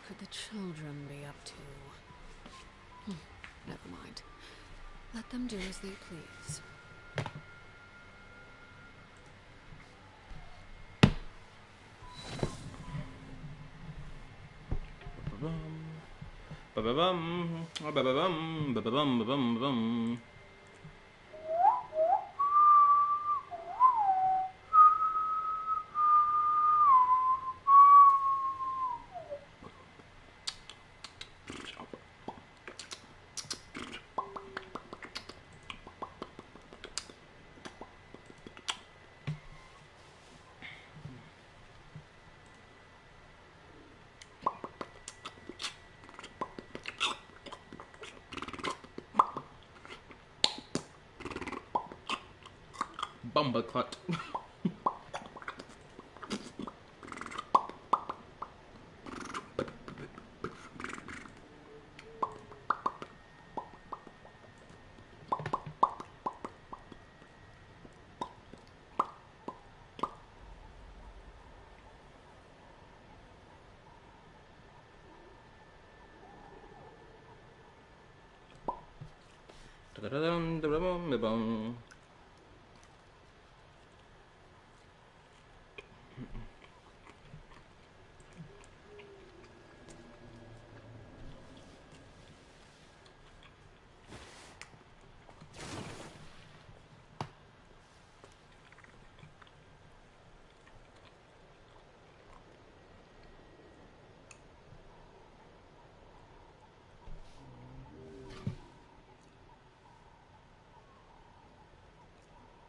could the children be up to? Never mind. Let them do as they please. Ba-ba-bum, ba-ba-bum, ba-ba-bum, ba-bum. Bumbleclut.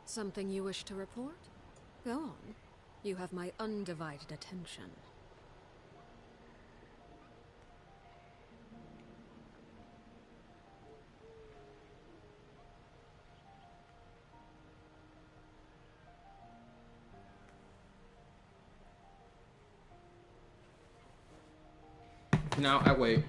Something you wish to report? Go on. You have my undivided attention. Now I wait.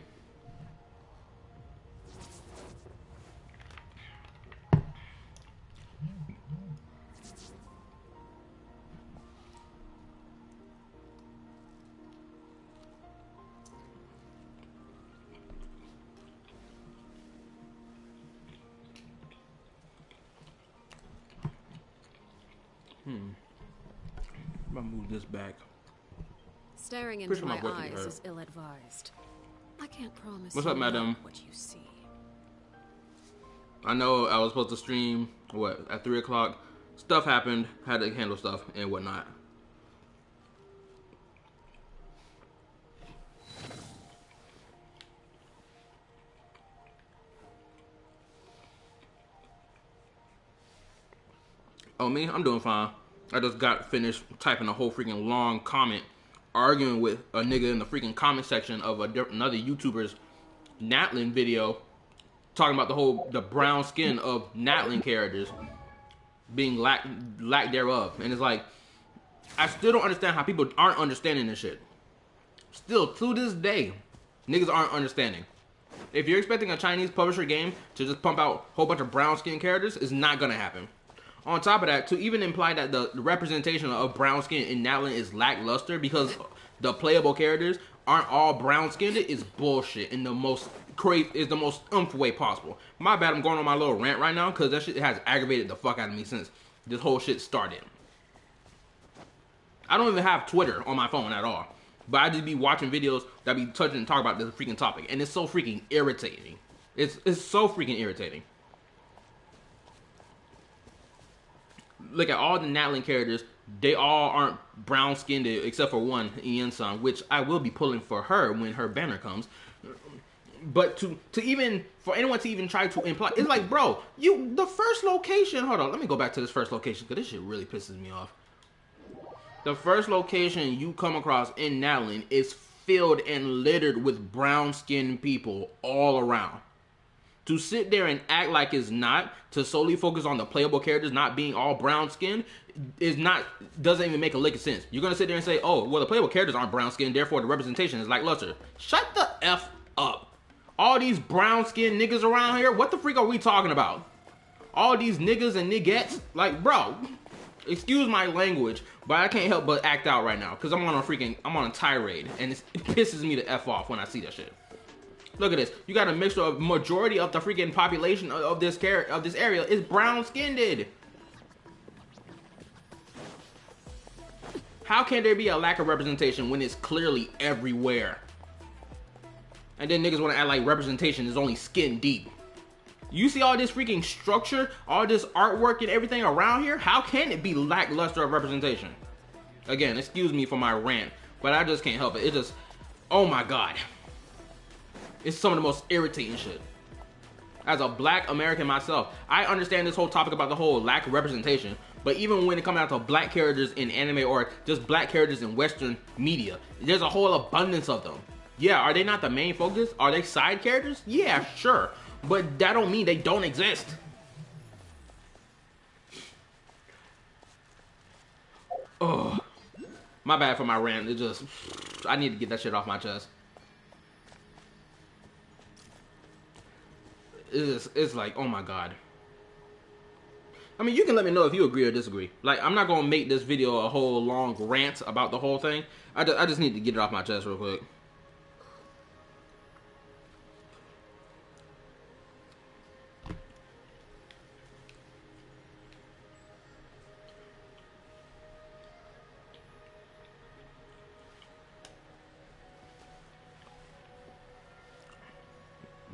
I'm gonna move this back. Staring Pretty into sure my my voice will eyes hurt. is ill-advised. I can't promise What's you up, madam? know what you see. I know I was supposed to stream, at 3 o'clock. Stuff happened, had to handle stuff and whatnot. Oh, me? I'm doing fine. I just got finished typing a whole freaking long comment, arguing with a nigga in the freaking comment section of another YouTuber's Natlan video, talking about the brown skin of Natlan characters being lack thereof. And it's like, I still don't understand how people aren't understanding this shit. Still, to this day, niggas aren't understanding. If you're expecting a Chinese publisher game to just pump out a whole bunch of brown skin characters, it's not gonna happen. On top of that, to even imply that the representation of brown skin in Natlan is lackluster because the playable characters aren't all brown skinned is bullshit in the most umph way possible. My bad, I'm going on my little rant right now because that shit has aggravated the fuck out of me since this whole shit started. I don't even have Twitter on my phone at all, but I just be watching videos that be touching and talk about this freaking topic, and it's so freaking irritating. It's so freaking irritating. Look at all the Natlan characters, they all aren't brown skinned except for one, Ian-san, which I will be pulling for her when her banner comes. But for anyone to even try to imply, it's like, bro, the first location, hold on, let me go back to this first location because this shit really pisses me off. The first location you come across in Natlan is filled and littered with brown skinned people all around. To sit there and act like it's not, to solely focus on the playable characters not being all brown skinned, doesn't even make a lick of sense. You're gonna sit there and say, oh, well, the playable characters aren't brown skinned, therefore the representation is lackluster. Shut the F up. All these brown skinned niggas around here, what the freak are we talking about? All these niggas and niggettes, like, bro, Excuse my language, but I can't help but act out right now because I'm on a tirade, and it pisses me the F off when I see that shit. Look at this. You got a mixture of majority of the freaking population of this area is brown skinned. How can there be a lack of representation when it's clearly everywhere? And then niggas want to act like representation is only skin deep. You see all this freaking structure, all this artwork and everything around here? How can it be lackluster of representation? Again, excuse me for my rant, but I just can't help it. It just, oh my God. It's some of the most irritating shit. As a black American myself, I understand this whole topic about the whole lack of representation, but even when it comes down to black characters in anime or just black characters in Western media, there's a whole abundance of them. Yeah, are they not the main focus? Are they side characters? Yeah, sure. But that don't mean they don't exist. Oh, my bad for my rant. It just, I need to get that shit off my chest. It's like, oh my God. I mean, you can let me know if you agree or disagree. Like, I'm not gonna make this video a whole long rant about the whole thing. I just need to get it off my chest real quick.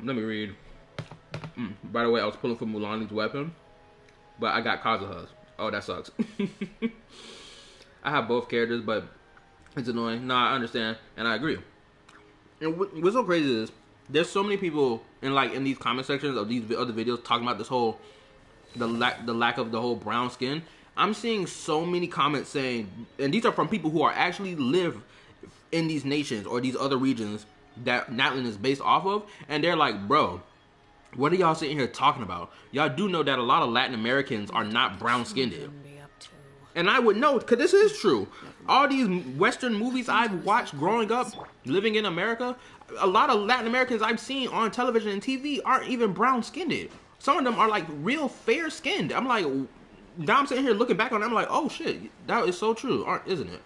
Let me read. By the way, I was pulling for Mulani's weapon, but I got Kazuha's. Oh, that sucks. I have both characters, but it's annoying. Nah, I understand, and I agree. And what's so crazy is there's so many people in these comment sections of these other videos talking about this whole the lack of the whole brown skin. I'm seeing so many comments saying, and these are from people who are actually live in these nations or these other regions that Natlan is based off of, and they're like, bro, what are y'all sitting here talking about? Y'all do know that a lot of Latin Americans are not brown skinned. And I would know, because this is true. All these Western movies I've watched growing up, living in America, a lot of Latin Americans I've seen on television and TV aren't even brown skinned. Some of them are like real fair skinned. I'm like, now I'm sitting here looking back on it, I'm like, oh shit, that is so true, isn't it?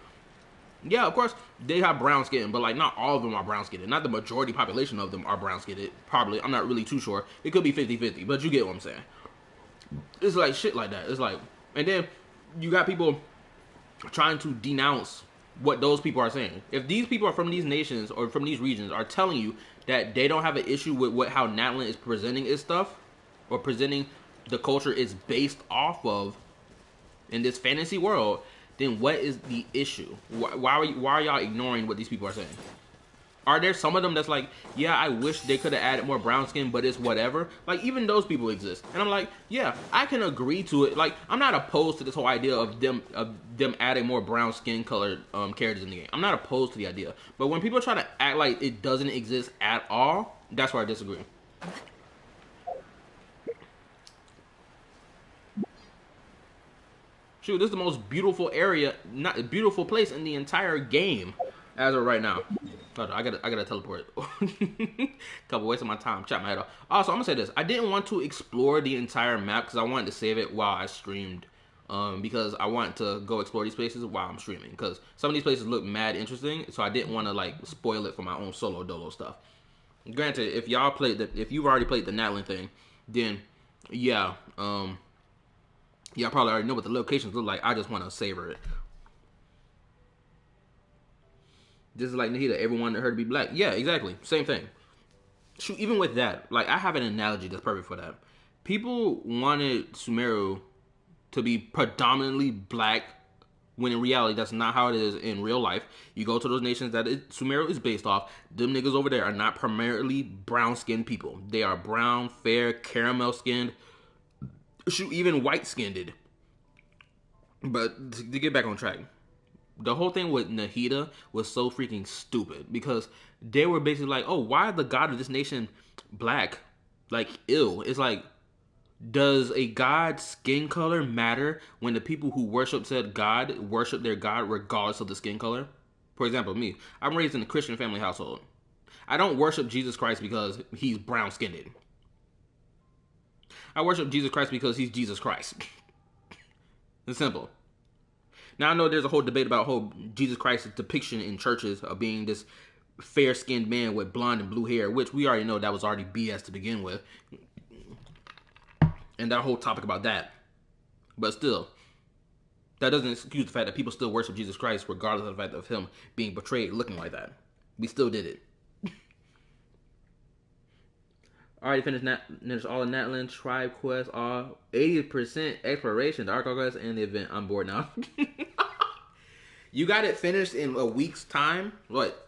Yeah, of course, they have brown skin, but like not all of them are brown skinned. Not the majority population of them are brown skinned. Probably, I'm not really too sure. It could be 50-50, but you get what I'm saying. It's like shit like that. It's like, and then you got people trying to denounce what those people are saying. If these people are from these nations or from these regions are telling you that they don't have an issue with how Natlan is presenting its stuff or presenting the culture it's based off of in this fantasy world, then what is the issue? Why are y'all ignoring what these people are saying? Are there some of them that's like, yeah, I wish they could have added more brown skin, but it's whatever? Like, even those people exist. And I'm like, yeah, I can agree to it. Like, I'm not opposed to this whole idea of them adding more brown skin colored characters in the game. I'm not opposed to the idea. But when people try to act like it doesn't exist at all, that's where I disagree. Shoot, this is the most beautiful area, not beautiful place in the entire game as of right now. Hold on, I gotta teleport. Couple wasting my time, chop my head off. Also, I'm gonna say this: I didn't want to explore the entire map because I wanted to save it while I streamed. Because I want to go explore these places while I'm streaming. Because some of these places look mad interesting, so I didn't want to like spoil it for my own solo dolo stuff. Granted, if y'all played if you've already played the Natlan thing, then yeah, y'all probably already know what the locations look like. I just want to savor it. This is like Nahida, everyone wanted her to be black. Yeah, exactly. Same thing. Shoot, even with that, like I have an analogy that's perfect for that. People wanted Sumeru to be predominantly black when in reality that's not how it is in real life. You go to those nations that Sumeru is based off, them niggas over there are not primarily brown skinned people. They are brown, fair, caramel skinned, shoot, even white skinned. But to get back on track, the whole thing with Nahida was so freaking stupid because they were basically like, oh, why is the god of this nation black? Like, ew. It's like, does a god's skin color matter when the people who worship said god worship their god regardless of the skin color? For example, me. I'm raised in a Christian family household. I don't worship Jesus Christ because he's brown skinned. I worship Jesus Christ because he's Jesus Christ. It's simple. Now I know there's a whole debate about whole Jesus Christ's depiction in churches of being this fair-skinned man with blonde and blue hair, which we already know that was already BS to begin with, and that whole topic about that. But still, that doesn't excuse the fact that people still worship Jesus Christ regardless of the fact of him being portrayed looking like that. We still did it. Already finished all the Natlan Tribe quests, all 80% exploration, the ARCHON quest, and the event. I'm bored now. You got it finished in a week's time? What?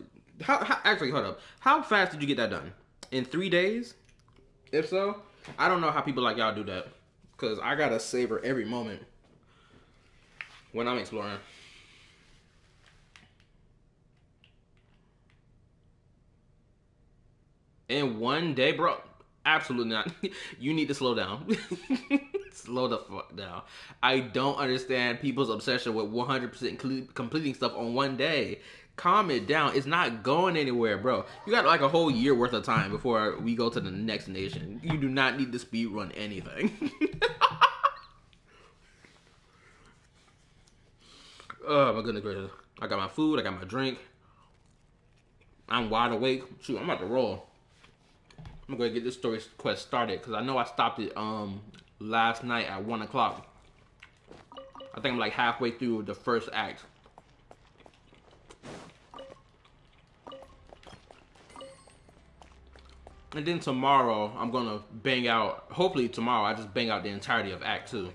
Actually, hold up. How fast did you get that done? In 3 days? If so, I don't know how people like y'all do that. Because I gotta savor every moment when I'm exploring. In 1 day, bro? Absolutely not. You need to slow down. Slow the fuck down. I don't understand people's obsession with 100% completing stuff on 1 day. Calm it down. It's not going anywhere, bro. You got like a whole year worth of time before we go to the next nation. You do not need to speed run anything. Oh my goodness gracious. I got my food, I got my drink. I'm wide awake. Shoot, I'm about to roll. I'm gonna get this story quest started because I know I stopped it last night at 1 o'clock. I think I'm like halfway through the first act. And then tomorrow I'm gonna bang out, hopefully tomorrow I just bang out the entirety of Act 2.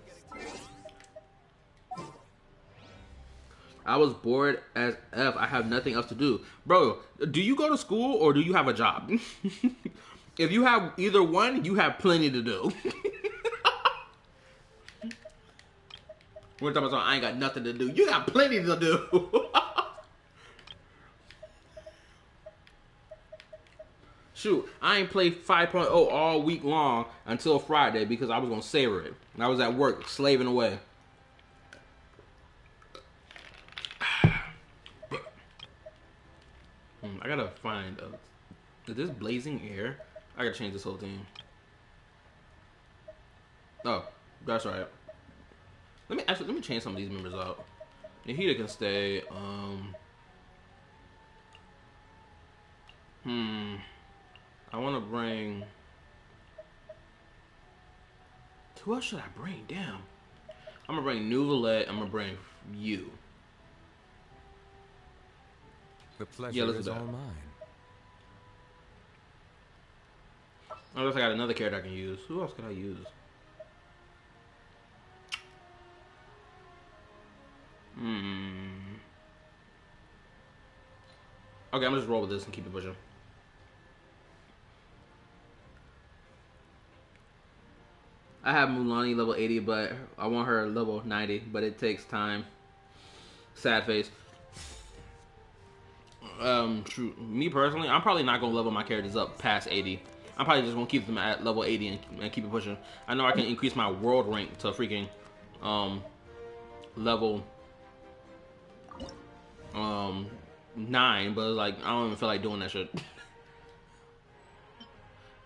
I was bored as F. I have nothing else to do. Bro, do you go to school or do you have a job? If you have either one, you have plenty to do. We're talking about I ain't got nothing to do. You got plenty to do. Shoot, I ain't played 5.0 all week long until Friday because I was gonna savor it. I was at work slaving away. I gotta find is this blazing air? I gotta change this whole thing. Oh, that's right. Let me change some of these members out. The heater can stay. I want to bring. Who else should I bring? Damn. I'm gonna bring New Valette. I'm gonna bring you. The pleasure is all mine. Unless I got another character I can use. Who else could I use? Okay, I'm gonna just roll with this and keep it pushing. I have Mulani level 80, but I want her level 90, but it takes time. Sad face. Me personally, I'm probably not gonna level my characters up past 80. I'm probably just gonna keep them at level 80 and keep it pushing. I know I can increase my world rank to freaking level 9, but like I don't even feel like doing that shit.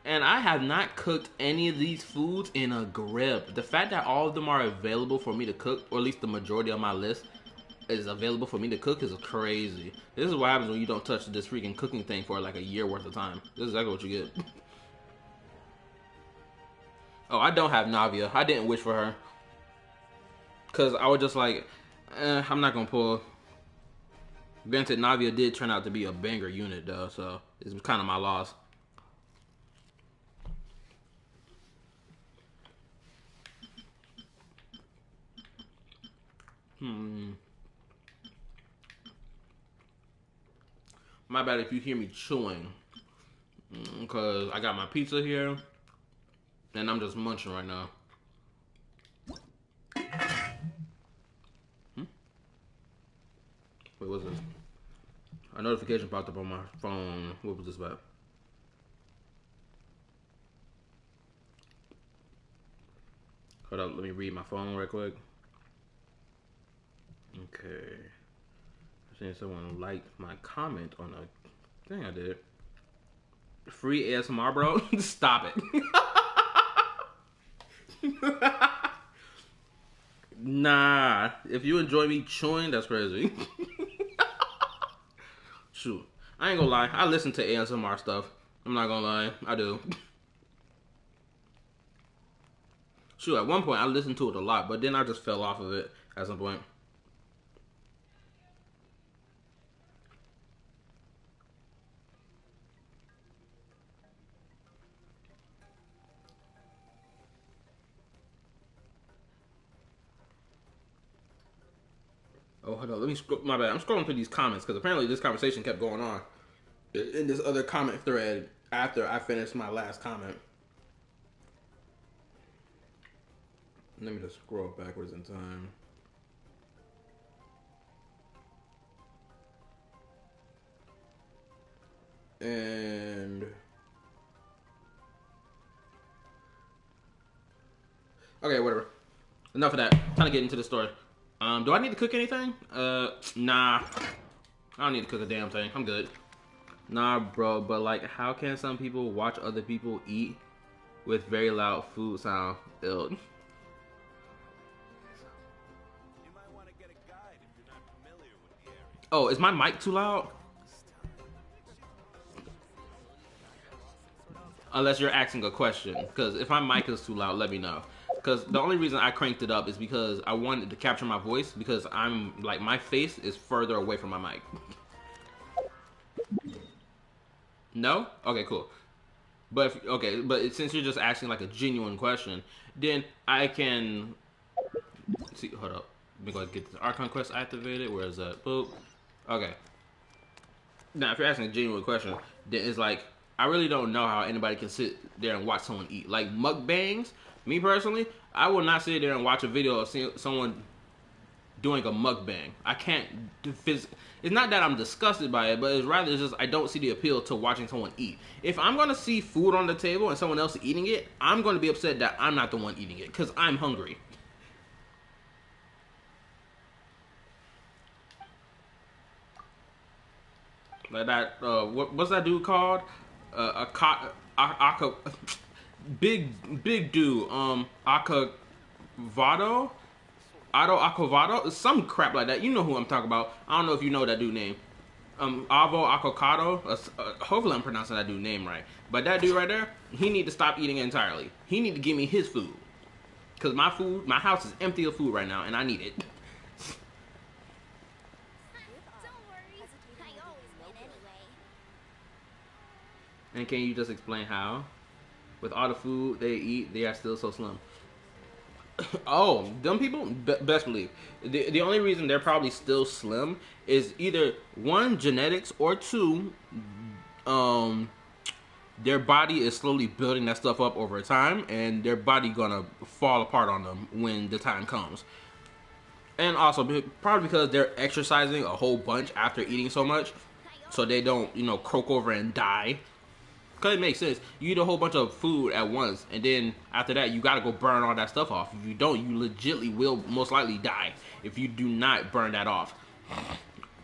And I have not cooked any of these foods in a grip. The fact that all of them are available for me to cook, or at least the majority of my list is available for me to cook, is crazy. This is what happens when you don't touch this freaking cooking thing for like a year worth of time. This is exactly what you get. Oh, I don't have Navia. I didn't wish for her. Because I was just like, I'm not going to pull. Granted, Navia did turn out to be a banger unit though, so it's kind of my loss. My bad if you hear me chewing. Because I got my pizza here. And I'm just munching right now. Wait, what's this? A notification popped up on my phone. What was this about? Hold up, let me read my phone right quick. Okay. I'm saying someone liked my comment on a thing I did. Free ASMR, bro? Stop it. Nah, if you enjoy me chewing, that's crazy. Shoot, I ain't gonna lie. I listen to ASMR stuff. I'm not gonna lie, I do. Shoot, at one point I listened to it a lot, but then I just fell off of it at some point. Oh, hold on. Let me scroll. My bad. I'm scrolling through these comments because apparently this conversation kept going on in this other comment thread after I finished my last comment. Let me just scroll backwards in time. And okay, whatever. Enough of that. Time to get into the story. Do I need to cook anything? Nah. I don't need to cook a damn thing. I'm good. Nah, bro. But like, how can some people watch other people eat with very loud food sound? Ew. Oh, is my mic too loud? Unless you're asking a question. Because if my mic is too loud, let me know. Because the only reason I cranked it up is because I wanted to capture my voice. Because I'm, like, my face is further away from my mic. No? Okay, cool. But, if, okay, but since you're just asking, like, a genuine question, then I can... See, hold up. Let me go ahead and get this ARCHON quest activated. Where is that? Boop. Okay. Now, if you're asking a genuine question, then it's like, I really don't know how anybody can sit there and watch someone eat. Like, mukbangs, me personally, I will not sit there and watch a video of someone doing a mukbang. I can't... It's not that I'm disgusted by it, but it's rather just I don't see the appeal to watching someone eat. If I'm going to see food on the table and someone else eating it, I'm going to be upset that I'm not the one eating it, because I'm hungry. Like that, what's that dude called? Big dude, Acavado? Acavado? Some crap like that. You know who I'm talking about. I don't know if you know that dude name. Avo Acocado? Hopefully I'm pronouncing that dude name right. But that dude right there, he need to stop eating it entirely. He need to give me his food. Because my house is empty of food right now, and I need it. And can you just explain how? With all the food they eat, they are still so slim. Oh, them people? Best believe. The only reason they're probably still slim is either one, genetics, or two, their body is slowly building that stuff up over time, and their body gonna fall apart on them when the time comes. And also, probably because they're exercising a whole bunch after eating so much, so they don't, you know, croak over and die. Because it makes sense. You eat a whole bunch of food at once, and then after that, you got to go burn all that stuff off. If you don't, you legitimately will most likely die if you do not burn that off.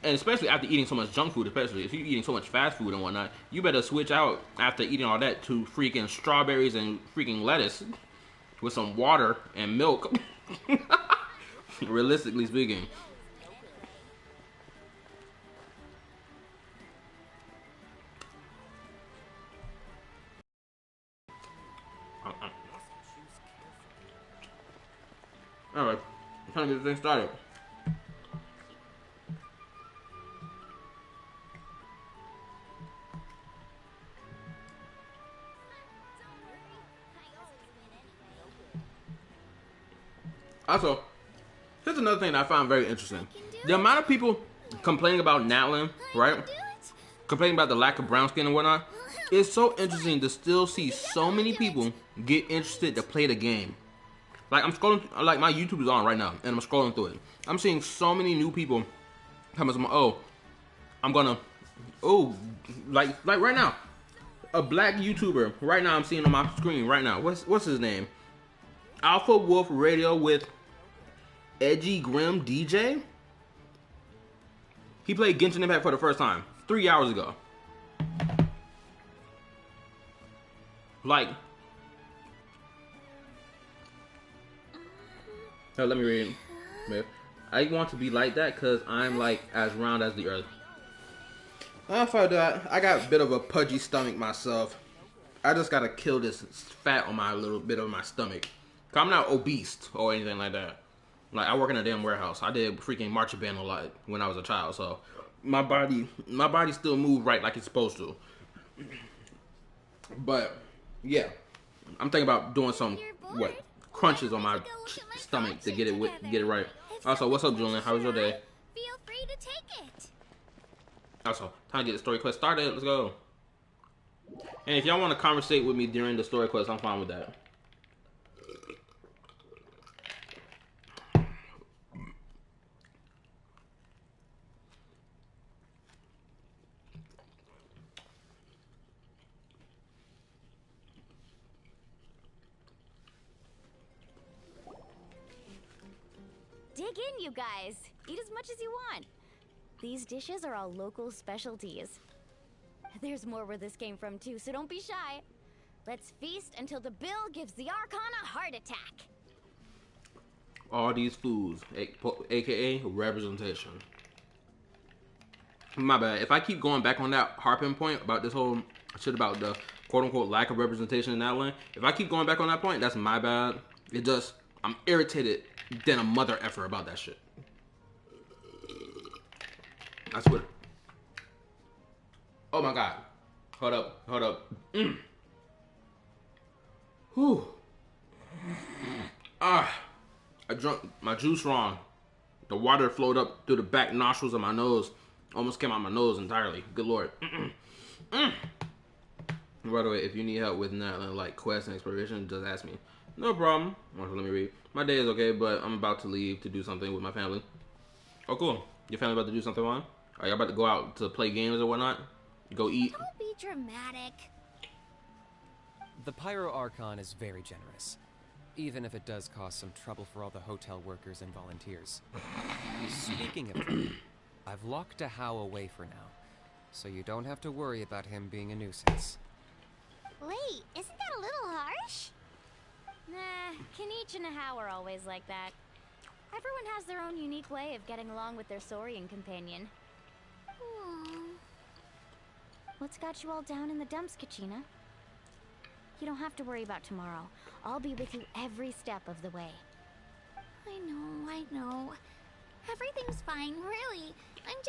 And especially after eating so much junk food, especially if you're eating so much fast food and whatnot, you better switch out after eating all that to freaking strawberries and freaking lettuce with some water and milk. Realistically speaking. Alright, I'm trying to get this thing started. Also, here's another thing that I found very interesting. The amount of people complaining about Natlan, right? Complaining about the lack of brown skin and whatnot. It's so interesting to still see so many people get interested to play the game. Like, I'm scrolling, like, my YouTube is on right now, and I'm scrolling through it. I'm seeing so many new people coming to my, oh, I'm gonna, oh, like right now, a black YouTuber, right now I'm seeing on my screen right now. What's his name? Alpha Wolf Radio with Edgy Grim DJ. He played Genshin Impact for the first time 3 hours ago. Like, oh, let me read it. Man, I want to be like that because I'm like as round as the earth. I thought that I got a bit of a pudgy stomach myself. I just gotta kill this fat on my little bit of my stomach. Cause I'm not obese or anything like that. Like I work in a damn warehouse. I did freaking marching band a lot when I was a child, so my body still moves right like it's supposed to. But yeah, I'm thinking about doing some crunches on my stomach to get it right. Also, what's up, Julian? How was your day? Feel free to take it. Also, time to get the story quest started. Let's go. And if y'all want to conversate with me during the story quest, I'm fine with that. Dig in, you guys. Eat as much as you want. These dishes are all local specialties. There's more where this came from too, so don't be shy. Let's feast until the bill gives the Archon a heart attack. All these foods, aka representation. My bad. If I keep going back on that harping point about this whole shit about the quote-unquote lack of representation in Natlan, if I keep going back on that point, that's my bad. I'm irritated than a mother effer about that shit. That's what. Oh my god. Hold up. Whew. I drunk my juice wrong. The water flowed up through the back nostrils of my nose. Almost came out my nose entirely. Good lord. By the way, if you need help with Natlan, like quest and exploration, just ask me. No problem. Let me read. My day is okay, but I'm about to leave to do something with my family. Oh, cool. Your family about to do something on? Are y'all about to go out to play games or whatnot? Go eat? Don't be dramatic. The Pyro Archon is very generous, even if it does cause some trouble for all the hotel workers and volunteers. Speaking of trouble, I've locked a How away for now, so you don't have to worry about him being a nuisance. Wait, isn't that a little harsh? Nah, Kinich and How are always like that. Everyone has their own unique way of getting along with their Saurian companion. What's got you all down in the dumps, Kachina? You don't have to worry about tomorrow. I'll be with you every step of the way. I know. Everything's fine, really. I'm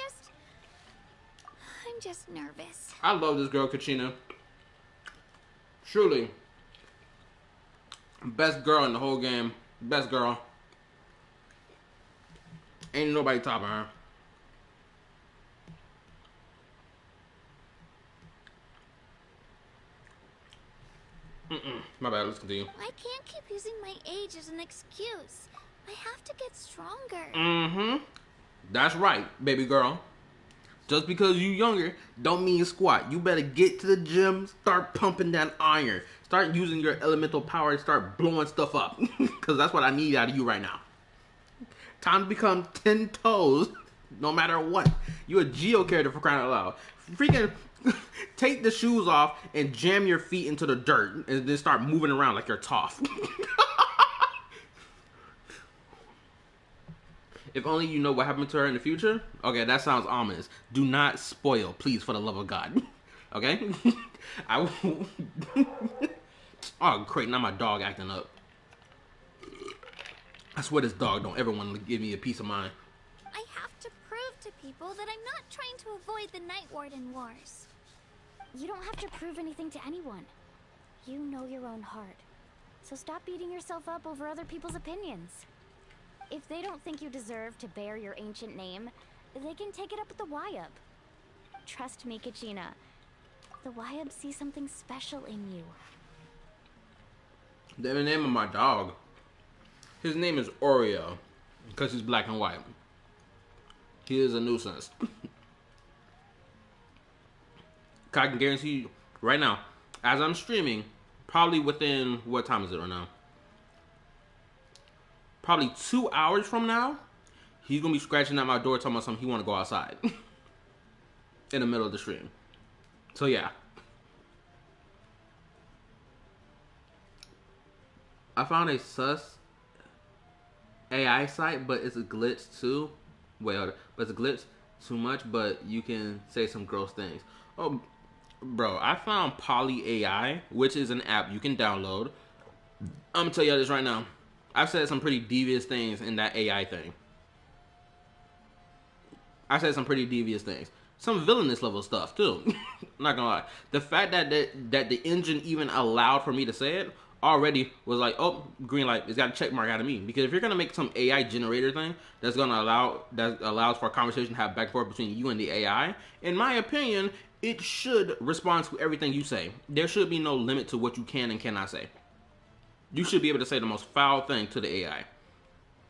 just nervous. I love this girl, Kachina. Truly. Best girl in the whole game. Best girl. Ain't nobody topping her. My bad, let's continue. I can't keep using my age as an excuse. I have to get stronger. That's right, baby girl. Just because you younger don't mean squat. You better get to the gym, start pumping that iron. Start using your elemental power to start blowing stuff up. Because that's what I need out of you right now. Time to become 10 toes, no matter what. You a Geo character, for crying out loud. Freaking take the shoes off and jam your feet into the dirt and then start moving around like you're Toph. If only you know what happened to her in the future. Okay, that sounds ominous. Do not spoil, please, for the love of God. Okay? I will. Oh, great. Now my dog acting up. I swear this dog don't ever want to give me a piece of mind. I have to prove to people that I'm not trying to avoid the Night Warden wars. You don't have to prove anything to anyone. You know your own heart. So stop beating yourself up over other people's opinions. If they don't think you deserve to bear your ancient name, they can take it up with the Wyab. Trust me, Kachina. The Wyab see something special in you. The name of my dog. His name is Oreo. Because he's black and white. He is a nuisance. I can guarantee you right now, as I'm streaming, probably within, what time is it right now? Probably 2 hours from now, he's going to be scratching at my door telling me something he want to go outside. In the middle of the stream. So yeah. I found a sus AI site, but it's a glitch too. Wait, hold on. But it's a glitch too much, but you can say some gross things. Oh, bro, I found Poly AI, which is an app you can download. I'm gonna tell you this right now. I've said some pretty devious things in that AI thing. I said some pretty devious things. Some villainous level stuff too. I'm not gonna lie. The fact that the engine even allowed for me to say it already was like, oh, green light. It's got a check mark out of me. Because if you're gonna make some AI generator thing that allows for a conversation to have back and forth between you and the AI, in my opinion, it should respond to everything you say. There should be no limit to what you can and cannot say. You should be able to say the most foul thing to the AI,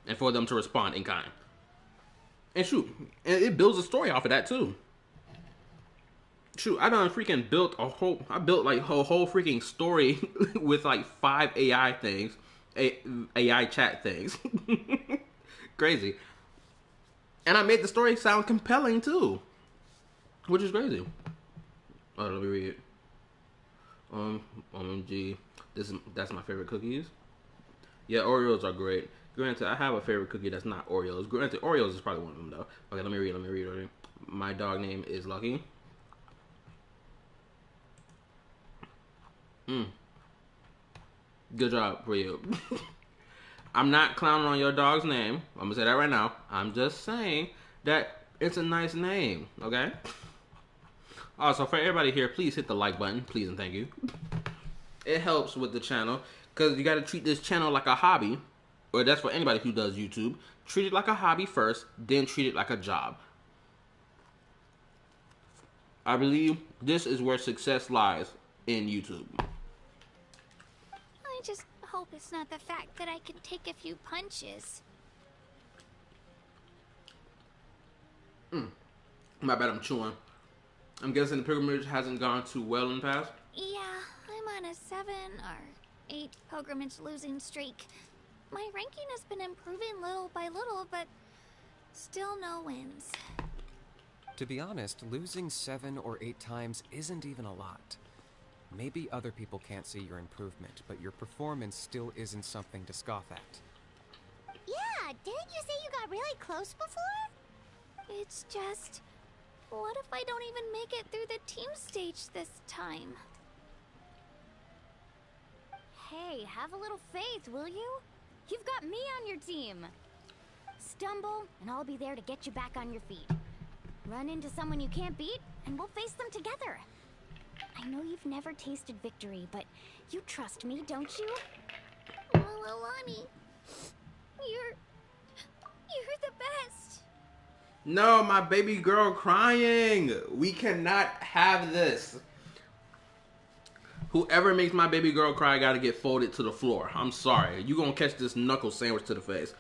and for them to respond in kind. And shoot, it builds a story off of that too. Shoot, I done freaking built a whole freaking story with like 5 AI things, AI chat things. Crazy. And I made the story sound compelling too, which is crazy. Oh, let me read it. OMG, that's my favorite cookies. Yeah, Oreos are great. Granted, I have a favorite cookie that's not Oreos. Granted, Oreos is probably one of them though. Okay, let me read. My dog name is Lucky. Good job for you. I'm not clowning on your dog's name. I'm gonna say that right now. I'm just saying that it's a nice name, okay? Also, for everybody here, please hit the like button. Please and thank you. It helps with the channel, because you gotta treat this channel like a hobby. Or that's for anybody who does YouTube. Treat it like a hobby first, then treat it like a job. I believe this is where success lies in YouTube. I just hope it's not the fact that I can take a few punches. My bad, I'm chewing. I'm guessing the pilgrimage hasn't gone too well in the past. Yeah, I'm on a 7 or 8 pilgrimage losing streak. My ranking has been improving little by little, but still no wins. To be honest, losing 7 or 8 times isn't even a lot. Maybe other people can't see your improvement, but your performance still isn't something to scoff at. Yeah, didn't you say you got really close before? It's just, what if I don't even make it through the team stage this time? Hey, have a little faith, will you? You've got me on your team. Stumble, and I'll be there to get you back on your feet. Run into someone you can't beat, and we'll face them together. I know you've never tasted victory, but you trust me, don't you? Alani, you're the best. No, my baby girl crying. We cannot have this. Whoever makes my baby girl cry gotta get folded to the floor. I'm sorry. You gonna catch this knuckle sandwich to the face.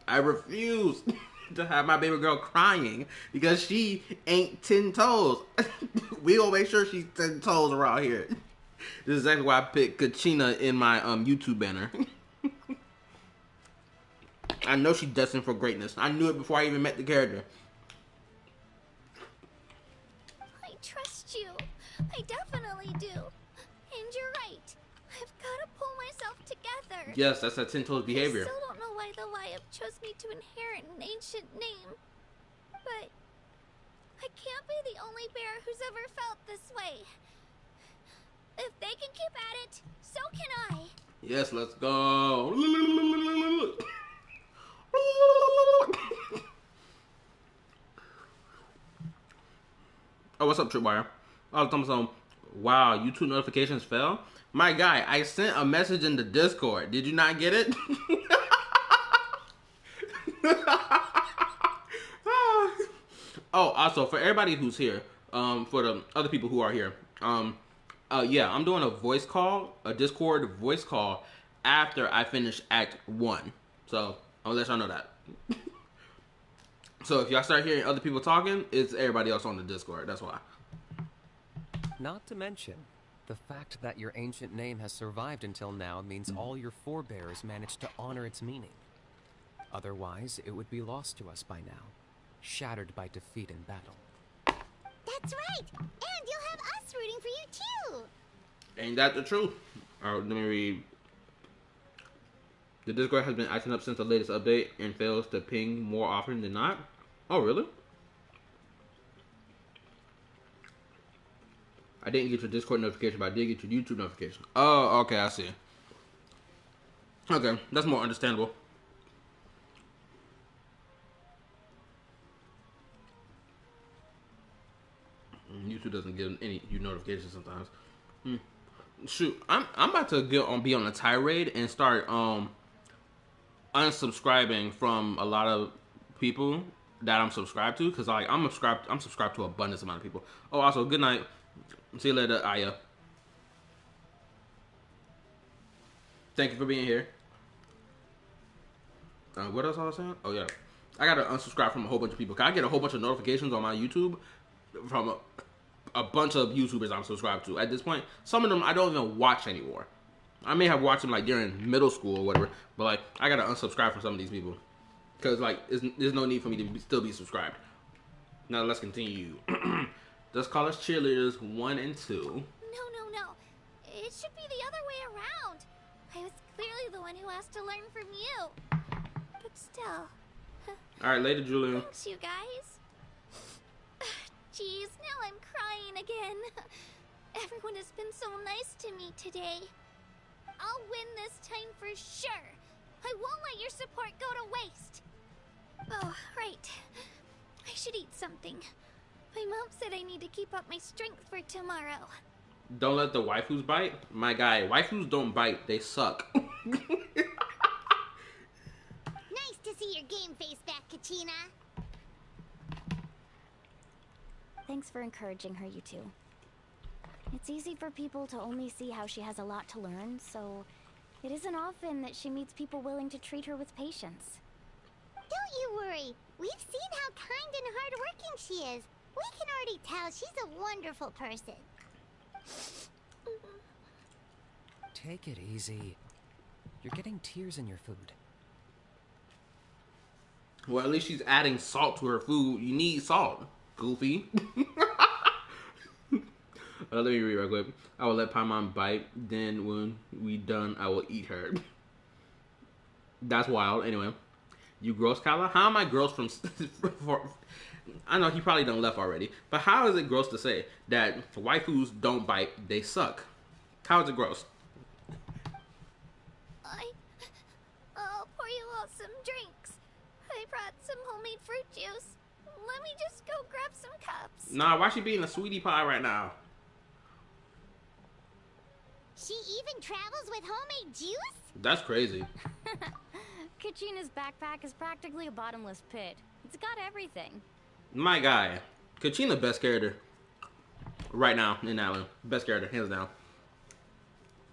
I refuse to have my baby girl crying because she ain't 10 toes. We gonna make sure she's 10 toes around here. This is exactly why I picked Kachina in my YouTube banner. I know she's destined for greatness. I knew it before I even met the character. I trust you. I definitely do. And you're right. I've got to pull myself together. Yes, that's that 10 toes behavior. I still don't know why the Lyup chose me to inherit an ancient name. But I can't be the only bear who's ever felt this way. If they can keep at it, so can I. Yes, let's go. Oh, what's up, Tripwire? I was talking some. Wow, YouTube notifications fell. My guy, I sent a message in the Discord. Did you not get it? Oh, also for everybody who's here, for the other people who are here, yeah, I'm doing a voice call, a Discord voice call after I finish Act 1. So I'll let y'all know that. So if y'all start hearing other people talking, it's everybody else on the Discord. That's why. Not to mention, the fact that your ancient name has survived until now means all your forebears managed to honor its meaning. Otherwise, it would be lost to us by now, shattered by defeat in battle. That's right! And you'll have us rooting for you too! Ain't that the truth? Alright, let me read. The Discord has been acting up since the latest update and fails to ping more often than not. Oh, really? I didn't get your Discord notification, but I did get your YouTube notification. Oh, okay, I see. Okay, that's more understandable. YouTube doesn't give any notifications sometimes. Shoot, I'm about to be on a tirade and start unsubscribing from a lot of people that I'm subscribed to, because like I'm subscribed to an abundance amount of people. Oh, also, good night. See you later, Aya. Thank you for being here. What else I was saying? Oh yeah, I gotta unsubscribe from a whole bunch of people. Cause I get a whole bunch of notifications on my YouTube from a bunch of YouTubers I'm subscribed to. At this point, some of them I don't even watch anymore. I may have watched them like during middle school or whatever, but like I gotta unsubscribe from some of these people because like there's no need for me to still be subscribed. Now let's continue. Let's call us cheerleaders 1 and 2. No. It should be the other way around. I was clearly the one who asked to learn from you. But still. Alright, later, Julian. Thanks, you guys. Jeez, now I'm crying again. Everyone has been so nice to me today. I'll win this time for sure. I won't let your support go to waste. Oh, right. I should eat something. My mom said I need to keep up my strength for tomorrow. Don't let the waifus bite? My guy, waifus don't bite, they suck. Nice to see your game face back, Kachina. Thanks for encouraging her, you two. It's easy for people to only see how she has a lot to learn, so it isn't often that she meets people willing to treat her with patience. Don't you worry. We've seen how kind and hardworking she is. We can already tell she's a wonderful person. Take it easy. You're getting tears in your food. Well, at least she's adding salt to her food. You need salt, goofy. Let me read real quick. I will let Paimon bite. Then when we done, I will eat her. That's wild. Anyway, you gross, Kyla? How am I gross from... I know he probably done left already. But how is it gross to say that waifus don't bite, they suck? How is it gross? I'll pour you all some drinks. I brought some homemade fruit juice. Let me just go grab some cups. Nah, why she being a sweetie pie right now? She even travels with homemade juice? That's crazy. Kachina's backpack is practically a bottomless pit. It's got everything. My guy, Kachina best character right now in Natlan. Best character, hands down.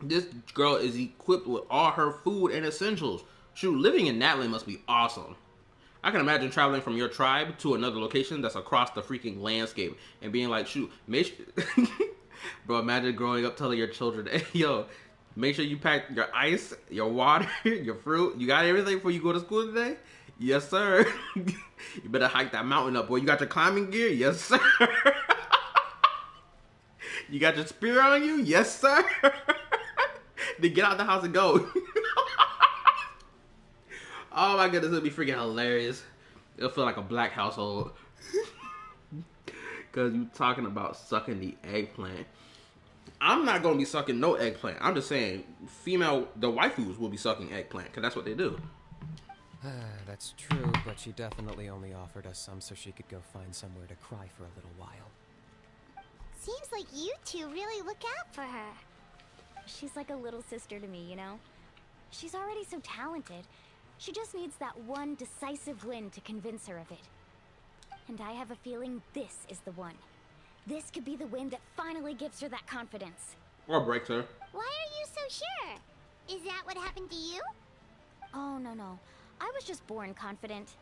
This girl is equipped with all her food and essentials. Shoot, living in Natlan must be awesome. I can imagine traveling from your tribe to another location that's across the freaking landscape and being like, shoot, make sure... Bro, imagine growing up telling your children, hey, yo, make sure you pack your ice, your water, your fruit. You got everything before you go to school today? Yes, sir. You better hike that mountain up, boy. You got your climbing gear? Yes, sir. You got your spear on you? Yes, sir. Then get out the house and go. Oh my goodness, it'll be freaking hilarious. It'll feel like a black household. Because you talking about sucking the eggplant. I'm not going to be sucking no eggplant. I'm just saying, the waifus will be sucking eggplant. Because that's what they do. That's true, but she definitely only offered us some so she could go find somewhere to cry for a little while. Seems like you two really look out for her. She's like a little sister to me, you know? She's already so talented. She just needs that one decisive win to convince her of it. And I have a feeling this is the one. This could be the win that finally gives her that confidence. Or breaks her. Why are you so sure? Is that what happened to you? Oh, no. I was just born confident.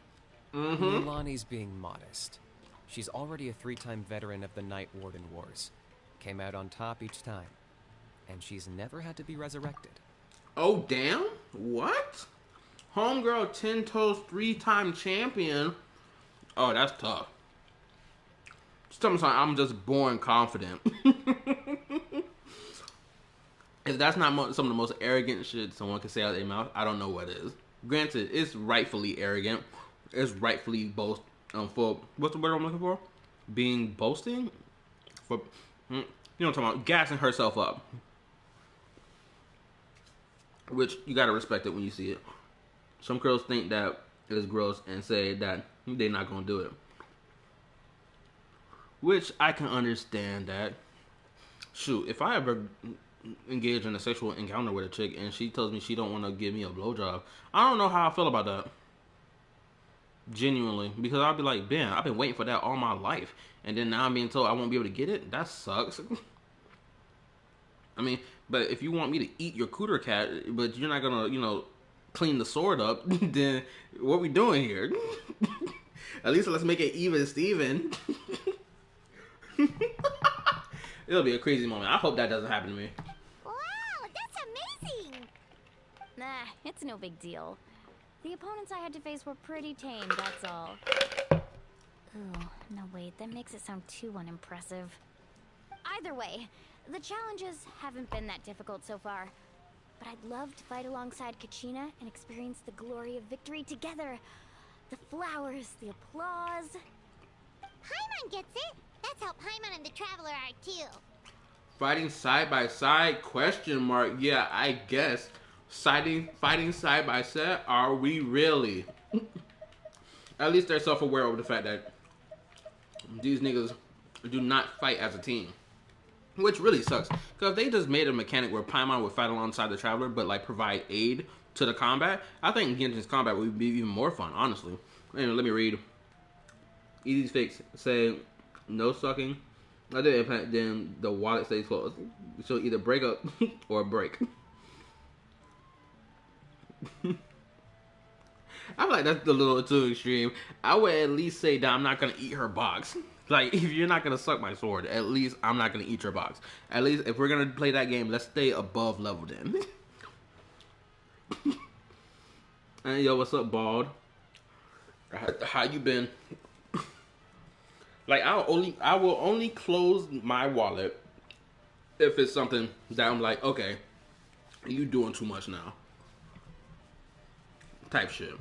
Milani's being modest. She's already a 3-time veteran of the Night Warden Wars. Came out on top each time. And she's never had to be resurrected. Oh, damn? What? Homegirl 10 toes 3-time champion. Oh, that's tough. Just tell me something, I'm just born confident. If that's not some of the most arrogant shit someone can say out of their mouth, I don't know what is. Granted, it's rightfully arrogant. It's rightfully boast for what's the word I'm looking for? Being boasting for you know what I'm talking about, gassing herself up. Which you gotta respect it when you see it. Some girls think that it is gross and say that they're not gonna do it. Which I can understand that. Shoot, if I ever engage in a sexual encounter with a chick and she tells me she don't want to give me a blowjob, I don't know how I feel about that. Genuinely, because I'll be like, man, I've been waiting for that all my life, and then now I'm being told I won't be able to get it. That sucks. I mean, but if you want me to eat your cooter cat, but you're not gonna, you know, clean the sword up, then what we doing here? At least let's make it even, Steven. It'll be a crazy moment. I hope that doesn't happen to me. Wow, that's amazing! Nah, it's no big deal. The opponents I had to face were pretty tame, that's all. Ooh, no wait, that makes it sound too unimpressive. Either way, the challenges haven't been that difficult so far. But I'd love to fight alongside Kachina and experience the glory of victory together. The flowers, the applause. Paimon gets it! That's how Paimon and the Traveler are too. Fighting side by side? Question mark. Yeah, I guess. Fighting side by side? Are we really? At least they're self-aware of the fact that these niggas do not fight as a team. Which really sucks. Because if they just made a mechanic where Paimon would fight alongside the Traveler, but like provide aid to the combat, I think Genshin's combat would be even more fun, honestly. Anyway, let me read. Easy fix. Say, no sucking. Other impact, then the wallet stays closed. So either break up or break. I'm like, that's a little too extreme. I would at least say that I'm not gonna eat her box. Like, if you're not gonna suck my sword, at least I'm not gonna eat your box. At least if we're gonna play that game, let's stay above level then. And yo, what's up, Bald? How you been? Like, I will only close my wallet if it's something that I'm like, okay, you doing too much now. Type shit.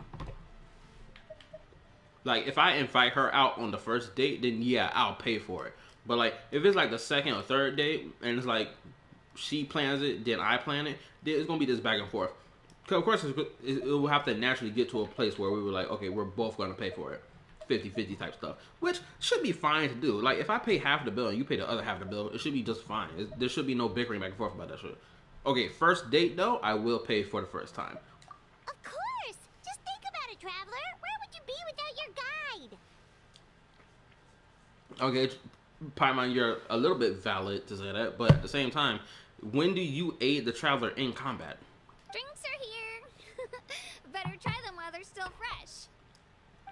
Like, if I invite her out on the first date, then yeah, I'll pay for it. But like, if it's like the second or third date, and it's like, she plans it, then I plan it, then it's gonna be this back and forth. Cause of course, it will have to naturally get to a place where we were like, okay, we're both gonna pay for it. 50-50 type stuff, which should be fine to do. Like, if I pay half the bill and you pay the other half of the bill, it should be just fine. There should be no bickering back and forth about that shit. Okay, first date though, I will pay for the first time. Of course! Just think about it, Traveler. Where would you be without your guide? Okay, Paimon, you're a little bit valid to say that, but at the same time, when do you aid the Traveler in combat? Drinks are here. Better try them while they're still fresh.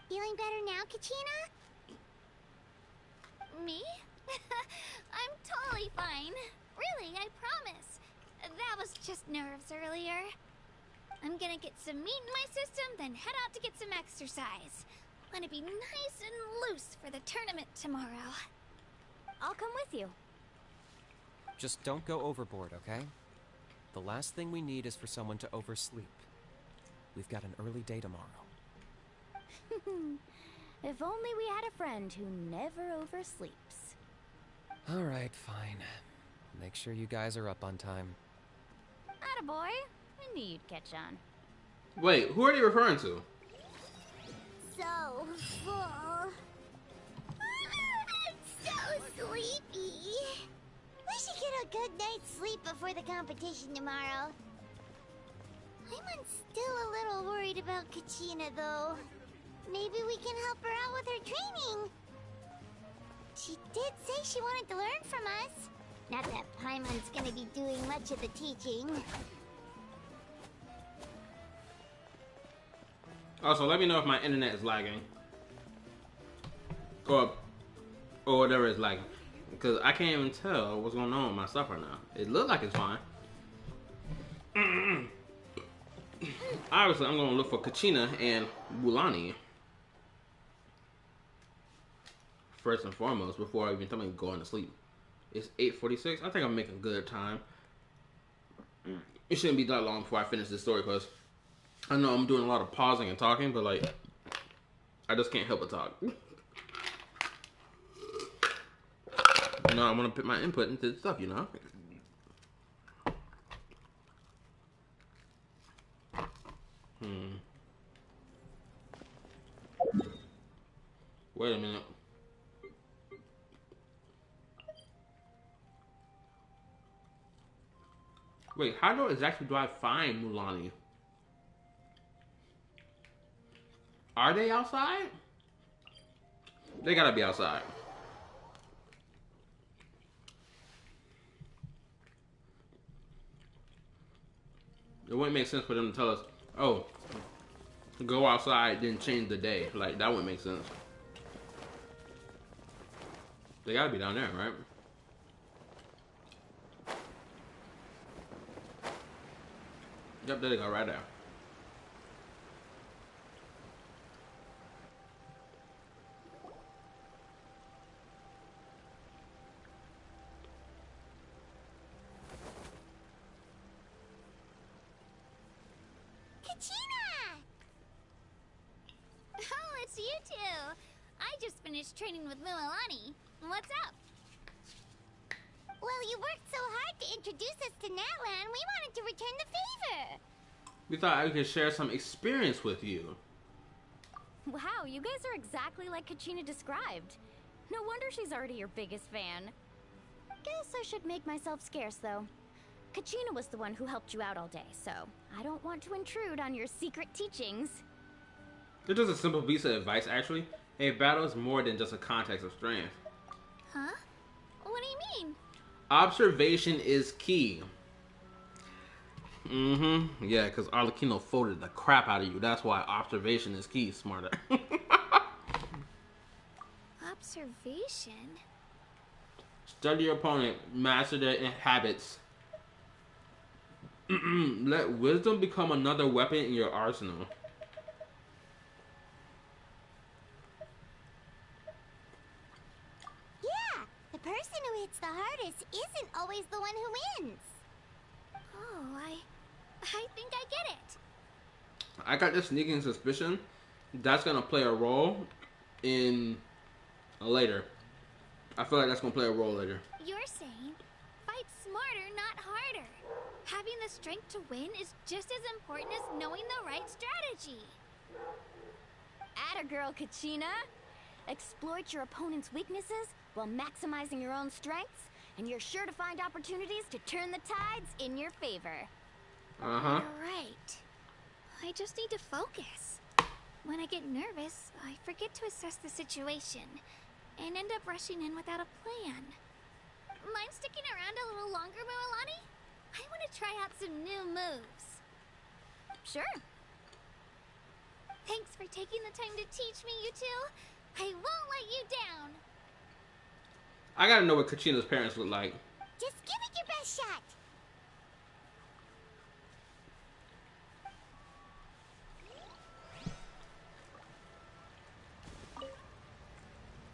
Feeling better now, Kachina? Me? I'm totally fine. Really, I promise. That was just nerves earlier. I'm gonna get some meat in my system, then head out to get some exercise. Wanna be nice and loose for the tournament tomorrow. I'll come with you. Just don't go overboard, okay? The last thing we need is for someone to oversleep. We've got an early day tomorrow. If only we had a friend who never oversleeps. Alright, fine. Make sure you guys are up on time. Attaboy. I knew you'd catch on. Wait, who are they referring to? So full. I'm so sleepy. We should get a good night's sleep before the competition tomorrow. I'm still a little worried about Kachina, though. Maybe we can help her out with her training. She did say she wanted to learn from us. Not that Paimon's gonna be doing much of the teaching. Also, let me know if my internet is lagging. Or whatever is lagging. Because I can't even tell what's going on with my stuff right now. It looks like it's fine. Obviously, I'm going to look for Kachina and Wulani. First and foremost, before I even tell me going to sleep. It's 8:46. I think I'm making good time. it shouldn't be that long before I finish this story, because I know I'm doing a lot of pausing and talking, but like, I just can't help but talk. You know, I want to put my input into the stuff, you know? Wait a minute. Wait, how exactly do I find Mulani? Are they outside? They gotta be outside. It wouldn't make sense for them to tell us, oh, go outside, then change the day. Like, that wouldn't make sense. They gotta be down there, right? Yep, there they go, right there. Kachina! Oh, it's you two. I just finished training with Mililani. What's up? Well, you worked so hard to introduce us to Natlan, we wanted to return the favor. We thought I could share some experience with you. Wow, you guys are exactly like Kachina described. No wonder she's already your biggest fan. Guess I should make myself scarce, though. Kachina was the one who helped you out all day, so I don't want to intrude on your secret teachings. It's just a simple piece of advice, actually. A battle is more than just a context of strength. Huh? What do you mean? Observation is key. Yeah, because Arlecchino folded the crap out of you. That's why observation is key, smarter. Observation? Study your opponent. Master their habits. Let wisdom become another weapon in your arsenal. Yeah, the person who hits the hardest isn't always the one who wins. Oh, I think I get it. I got this sneaking suspicion that's gonna play a role in later. I feel like that's gonna play a role later. You're saying fight smarter, not harder. Having the strength to win is just as important as knowing the right strategy. Atta girl, Kachina. Exploit your opponent's weaknesses while maximizing your own strengths, and you're sure to find opportunities to turn the tides in your favor. Uh-huh. You're right. I just need to focus. When I get nervous, I forget to assess the situation and end up rushing in without a plan. Mind sticking around a little longer, Mililani? I want to try out some new moves. Sure. Thanks for taking the time to teach me, you two. I won't let you down. I gotta know what Kachina's parents look like. Just give it your best shot.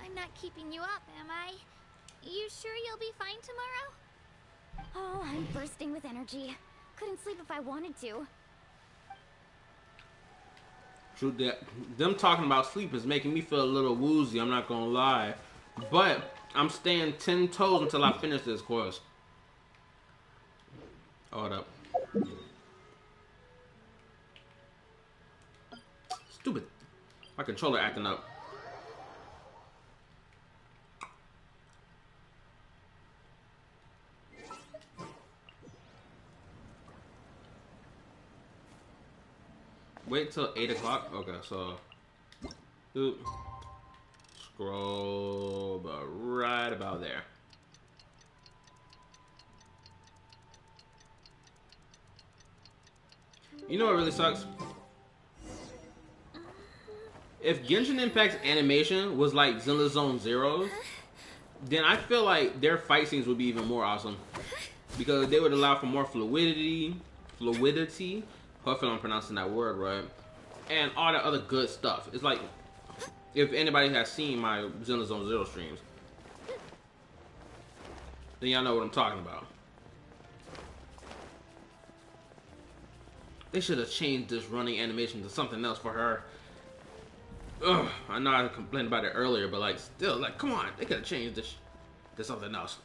I'm not keeping you up, am I? You sure you'll be fine tomorrow? Oh, I'm bursting with energy. Couldn't sleep if I wanted to. True that. Them talking about sleep is making me feel a little woozy, I'm not gonna lie. But I'm staying 10 toes until I finish this course. Hold up. Stupid. My controller acting up. Wait till 8 o'clock? Okay, so scroll about right about there. You know what really sucks? If Genshin Impact's animation was like Zone Zero's, then I feel like their fight scenes would be even more awesome. Because they would allow for more fluidity, hopefully I'm pronouncing that word right, and all that other good stuff. It's like, if anybody has seen my Zone Zero streams, then y'all know what I'm talking about. They should have changed this running animation to something else for her. Ugh, I know I complained about it earlier, but like, still, like, come on, they could have changed this to something else.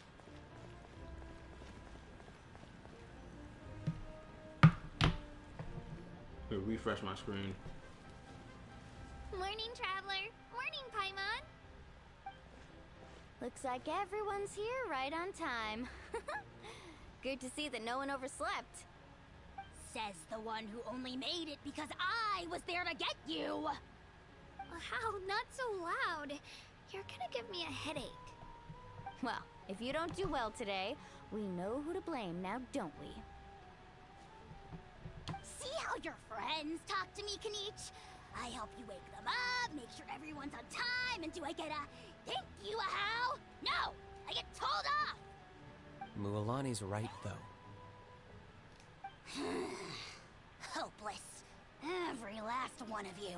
Let me refresh my screen. Morning, Traveler. Morning, Paimon. Looks like everyone's here right on time. Good to see that no one overslept. Says the one who only made it because I was there to get you. How? Not so loud. You're gonna give me a headache. Well, if you don't do well today, we know who to blame now, don't we? See how your friends talk to me, Kanich? I help you wake them up, make sure everyone's on time, and do I get a thank you a how? No! I get told off! Mualani's right, though. Hopeless. Every last one of you.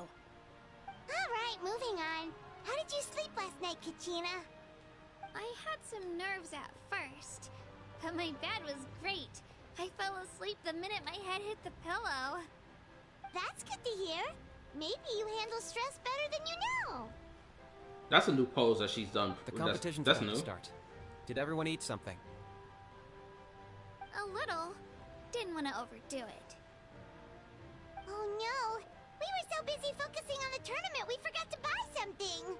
Alright, moving on. How did you sleep last night, Kachina? I had some nerves at first, but my bed was great. I fell asleep the minute my head hit the pillow. That's good to hear. Maybe you handle stress better than you know. That's a new pose that she's done. The competition's that's about new. to start. Did everyone eat something? A little. Didn't want to overdo it. Oh no! We were so busy focusing on the tournament we forgot to buy something!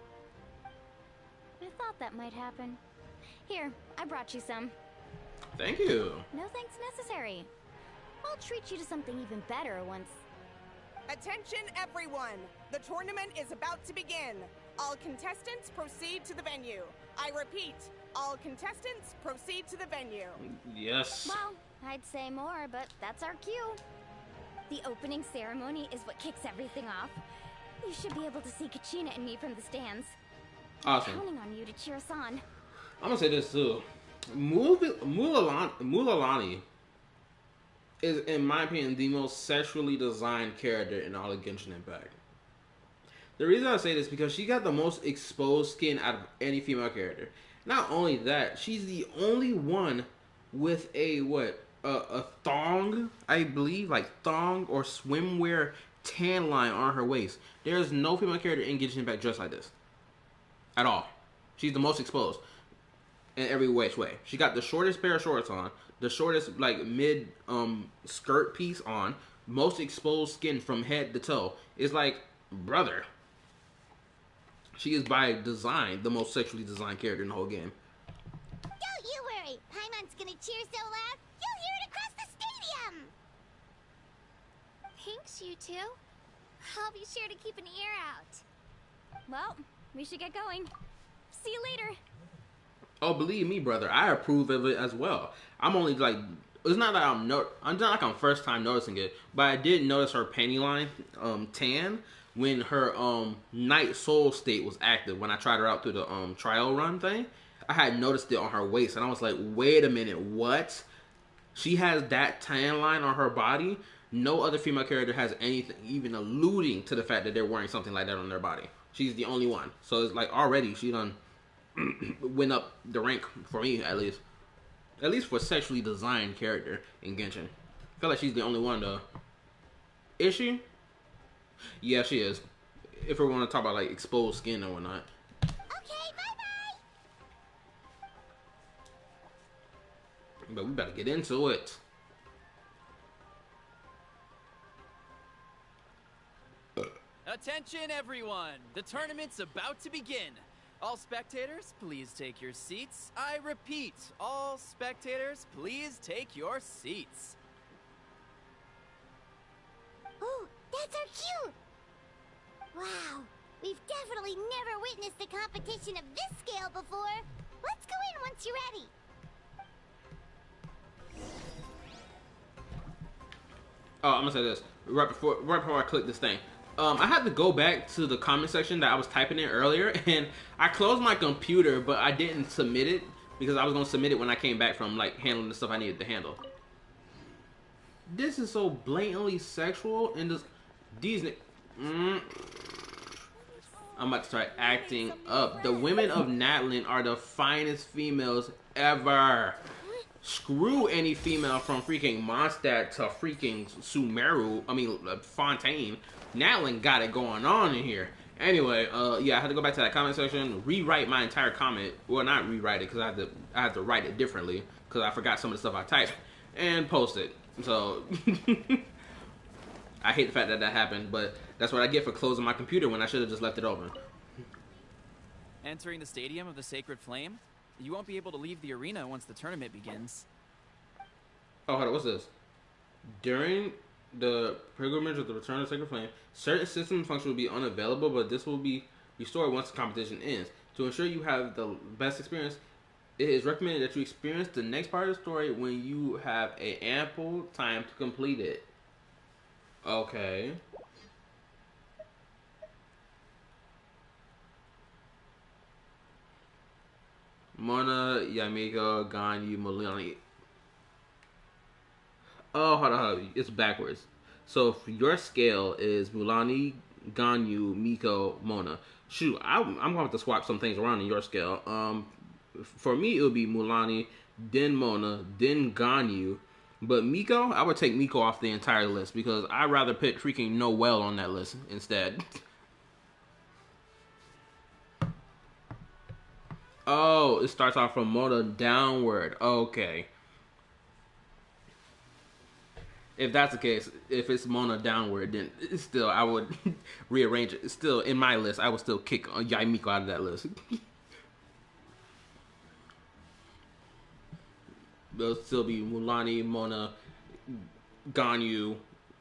I thought that might happen. Here, I brought you some. Thank you. No thanks necessary. I'll treat you to something even better once. Attention everyone! The tournament is about to begin. All contestants proceed to the venue. I repeat, all contestants proceed to the venue. Yes. Well, I'd say more, but that's our cue. The opening ceremony is what kicks everything off. You should be able to see Kachina and me from the stands. Awesome. I'm counting on you to cheer us on. I'm gonna say this too. Mulalani is, in my opinion, the most sexually designed character in all of Genshin Impact. The reason I say this is because she got the most exposed skin out of any female character. Not only that, she's the only one with a thong, I believe, like thong or swimwear tan line on her waist. There's no female character in Genshin Impact dressed like this at all. She's the most exposed in every which way. She got the shortest pair of shorts on, the shortest like mid skirt piece on, most exposed skin from head to toe. It's like, brother, she is by design the most sexually designed character in the whole game. Don't you worry! Paimon's gonna cheer so loud, you'll hear it across the stadium! Thanks, you two. I'll be sure to keep an ear out. Well, we should get going. See you later. Oh, believe me, brother, I approve of it as well. I'm only like, it's not that I'm not like I'm first time noticing it, but I did notice her panty line tan when her night soul state was active. When I tried her out through the trial run thing, I had noticed it on her waist, and I was like, wait a minute, what? She has that tan line on her body. No other female character has anything even alluding to the fact that they're wearing something like that on their body. She's the only one. So it's like already she done went up the rank for me, at least for sexually designed character in Genshin. I feel like she's the only one though. Is she? Yeah, she is. If we're going to talk about like exposed skin and whatnot. Okay, bye-bye! But we better get into it. Attention everyone! The tournament's about to begin. All spectators, please take your seats. I repeat, all spectators, please take your seats. Oh, that's our cue! Wow, we've definitely never witnessed a competition of this scale before. Let's go in once you're ready. Oh, I'm gonna say this right before I click this thing. I had to go back to the comment section that I was typing in earlier, and I closed my computer, but I didn't submit it because I was gonna submit it when I came back from like handling the stuff I needed to handle. This is so blatantly sexual, and I'm about to start acting up. The women of Natlan are the finest females ever. Screw any female from freaking Mondstadt to freaking Fontaine. Natlan got it going on in here. Anyway, yeah, I had to go back to that comment section, rewrite my entire comment. Well, not rewrite it, because I had to write it differently, because I forgot some of the stuff I typed, and post it. So, I hate the fact that that happened, but that's what I get for closing my computer when I should have just left it open. Entering the Stadium of the Sacred Flame? You won't be able to leave the arena once the tournament begins. Oh, hold on, what's this? During the pilgrimage of the Return of the Sacred Flame, certain system functions will be unavailable, but this will be restored once the competition ends. To ensure you have the best experience, it is recommended that you experience the next part of the story when you have a ample time to complete it. Okay. Mona, Yamiko, Ganyu, Milani. Oh, hold on. It's backwards. So your scale is Mulani, Ganyu, Miko, Mona. Shoot, I'm going to have to swap some things around in your scale. For me, it would be Mulani, then Mona, then Ganyu. But Miko, I would take Miko off the entire list because I'd rather put freaking Noelle on that list instead. Oh, it starts off from Mona downward. Okay. If that's the case, if it's Mona downward, then it's still, I would rearrange it. It's still, in my list, I would still kick Yaimiko out of that list. There'll still be Mulani, Mona, Ganyu,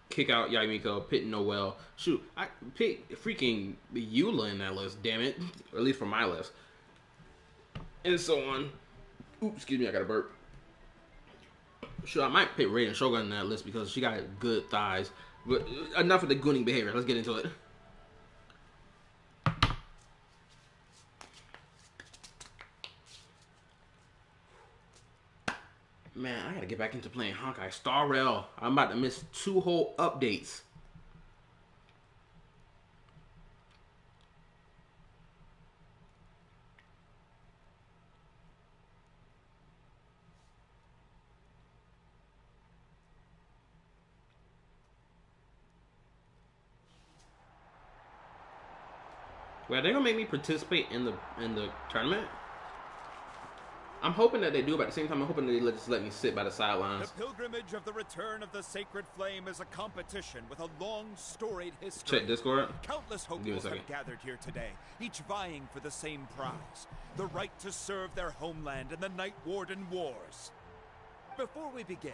kick out Yaimiko, pit Noelle. Shoot, I pick freaking Eula in that list, damn it. Or at least for my list. And so on. Oops, excuse me, I got a burp. Sure, I might pick Raiden Shogun in that list because she got good thighs. But enough of the gooning behavior. Let's get into it. Man, I gotta get back into playing Honkai Star Rail. I'm about to miss 2 whole updates. Wait, are they gonna make me participate in the tournament? I'm hoping that they do, but at the same time, I'm hoping they just let me sit by the sidelines. The pilgrimage of the Return of the Sacred Flame is a competition with a long, storied history. Check Discord. Countless hopefuls have gathered here today, each vying for the same prize: the right to serve their homeland in the Night Warden Wars. Before we begin,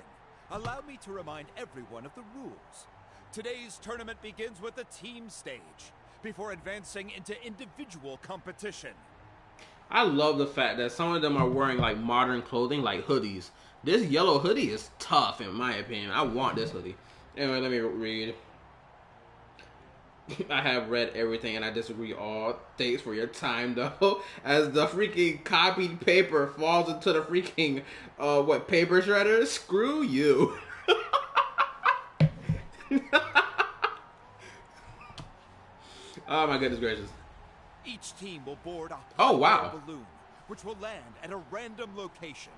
allow me to remind everyone of the rules. Today's tournament begins with the team stage, before advancing into individual competition. I love the fact that some of them are wearing like modern clothing, like hoodies. This yellow hoodie is tough in my opinion. I want this hoodie. Anyway, let me read. I have read everything and I disagree all. Thanks for your time though. As the freaking copied paper falls into the freaking, paper shredder? Screw you. Oh my goodness gracious. Each team will board a balloon, which will land at a random location.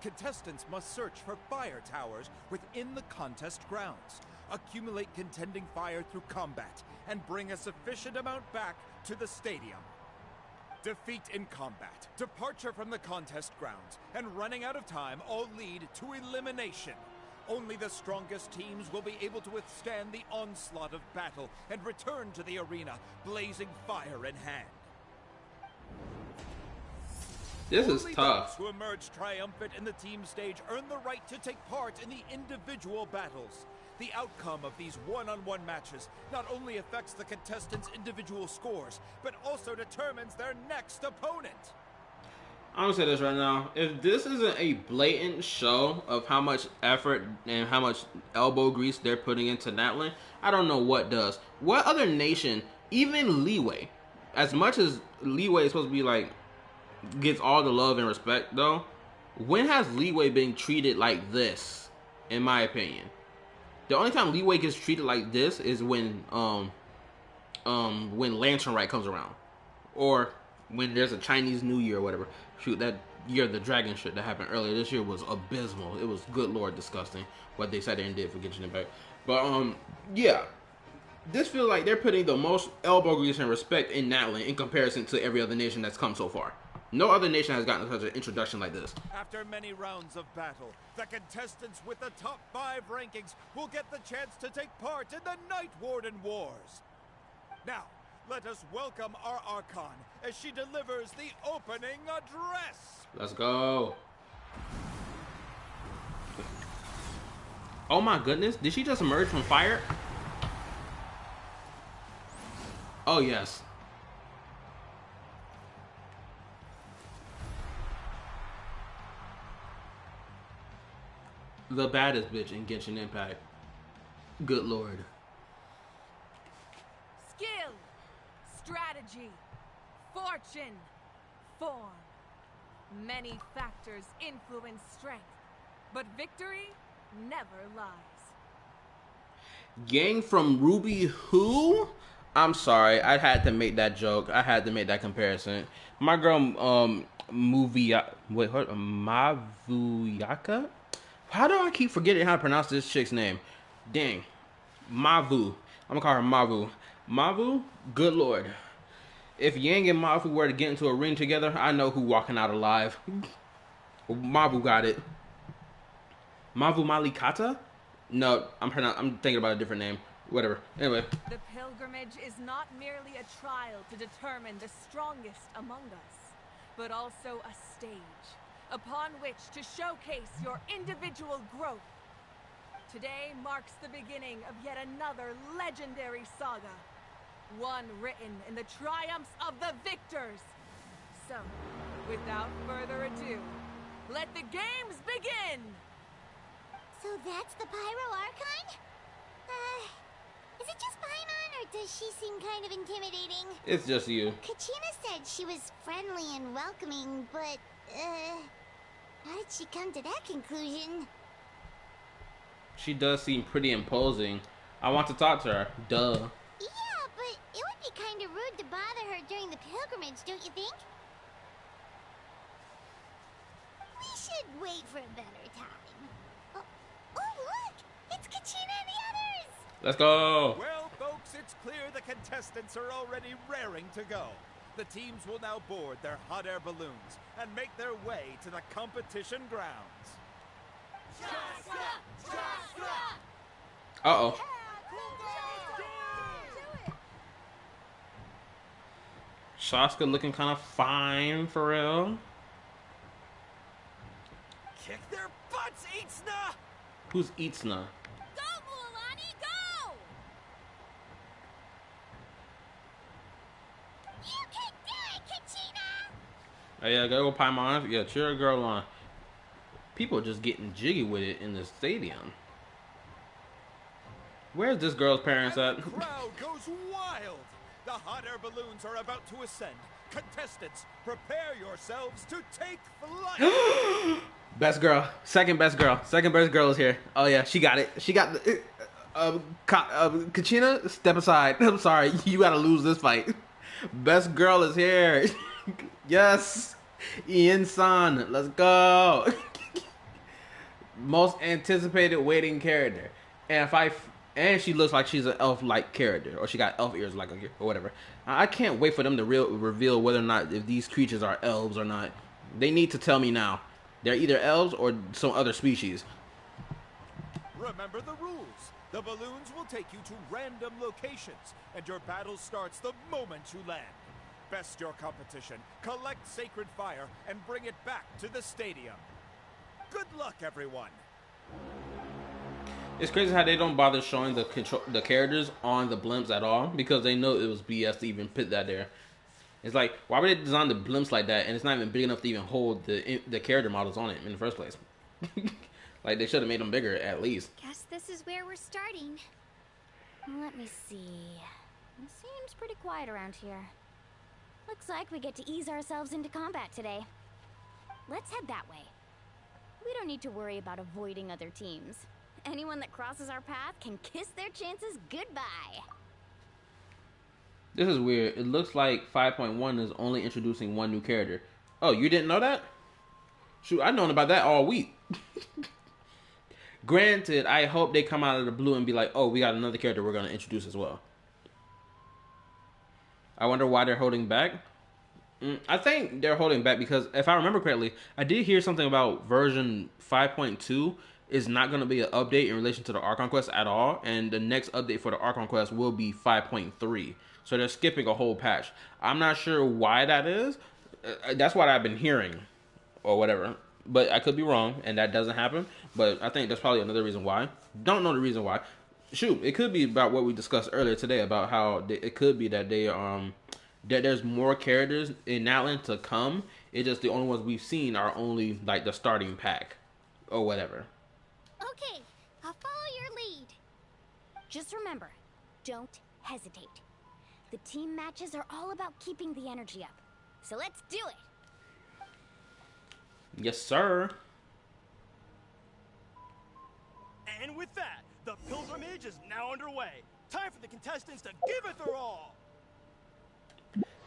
Contestants must search for fire towers within the contest grounds, accumulate contending fire through combat, and bring a sufficient amount back to the stadium. Defeat in combat, departure from the contest grounds, and running out of time all lead to elimination. Only the strongest teams will be able to withstand the onslaught of battle and return to the arena, blazing fire in hand. This is Only tough. Those who emerge triumphant in the team stage earn the right to take part in the individual battles. The outcome of these one-on-one matches not only affects the contestants' individual scores, but also determines their next opponent. I'm gonna say this right now. If this isn't a blatant show of how much effort and how much elbow grease they're putting into Natlan, I don't know what does. What other nation, even Leeway, as much as Leeway is supposed to be like, gets all the love and respect though, when has Leeway been treated like this, in my opinion? The only time Leeway gets treated like this is when Lantern Rite comes around. Or when there's a Chinese New Year or whatever. Shoot, that Year of the Dragon shit that happened earlier this year was abysmal. It was, good lord, disgusting what they said and did for Genshin Impact. But yeah, this feels like they're putting the most elbow grease and respect in Natlan in comparison to every other nation that's come so far. No other nation has gotten such an introduction like this. After many rounds of battle, the contestants with the top 5 rankings will get the chance to take part in the Night Warden Wars. Now, let us welcome our Archon as she delivers the opening address. Let's go. Oh my goodness, did she just emerge from fire? Oh yes. The baddest bitch in Genshin Impact. Good lord. Skill, strategy, fortune, form. Many factors influence strength, but victory never lies. Gang from Ruby who? I'm sorry, I had to make that joke. I had to make that comparison. My girl, Mavuyaka? How do I keep forgetting how to pronounce this chick's name? Dang. Mavu. I'm gonna call her Mavu. Mavu, good lord. If Yang and Mavu were to get into a ring together, I know who walking out alive. Mavu got it. Mavu Malikata? No, I'm thinking about a different name. Whatever. Anyway. The pilgrimage is not merely a trial to determine the strongest among us, but also a stage upon which to showcase your individual growth. Today marks the beginning of yet another legendary saga, one written in the triumphs of the victors. So, without further ado, let the games begin! So that's the Pyro Archon? Is it just Paimon, or does she seem kind of intimidating? It's just you. Kachina said she was friendly and welcoming, but, how did she come to that conclusion? She does seem pretty imposing. I want to talk to her. Duh. Yeah, but it would be kind of rude to bother her during the pilgrimage, don't you think? We should wait for a better time. Oh, look! It's Kachina and the others! Let's go! Well, folks, it's clear the contestants are already raring to go. The teams will now board their hot air balloons and make their way to the competition grounds. Uh-oh. Shaska looking kind of fine, for real. Kick their butts, Itzna! Who's Itzna? Go, Mualani, go! You can do it, Kachina! Oh yeah, go Paimon. Yeah, cheer a girl on. People are just getting jiggy with it in the stadium. Where's this girl's parents at? The crowd goes wild. The hot air balloons are about to ascend. Contestants, prepare yourselves to take flight. Best girl. Second best girl. Second best girl is here. Oh yeah, she got it. She got the... Kachina, step aside. I'm sorry, you gotta lose this fight. Best girl is here. Yes. Ian-san, let's go. Most anticipated waiting character. And she looks like she's an elf-like character, or she got elf ears like or whatever. I can't wait for them to reveal whether or not if these creatures are elves or not. They need to tell me now. They're either elves or some other species. Remember the rules. The balloons will take you to random locations, and your battle starts the moment you land. Best your competition, collect sacred fire, and bring it back to the stadium. Good luck, everyone. It's crazy how they don't bother showing the characters on the blimps at all, because they know it was BS to even put that there. It's like, why would they design the blimps like that, and it's not even big enough to even hold the character models on it in the first place? Like, they should have made them bigger, at least. Guess this is where we're starting. Let me see. It seems pretty quiet around here. Looks like we get to ease ourselves into combat today. Let's head that way. We don't need to worry about avoiding other teams. Anyone that crosses our path can kiss their chances goodbye. This is weird. It looks like 5.1 is only introducing one new character. Oh, you didn't know that? Shoot, I've known about that all week. Granted, I hope they come out of the blue and be like, oh, we got another character we're going to introduce as well. I wonder why they're holding back. I think they're holding back because, if I remember correctly, I did hear something about version 5.2 is not going to be an update in relation to the Archon quest at all, and the next update for the Archon quest will be 5.3. So they're skipping a whole patch. I'm not sure why that is. That's what I've been hearing, or whatever. But I could be wrong, and that doesn't happen. But I think that's probably another reason why. Don't know the reason why. Shoot, it could be about what we discussed earlier today about how it could be that they that there's more characters in Natlan to come. It's just the only ones we've seen are only like the starting pack or whatever. Okay, I'll follow your lead. Just remember, don't hesitate. The team matches are all about keeping the energy up. So let's do it. Yes, sir. And with that, the pilgrimage is now underway. Time for the contestants to give it their all.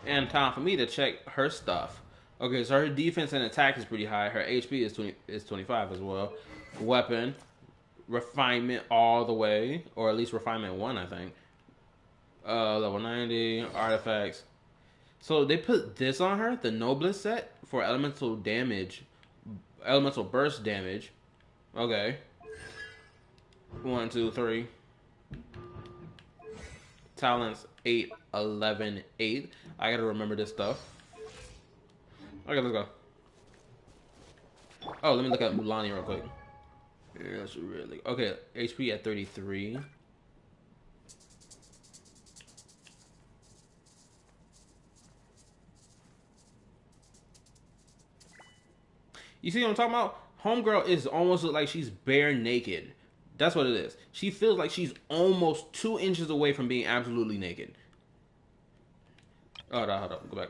And time for me to check her stuff. Okay, so her defense and attack is pretty high. Her HP is 25 as well. Weapon, refinement all the way, or at least refinement 1, I think. Level 90, artifacts. So they put this on her, the Noblest set, for elemental damage, elemental burst damage. Okay. 1, 2, 3. Talents 8, 11, 8. I gotta remember this stuff. Okay, let's go. Oh, let me look at Mulani real quick. Yeah, that's really okay. HP at 33. You see what I'm talking about? Homegirl is almost like she's bare naked. That's what it is. She feels like she's almost 2 inches away from being absolutely naked. Oh, no, hold up. Go back.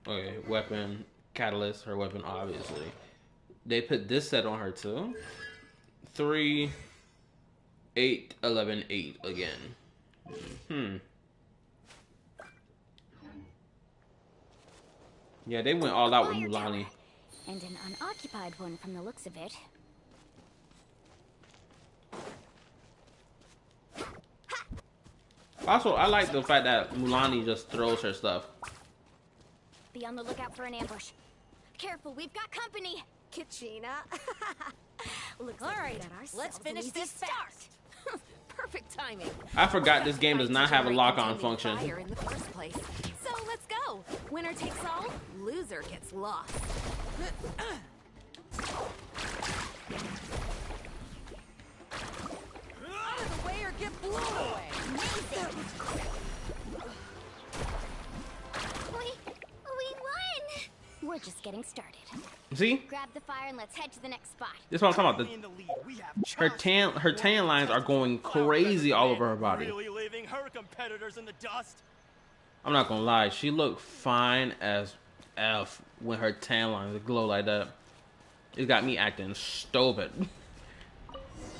Okay, weapon, catalyst, her weapon, obviously. They put this set on her too. 3, 8, 11, 8 again. Yeah, they went all out with Mulani. And an unoccupied one from the looks of it. Also, I like the fact that Mulani just throws her stuff. Be on the lookout for an ambush. Careful, we've got company. Kachina. Looks all like right, let's finish this fast. Perfect timing. I forgot this game does not have a lock-on function. In the first place. So let's go. Winner takes all, loser gets lost. Out of the way or get blown away. We won! We're just getting started. See? Grab the fire and let's head to the next spot. This is what I'm talking about. Her tan lines are going crazy all over her body. Really leaving her competitors in the dust. I'm not gonna lie, she looked fine as F when her tan lines glow like that. It got me acting stupid.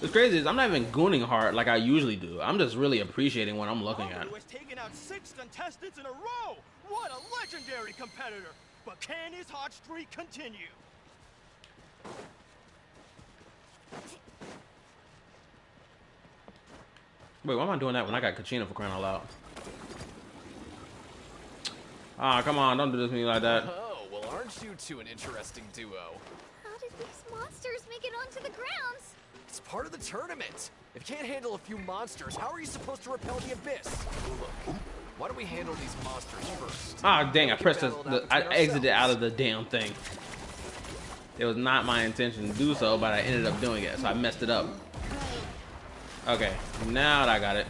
What's crazy is I'm not even gooning hard like I usually do. I'm just really appreciating what I'm looking at. Has taken out 6 contestants in a row. What a legendary competitor! But can his hot streak continue? Wait, why am I doing that when I got Kachina for crying out loud? Ah, come on, don't do this to me like that. Oh, well, aren't you two an interesting duo? How did these monsters make it onto the grounds? It's part of the tournament. If you can't handle a few monsters, how are you supposed to repel the abyss? Look, why don't we handle these monsters first? Ah, dang, I pressed I exited out of the damn thing. It was not my intention to do so, but I ended up doing it, so I messed it up. Okay, now that I got it.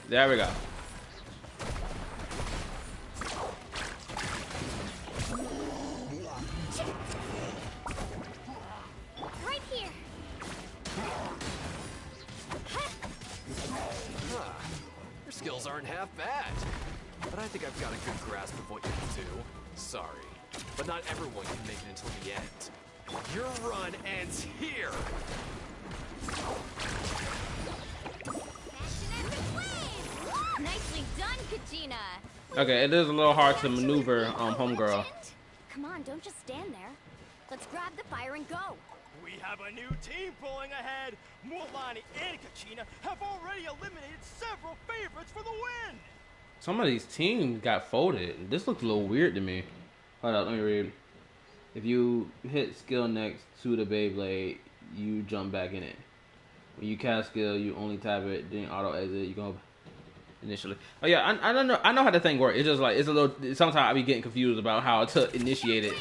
There we go. Right here. Your skills aren't half bad. But I think I've got a good grasp of what you can do. Sorry, but not everyone can make it until the end. Your run ends here. Nicely done, Kachina. Okay, it is a little hard to maneuver, homegirl. Come on, don't just stand there. Let's grab the fire and go. We have a new team pulling ahead. Mulani and Kachina have already eliminated several favorites for the win. Some of these teams got folded. This looks a little weird to me. Hold up, let me read. If you hit skill next to the Beyblade, you jump back in it. When you cast skill, you only tap it, then auto exit. You go initially. Oh yeah, I don't know. I know how the thing works. It's just like it's a little. Sometimes I be getting confused about how to initiate it.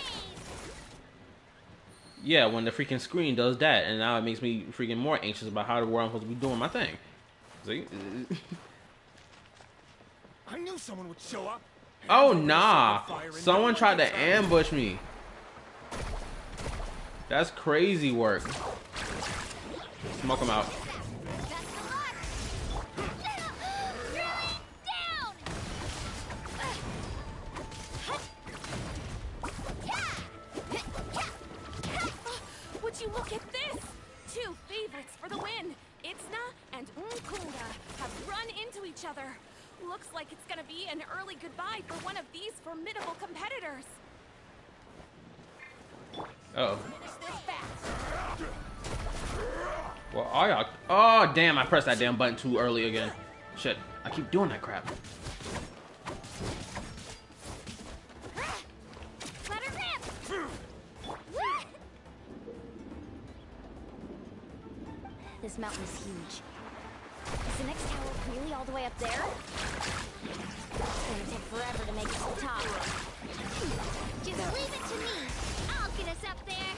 Yeah, when the freaking screen does that, and now it makes me freaking more anxious about how the world I'm supposed to be doing my thing. See? I knew someone would show up. Oh nah! Someone tried to ambush me. That's crazy work. Smoke him out. Would you look at this? 2 favorites for the win. Itzna and Nkunda have run into each other. Looks like it's gonna be an early goodbye for one of these formidable competitors. Uh oh. Well, all y'all. Oh, damn, I pressed that damn button too early again. Shit, I keep doing that crap. Let her rip! This mountain is huge. Is the next tower really all the way up there? It's gonna take forever to make it to the top. Just leave it to me. I'll get us up there.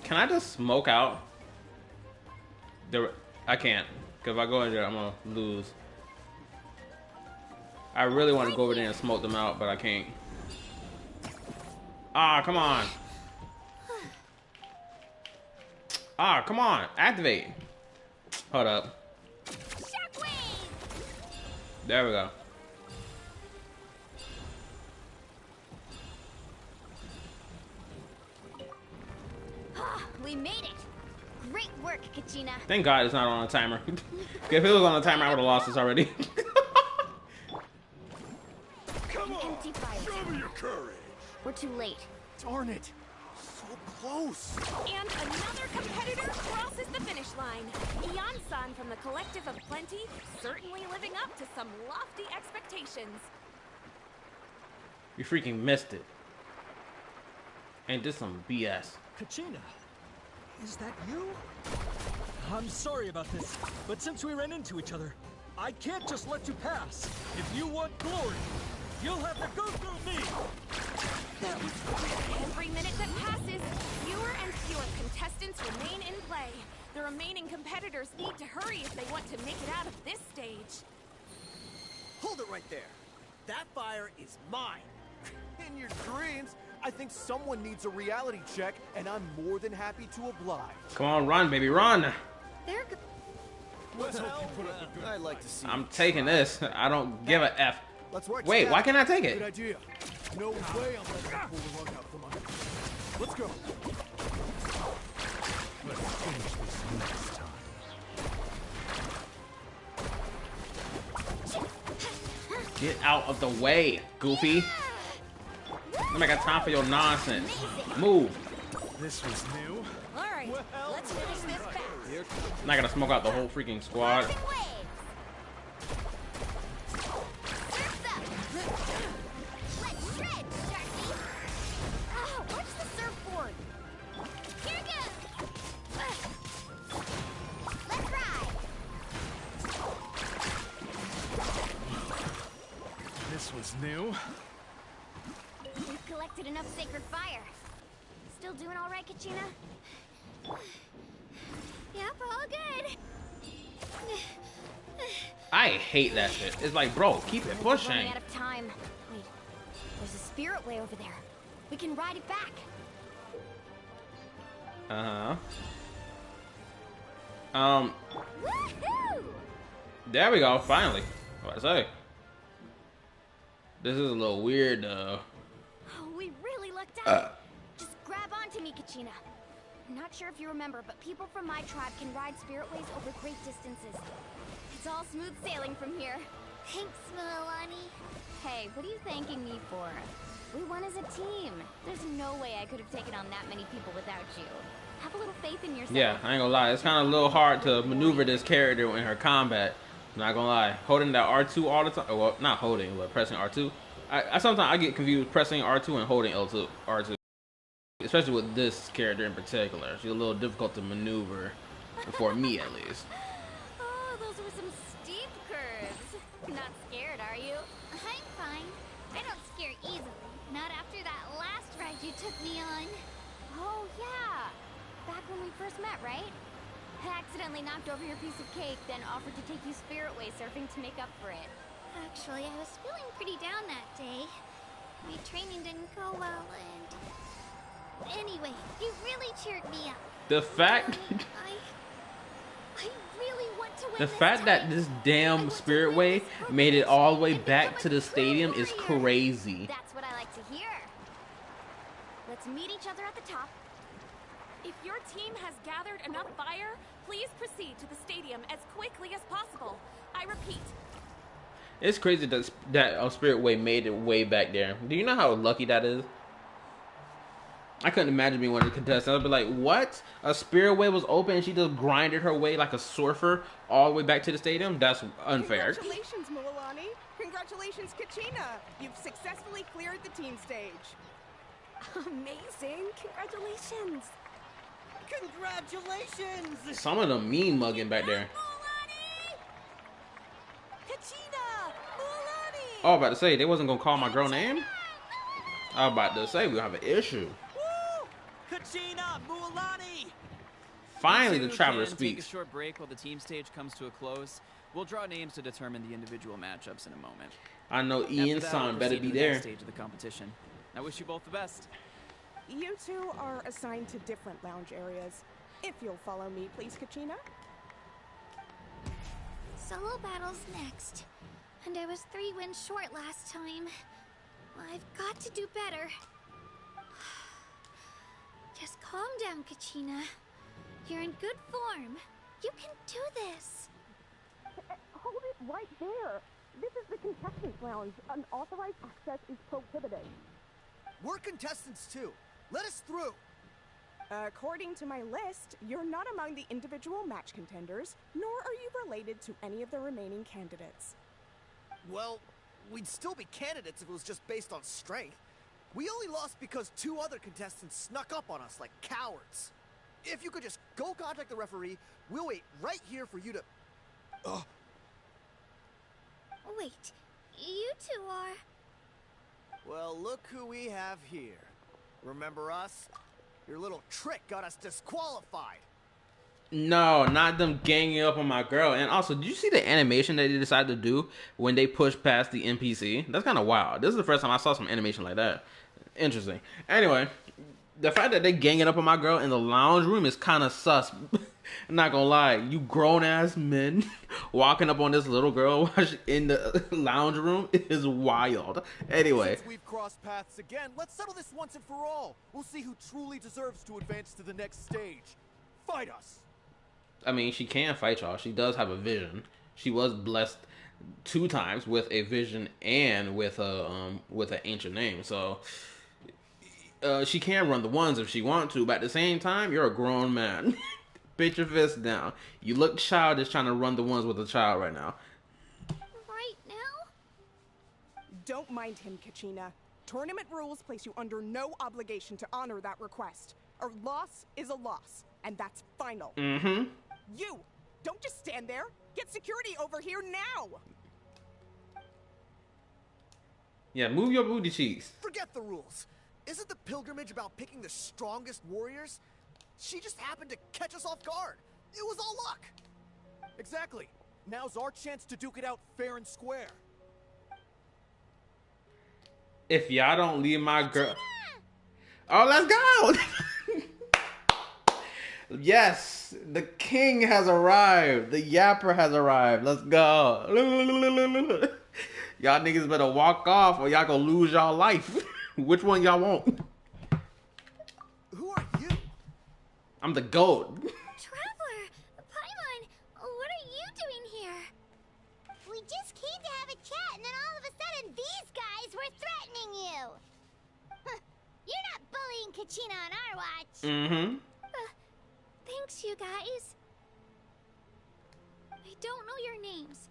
Can I just smoke out? I can't. Cause if I go in there, I'm gonna lose. I really want to go over there and smoke them out, but I can't. Ah, come on. Ah, come on. Activate. Hold up. Shockwave! There we go. We made it! Great work, Kachina. Thank God it's not on a timer. If it was on a timer, I would have lost this already. Come on, Empty fire. show me your courage. We're too late. Darn it, so close. And another competitor crosses the finish line. Ian-san from the Collective of Plenty, certainly living up to some lofty expectations. You freaking missed it. Ain't this some BS? Kachina, is that you? I'm sorry about this, but since we ran into each other, I can't just let you pass. If you want glory, you'll have to go through me. Every minute that passes, fewer and fewer contestants remain in play. The remaining competitors need to hurry if they want to make it out of this stage. Hold it right there. That fire is mine. In your dreams, I think someone needs a reality check, and I'm more than happy to oblige. Come on, run, baby, run. Let's hope you put up a good I'd like to see. I'm taking this. I don't give a F. Let's work Wait, together. why can't I take Good it? idea. No way I'm letting you pull the rug out from under me. Let's go. Let's finish this next time. Get out of the way, Goofy. I ain't got time for your nonsense. Move. This was new. All right, let's finish this fast. I'm not gonna smoke out the whole freaking squad. Let's shred, Darcy! Oh, where's the surfboard? Here goes! Let's ride! This was new. We've collected enough sacred fire. Still doing all right, Kachina? Yep, all good. I hate that shit. It's like, bro, keep it We're pushing. running out of time. Wait, there's a spirit way over there. We can ride it back. Woohoo! There we go, finally. What I say? This is a little weird, though. Oh, we really lucked out. Just grab onto me, Kachina. I'm not sure if you remember, but people from my tribe can ride spiritways over great distances. It's all smooth sailing from here. Thanks, Milani. Hey, what are you thanking me for? We won as a team. There's no way I could have taken on that many people without you. Have a little faith in yourself. Yeah, I ain't gonna lie. It's kind of a little hard to maneuver this character in her combat. I'm not gonna lie. Holding that R2 all the time. Well, not holding, but pressing R2. I sometimes I get confused pressing R2 and holding L2, R2. Especially with this character in particular. She's a little difficult to maneuver, for me at least. Oh, those were some steep curves. Not scared, are you? I'm fine. I don't scare easily. Not after that last ride you took me on. Oh, yeah. Back when we first met, right? I accidentally knocked over your piece of cake, then offered to take you Spiritway surfing to make up for it. Actually, I was feeling pretty down that day. My training didn't go well, and... Anyway, you really cheered me up. The fact... I really want to win. The fact that this damn Spiritway made it all the way back to the stadium is crazy. That's what I like to hear. Let's meet each other at the top. If your team has gathered enough fire, please proceed to the stadium as quickly as possible. I repeat. It's crazy that Spiritway made it way back there. Do you know how lucky that is? I couldn't imagine being one of the contestants. I'd be like, what? A Spiritway was open and she just grinded her way like a surfer all the way back to the stadium? That's unfair. Congratulations, Mulani. Congratulations, Kachina. You've successfully cleared the team stage. Amazing. Congratulations. Congratulations! Some of them mean mugging back there. Kachina! Mulani! Oh, I was about to say, they wasn't going to call my girl name? I was about to say, we'll have an issue. Woo! Kachina! Mulani! Finally, the Take traveler a speaks. short break while the team stage comes to a close. We'll draw names to determine the individual matchups in a moment. I know After Ian that, San we'll better proceed be to the next there. stage of the competition. I wish you both the best. You two are assigned to different lounge areas. If you'll follow me, please, Kachina. Solo battle's next. And I was 3 wins short last time. I've got to do better. Just calm down, Kachina. You're in good form. You can do this. Hold it right there. This is the contestants' lounge. Unauthorized access is prohibited. We're contestants too. Let us through. According to my list, you're not among the individual match contenders, nor are you related to any of the remaining candidates. Well, we'd still be candidates if it was just based on strength. We only lost because 2 other contestants snuck up on us like cowards. If you could just go contact the referee, we'll wait right here for you to... Wait, you two are... Well, look who we have here. Remember us? Your little trick got us disqualified. No, not them ganging up on my girl. And also, did you see the animation that they decided to do when they pushed past the NPC? That's kind of wild. This is the first time I saw some animation like that. Interesting. Anyway, the fact that they ganging up on my girl in the lounge room is kind of sus. I'm not gonna lie. You grown-ass men walking up on this little girl in the lounge room is wild. Anyway. Since we've crossed paths again, let's settle this once and for all. We'll see who truly deserves to advance to the next stage. Fight us. I mean, she can fight y'all. She does have a vision. She was blessed 2 times with a vision and with an ancient name. So she can run the ones if she wants to. But at the same time, you're a grown man. Put your fist down. You look childish trying to run the ones with a child right now. Right now? Don't mind him, Kachina. Tournament rules place you under no obligation to honor that request. A loss is a loss, and that's final. Mm-hmm. You! Don't just stand there! Get security over here now! Yeah, move your booty cheeks. Forget the rules. Isn't the pilgrimage about picking the strongest warriors? She just happened to catch us off guard. It was all luck. Exactly. Now's our chance to duke it out fair and square. If y'all don't leave my girl... Oh, let's go! Yes, the king has arrived. The yapper has arrived. Let's go. Y'all niggas better walk off or y'all gonna lose y'all life. Which one y'all want? Who are you? I'm the GOAT. Traveler! Paimon! What are you doing here? We just came to have a chat and then all of a sudden these guys were threatening you! Kachina on our watch. Mm-hmm. Thanks, you guys. I don't know your names,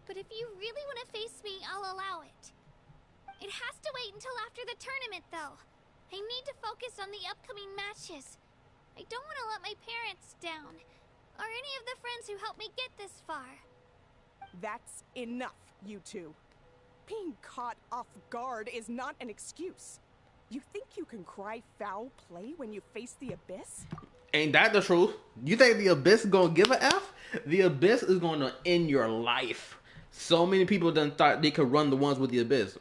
but if you really want to face me, I'll allow it. It has to wait until after the tournament, though. I need to focus on the upcoming matches. I don't want to let my parents down, or any of the friends who helped me get this far. That's enough, you two. Being caught off guard is not an excuse. You think you can cry foul play when you face the Abyss? Ain't that the truth? You think the Abyss is gonna give a F? The Abyss is gonna end your life. So many people done thought they could run the ones with the Abyss.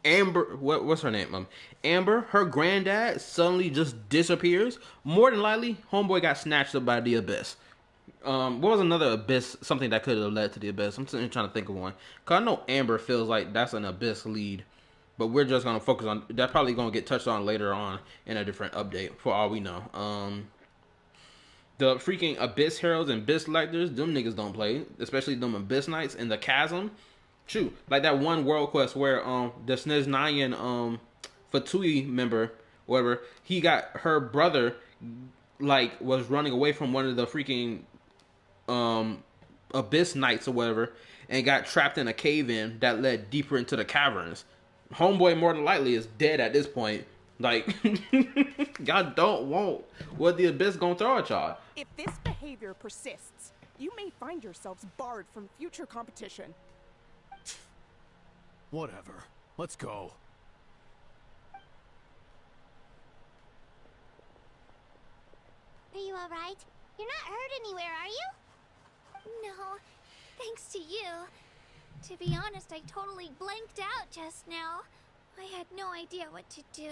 Amber, what's her name? Amber, her granddad suddenly just disappears. More than likely, homeboy got snatched up by the Abyss. What was another Abyss, something that could have led to the Abyss? I'm trying to think of one. Because I know Amber feels like that's an Abyss lead. But we're just going to focus on, that's probably going to get touched on later on in a different update, for all we know. The freaking Abyss Heralds and Abyss Lectors, them niggas don't play. Especially them Abyss Knights in the Chasm. True. Like that one World Quest where the Sniznayan Fatui member, whatever, he got her brother, like, was running away from one of the freaking Abyss Knights or whatever, and got trapped in a cave-in that led deeper into the caverns. Homeboy more than likely is dead at this point. Like, y'all don't want what the Abyss gonna throw at y'all. If this behavior persists, you may find yourselves barred from future competition. Whatever. Let's go. Are you alright? You're not hurt anywhere, are you? No, thanks to you. To be honest, I totally blanked out just now. I had no idea what to do.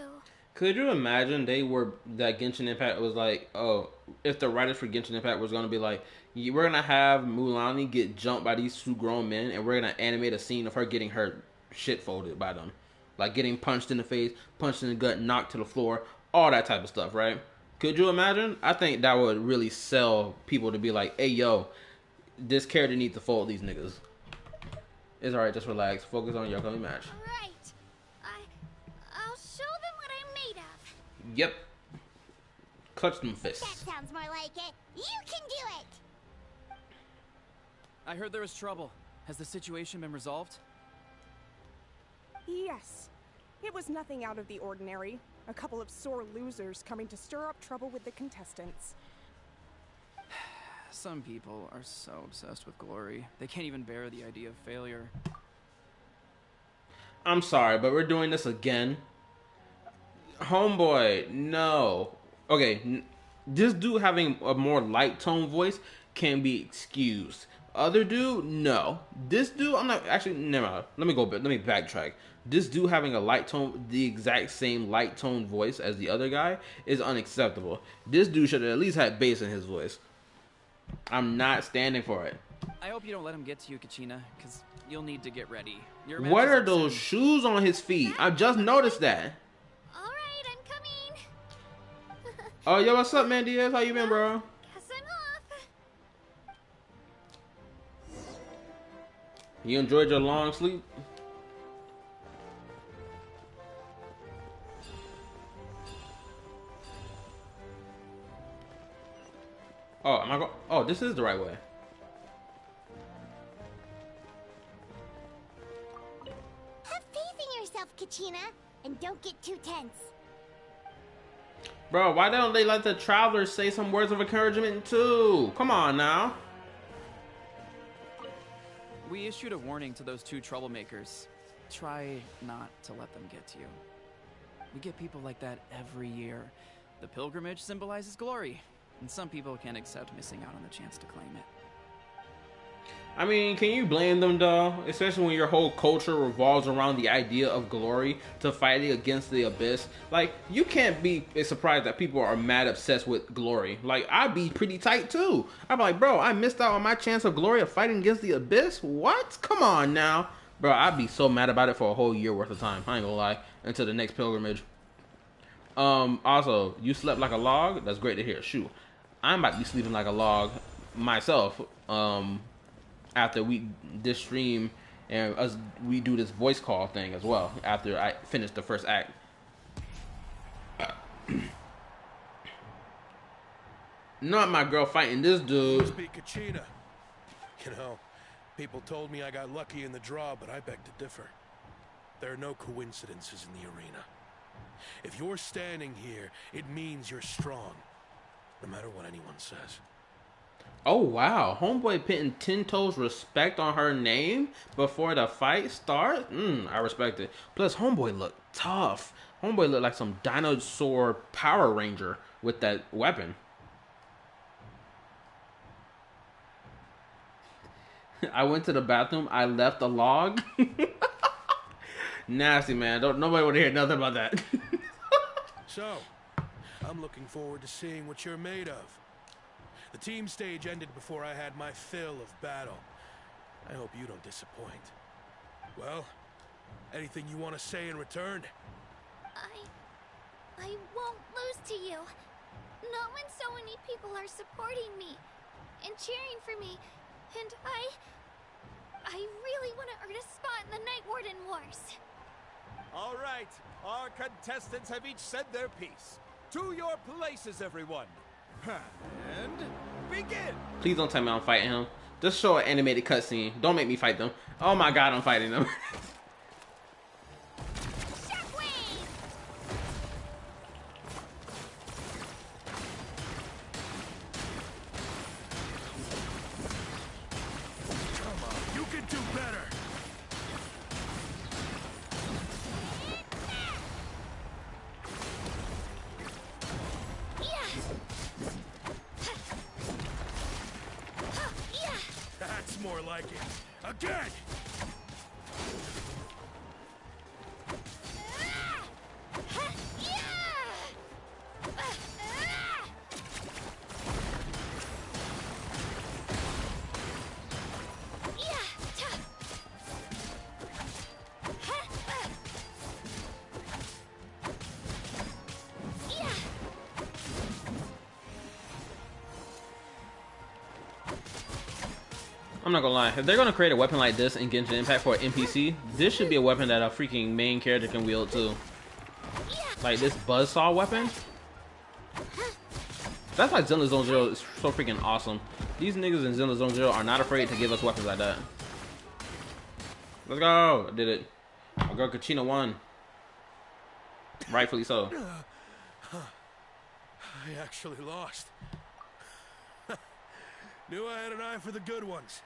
Could you imagine that Genshin Impact was like, oh, if the writers for Genshin Impact was going to be like, we're going to have Mulaney get jumped by these two grown men, and we're going to animate a scene of her getting her shit folded by them. Like getting punched in the face, punched in the gut, knocked to the floor, all that type of stuff, right? Could you imagine? I think that would really sell people to be like, hey, yo, this character needs to fold these niggas. It's alright, just relax. Focus on your upcoming match. Right. I'll show them what I'm made of. Yep. Clutch them fists. That sounds more like it. You can do it! I heard there was trouble. Has the situation been resolved? Yes. It was nothing out of the ordinary. A couple of sore losers coming to stir up trouble with the contestants. Some people are so obsessed with glory, they can't even bear the idea of failure. I'm sorry, but we're doing this again. Homeboy, no. Okay, this dude having a more light tone voice can be excused. Other dude, no. This dude, I'm not actually. Never mind. Let me backtrack. This dude having a light tone, the exact same light tone voice as the other guy, is unacceptable. This dude should have at least had bass in his voice. I'm not standing for it. I hope you don't let him get to you, Kachina, because you'll need to get ready. What are those shoes on his feet? I just noticed that. Alright, I'm coming. Oh, yo, what's up, man, Diaz? How you been, bro? Guess I'm off. You enjoyed your long sleep? Oh, am I going? Oh, this is the right way. Have faith in yourself, Kachina, and don't get too tense. Bro, why don't they let the travelers say some words of encouragement too? Come on now. We issued a warning to those two troublemakers. Try not to let them get to you. We get people like that every year. The pilgrimage symbolizes glory, and some people can't accept missing out on the chance to claim it. I mean, can you blame them though? Especially when your whole culture revolves around the idea of glory to fighting against the Abyss. Like, you can't be surprised that people are mad obsessed with glory. Like, I'd be pretty tight too. I'd be like, bro, I missed out on my chance of glory of fighting against the Abyss? What? Come on now. Bro, I'd be so mad about it for a whole year worth of time. I ain't gonna lie. Until the next pilgrimage. Also, you slept like a log? That's great to hear. Shoot. I'm about to be sleeping like a log myself. After this stream and we do this voice call thing as well after I finish the first act. Not my girl fighting this dude. Must be Kachina. You know, people told me I got lucky in the draw, but I beg to differ. There are no coincidences in the arena. If you're standing here, it means you're strong, no matter what anyone says. Oh wow, homeboy putting 10 toes respect on her name before the fight starts. I respect it. Plus, homeboy look tough. Homeboy look like some dinosaur Power Ranger with that weapon. I went to the bathroom. I left a log. Nasty, man. Don't nobody want to hear nothing about that. So, I'm looking forward to seeing what you're made of. The team stage ended before I had my fill of battle. I hope you don't disappoint. Well, anything you want to say in return? I won't lose to you. Not when so many people are supporting me and cheering for me. And I really want to earn a spot in the Night Warden Wars. All right, our contestants have each said their piece. To your places, everyone. And begin. Please don't tell me I'm fighting him. Just show an animated cutscene. Don't make me fight them. Oh my god, I'm fighting them. More like it. Again! I'm not gonna lie, if they're gonna create a weapon like this in Genshin Impact for an NPC, this should be a weapon that a freaking main character can wield too. Like this buzzsaw weapon. That's why Zenless Zone Zero is so freaking awesome. These niggas in Zenless Zone Zero are not afraid to give us weapons like that. Let's go! I did it. My girl Kachina won. Rightfully so. I actually lost. Knew I had an eye for the good ones.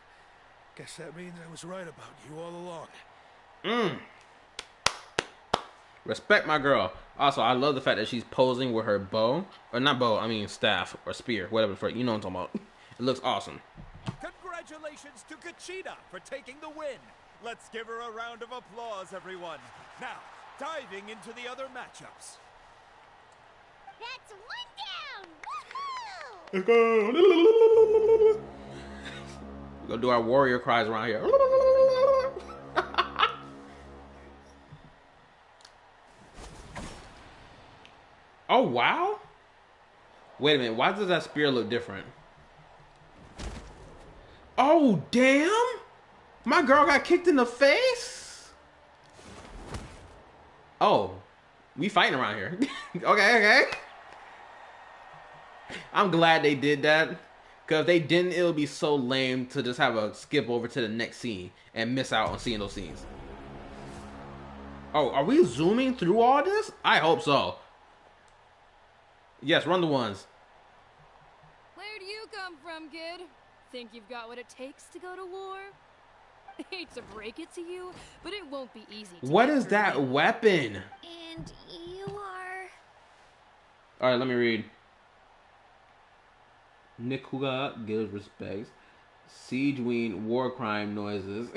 Guess that means I was right about you all along. Respect my girl. Also, I love the fact that she's posing with her bow. Or not bow, I mean staff or spear. Whatever the fuck. You know what I'm talking about. It looks awesome. Congratulations to Kachina for taking the win. Let's give her a round of applause, everyone. Now, diving into the other matchups. That's one down! Woohoo! Let's go. We're gonna do our warrior cries around here. Oh, wow. Wait a minute. Why does that spear look different? Oh, damn. My girl got kicked in the face. Oh, we fighting around here. Okay. I'm glad they did that. Because if they didn't, it would be so lame to just have a skip over to the next scene and miss out on seeing those scenes. Oh, are we zooming through all this? I hope so. Yes, run the ones. Where do you come from, kid? Think you've got what it takes to go to war? Hate to break it to you, but it won't be easy. What is that weapon? And you are... Alright, let me read. Nikuga gives respects. Siegeween war crime noises.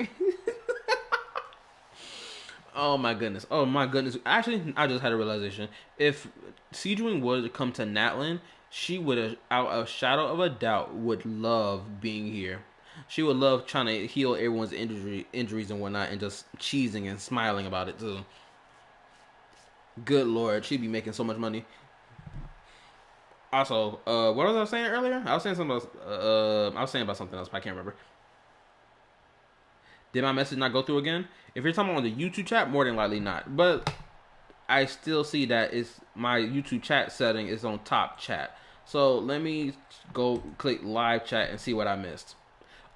Oh my goodness. Oh my goodness. Actually, I just had a realization. If Siegeween were to come to Natlan, she would, out of shadow of a doubt, would love being here. She would love trying to heal everyone's injuries and whatnot and just cheesing and smiling about it too. Good lord, she'd be making so much money. Also, what was I saying earlier? I was saying something else. I was saying about something else, but I can't remember. Did my message not go through again? If you're talking on the YouTube chat, more than likely not. But I still see that it's my YouTube chat setting is on top chat. So let me go click live chat and see what I missed.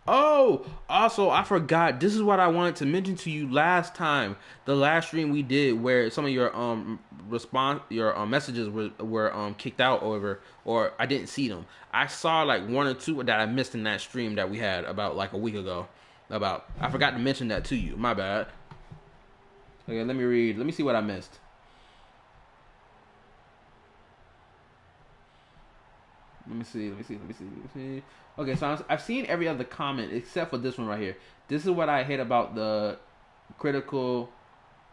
Oh, also I forgot. This is what I wanted to mention to you last time. The last stream we did where some of your messages were kicked out or I didn't see them. I saw like 1 or 2 that I missed in that stream that we had about like a week ago. I forgot to mention that to you. My bad. Okay, let me read. Let me see what I missed. Let me see. Okay, so I've seen every other comment except for this one right here. This is what I hate about the critical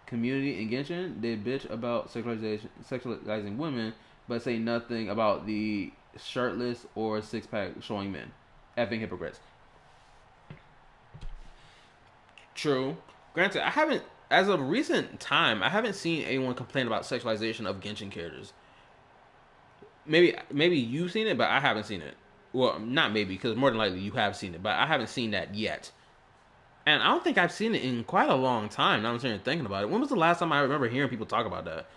community in Genshin. They bitch about sexualizing women, but say nothing about the shirtless or six-pack showing men. Effing hypocrites. True. Granted, I haven't, as of recent time, I haven't seen anyone complain about sexualization of Genshin characters. Maybe you've seen it, but I haven't seen it. Well, not maybe, because more than likely you have seen it, but I haven't seen that yet. And I don't think I've seen it in quite a long time. Now I'm sitting here thinking about it. When was the last time I remember hearing people talk about that?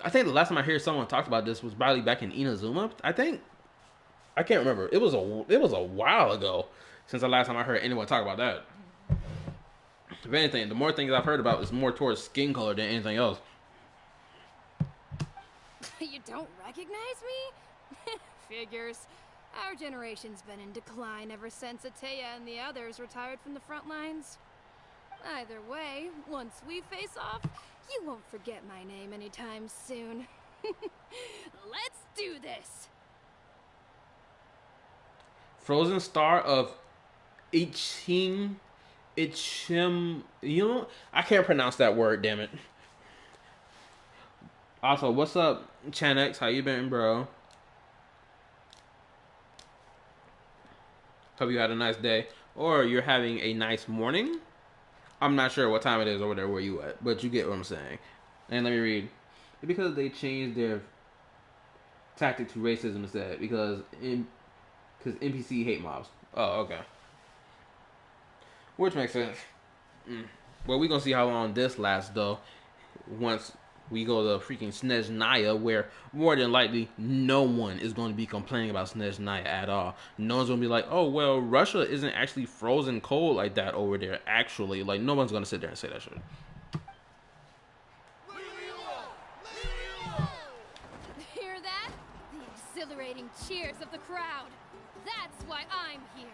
I think the last time I heard someone talk about this was probably back in Inazuma. I think. I can't remember. It was a while ago since the last time I heard anyone talk about that. If anything, the more things I've heard about is more towards skin color than anything else. You don't recognize me? Figures. Our generation's been in decline ever since Ateya and the others retired from the front lines. Either way, once we face off, you won't forget my name anytime soon. Let's do this! Frozen Star of Ichim, you know, I can't pronounce that word, damn it. Also, what's up, Chanex? How you been, bro? Hope you had a nice day. Or you're having a nice morning. I'm not sure what time it is over there where you at, but you get what I'm saying. And let me read. Because they changed their tactic to racism instead. Because NPC hate mobs. Oh, okay. Which makes sense. Well, we're going to see how long this lasts, though. Once we go to freaking Snezhnaya, where more than likely no one is going to be complaining about Snezhnaya at all. No one's going to be like, oh, well, Russia isn't actually frozen cold like that over there, actually. Like, no one's going to sit there and say that shit. Hear that? The exhilarating cheers of the crowd. That's why I'm here.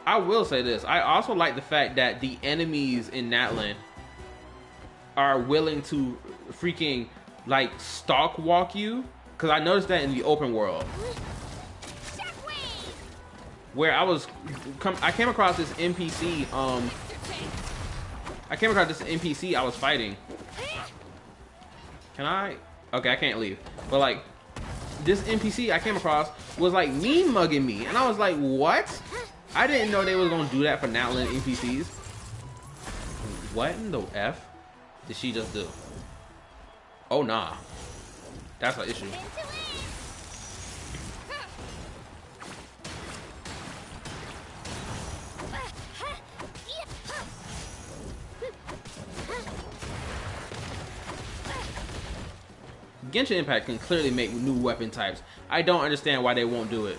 I will say this. I also like the fact that the enemies in Natlan are willing to freaking, like, stalk walk you. Because I noticed that in the open world. Where I came across this NPC, I was fighting. Can I? Okay, I can't leave. But, like, this NPC I came across was, like, mean mugging me. And I was like, what? I didn't know they was gonna do that for Natlan NPCs. What in the F did she just do? Oh nah. That's an issue. Genshin Impact can clearly make new weapon types. I don't understand why they won't do it.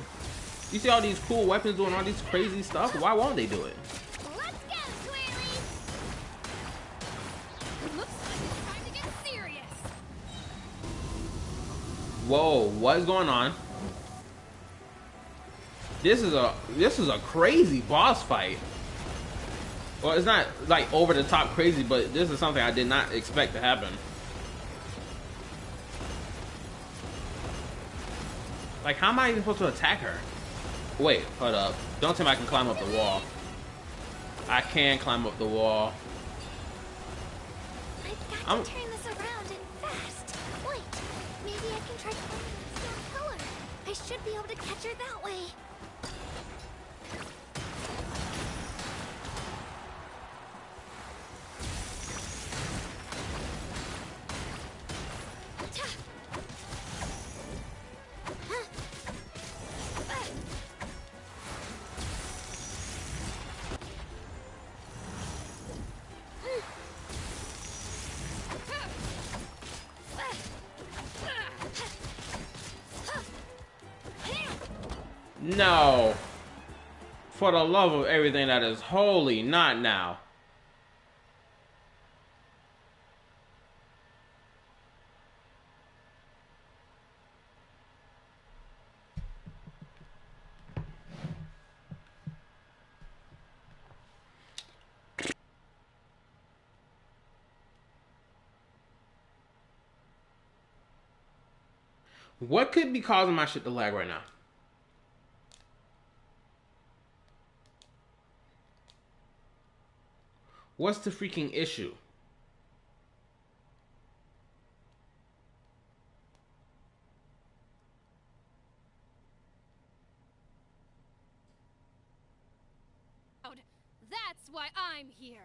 You see all these cool weapons doing all these crazy stuff? Why won't they do it? Let's go, Twirly! Looks like it's time to get serious. Whoa, what is going on? This is a crazy boss fight. Well, it's not like over the top crazy, but this is something I did not expect to happen. Like, how am I even supposed to attack her? Wait, hold up. Don't tell me I can climb up the wall. I can climb up the wall. I've got to turn this around and fast. Wait, maybe I can try climbing that stone pillar. I should be able to catch her that way. No. For the love of everything that is holy, not now. What could be causing my shit to lag right now? What's the freaking issue? That's why I'm here.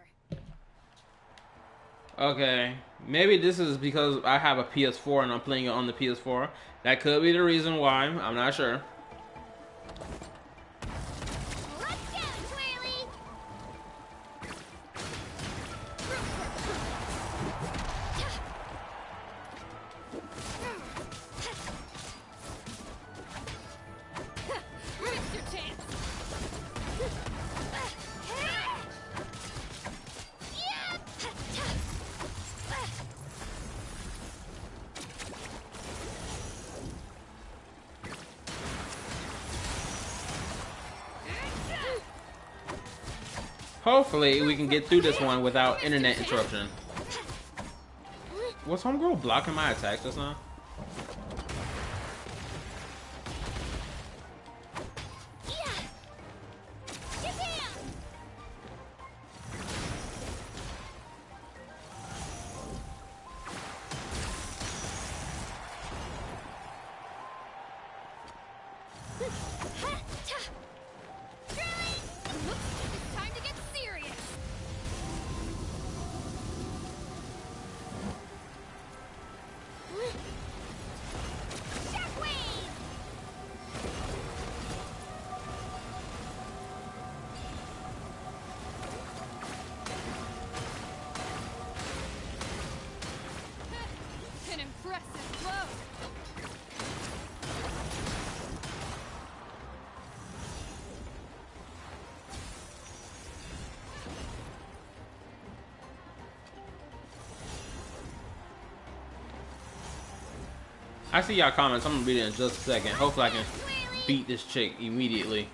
Okay, maybe this is because I have a PS4 and I'm playing it on the PS4. That could be the reason why. I'm not sure. Hopefully, we can get through this one without internet interruption. Was homegirl blocking my attacks just now? I see y'all comments. I'm gonna read it in just a second. Hopefully I can beat this chick immediately.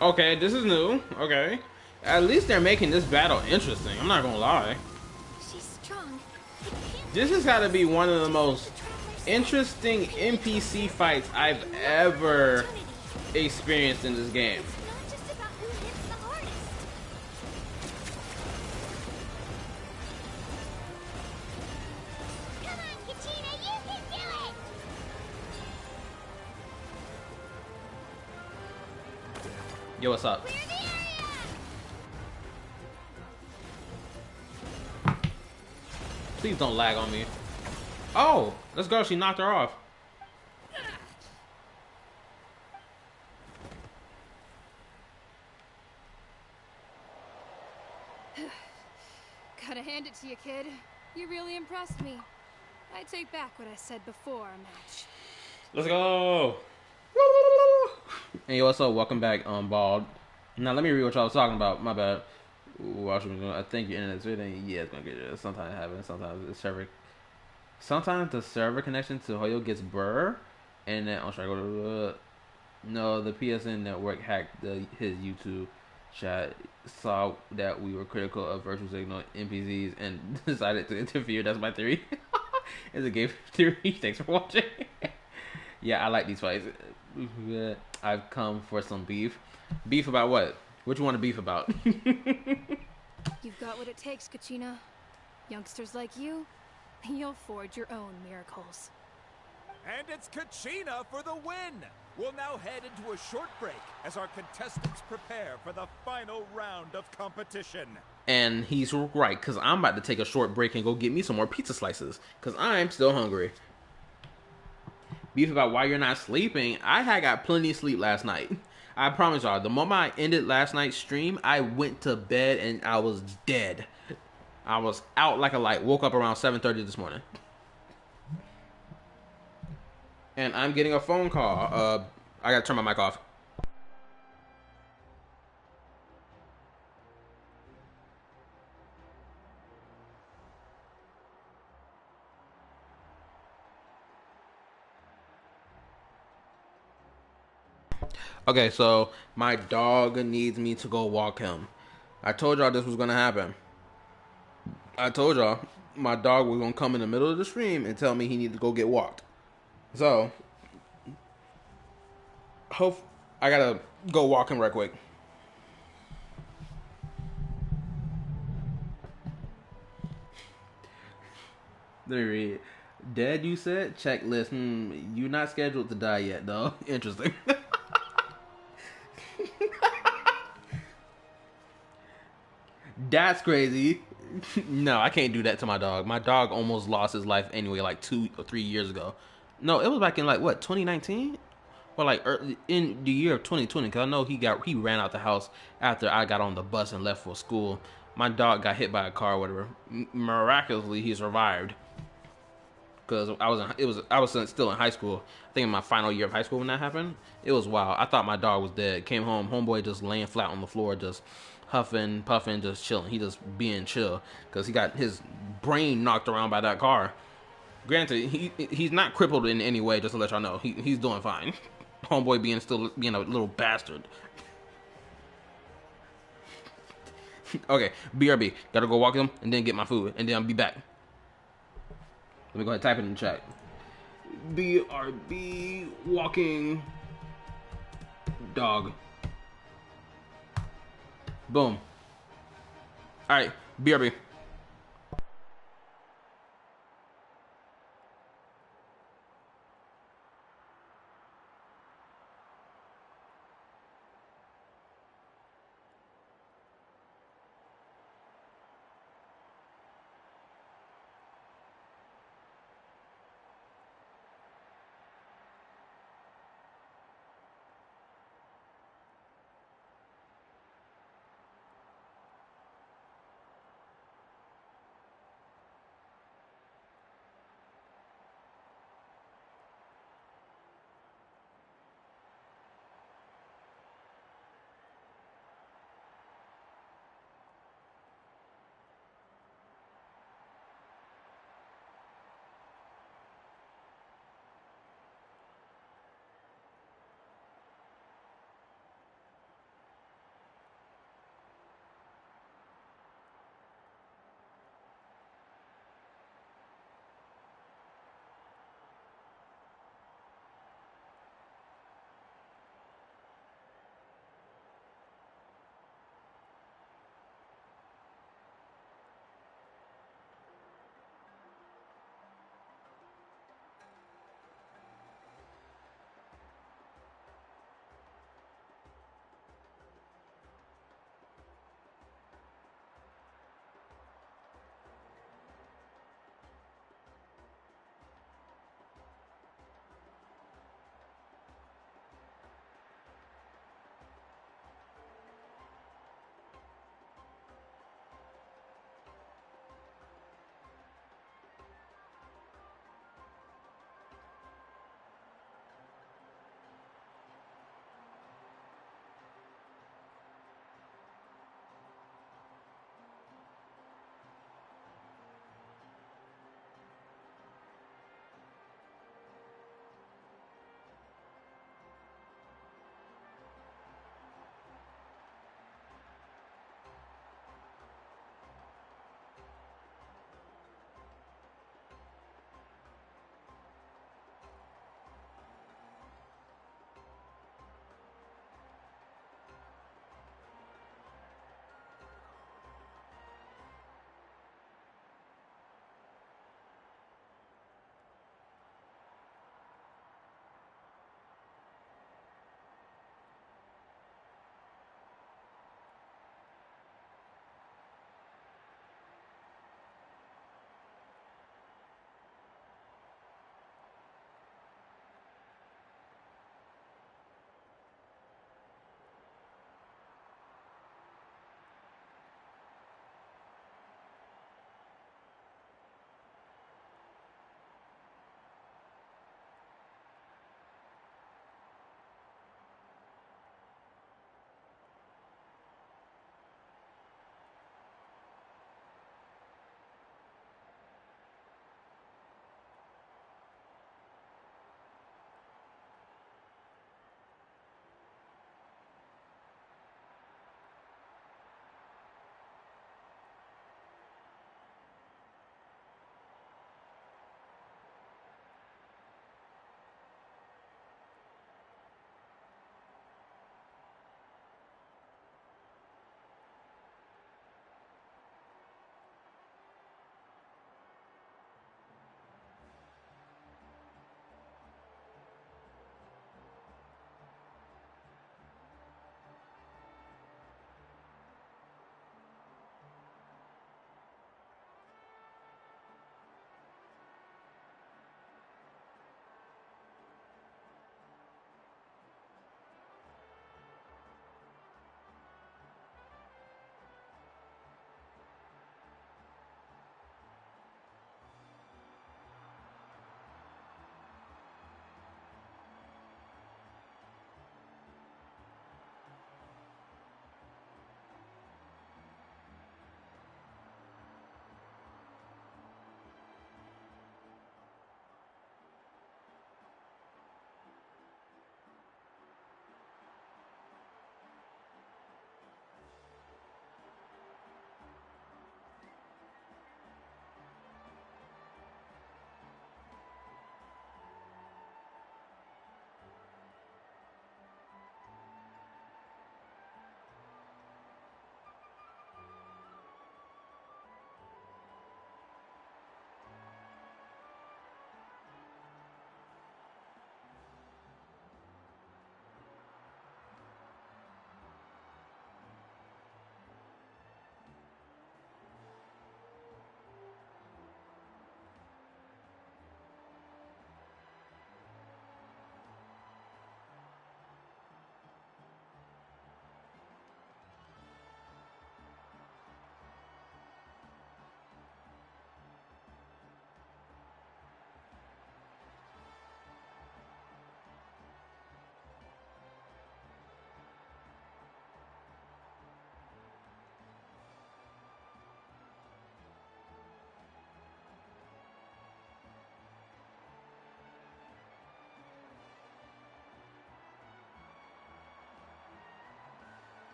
Okay, this is new. Okay. At least they're making this battle interesting. I'm not gonna lie. She's strong. This has got to be one of the most interesting NPC fights I've ever experienced in this game. Yo, what's up? Please don't lag on me. Oh, let's go. She knocked her off. Gotta hand it to you, kid. You really impressed me. I take back what I said before our match. Let's go. Hey, what's up? Welcome back, Bald. Now let me read what y'all was talking about. My bad. I think your internet's fitting. Yeah, it's gonna get it. Sometimes it happens. Sometimes the server connection to Hoyo gets blur, and then I'm trying to go to no, the PSN network hacked his YouTube. Chat saw that we were critical of virtual signal NPCs and decided to interfere. That's my theory. It's a game theory. Thanks for watching. Yeah, I like these fights. I've come for some beef. Beef about what? What you want to beef about? You've got what it takes, Kachina. Youngsters like you, you'll forge your own miracles. And it's Kachina for the win! We'll now head into a short break as our contestants prepare for the final round of competition. And he's right, because I'm about to take a short break and go get me some more pizza slices, because I'm still hungry. Beef about why you're not sleeping. I had got plenty of sleep last night. I promise y'all, the moment I ended last night's stream, I went to bed and I was dead. I was out like a light. Woke up around 7:30 this morning. And I'm getting a phone call. I gotta turn my mic off. Okay, so my dog needs me to go walk him. I told y'all this was gonna happen. I told y'all my dog was gonna come in the middle of the stream and tell me he needed to go get walked. So, I gotta go walk him right quick. Let me read. Dead, you said? Checklist. You're not scheduled to die yet, though. Interesting. That's crazy. No, I can't do that to my dog. My dog almost lost his life anyway, like 2 or 3 years ago. No, it was back in like what, 2019, or like in the year of 2020. Cause I know he ran out the house after I got on the bus and left for school. My dog got hit by a car, or whatever. Miraculously, he survived. Cause I was still in high school. I think in my final year of high school when that happened. It was wild. I thought my dog was dead. Came home, homeboy just laying flat on the floor, just huffing, puffing, just chilling. He just being chill because he got his brain knocked around by that car. Granted, he's not crippled in any way. Just to let y'all know, he's doing fine. Homeboy being a little bastard. Okay, BRB. Gotta go walk him and then get my food and then I'll be back. Let me go ahead and type it in the chat. BRB walking dog. Boom. Alright, BRB.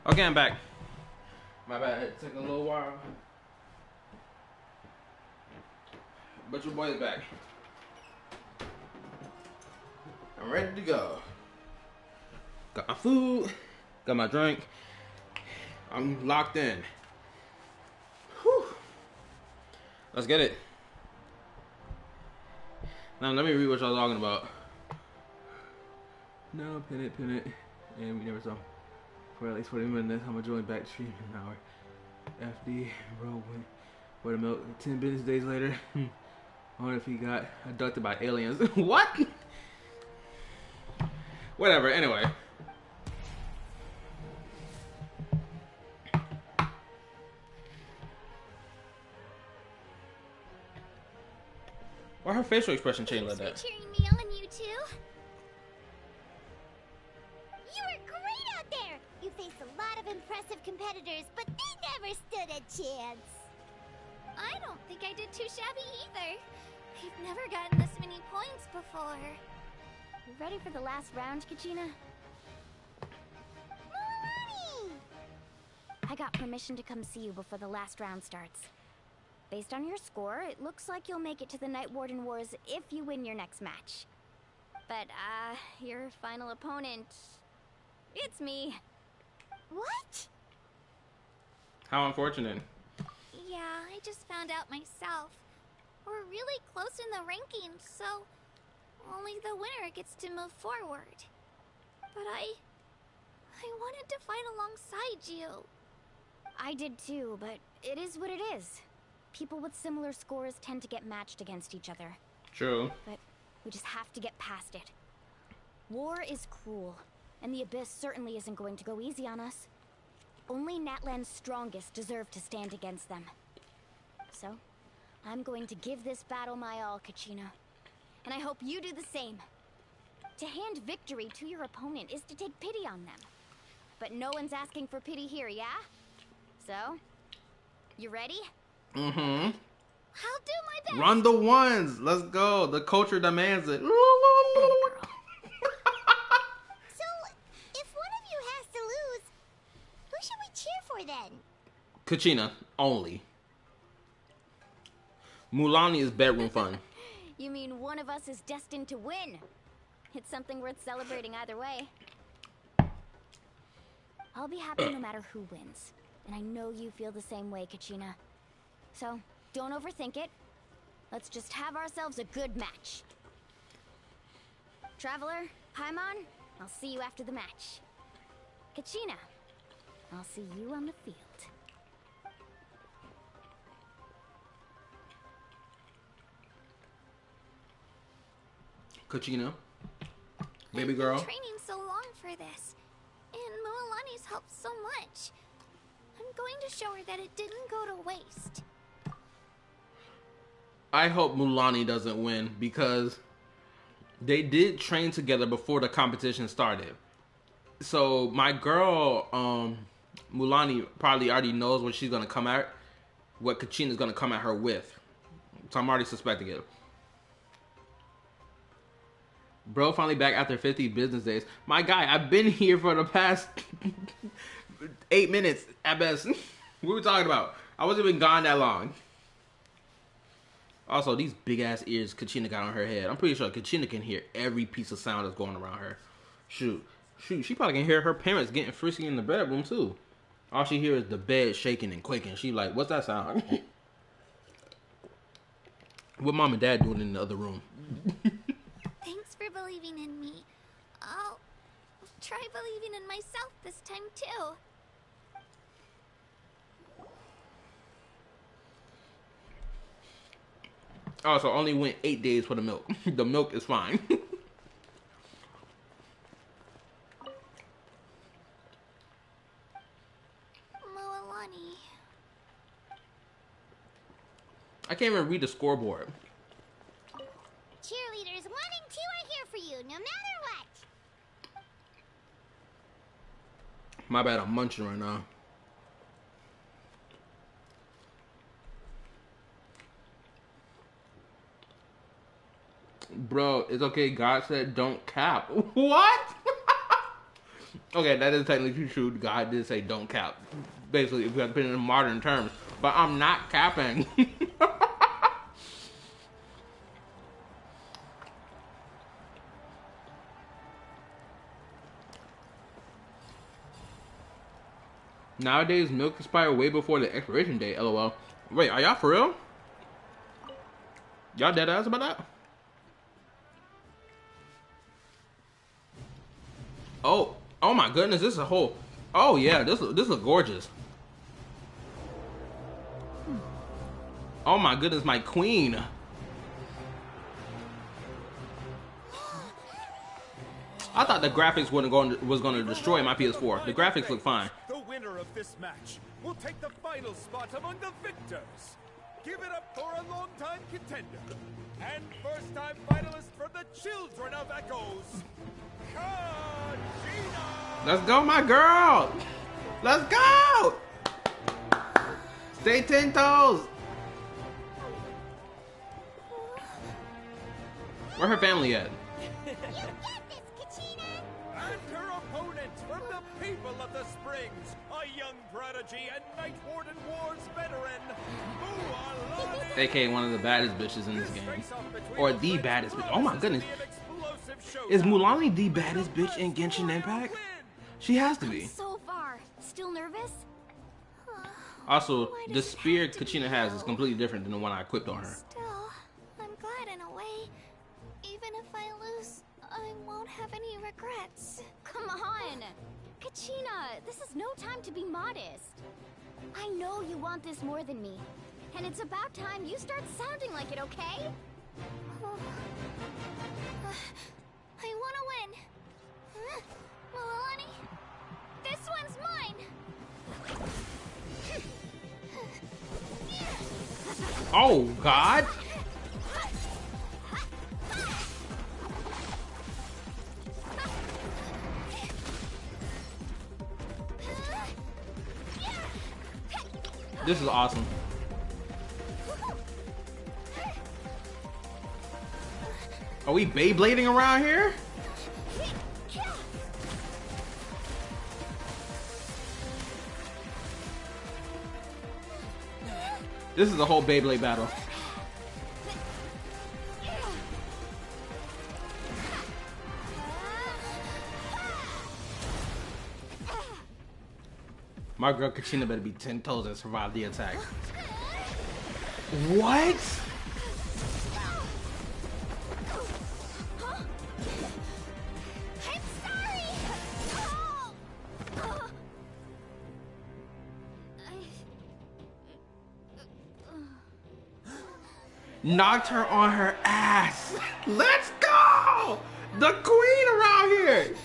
Okay, I'm back. My bad, it took a little while. But your boy is back. I'm ready to go. Got my food, got my drink. I'm locked in. Whew. Let's get it. Now let me read what y'all talking about. No, pin it. And we never saw for at least 40 minutes. I'm gonna join back stream in an hour. FD, bro, went for the milk. 10 business days later. I wonder if he got abducted by aliens. What? Whatever, anyway. Why her facial expression changed like that? Thanks for cheering me on, you two. You were great out there. You faced a lot of impressive competitors, but they never stood a chance. I don't think I did too shabby either. I've never gotten this many points before. You ready for the last round, Kachina? Milani! I got permission to come see you before the last round starts. Based on your score, it looks like you'll make it to the Night Warden Wars if you win your next match. But, your final opponent... it's me. What? How unfortunate. Yeah, I just found out myself. We're really close in the rankings, so only the winner gets to move forward. But I wanted to fight alongside you. I did too, but it is what it is. People with similar scores tend to get matched against each other. True. But we just have to get past it. War is cruel, and the Abyss certainly isn't going to go easy on us. Only Natlan's strongest deserve to stand against them. So, I'm going to give this battle my all, Kachina. And I hope you do the same. To hand victory to your opponent is to take pity on them. But no one's asking for pity here, yeah? So, you ready? Mm-hmm. I'll do my best. Run the ones. Let's go. The culture demands it. So, if one of you has to lose, who should we cheer for then? Kachina, only. Mulani is bedroom fun. You mean one of us is destined to win? It's something worth celebrating either way. I'll be happy no matter who wins. And I know you feel the same way, Kachina. So, don't overthink it. Let's just have ourselves a good match. Traveler, Paimon, I'll see you after the match. Kachina, I'll see you on the field. Kachina, baby girl. I've been training so long for this, and Mualani's helped so much. I'm going to show her that it didn't go to waste. I hope Mulani doesn't win because they did train together before the competition started. So my girl, Mulani, probably already knows what she's gonna come at, what Kachina's gonna come at her with. So I'm already suspecting it. Bro finally back after 50 business days. My guy, I've been here for the past 8 minutes at best. What are we talking about? I wasn't even gone that long. Also, these big ass ears Kachina got on her head. I'm pretty sure Kachina can hear every piece of sound that's going around her. Shoot, she probably can hear her parents getting frisky in the bedroom too. All she hears is the bed shaking and quaking. She like, what's that sound? What mom and dad doing in the other room? Thanks for believing in me. I'll try believing in myself this time too. Also, only went 8 days for the milk. The milk is fine. Mualani. I can't even read the scoreboard. Cheerleaders 1 and 2 are here for you, no matter what. My bad, I'm munching right now. Bro, it's okay. God said don't cap. What? Okay, that is technically true. God did say don't cap. Basically, if you have to put it in modern terms. But I'm not capping. Nowadays, milk expire way before the expiration date. LOL. Wait, are y'all for real? Y'all dead ass about that? Oh my goodness, this is a whole. Oh yeah, this looks gorgeous. Oh my goodness, my queen. I thought the graphics was going to destroy my PS4. The graphics look fine. The winner of this match will take the final spot among the victors. Give it up for a long-time contender and first-time finalist from the Children of Echoes, Kachina! Let's go, my girl! Let's go! Stay 10 toes! Where her family at? And her opponent from the people of the Springs, a young prodigy and Night Warden Wars veteran, Mualani. AKA one of the baddest bitches in this game. Or the baddest bitch. Oh my goodness. Is Mualani the baddest bitch in Genshin Impact? She has to be. So far, still nervous? Also, the spear Kachina has is completely different than the one I equipped on her. Still, I'm glad in a way. Even if I lose, I won't have any regrets. Come on! Kachina, this is no time to be modest. I know you want this more than me. And it's about time you start sounding like it, okay? I wanna win. Mualani, this one's mine! Oh, God! This is awesome. Are we Beyblading around here? This is a whole Beyblade battle. My girl Kachina better be 10 toes and survive the attack. What? I'm sorry! Knocked her on her ass. Let's go! The queen around here.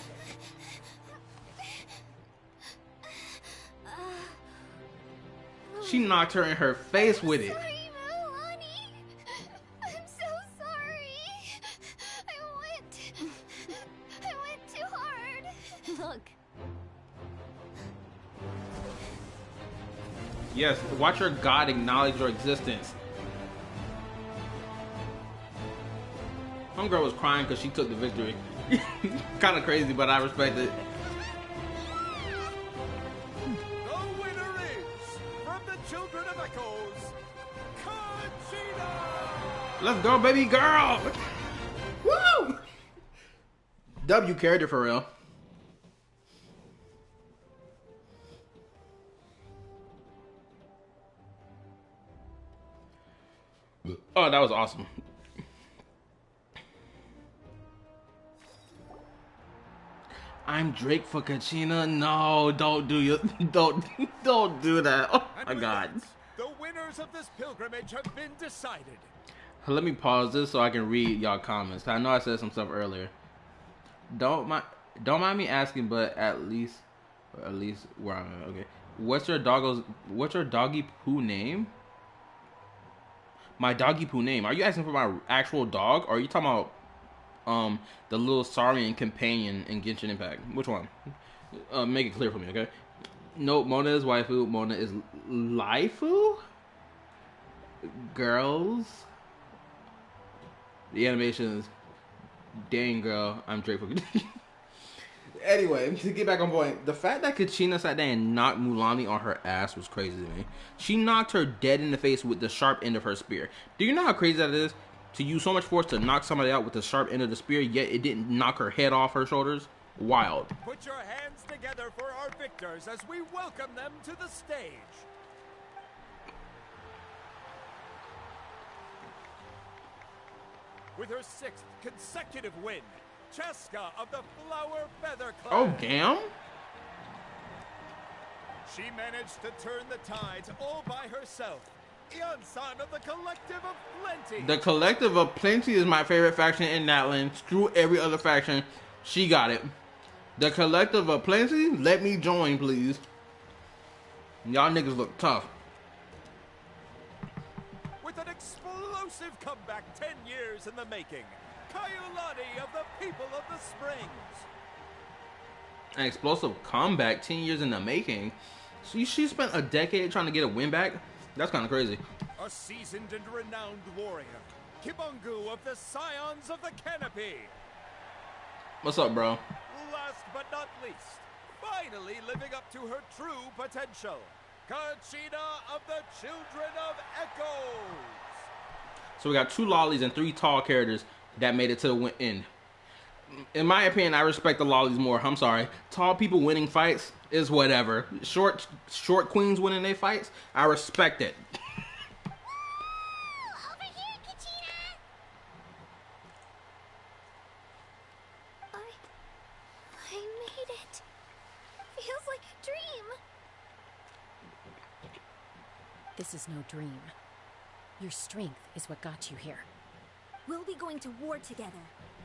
She knocked her in her face with it. Sorry, Mualani. I'm so sorry. I went too hard. Look. Yes, watch your god acknowledge your existence. Homegirl was crying because she took the victory. Kind of crazy, but I respect it. Children of Echoes, Kachina! Let's go, baby girl! Woo! W character for real. Oh, that was awesome. I'm Drake for Kachina. No, don't do you don't do that. Oh my god. The winners of this pilgrimage have been decided. Let me pause this so I can read y'all comments. I know I said some stuff earlier. Don't mind me asking, but at least where I'm at. Okay. What's your doggy poo name? My doggy poo name. Are you asking for my actual dog, or are you talking about the little Saurian companion in Genshin Impact? Which one? Make it clear for me, okay? No, Mona is waifu. Mona is laifu. Girls. The animation is dang girl. I'm Drake for Anyway, to get back on point, the fact that Kachina sat there and knocked Mulaney on her ass was crazy to me. She knocked her dead in the face with the sharp end of her spear. Do you know how crazy that is? To use so much force to knock somebody out with the sharp end of the spear, yet it didn't knock her head off her shoulders? Wild. Put your hands together for our victors as we welcome them to the stage. With her 6th consecutive win, Cheska of the Flower Feather Clan. Oh, damn. She managed to turn the tides all by herself. Ian-san of the Collective of Plenty. The Collective of Plenty is my favorite faction in Natlan. Screw every other faction. She got it. The Collective of Plenty, let me join, please. Y'all niggas look tough. With an explosive comeback 10 years in the making, Kaiulani of the People of the Springs. An explosive comeback 10 years in the making. She spent a decade trying to get a win back. That's kind of crazy. A seasoned and renowned warrior, Kibungu of the Scions of the Canopy. What's up, bro? Last but not least, finally living up to her true potential, Kachina of the Children of Echoes. So we got 2 lollies and 3 tall characters that made it to the end. In my opinion, I respect the lollies more. I'm sorry. Tall people winning fights is whatever. Short queens winning their fights, I respect it. Over here, Kachina! I made it. Feels like a dream. This is no dream. Your strength is what got you here. We'll be going to war together.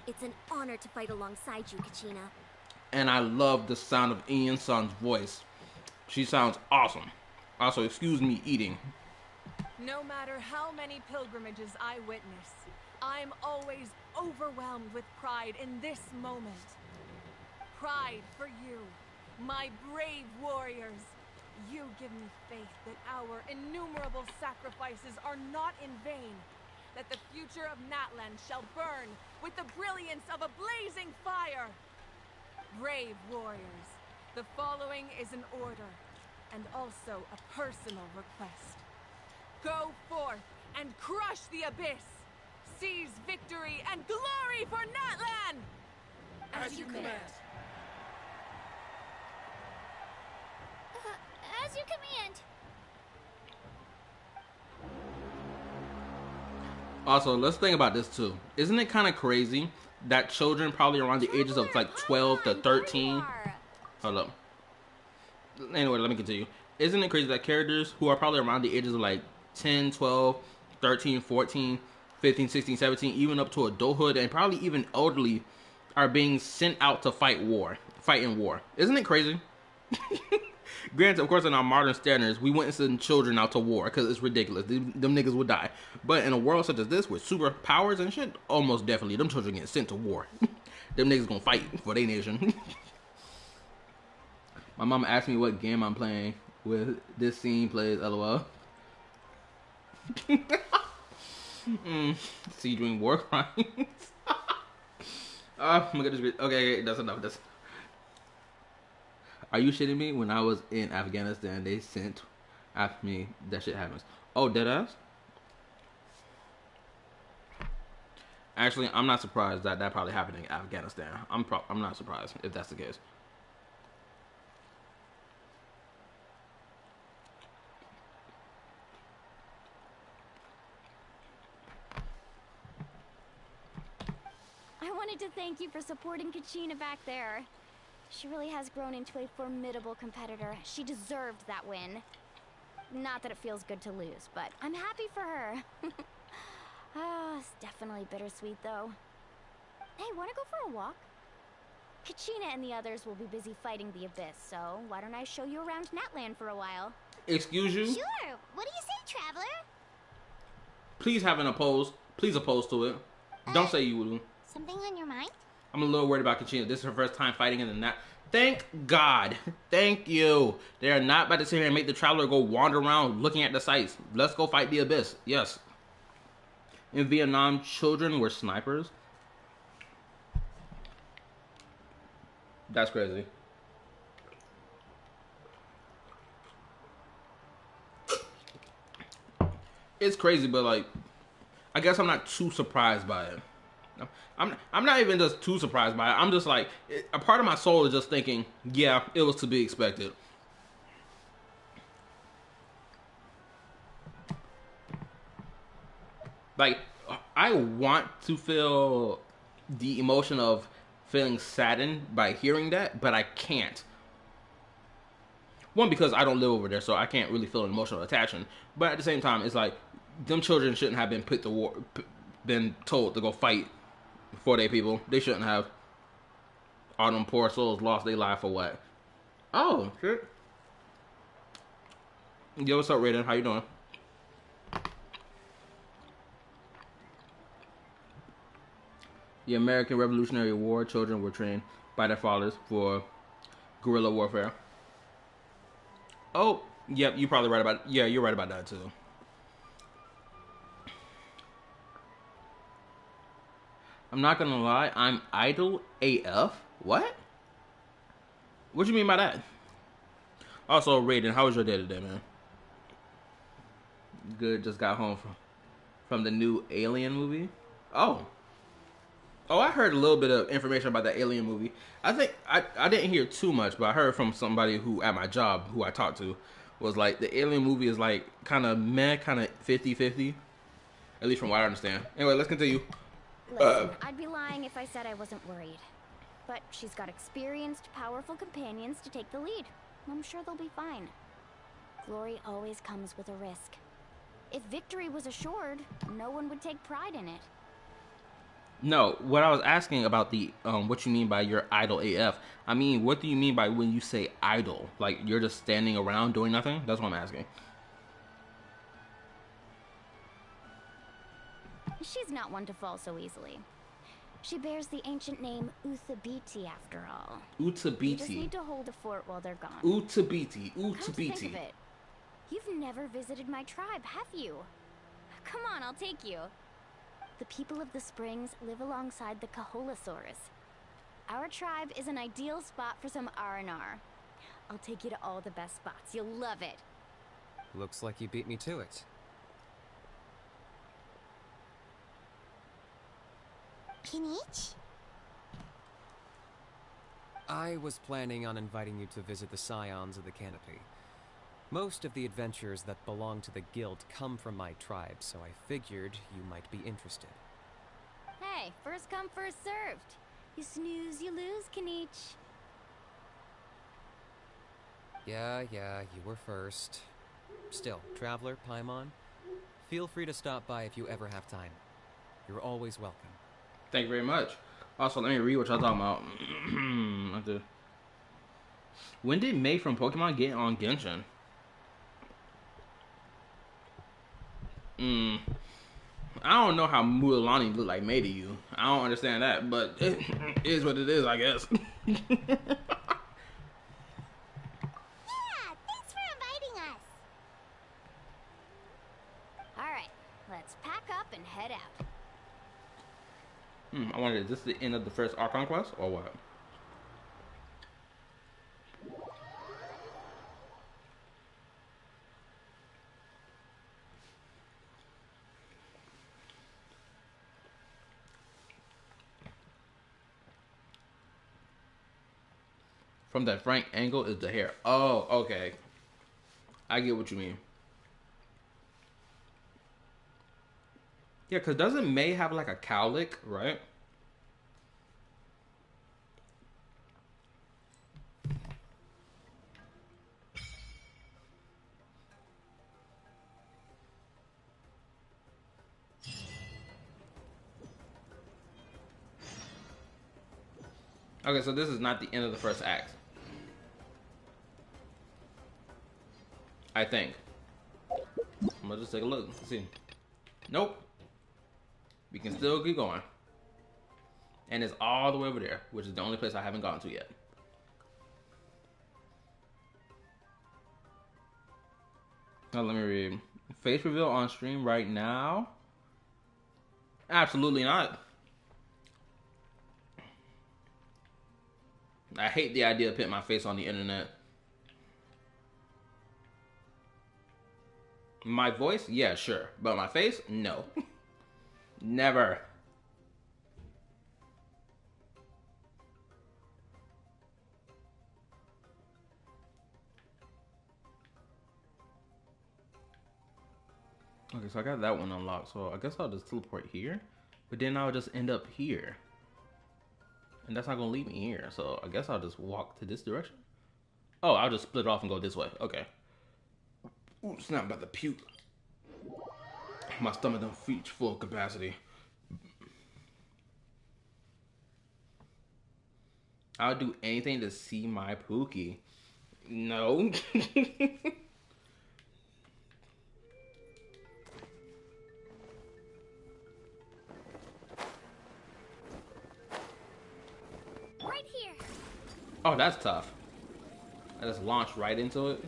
It's an honor to fight alongside you, Kachina. And I love the sound of Ian-san's voice. She sounds awesome. Also, excuse me eating. No matter how many pilgrimages I witness, I'm always overwhelmed with pride in this moment. Pride for you, my brave warriors. You give me faith that our innumerable sacrifices are not in vain, that the future of Natlan shall burn with the brilliance of a blazing fire. Brave warriors, the following is an order, and also a personal request. Go forth and crush the abyss. Seize victory and glory for Natlan! As you command. As you command. Also, let's think about this too. Isn't it kind of crazy that children probably around the ages of like 12 to 13... Hold up. Anyway, let me continue. Isn't it crazy that characters who are probably around the ages of like 10, 12, 13, 14, 15, 16, 17, even up to adulthood, and probably even elderly, are being sent out to fight in war? Isn't it crazy? Granted, of course, in our modern standards, we wouldn't send children out to war because it's ridiculous. Them niggas would die. But in a world such as this, with superpowers and shit, almost definitely, them children get sent to war. Them niggas gonna fight for their nation. My mom asked me what game I'm playing with. This scene plays, LOL. See you doing war crimes. Oh my goodness. Okay, that's enough. Are you shitting me? When I was in Afghanistan, they sent after me. That shit happens. Oh, deadass? Actually, I'm not surprised that probably happened in Afghanistan. I'm not surprised if that's the case. I wanted to thank you for supporting Kachina back there. She really has grown into a formidable competitor. She deserved that win. Not that it feels good to lose, but I'm happy for her. It's definitely bittersweet, though. Hey, wanna go for a walk? Kachina and the others will be busy fighting the Abyss, so why don't I show you around Natlan for a while? Excuse you? Sure. What do you say, Traveler? Please have an oppose. Please oppose to it. Don't say you will. Something on your mind? I'm a little worried about Kachina. This is her first time fighting in the Nat. Thank God. Thank you. They are not about to sit here and make the Traveler go wander around looking at the sights. Let's go fight the Abyss. Yes. In Vietnam, children were snipers. That's crazy. It's crazy, but like, I guess I'm not too surprised by it. I'm not even just too surprised by it. I'm just like, a part of my soul is just thinking, yeah, it was to be expected. Like, I want to feel the emotion of feeling saddened by hearing that, but I can't. One, because I don't live over there, so I can't really feel an emotional attachment. But at the same time, it's like, them children shouldn't have been put to war, been told to go fight for their people. They shouldn't have. All them poor souls lost their life for what? Oh, shit. Yo, what's up, Raiden? How you doing? The American Revolutionary War children were trained by their fathers for guerrilla warfare. Oh, yep, you're probably right about. Yeah, you're right about that too. I'm not gonna lie, I'm idle AF. What? What you mean by that? Also, Raiden, how was your day today, man? Good, just got home from the new Alien movie. Oh, I heard a little bit of information about the Alien movie. I think I didn't hear too much, but I heard from somebody who at my job who I talked to was like the Alien movie is like kind of meh, kind of 50-50, at least from what I understand. Anyway, let's continue. Listen, I'd be lying if I said I wasn't worried. But she's got experienced, powerful companions to take the lead. I'm sure they'll be fine. Glory always comes with a risk. If victory was assured, no one would take pride in it. No, what I was asking about the what you mean by you're idle AF. I mean, what do you mean by when you say idle? Like you're just standing around doing nothing? That's what I'm asking. She's not one to fall so easily. She bears the ancient name Uthabiti after all. Uthabiti. You just need to hold the fort while they're gone. Uthabiti. Come to think of it, you've never visited my tribe, have you? Come on, I'll take you. The people of the springs live alongside the Kaholasaurus. Our tribe is an ideal spot for some R&R. I'll take you to all the best spots. You'll love it. Looks like you beat me to it. Kinich? I was planning on inviting you to visit the Scions of the Canopy. Most of the adventurers that belong to the guild come from my tribe, so I figured you might be interested. Hey, first come, first served. You snooze, you lose, Kinich. Yeah, you were first. Still, Traveler, Paimon, feel free to stop by if you ever have time. You're always welcome. Thank you very much. Also, let me read what y'all talking about. When did Mei from Pokemon get on Genshin? I don't know how Mulan look like Mei to you. I don't understand that, but it is what it is, I guess. Yeah, thanks for inviting us. Alright, let's pack up and head out. I wonder, is this the end of the first Archon quest, or what? From that frank angle is the hair. Oh, okay. I get what you mean. Yeah, because doesn't Mei have like a cowlick, right? Okay, so this is not the end of the first act. I think. I'm gonna just take a look. Let's see. Nope. We can still keep going. And it's all the way over there, which is the only place I haven't gotten to yet. Now let me read. Face reveal on stream right now? Absolutely not. I hate the idea of putting my face on the internet. My voice? Yeah, sure. But my face? No. Never. Okay, so I got that one unlocked. So I guess I'll just teleport here. But then I'll just end up here. And that's not going to lead me here. So I guess I'll just walk to this direction. Oh, I'll just split off and go this way. Okay. Ooh, snap, I'm about to puke. My stomach don't reach full capacity. I'll do anything to see my Pookie. No. Right here. Oh, that's tough. I just launched right into it.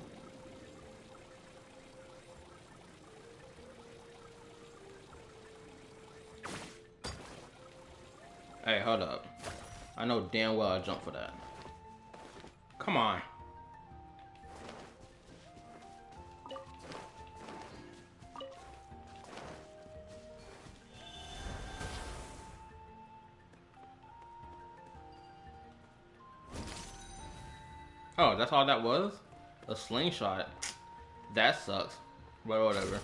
Hey, hold up. I know damn well I jumped for that. Come on. Oh, that's all that was? A slingshot. That sucks. But whatever.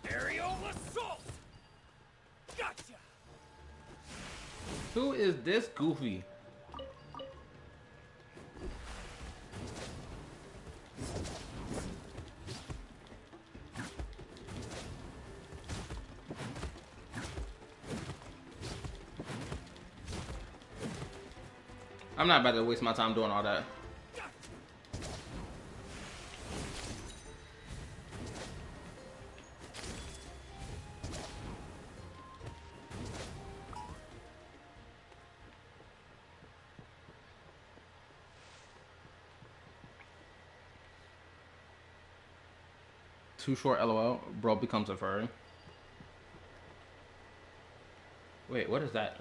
Aerial assault! Gotcha! Who is this goofy? I'm not about to waste my time doing all that. Too short, LOL. Bro becomes a furry. Wait, what is that?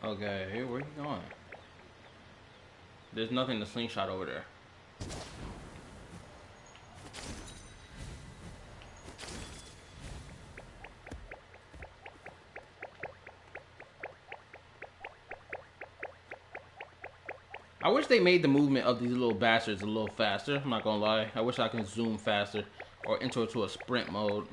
Okay, where are you going? There's nothing to slingshot over there. I wish they made the movement of these little bastards a little faster. I'm not gonna lie. I wish I could zoom faster or enter into a sprint mode.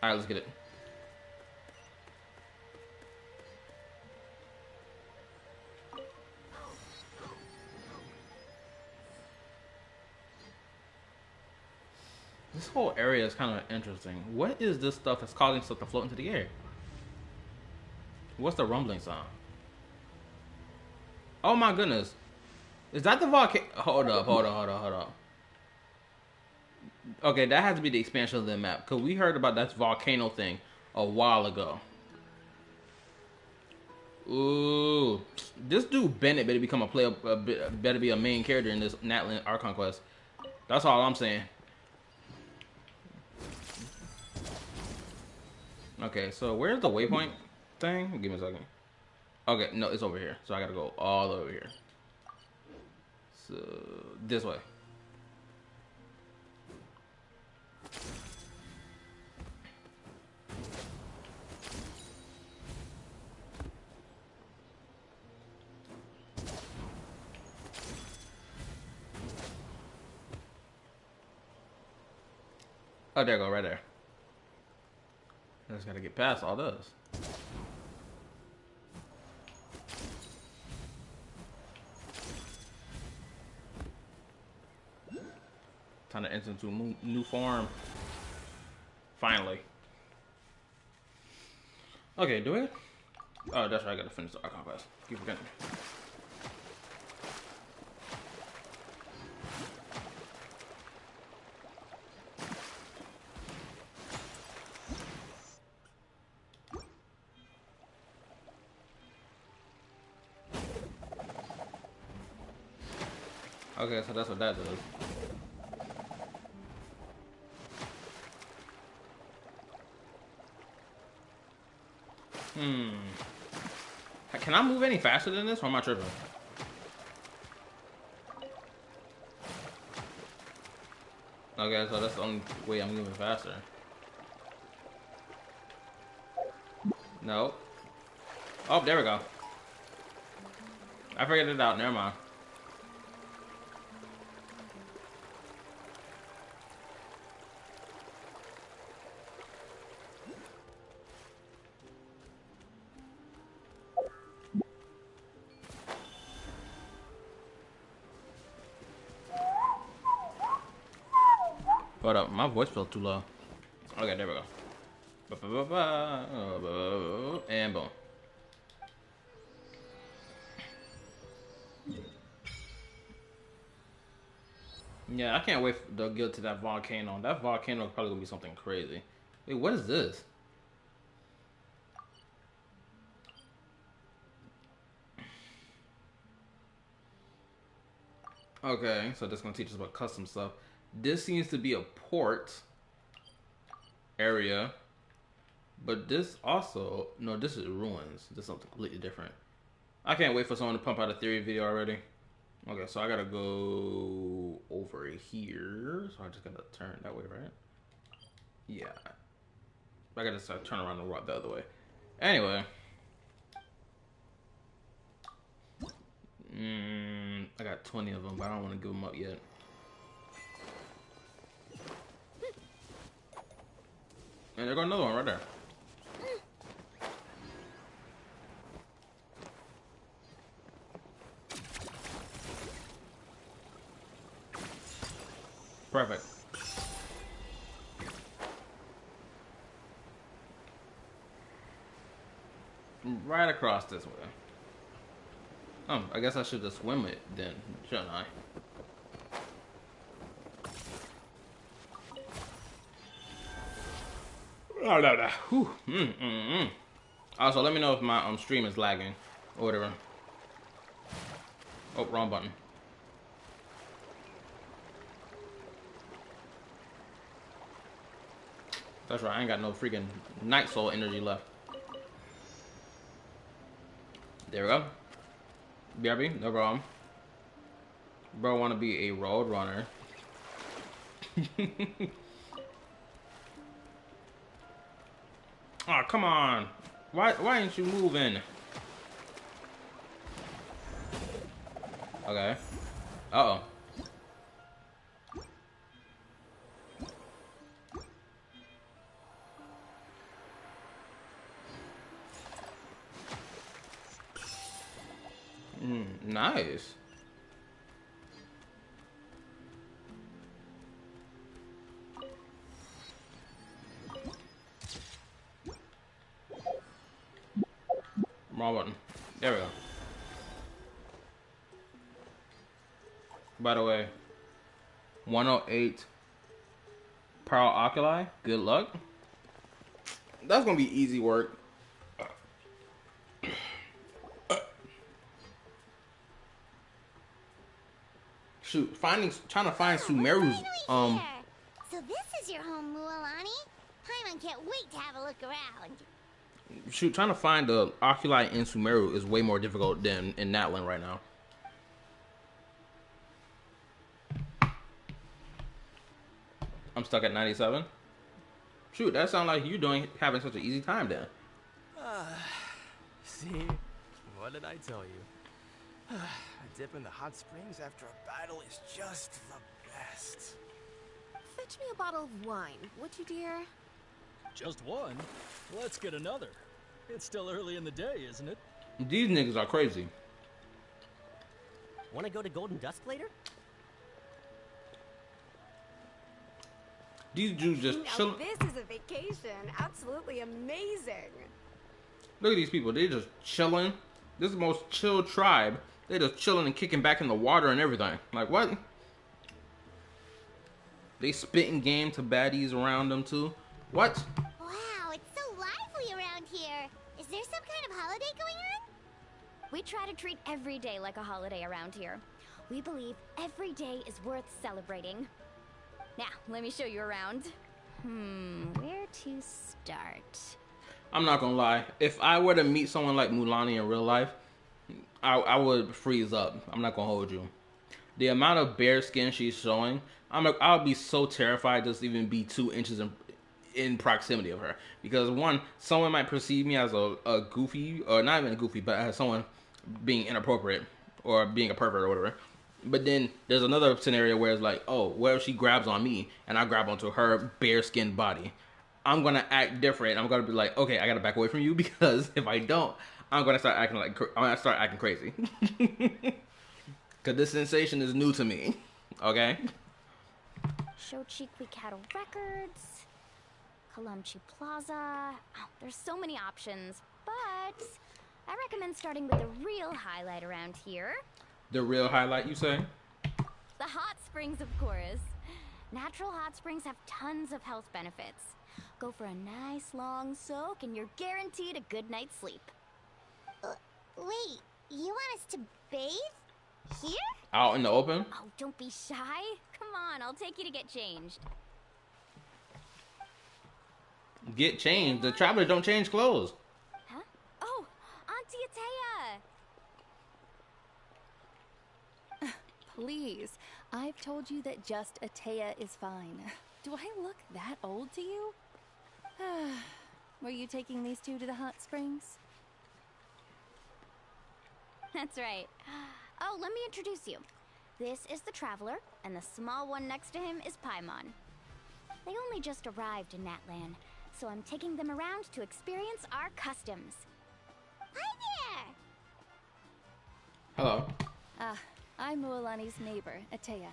Alright, let's get it. This whole area is kind of interesting. What is this stuff that's causing stuff to float into the air? What's the rumbling sound? Oh my goodness. Is that the volcano? Hold up. Okay, that has to be the expansion of the map. Because we heard about that volcano thing a while ago. Ooh. This dude Bennett better become a player, better be a main character in this Natlan ARCHON quest. That's all I'm saying. Okay, so where's the waypoint thing? Give me a second. Okay, no, it's over here. So I gotta go all over here. So, this way. Oh, there you go, right there. I just gotta get past all those. Time to enter into a new form. Finally. Okay, do it? Oh, that's right, I gotta finish the ARCHON quest. Keep forgetting. Okay, so that's what that does. Can I move any faster than this, or am I tripping? Okay, so that's the only way I'm moving faster. No. Oh, there we go. I figured it out. Never mind. Hold up, my voice felt too low. Okay, there we go. And boom. Yeah, I can't wait to get to that volcano. That volcano is probably gonna be something crazy. Wait, what is this? Okay, so this is gonna teach us about custom stuff. This seems to be a port area, but this also, no, this is ruins. This is something completely different. I can't wait for someone to pump out a theory video already. Okay, so I gotta go over here. So I just gotta turn that way, right? Yeah. I gotta start turn around the other way. Anyway. I got 20 of them, but I don't want to give them up yet. And there goes another one right there. Perfect. Right across this way. I guess I should just swim it then, shouldn't I? Oh, no. Whew. Also, let me know if my stream is lagging or whatever. Oh, wrong button. That's right, I ain't got no freaking Night Soul energy left. There we go. BRB, no problem. Bro wanna be a road runner. Oh, come on. Why ain't you moving? Okay. Uh-oh. Nice. Wrong button. There we go. By the way, 108 Pearl Oculi. Good luck. That's gonna be easy work. Shoot, trying to find Sumeru's So this is your home, Mualani. Paimon can't wait to have a look around. Shoot, trying to find the Oculi in Sumeru is way more difficult than in Natlan right now. I'm stuck at 97. Shoot, that sounds like you having such an easy time then. See, what did I tell you? A dip in the hot springs after a battle is just the best. Fetch me a bottle of wine, would you, dear? Just one? Let's get another. It's still early in the day, isn't it? These niggas are crazy. Want to go to Golden Dusk later? These dudes just chilling. This is a vacation. Absolutely amazing. Look at these people. They just chilling. This is the most chill tribe. They just chilling and kicking back in the water and everything. Like, what? They spitting game to baddies around them, too. What? Wow, it's so lively around here. Is there some kind of holiday going on? We try to treat every day like a holiday around here. We believe every day is worth celebrating. Now, let me show you around. Where to start? I'm not gonna lie. If I were to meet someone like Mulani in real life, I would freeze up. I'm not gonna hold you. The amount of bare skin she's showing, I'll be so terrified just even be 2 inches in proximity of her. Because one, someone might perceive me as a goofy, or not even a goofy, but as someone being inappropriate or being a pervert or whatever. But then there's another scenario where it's like, oh, what if she grabs on me and I grab onto her bare skinned body? I'm gonna act different. I'm gonna be like, okay, I gotta back away from you, because if I don't, I'm gonna start acting crazy. Cause this sensation is new to me. Okay. Shochiku Cattle Records, Kalumchi Plaza. Oh, there's so many options, but I recommend starting with the real highlight around here. The real highlight, you say? The hot springs, of course. Natural hot springs have tons of health benefits. Go for a nice long soak and you're guaranteed a good night's sleep. Wait, you want us to bathe? Here? Out in the open? Oh, don't be shy. Come on, I'll take you to get changed. Get changed? The traveler don't change clothes. Huh? Oh, Auntie Atea! Please, I've told you that just Atea is fine. Do I look that old to you? Were you taking these two to the hot springs? That's right. Oh, let me introduce you. This is the Traveler, and the small one next to him is Paimon. They only just arrived in Natlan, so I'm taking them around to experience our customs. Hi there! Hello. I'm Mualani's neighbor, Atea.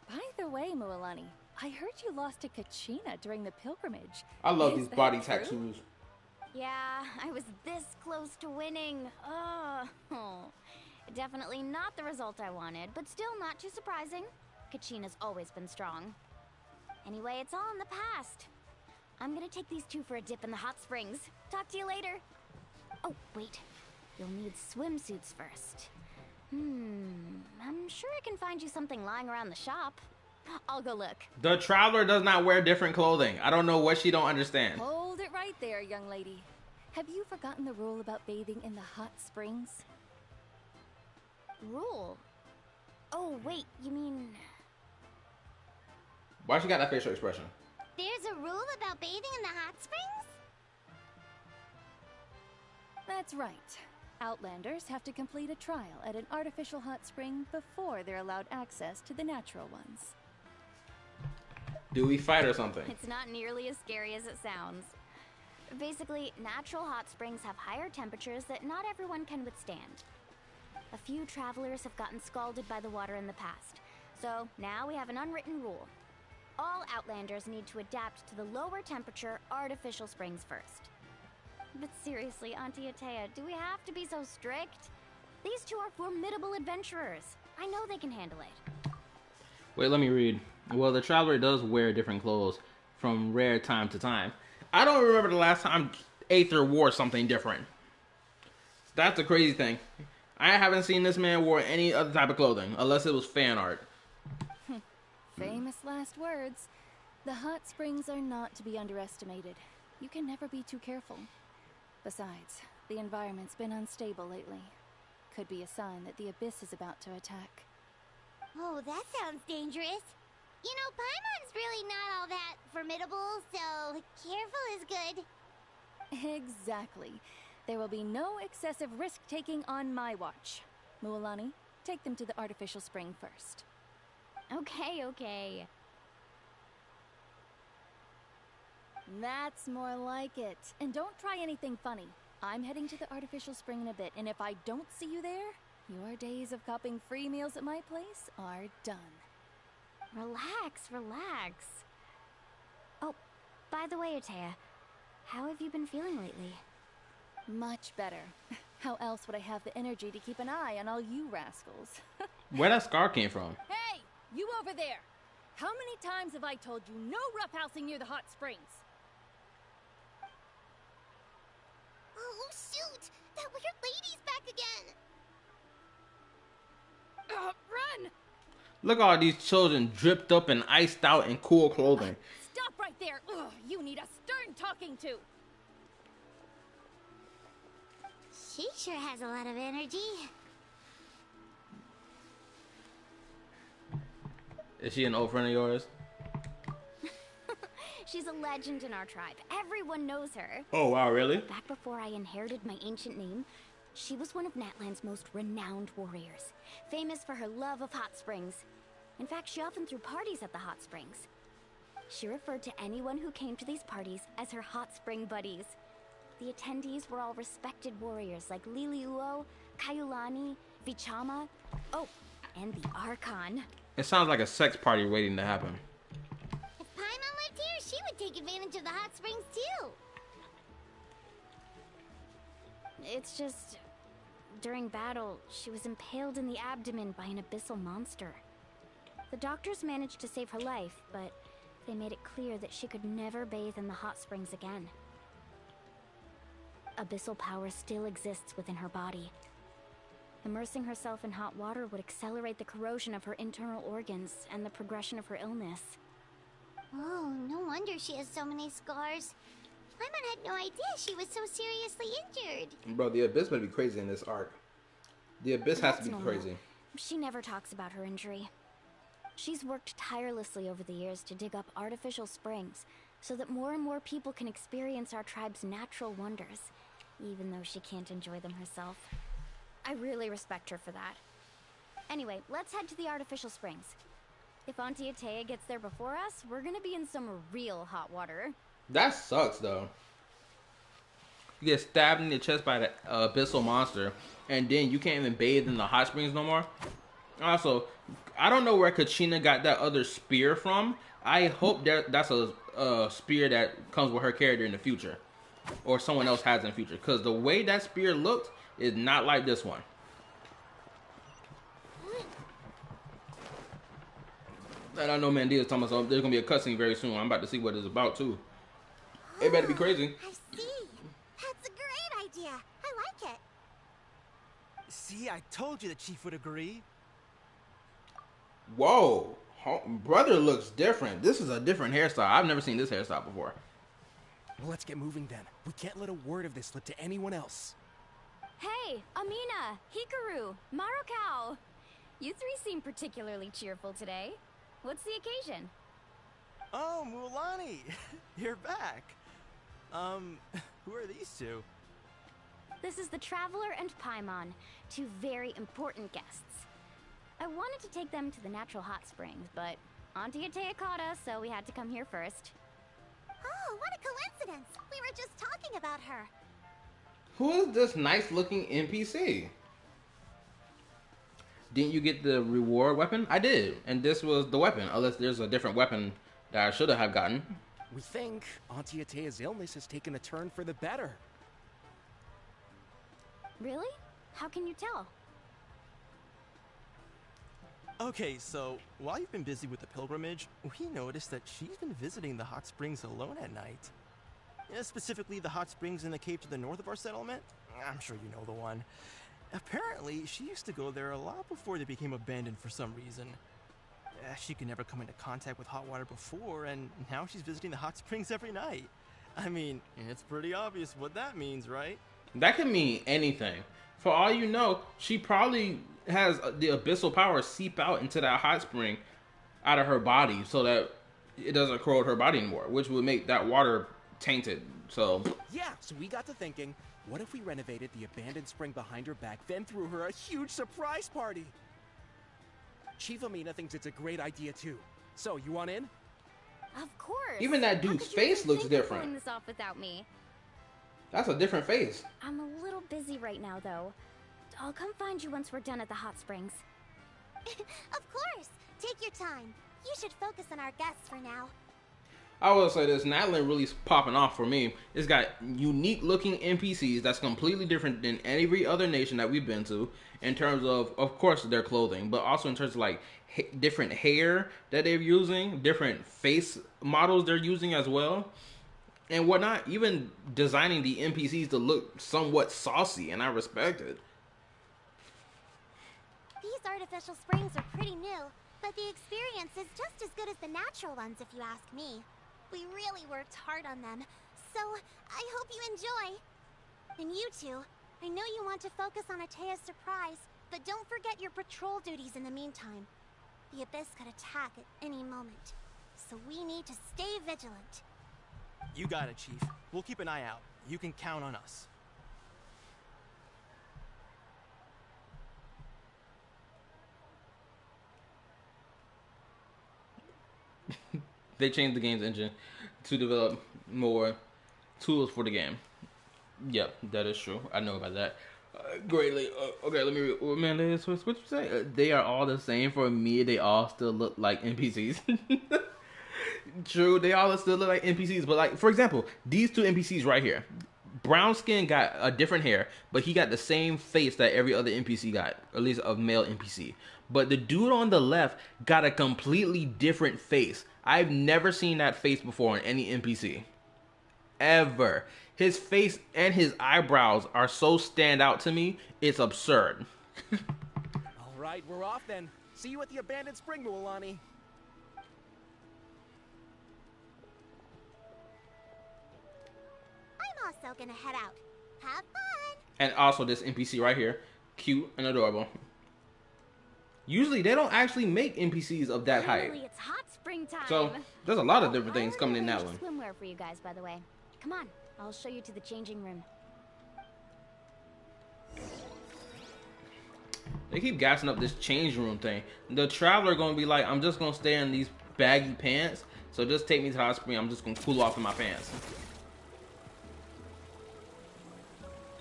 By the way, Mualani, I heard you lost to Kachina during the pilgrimage. I love Is these that body true? tattoos. Yeah, I was this close to winning. Oh, definitely not the result I wanted, but still not too surprising. Kachina's always been strong. Anyway, it's all in the past. I'm gonna take these two for a dip in the hot springs. Talk to you later. Oh, wait. You'll need swimsuits first. I'm sure I can find you something lying around the shop. I'll go look. The traveler does not wear different clothing. I don't know what she don't understand. Hold it right there, young lady. Have you forgotten the rule about bathing in the hot springs? Rule? Oh, wait, you mean... Why she got that facial expression? There's a rule about bathing in the hot springs? That's right. Outlanders have to complete a trial at an artificial hot spring before they're allowed access to the natural ones. Do we fight or something? It's not nearly as scary as it sounds. Basically, natural hot springs have higher temperatures that not everyone can withstand. A few travelers have gotten scalded by the water in the past, so now we have an unwritten rule. All Outlanders need to adapt to the lower temperature artificial springs first. But seriously, Auntie Atea, do we have to be so strict? These two are formidable adventurers. I know they can handle it. Wait, let me read. Well, the traveler does wear different clothes from rare time to time. I don't remember the last time Aether wore something different. That's the crazy thing. I haven't seen this man wear any other type of clothing, unless it was fan art. Famous last words. The hot springs are not to be underestimated. You can never be too careful. Besides, the environment's been unstable lately. Could be a sign that the abyss is about to attack. Oh, that sounds dangerous. You know, Paimon's really not all that formidable, so careful is good. Exactly. There will be no excessive risk-taking on my watch. Mualani, take them to the artificial spring first. Okay. That's more like it. And don't try anything funny. I'm heading to the artificial spring in a bit, and if I don't see you there, your days of copping free meals at my place are done. Relax. Oh, by the way, Atea, how have you been feeling lately? Much better. How else would I have the energy to keep an eye on all you rascals? Where that scar came from? Hey, you over there! How many times have I told you no roughhousing near the hot springs? Oh, shoot! That weird lady's back again! Run! Look at all these children dripped up and iced out in cool clothing. Stop right there! Ugh, you need a stern talking to! She sure has a lot of energy. Is she an old friend of yours? She's a legend in our tribe. Everyone knows her. Oh, wow, really? Back before I inherited my ancient name, she was one of Natlan's most renowned warriors, famous for her love of hot springs. In fact, she often threw parties at the hot springs. She referred to anyone who came to these parties as her hot spring buddies. The attendees were all respected warriors like Liliuo, Kaiulani, Vichama, oh, and the Archon. It sounds like a sex party waiting to happen. If Paimon lived here, she would take advantage of the hot springs too. It's just, during battle, she was impaled in the abdomen by an abyssal monster. The doctors managed to save her life, but they made it clear that she could never bathe in the hot springs again. Abyssal power still exists within her body. Immersing herself in hot water would accelerate the corrosion of her internal organs and the progression of her illness. Oh, no wonder she has so many scars. Paimon had no idea she was so seriously injured. Bro, the Abyss better be crazy in this arc. The Abyss has to be crazy. She never talks about her injury. She's worked tirelessly over the years to dig up artificial springs so that more and more people can experience our tribe's natural wonders, even though she can't enjoy them herself. I really respect her for that. Anyway, let's head to the artificial springs. If Auntie Atea gets there before us, we're gonna be in some real hot water. That sucks, though. You get stabbed in the chest by the abyssal monster, and then you can't even bathe in the hot springs no more. Also, I don't know where Kachina got that other spear from. I hope that's a spear that comes with her character in the future, or someone else has in the future, because the way that spear looked is not like this one. And I know Mandia's talking about there's gonna be a cutscene very soon. I'm about to see what it's about too. It better be crazy. I see. That's a great idea. I like it. See, I told you the chief would agree. Whoa, brother looks different. This is a different hairstyle. I've never seen this hairstyle before. Well, let's get moving then. We can't let a word of this slip to anyone else. Hey, Amina, Hikaru, Marukao. You three seem particularly cheerful today. What's the occasion? Oh, Mulani, you're back. Who are these two? This is the Traveler and Paimon, two very important guests. I wanted to take them to the natural hot springs, but Auntie Atea caught us, so we had to come here first. Oh, what a coincidence! We were just talking about her. Who is this nice-looking NPC? Didn't you get the reward weapon? I did, and this was the weapon, unless there's a different weapon that I should have gotten. We think Auntie Atea's illness has taken a turn for the better. Really? How can you tell? Okay, so while you've been busy with the pilgrimage, we noticed that she's been visiting the hot springs alone at night. Specifically the hot springs in the cave to the north of our settlement. I'm sure you know the one. Apparently, she used to go there a lot before they became abandoned for some reason. She could never come into contact with hot water before, and now she's visiting the hot springs every night. I mean, it's pretty obvious what that means, right? That can mean anything. For all you know, she probably has the abyssal power seep out into that hot spring out of her body so that it doesn't corrode her body anymore, which would make that water tainted. So yeah, so we got to thinking, what if we renovated the abandoned spring behind her back, then threw her a huge surprise party? Chief Amina thinks it's a great idea too. So, you want in? Of course. Even that dude's face looks different. Pulling this off without me. That's a different face. I'm a little busy right now, though. I'll come find you once we're done at the hot springs. Of course. Take your time. You should focus on our guests for now. I will say this, Natlan really popping off for me. It's got unique looking NPCs that's completely different than every other nation that we've been to in terms of course, their clothing, but also in terms of like different hair that they're using, different face models they're using as well, and whatnot. Even designing the NPCs to look somewhat saucy, and I respect it. These artificial springs are pretty new. But the experience is just as good as the natural ones, if you ask me. We really worked hard on them, so I hope you enjoy. And you two, I know you want to focus on Atea's surprise, but don't forget your patrol duties in the meantime. The Abyss could attack at any moment, so we need to stay vigilant. You got it, Chief. We'll keep an eye out. You can count on us. They changed the game's engine to develop more tools for the game. Yep, that is true. I know about that. Greatly. Okay, let me read. Oh, man, what you say? They are all the same for me. They all still look like NPCs. True, they all still look like NPCs. But, like, for example, these two NPCs right here. Brown skin got a different hair, but he got the same face that every other NPC got, at least a male NPC. But the dude on the left got a completely different face. I've never seen that face before in any NPC. Ever. His face and his eyebrows are so stand out to me, it's absurd. All right, we're off then. See you at the abandoned spring, Mualani. I'm also gonna head out. Have fun! And also this NPC right here, cute and adorable. Usually they don't actually make NPCs of that height. It's hot springtime. So there's a lot of different things coming in that one. Swimwear for you guys, by the way. Come on, I'll show you to the changing room. They keep gassing up this change room thing. The traveler gonna be like, I'm just gonna stay in these baggy pants, so just take me to the hot spring. I'm just gonna cool off in my pants.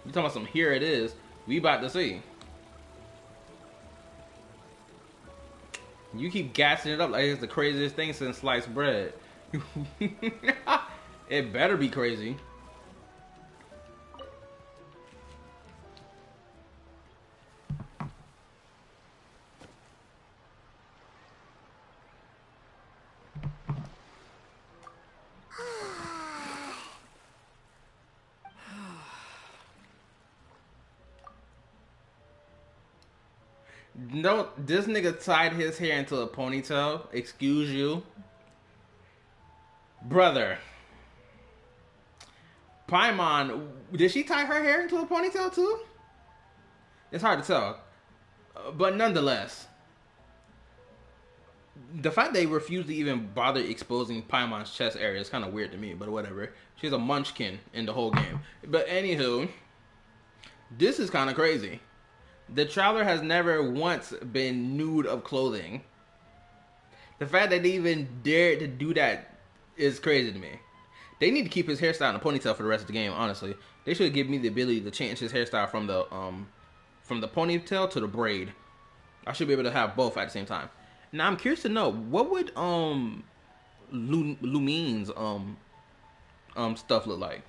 You talking about some here it is? We about to see. You keep gassing it up like it's the craziest thing since sliced bread. It better be crazy. No, this nigga tied his hair into a ponytail. Excuse you. Brother. Paimon, did she tie her hair into a ponytail too? It's hard to tell. But nonetheless, the fact they refuse to even bother exposing Paimon's chest area is kind of weird to me, but whatever. She's a munchkin in the whole game. But anywho, this is kind of crazy. The traveler has never once been nude of clothing. The fact that they even dared to do that is crazy to me. They need to keep his hairstyle in a ponytail for the rest of the game, honestly. They should give me the ability to change his hairstyle from the ponytail to the braid. I should be able to have both at the same time. Now I'm curious to know, what would Lumine's stuff look like?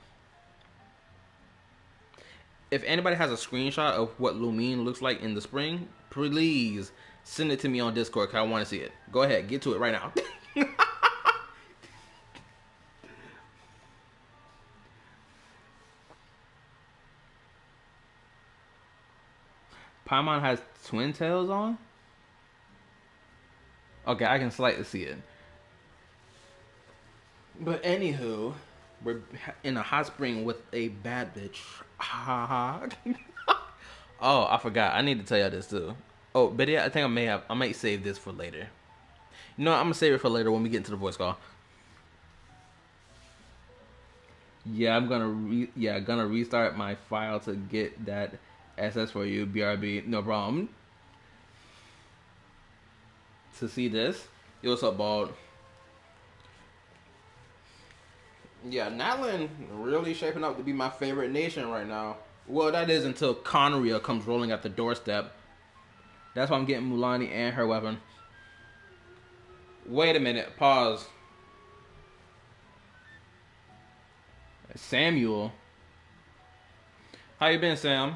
If anybody has a screenshot of what Lumine looks like in the spring, please send it to me on Discord because I want to see it. Go ahead, get to it right now. Paimon has twin tails on? Okay, I can slightly see it. But anywho, we're in a hot spring with a bad bitch. Oh, I forgot. I need to tell y'all this too. Oh, but yeah, I think I might save this for later. You know what? I'm gonna save it for later when we get into the voice call. Yeah, I'm gonna restart my file to get that SS for you, BRB. No problem. To see this. Yo, what's up, Bald? Yeah, Natlan really shaping up to be my favorite nation right now. Well, that is until Conria comes rolling at the doorstep. That's why I'm getting Mualani and her weapon. Wait a minute. Pause. Samuel. How you been, Sam?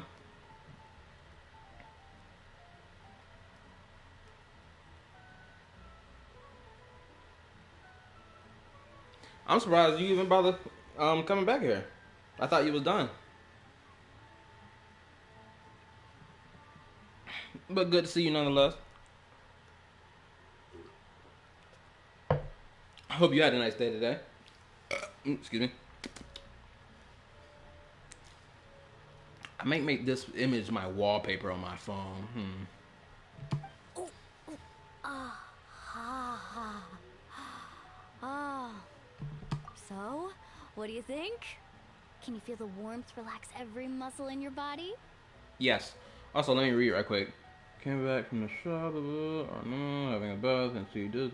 I'm surprised you even bother coming back here. I thought you was done. But good to see you nonetheless. I hope you had a nice day today. Excuse me. I might make this image my wallpaper on my phone. So, what do you think? Can you feel the warmth relax every muscle in your body? Yes. Also, let me read right quick. Came back from the shop, having a bath, and see this.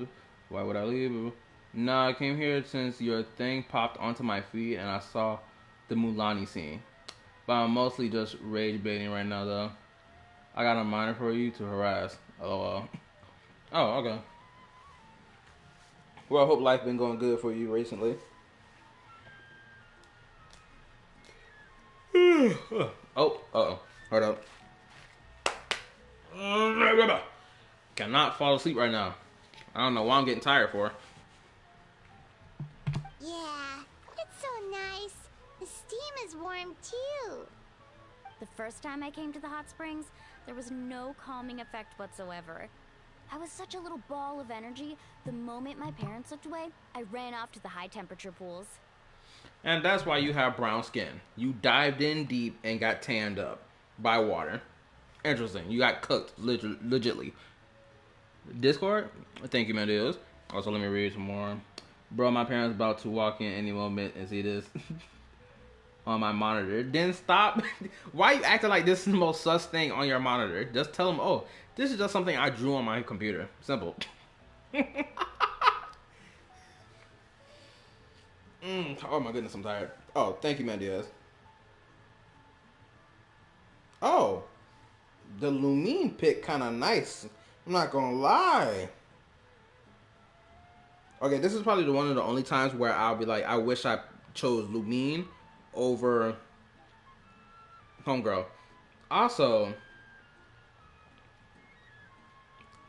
Why would I leave? Nah, I came here since your thing popped onto my feed and I saw the Mulani scene. But I'm mostly just rage baiting right now, though. I got a minor for you to harass. LOL. Oh, okay. Well, I hope life been going good for you recently. Oh, uh-oh. Hold up. Cannot fall asleep right now. I don't know why I'm getting tired for. Yeah, it's so nice. The steam is warm too. The first time I came to the hot springs, there was no calming effect whatsoever. I was such a little ball of energy, the moment my parents looked away, I ran off to the high temperature pools. And that's why you have brown skin. You dived in deep and got tanned up by water. Interesting. You got cooked, legitly. Discord? Thank you, Mendeos. Also, let me read some more. Bro, my parents about to walk in any moment and see this on my monitor. Then stop. Why are you acting like this is the most sus thing on your monitor? Just tell them, oh, this is just something I drew on my computer. Simple. Oh my goodness, I'm tired. Oh, thank you, Mendeos. Oh, the Lumine pick kind of nice. I'm not gonna lie. Okay, this is probably one of the only times where I'll be like, I wish I chose Lumine over Homegirl. Also,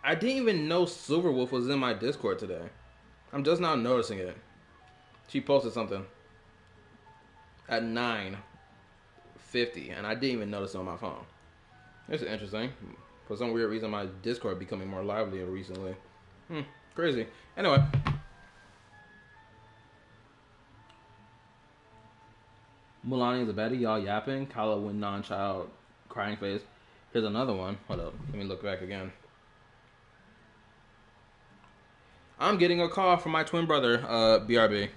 I didn't even know Silverwolf was in my Discord today. I'm just now noticing it. She posted something at 9:50, and I didn't even notice it on my phone. It's interesting. For some weird reason, my Discord becoming more lively recently. Crazy. Anyway. Mulani is a baddie. Y'all yapping. Kala with non-child crying face. Here's another one. Hold up. Let me look back again. I'm getting a call from my twin brother, BRB.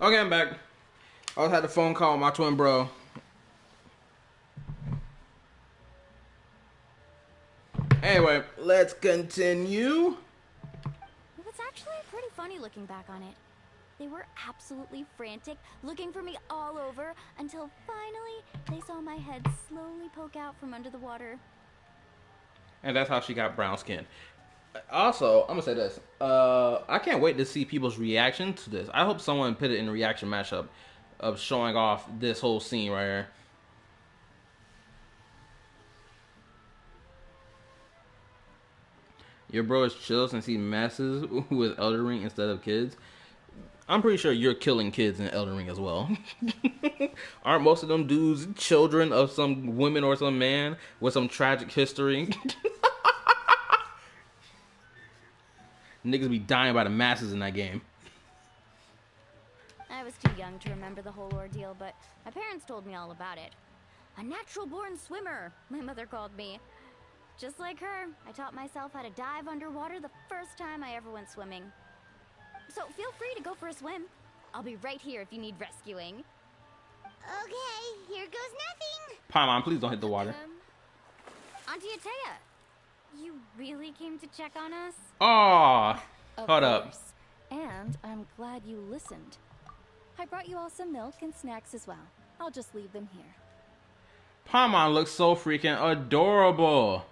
Okay, I'm back. I had a phone call with my twin bro. Anyway, let's continue. It was actually pretty funny looking back on it. They were absolutely frantic, looking for me all over, until finally they saw my head slowly poke out from under the water. And that's how she got brown skin. Also, I'm gonna say this. I can't wait to see people's reaction to this. I hope someone put it in a reaction mashup of showing off this whole scene right here. Your bro is chill since he messes with Elden Ring instead of kids. I'm pretty sure you're killing kids in Elden Ring as well. Aren't most of them dudes children of some women or some man with some tragic history? Niggas be dying by the masses in that game. I was too young to remember the whole ordeal, but my parents told me all about it. A natural-born swimmer, my mother called me. Just like her, I taught myself how to dive underwater the first time I ever went swimming. So feel free to go for a swim. I'll be right here if you need rescuing. Okay, here goes nothing. Paimon, please don't hit the water. Auntie Atea, you really came to check on us? Aw, hold up. Course. And I'm glad you listened. I brought you all some milk and snacks as well. I'll just leave them here. Paimon looks so freaking adorable.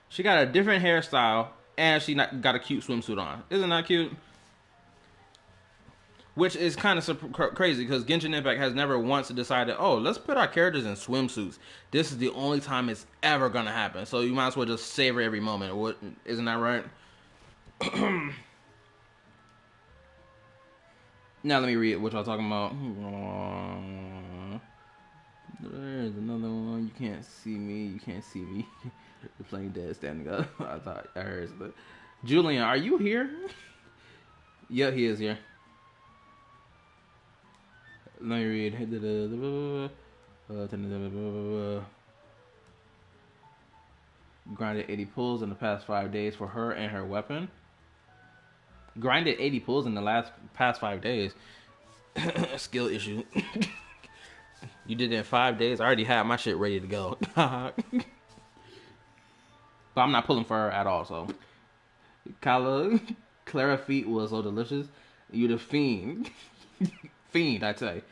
She got a different hairstyle and she got a cute swimsuit on. Isn't that cute? Which is kind of crazy because Genshin Impact has never once decided, oh, let's put our characters in swimsuits. This is the only time it's ever going to happen. So you might as well just savor every moment. What, isn't that right? Now let me read what y'all talking about. There's another one. You can't see me. You can't see me. You're playing dead standing up. I thought I heard. But Julian, are you here? Yeah, he is here. Let me read. Grinded 80 pulls in the past 5 days for her and her weapon. Grinded 80 pulls in the past 5 days. Skill issue. You did it in 5 days. I already had my shit ready to go. But I'm not pulling for her at all. So, Clara feet was so delicious. You the fiend. Fiend, I tell you.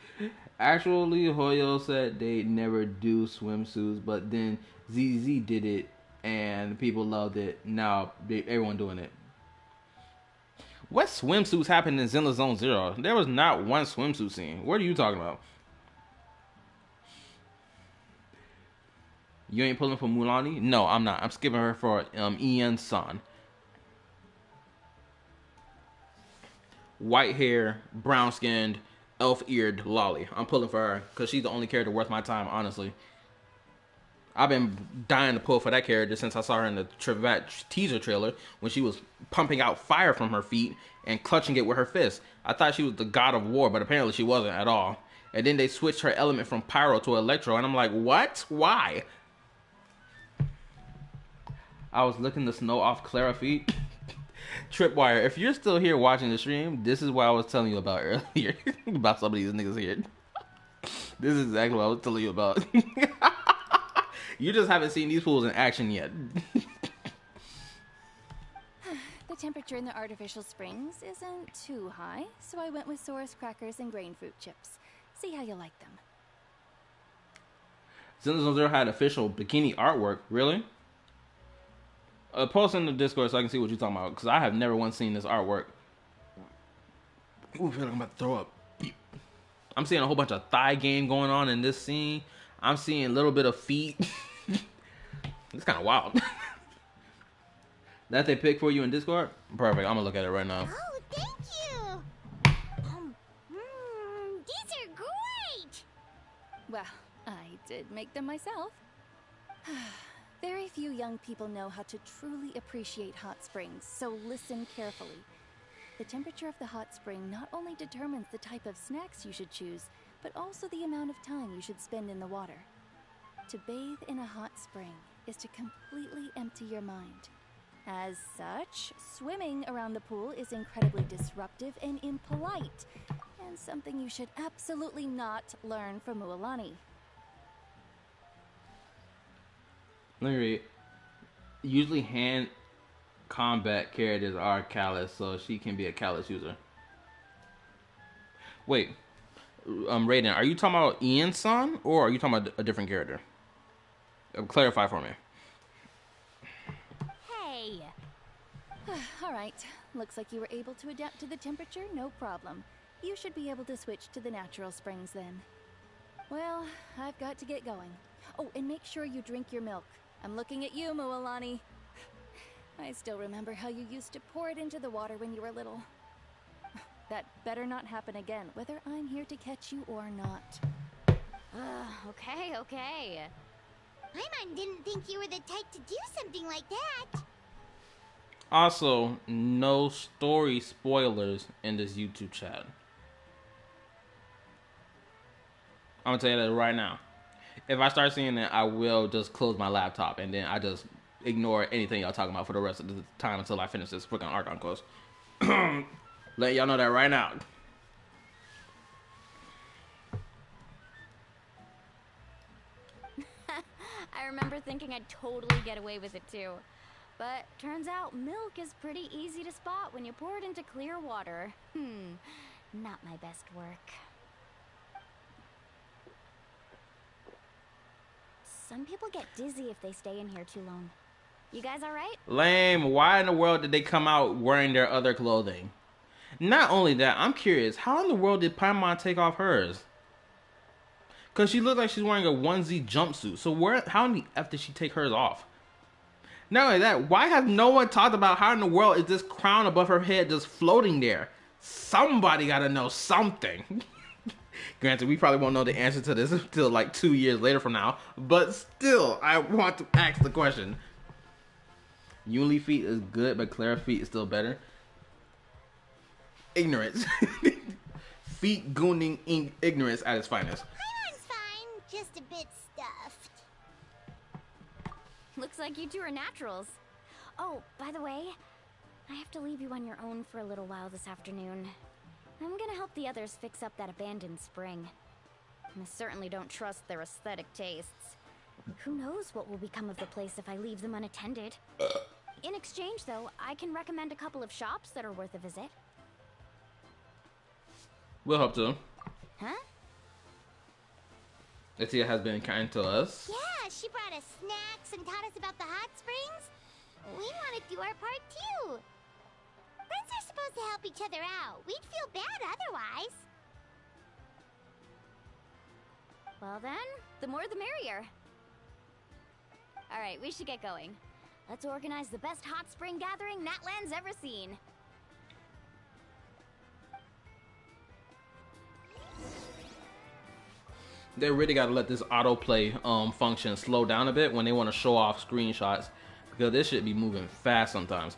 Actually, Hoyo said they never do swimsuits, but then ZZ did it, and people loved it. Now everyone doing it. What swimsuits happened in Zenless Zone Zero? There was not one swimsuit scene. What are you talking about? You ain't pulling for Mulani? No, I'm not. I'm skipping her for Ian's son. White hair, brown skinned, elf-eared Lolly. I'm pulling for her because she's the only character worth my time, honestly. I've been dying to pull for that character since I saw her in the Trivet teaser trailer when she was pumping out fire from her feet and clutching it with her fists. I thought she was the god of war, but apparently she wasn't at all. And then they switched her element from pyro to electro, and I'm like, what? Why? I was licking the snow off Clara feet. Tripwire, if you're still here watching the stream, this is what I was telling you about earlier. About some of these niggas here. This is exactly what I was telling you about. You just haven't seen these fools in action yet. The temperature in the artificial springs isn't too high, so I went with Saurus crackers and grain fruit chips. See how you like them. Zenless Zone Zero had official bikini artwork. Really? Post in the Discord so I can see what you're talking about, because I have never once seen this artwork. Ooh, I feel like I'm about to throw up. I'm seeing a whole bunch of thigh game going on in this scene. I'm seeing a little bit of feet. It's kind of wild. That they picked for you in Discord? Perfect. I'm gonna look at it right now. Oh, thank you. These are great. Well, I did make them myself. Very few young people know how to truly appreciate hot springs, so listen carefully. The temperature of the hot spring not only determines the type of snacks you should choose, but also the amount of time you should spend in the water. To bathe in a hot spring is to completely empty your mind. As such, swimming around the pool is incredibly disruptive and impolite, and something you should absolutely not learn from Mualani. Let me read. Usually hand combat characters are callous, so she can be a callous user. Wait, Raiden, are you talking about Ian's son, or are you talking about a different character? Clarify for me. Hey! Alright, looks like you were able to adapt to the temperature, no problem. You should be able to switch to the natural springs then. Well, I've got to get going. Oh, and make sure you drink your milk. I'm looking at you, Mualani. I still remember how you used to pour it into the water when you were little. That better not happen again, whether I'm here to catch you or not. Okay. Paimon didn't think you were the type to do something like that. Also, no story spoilers in this YouTube chat. I'm gonna tell you that right now. If I start seeing it, I will just close my laptop and then I just ignore anything y'all talking about for the rest of the time until I finish this freaking ARCHON course. Let y'all know that right now. I remember thinking I'd totally get away with it too. But turns out milk is pretty easy to spot when you pour it into clear water. Not my best work. Some people get dizzy if they stay in here too long. You guys alright? Lame. Why in the world did they come out wearing their other clothing? Not only that, I'm curious, how in the world did Paimon take off hers? Because she looked like she's wearing a onesie jumpsuit. So how in the F did she take hers off? Not only that, why has no one talked about how in the world is this crown above her head just floating there? Somebody gotta know something. Granted, we probably won't know the answer to this until like 2 years later from now. But still, I want to ask the question. Yuli feet is good, but Clara feet is still better. Ignorance. Feet gooning ignorance at its finest. Paimon's fine, just a bit stuffed. Looks like you two are naturals. Oh, by the way, I have to leave you on your own for a little while this afternoon. I'm gonna help the others fix up that abandoned spring. I certainly don't trust their aesthetic tastes. Who knows what will become of the place if I leave them unattended. In exchange, though, I can recommend a couple of shops that are worth a visit. We'll hope to. Huh? Atia has been kind to us. Yeah, she brought us snacks and taught us about the hot springs. We want to do our part too. Friends are supposed to help each other out. We'd feel bad otherwise. Well then, the more the merrier. Alright, we should get going. Let's organize the best hot spring gathering Natlan's ever seen. They really gotta let this autoplay function slow down a bit when they want to show off screenshots, because this should be moving fast sometimes.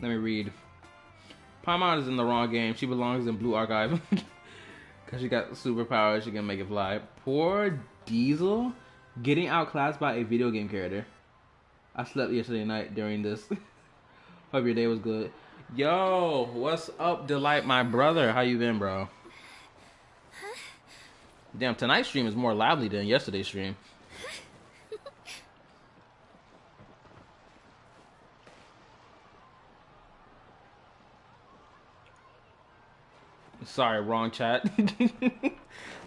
Let me read. Paimon is in the wrong game. She belongs in Blue Archive. Because she got superpowers, she can make it fly. Poor Diesel getting outclassed by a video game character. I slept yesterday night during this. Hope your day was good. Yo, what's up, Delight, my brother? How you been, bro? Damn, tonight's stream is more lively than yesterday's stream. Sorry, wrong chat.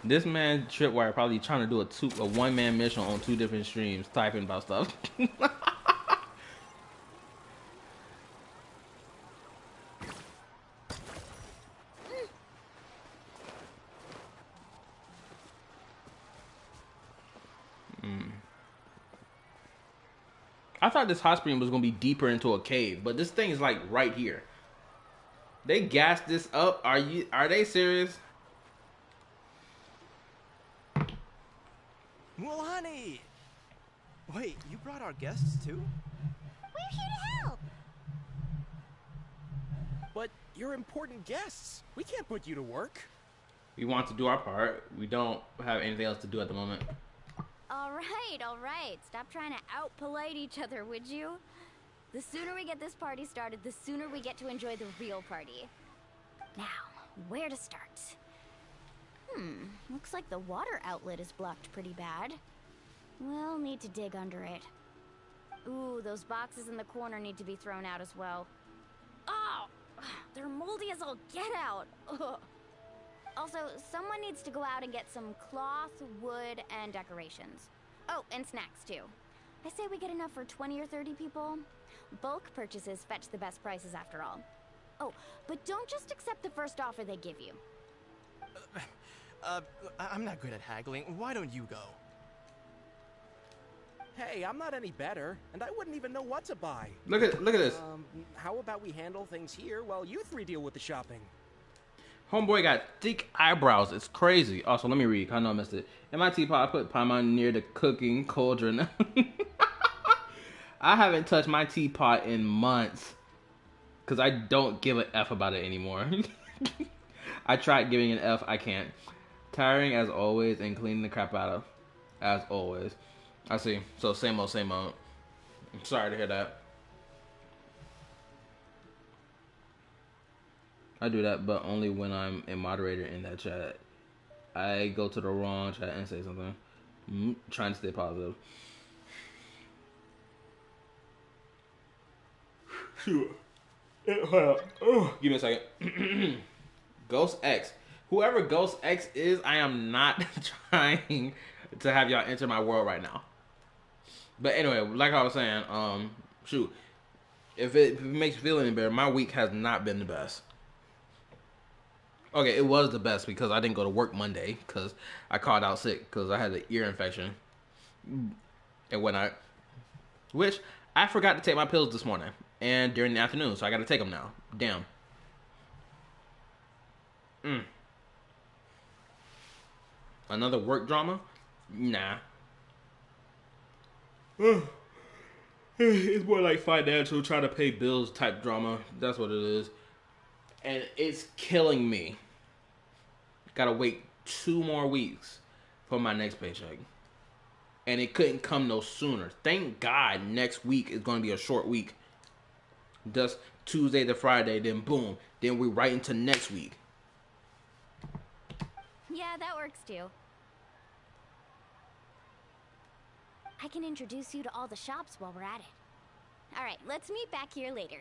This man Tripwire probably trying to do a one-man mission on 2 different streams, typing about stuff. I thought this hot spring was gonna be deeper into a cave, but this thing is like right here. They gassed this up. Are they serious? Mualani! Wait, you brought our guests too? We're here to help. But you're important guests. We can't put you to work. We want to do our part. We don't have anything else to do at the moment. All right. Stop trying to out-polite each other, would you? The sooner we get this party started, the sooner we get to enjoy the real party. Now, where to start? Looks like the water outlet is blocked pretty bad. We'll need to dig under it. Ooh, those boxes in the corner need to be thrown out as well. Oh, they're moldy as all get out. Ugh. Also, someone needs to go out and get some cloth, wood, and decorations. Oh, and snacks too. I say we get enough for 20 or 30 people. Bulk purchases fetch the best prices after all. Oh, but don't just accept the first offer they give you. I'm not good at haggling. Why don't you go? Hey, I'm not any better, and I wouldn't even know what to buy. Look at this. How about we handle things here while you three deal with the shopping? Homeboy got thick eyebrows. It's crazy. Also, let me read. I know I missed it. In my teapot, I put Paimon near the cooking cauldron. I haven't touched my teapot in months because I don't give a F about it anymore. I tried giving an F. I can't. Tiring as always and cleaning the crap out of as always. I see. So same old, same old. I'm sorry to hear that. I do that, but only when I'm a moderator in that chat. I go to the wrong chat and say something. Trying to stay positive. Give me a second. Ghost X. Whoever Ghost X is, I am not trying to have y'all enter my world right now. But anyway, like I was saying, shoot. If it makes you feel any better, my week has not been the best. Okay, it was the best because I didn't go to work Monday because I called out sick because I had an ear infection and whatnot. Which I forgot to take my pills this morning and during the afternoon, so I got to take them now. Damn. Another work drama? Nah. It's more like financial, trying to pay bills type drama. That's what it is. And it's killing me. Gotta wait 2 more weeks for my next paycheck. And it couldn't come no sooner. Thank God next week is going to be a short week. Just Tuesday to Friday, then boom. Then we're right into next week. Yeah, that works too. I can introduce you to all the shops while we're at it. Alright, let's meet back here later.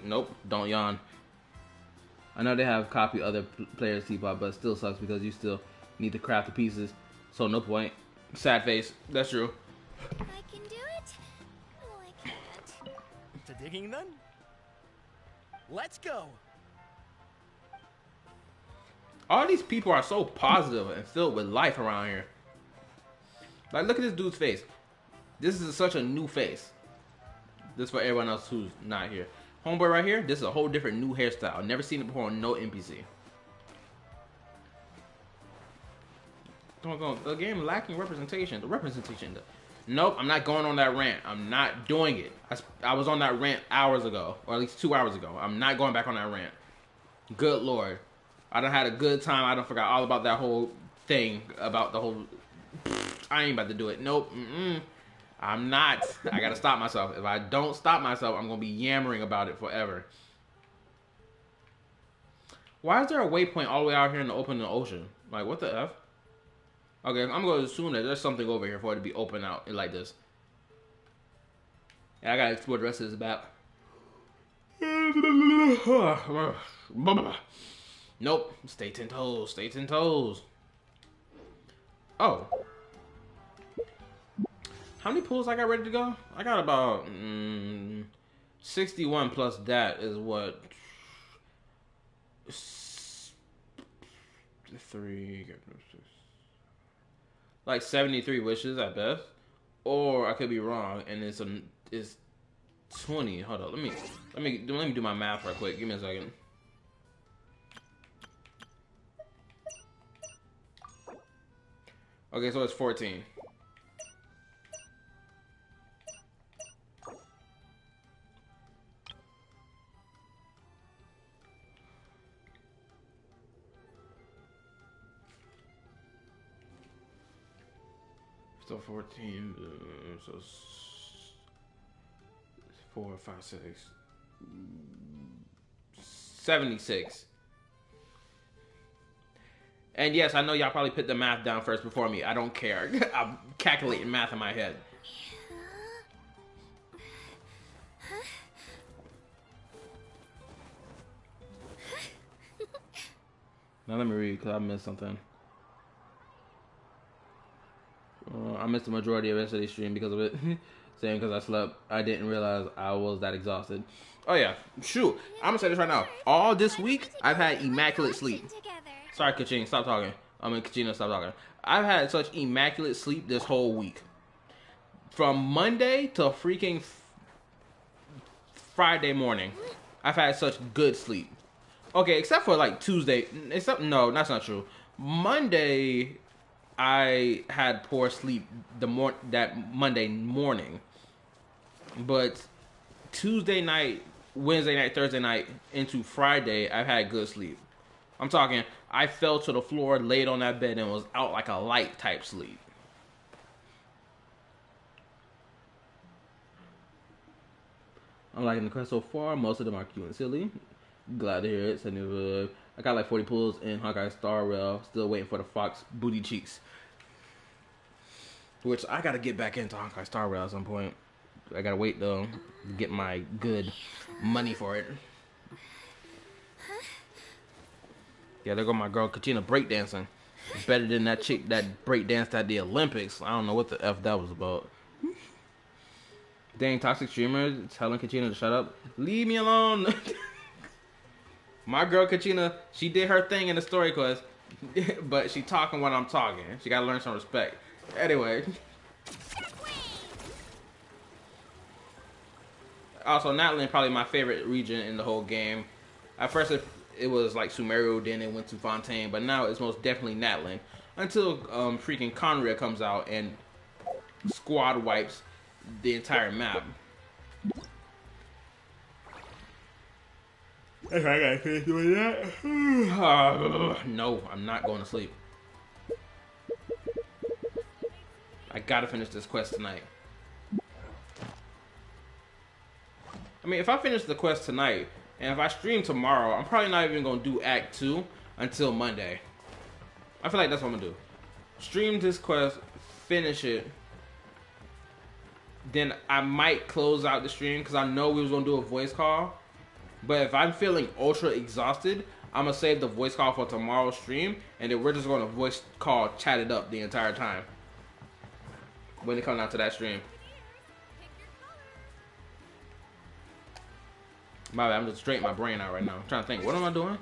Nope, don't yawn. I know they have copy other players' teapot, but it still sucks because you still need to craft the pieces. So no point. Sad face. That's true. I can do it. Oh, I can't. To digging then? Let's go. All these people are so positive and filled with life around here. Like, look at this dude's face. This is such a new face. This for everyone else who's not here. Homeboy right here, this is a whole different new hairstyle. Never seen it before on no NPC. The game lacking representation. The representation. Nope, I'm not going on that rant. I'm not doing it. I was on that rant hours ago, or at least 2 hours ago. I'm not going back on that rant. Good Lord. I done had a good time. I done forgot all about that whole thing, about the whole... I ain't about to do it. Nope. I'm not. I gotta stop myself. If I don't stop myself, I'm gonna be yammering about it forever. Why is there a waypoint all the way out here in the open ocean? Like, what the F? Okay, I'm gonna assume that there's something over here for it to be open out like this. And I gotta explore the rest of this map. Nope. Stay 10 toes. Stay 10 toes. Oh. How many pools I got ready to go? I got about 61 plus that is what? 3, like 73 wishes at best. Or I could be wrong and it's 20. Hold on. Let me do my math real quick. Give me a second. Okay, so it's 14. So 14, so 4, 5, 6, 76. And yes, I know y'all probably put the math down first before me. I don't care. I'm calculating math in my head. Now let me read because I missed something. I missed the majority of yesterday's stream because of it. Same because I slept. I didn't realize I was that exhausted. Oh yeah, shoot. I'm gonna say this right now. All this week, I've had immaculate sleep. Sorry, Kachina, stop talking. Kachina, stop talking. I've had such immaculate sleep this whole week. From Monday to freaking Friday morning, I've had such good sleep. Okay, except for like Tuesday. No, that's not true. Monday, I had poor sleep that Monday morning. But Tuesday night, Wednesday night, Thursday night, into Friday, I've had good sleep. I'm talking, I fell to the floor, laid on that bed, and was out like a light type sleep. I'm liking the quest so far. Most of them are cute and silly. Glad to hear it. I got like 40 pulls in Hawkeye Star Rail. Still waiting for the Fox booty cheeks. Which I gotta get back into Hawkeye Star Rail at some point. I gotta wait though to get my good money for it. Yeah, there go my girl Kachina breakdancing. Better than that chick that breakdanced at the Olympics. I don't know what the F that was about. Dang, toxic streamers telling Kachina to shut up. Leave me alone. My girl Kachina, she did her thing in the story quest, but she talking when I'm talking. She gotta learn some respect. Anyway. Also, Natlan probably my favorite region in the whole game. At first it was like Sumeru, then it went to Fontaine, but now it's most definitely Natlan. Until freaking Conria comes out and squad wipes the entire map. I gotta finish doing that. No, I'm not going to sleep. I gotta finish this quest tonight. I mean, if I finish the quest tonight, and if I stream tomorrow, I'm probably not even gonna do Act 2 until Monday. I feel like that's what I'm gonna do. Stream this quest, finish it. Then I might close out the stream because I know we was gonna do a voice call. But if I'm feeling ultra exhausted, I'm gonna save the voice call for tomorrow's stream, and then we're just gonna voice call, chat it up the entire time when it comes out to that stream. My bad, I'm just straightening my brain out right now. I'm trying to think, what am I doing?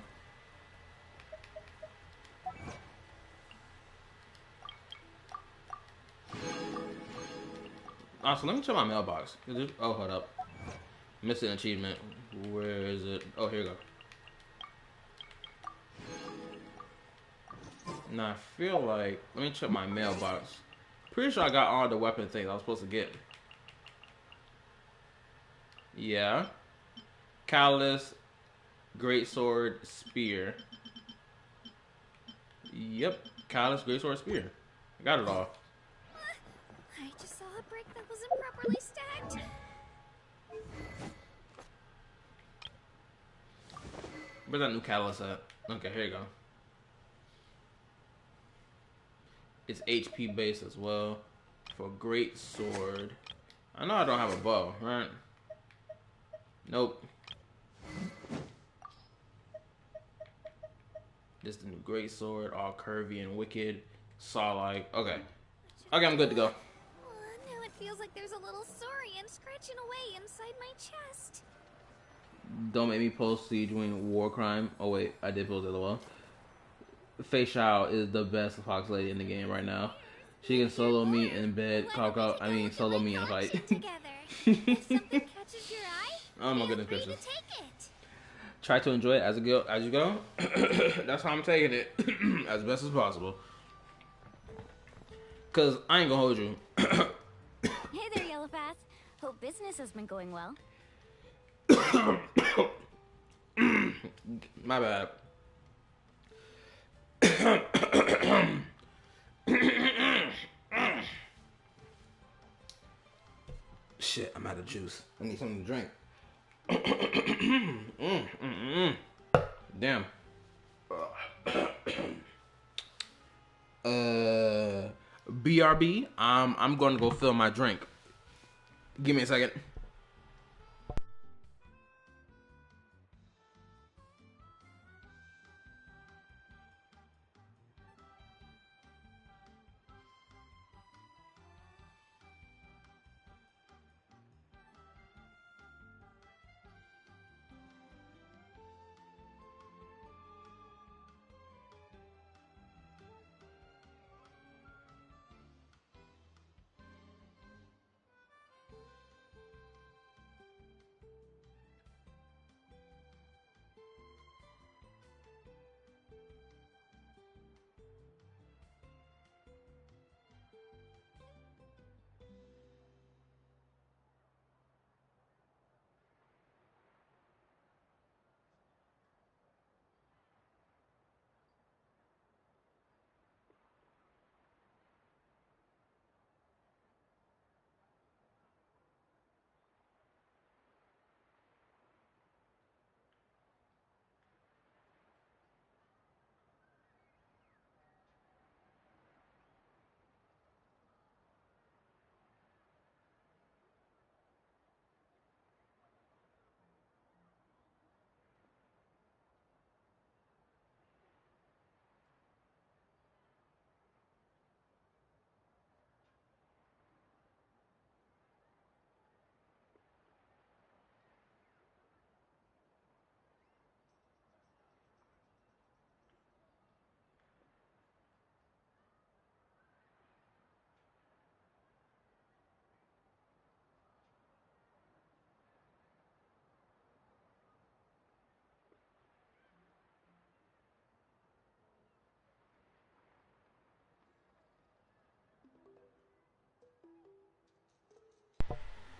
Also, let me check my mailbox. Oh, hold up. Missing achievement. Where is it? Oh, here we go. Now, I feel like... Let me check my mailbox. Pretty sure I got all the weapon things I was supposed to get. Yeah. Callus, Greatsword, Spear. Yep. Callus, Greatsword, Spear. I got it all. I just saw a brick that wasn't properly stacked. Where's that new Callus at? Okay, here you go. It's HP based as well. For Great Sword. I know I don't have a bow, right? Nope. This is the new Great Sword, all curvy and wicked. Saw-like. Okay. Okay, I'm good to go. Now it feels like there's a little saurian scratching away inside my chest. Don't make me post Siege doing war crime. Oh wait, I did post LOL. Fei Xiao is the best fox lady in the game right now. She can solo me in bed, solo me in a fight. If something catches your eye, Oh my goodness feel free gracious. to take it. Try to enjoy it as you go. That's how I'm taking it. As best as possible. Cause I ain't gonna hold you. Hey there, Yellowpath. Hope business has been going well. My bad. shit, I'm out of juice. I need something to drink. Damn. BRB, I'm gonna go fill my drink. Give me a second.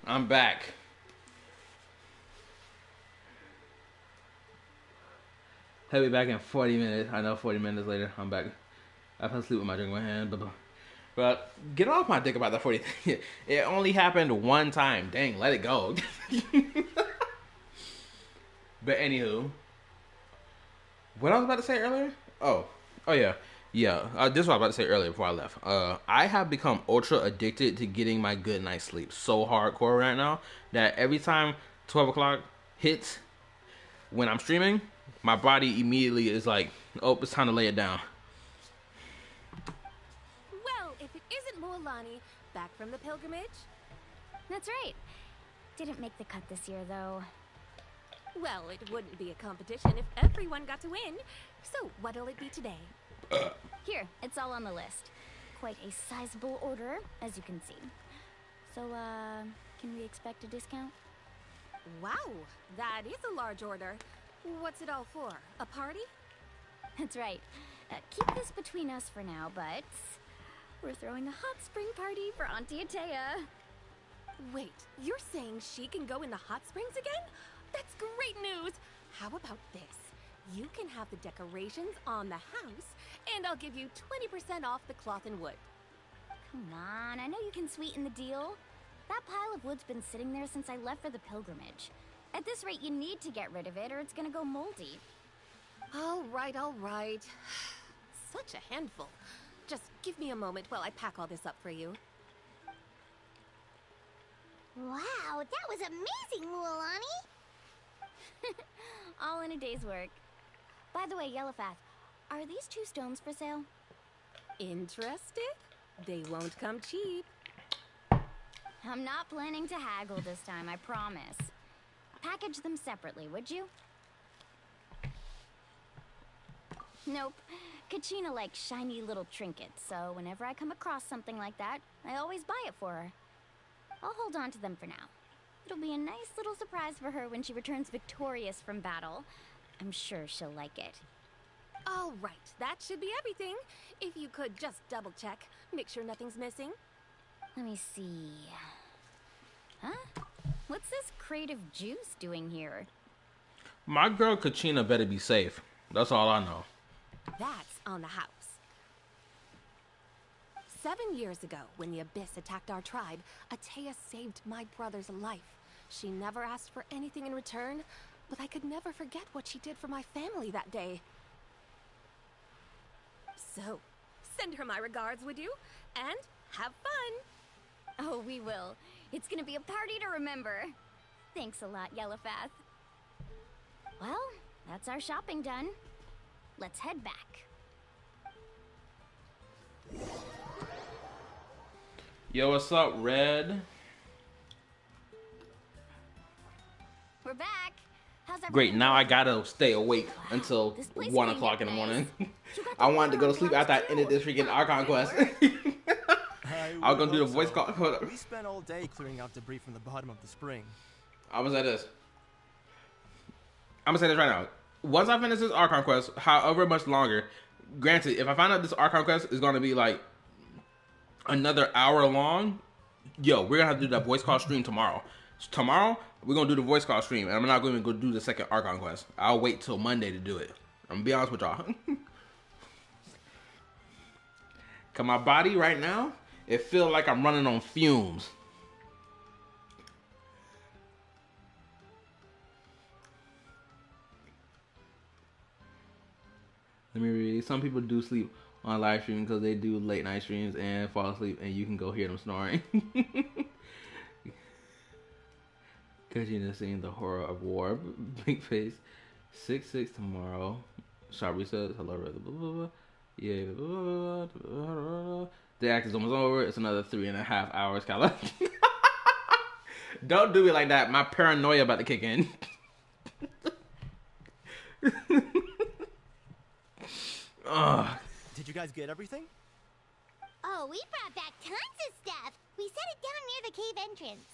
I'm back. He'll be back in 40 minutes. I know 40 minutes later, I'm back. I fell asleep with my drink in my hand. But get off my dick about that 40. It only happened one time. Dang, let it go. But anywho, what I was about to say earlier? Oh yeah. Yeah, this is what I was about to say earlier before I left. I have become ultra addicted to getting my good night's sleep so hardcore right now that every time 12 o'clock hits when I'm streaming, my body immediately is like, oh, it's time to lay it down. Well, if it isn't Mualani, back from the pilgrimage? That's right. Didn't make the cut this year, though. Well, it wouldn't be a competition if everyone got to win. So, what'll it be today? Here, it's all on the list. Quite a sizable order, as you can see. So, can we expect a discount? Wow, that is a large order. What's it all for? A party? That's right. Keep this between us for now, but we're throwing a hot spring party for Auntie Atea. Wait, you're saying she can go in the hot springs again? That's great news! How about this? You can have the decorations on the house, and I'll give you 20% off the cloth and wood. Come on, I know you can sweeten the deal. That pile of wood's been sitting there since I left for the pilgrimage. At this rate, you need to get rid of it, or it's gonna go moldy. All right, all right. Such a handful. Just give me a moment while I pack all this up for you. Wow, that was amazing, Mualani! All in a day's work. By the way, Yellowfath, are these 2 stones for sale? Interested? They won't come cheap. I'm not planning to haggle this time, I promise. Package them separately, would you? Nope. Kachina likes shiny little trinkets, so whenever I come across something like that, I always buy it for her. I'll hold on to them for now. It'll be a nice little surprise for her when she returns victorious from battle. I'm sure she'll like it. All right, that should be everything. If you could just double check, make sure nothing's missing. Let me see. Huh? What's this crate of juice doing here? My girl Kachina better be safe. That's all I know. That's on the house. 7 years ago, when the Abyss attacked our tribe, Atea saved my brother's life. She never asked for anything in return, but I could never forget what she did for my family that day. So, send her my regards, would you? And have fun! Oh, we will. It's gonna be a party to remember. Thanks a lot, Yellowfath. Well, that's our shopping done. Let's head back. Yo, what's up, Red? We're back. How's Great, now I gotta stay awake until 1 o'clock in the morning. I wanted to go to sleep after I ended this freaking ARCHON quest. I was gonna do the voice call. Hold up. We spent all day clearing out debris from the bottom of the spring. I'm gonna say this. I'm gonna say this right now. Once I finish this ARCHON quest, however much longer, granted, if I find out this ARCHON quest is gonna be like another hour long, yo, we're gonna have to do that voice call stream tomorrow. So tomorrow, we're gonna do the voice call stream, and I'm not gonna go do the second ARCHON quest. I'll wait till Monday to do it. I'm gonna be honest with y'all. Cause my body right now, it feels like I'm running on fumes. Let me read. Some people do sleep on live stream because they do late night streams and fall asleep, and you can go hear them snoring. Cause you know, seeing the horror of war. Big face. 6/6 tomorrow. Sharp resets. Hello, blah, blah, blah, blah. Yeah. Blah, blah, blah. The act is almost over. It's another 3.5 hours. Kala. Don't do me like that. My paranoia about to kick in. Did you guys get everything? Oh, we brought back tons of stuff. We set it down near the cave entrance.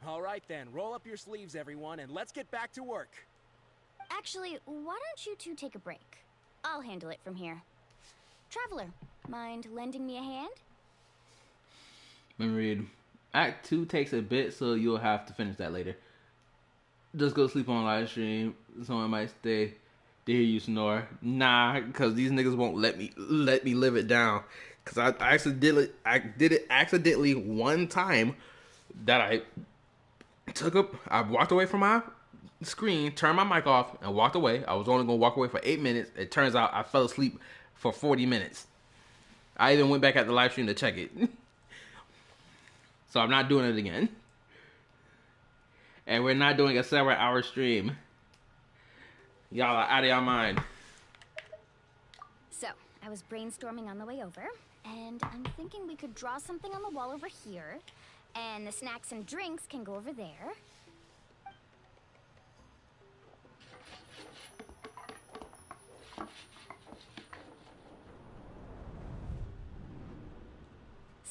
All right then, roll up your sleeves, everyone, and let's get back to work. Actually, why don't you two take a break? I'll handle it from here. Traveler, mind lending me a hand? Let me read. Act 2 takes a bit, so you'll have to finish that later. Just go sleep on live stream. Someone might stay to hear you snore. Nah, because these niggas won't let me live it down. Because I did it accidentally one time that I walked away from my screen, turned my mic off, and walked away. I was only going to walk away for 8 minutes. It turns out I fell asleep for 40 minutes. I even went back at the live stream to check it. So I'm not doing it again. And we're not doing a 7-hour stream. Y'all are out of your mind. So, I was brainstorming on the way over, and I'm thinking we could draw something on the wall over here, and the snacks and drinks can go over there.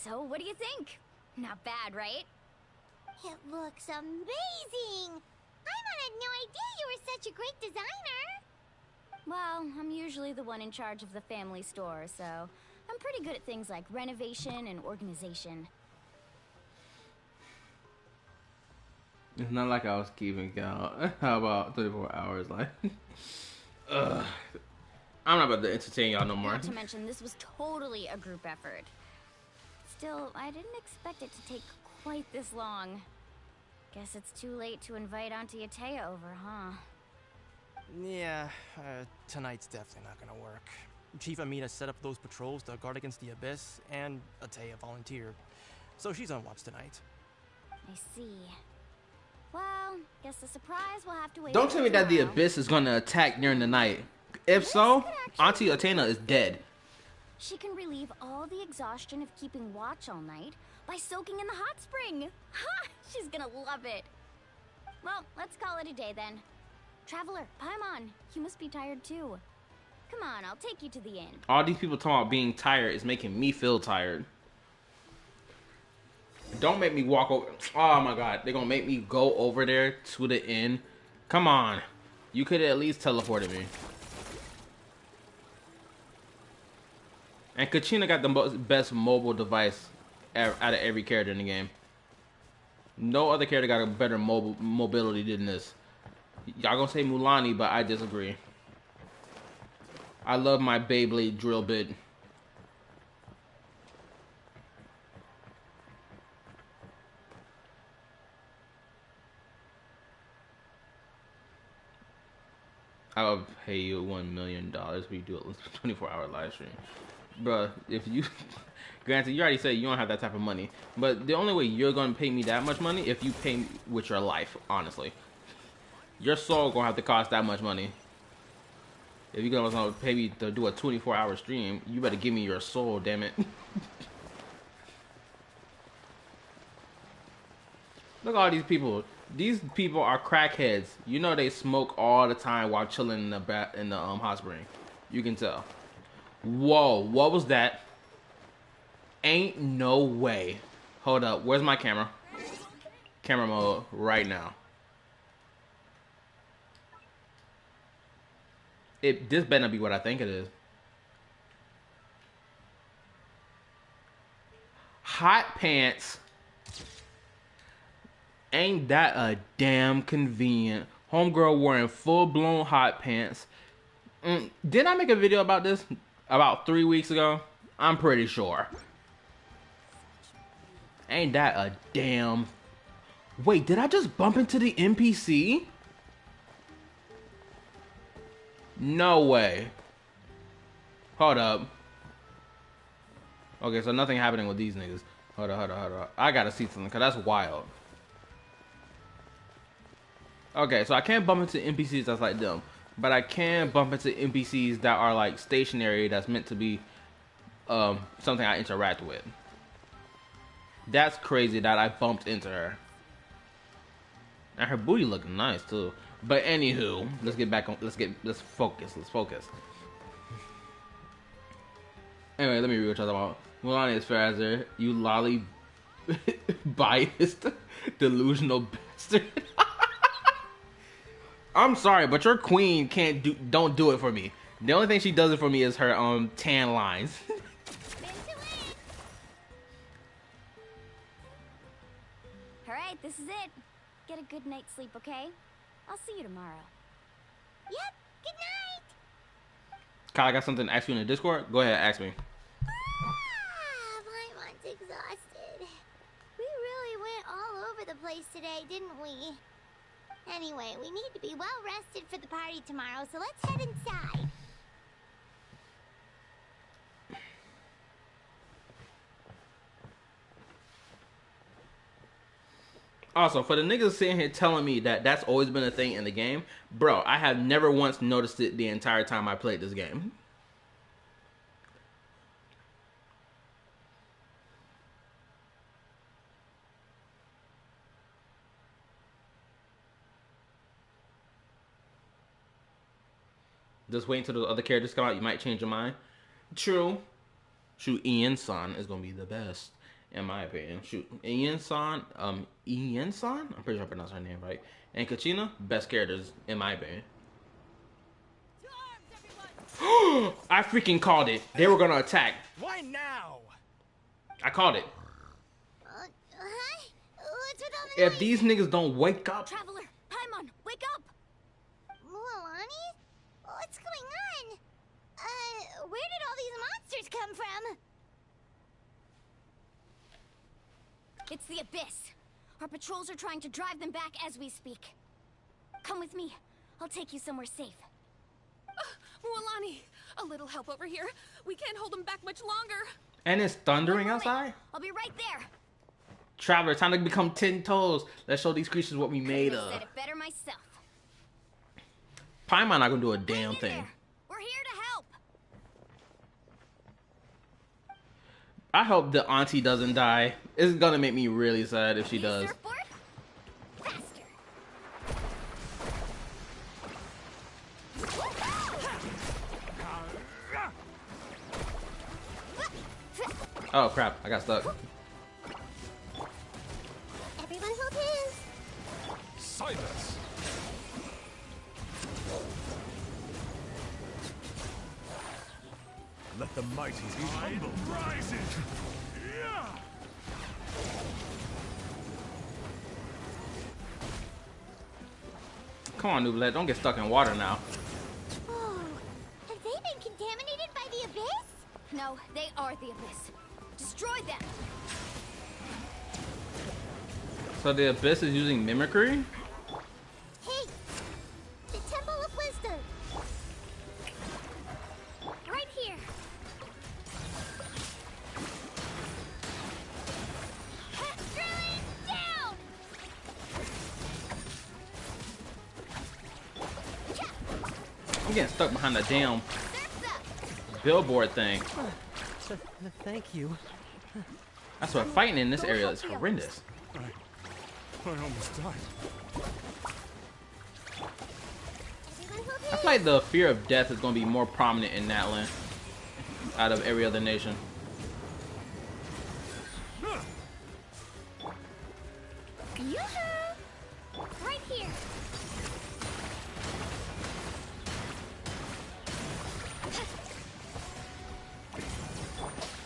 So, what do you think? Not bad, right? It looks amazing! Paimon had no idea you were such a great designer! Well, I'm usually the one in charge of the family store, so I'm pretty good at things like renovation and organization. It's not like I was keeping count. How about 24 hours? Like, I'm not about to entertain y'all no more. Not to mention, this was totally a group effort. Still, I didn't expect it to take quite this long. Guess it's too late to invite Auntie Atea over, huh? Yeah, tonight's definitely not gonna work. Chief Amina set up those patrols to guard against the Abyss, and Atea volunteered. So she's on watch tonight. I see. Well, guess the surprise will have to wait. Don't tell me that the Abyss is gonna attack during the night. If so, Auntie Athena is dead. She can relieve all the exhaustion of keeping watch all night by soaking in the hot spring. Ha! She's gonna love it. Well, let's call it a day then. Traveler, Paimon, you must be tired too. Come on, I'll take you to the inn. All these people talking about being tired is making me feel tired. Don't make me walk over. Oh my god, they're gonna make me go over there to the inn. Come on. You could at least teleported me. And Kachina got the best mobile device out of every character in the game. No other character got a better mobility than this. Y'all gonna say Mulani, but I disagree. I love my Beyblade drill bit. I'll pay you $1 million if you do a 24-hour live stream. Bruh, if you... Granted, you already said you don't have that type of money. But the only way you're going to pay me that much money if you pay me with your life, honestly. Your soul going to have to cost that much money. If you're going to pay me to do a 24-hour stream, you better give me your soul, damn it. Look at all these people. These people are crackheads. You know they smoke all the time while chilling in the hot spring. You can tell. Whoa, what was that? Ain't no way. Hold up, where's my camera? Camera mode right now. This better not be what I think it is. Hot pants. Ain't that a damn convenient. Homegirl wearing full-blown hot pants. Didn't I make a video about this about 3 weeks ago? I'm pretty sure. Ain't that a damn... Wait, did I just bump into the NPC? No way. Hold up. Okay, so nothing happening with these niggas. Hold on. I gotta see something, because that's wild. Okay, so I can't bump into NPCs that's like them. But I can bump into NPCs that are like stationary, that's meant to be something I interact with. That's crazy that I bumped into her. And her booty looked nice too. But anywho, let's get back on. Let's focus. Anyway, let me read what y'all about. Melania is Fazer, you lolly biased, delusional bastard. I'm sorry, but your queen don't do it for me. The only thing she does it for me is her tan lines. Alright, this is it. Get a good night's sleep, okay? I'll see you tomorrow. Yep, good night! Kyle, I got something to ask you in the Discord. Go ahead, ask me. Paimon's exhausted. We really went all over the place today, didn't we? Anyway, we need to be well rested for the party tomorrow, so let's head inside. Also, for the niggas sitting here telling me that that's always been a thing in the game, bro, I have never once noticed it the entire time I played this game. Just wait until the other characters come out, you might change your mind. True. Shoot, Ian-san is gonna be the best, in my opinion. Shoot, Ian-san, Ian-san? I'm pretty sure I pronounced her name right. And Kachina, best characters, in my opinion. I freaking called it. They were gonna attack. Why now? I called it. What's with all the If these niggas don't wake up. Traveler, Paimon, wake up! Mualani? What's going on? Where did all these monsters come from? It's the Abyss. Our patrols are trying to drive them back as we speak. Come with me. I'll take you somewhere safe. Mualani, a little help over here. We can't hold them back much longer. And it's thundering outside? I'll be right there. Traveler, time to become 10 toes. Let's show these creatures what we made of. I said it better myself. Paimon not gonna do a damn thing. We're here to help. I hope the auntie doesn't die. It's gonna make me really sad if she does. Oh crap, I got stuck. Everyone hold hands. Silence! Let the mighty be humble. Rises! Come on, Nooblet, don't get stuck in water now. Oh, have they been contaminated by the Abyss? No, they are the Abyss. Destroy them. So the Abyss is using mimicry? Hey, the Temple of Wisdom. I'm getting stuck behind the damn billboard thing. Thank you. That's what fighting in this area is horrendous. I almost died. I feel like the fear of death is going to be more prominent in Natlan out of every other nation. Right here.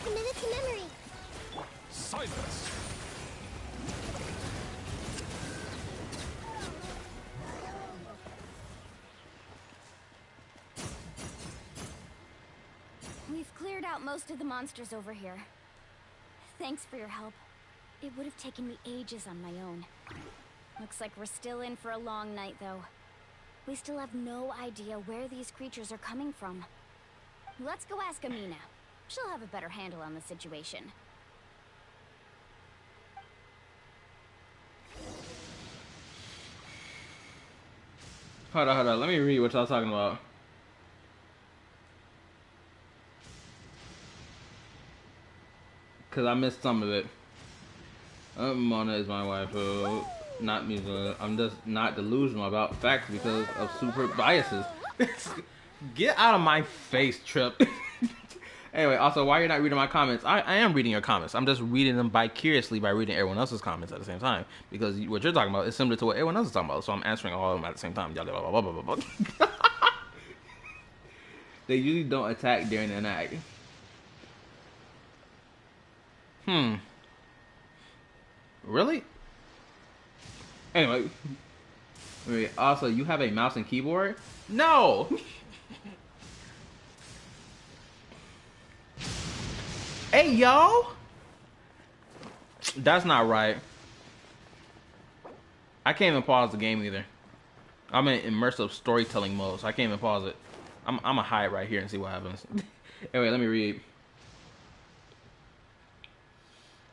A minute to memory. Silence. We've cleared out most of the monsters over here. Thanks for your help. It would have taken me ages on my own. Looks like we're still in for a long night, though. We still have no idea where these creatures are coming from. Let's go ask Amina. She'll have a better handle on the situation. Hold on. Let me read what y'all talking about. Because I missed some of it. Mona is my wife. Not musical. I'm just not delusional about facts because of super biases. Get out of my face, Trip. Anyway, also, why you're not reading my comments? I am reading your comments. I'm just reading them vicariously by reading everyone else's comments at the same time. Because what you're talking about is similar to what everyone else is talking about. So I'm answering all of them at the same time. They usually don't attack during an act. Really? Anyway. Wait, also, you have a mouse and keyboard? No! Hey, y'all! That's not right. I can't even pause the game either. I'm in immersive storytelling mode, so I can't even pause it. I'm gonna hide right here and see what happens. Anyway, let me read.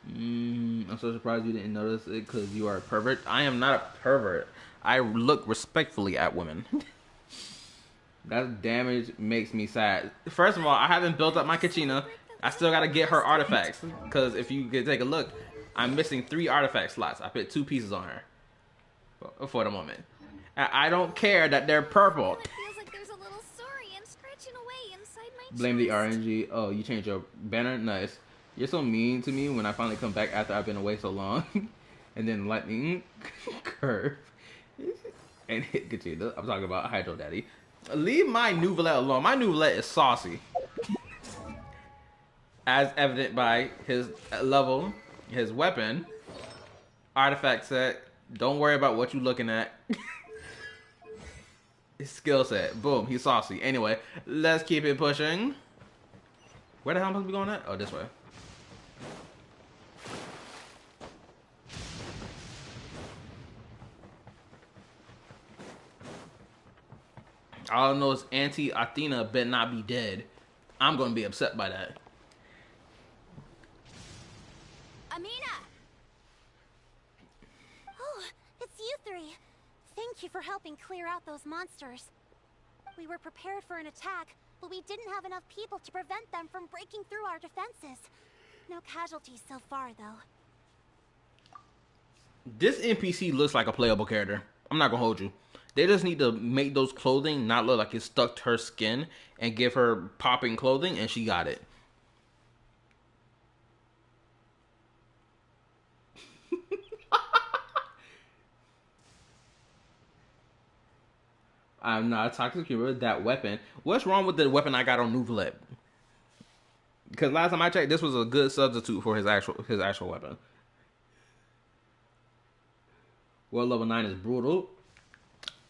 I'm so surprised you didn't notice it because you are a pervert. I am not a pervert. I look respectfully at women. That damage makes me sad. First of all, I haven't built up my Kachina. I still gotta get her artifacts. Because if you could take a look, I'm missing 3 artifact slots. I put 2 pieces on her. For the moment. I don't care that they're purple. Feels like there's a little sorry and scratching away inside my Blame the RNG. Oh, you changed your banner? Nice. You're so mean to me when I finally come back after I've been away so long. And then lightning curve. And hit Kachina. I'm talking about Hydro Daddy. Leave my Nouvellette alone. My Nouvellette is saucy. As evident by his level, his weapon, artifact set. Don't worry about what you're looking at. His skill set. Boom, he's saucy. Anyway, let's keep it pushing. Where the hell am I supposed to be going at? Oh, this way. All I know is Auntie Athena better not be dead. I'm gonna be upset by that. Amina! Oh, it's you 3. Thank you for helping clear out those monsters. We were prepared for an attack, but we didn't have enough people to prevent them from breaking through our defenses. No casualties so far, though. This NPC looks like a playable character. I'm not gonna hold you. They just need to make those clothing not look like it's stuck to her skin and give her popping clothing, and she got it. I'm not a toxic hero. That weapon. What's wrong with the weapon I got on Nouvellette? Because last time I checked, this was a good substitute for his actual weapon. Well, level 9 is brutal,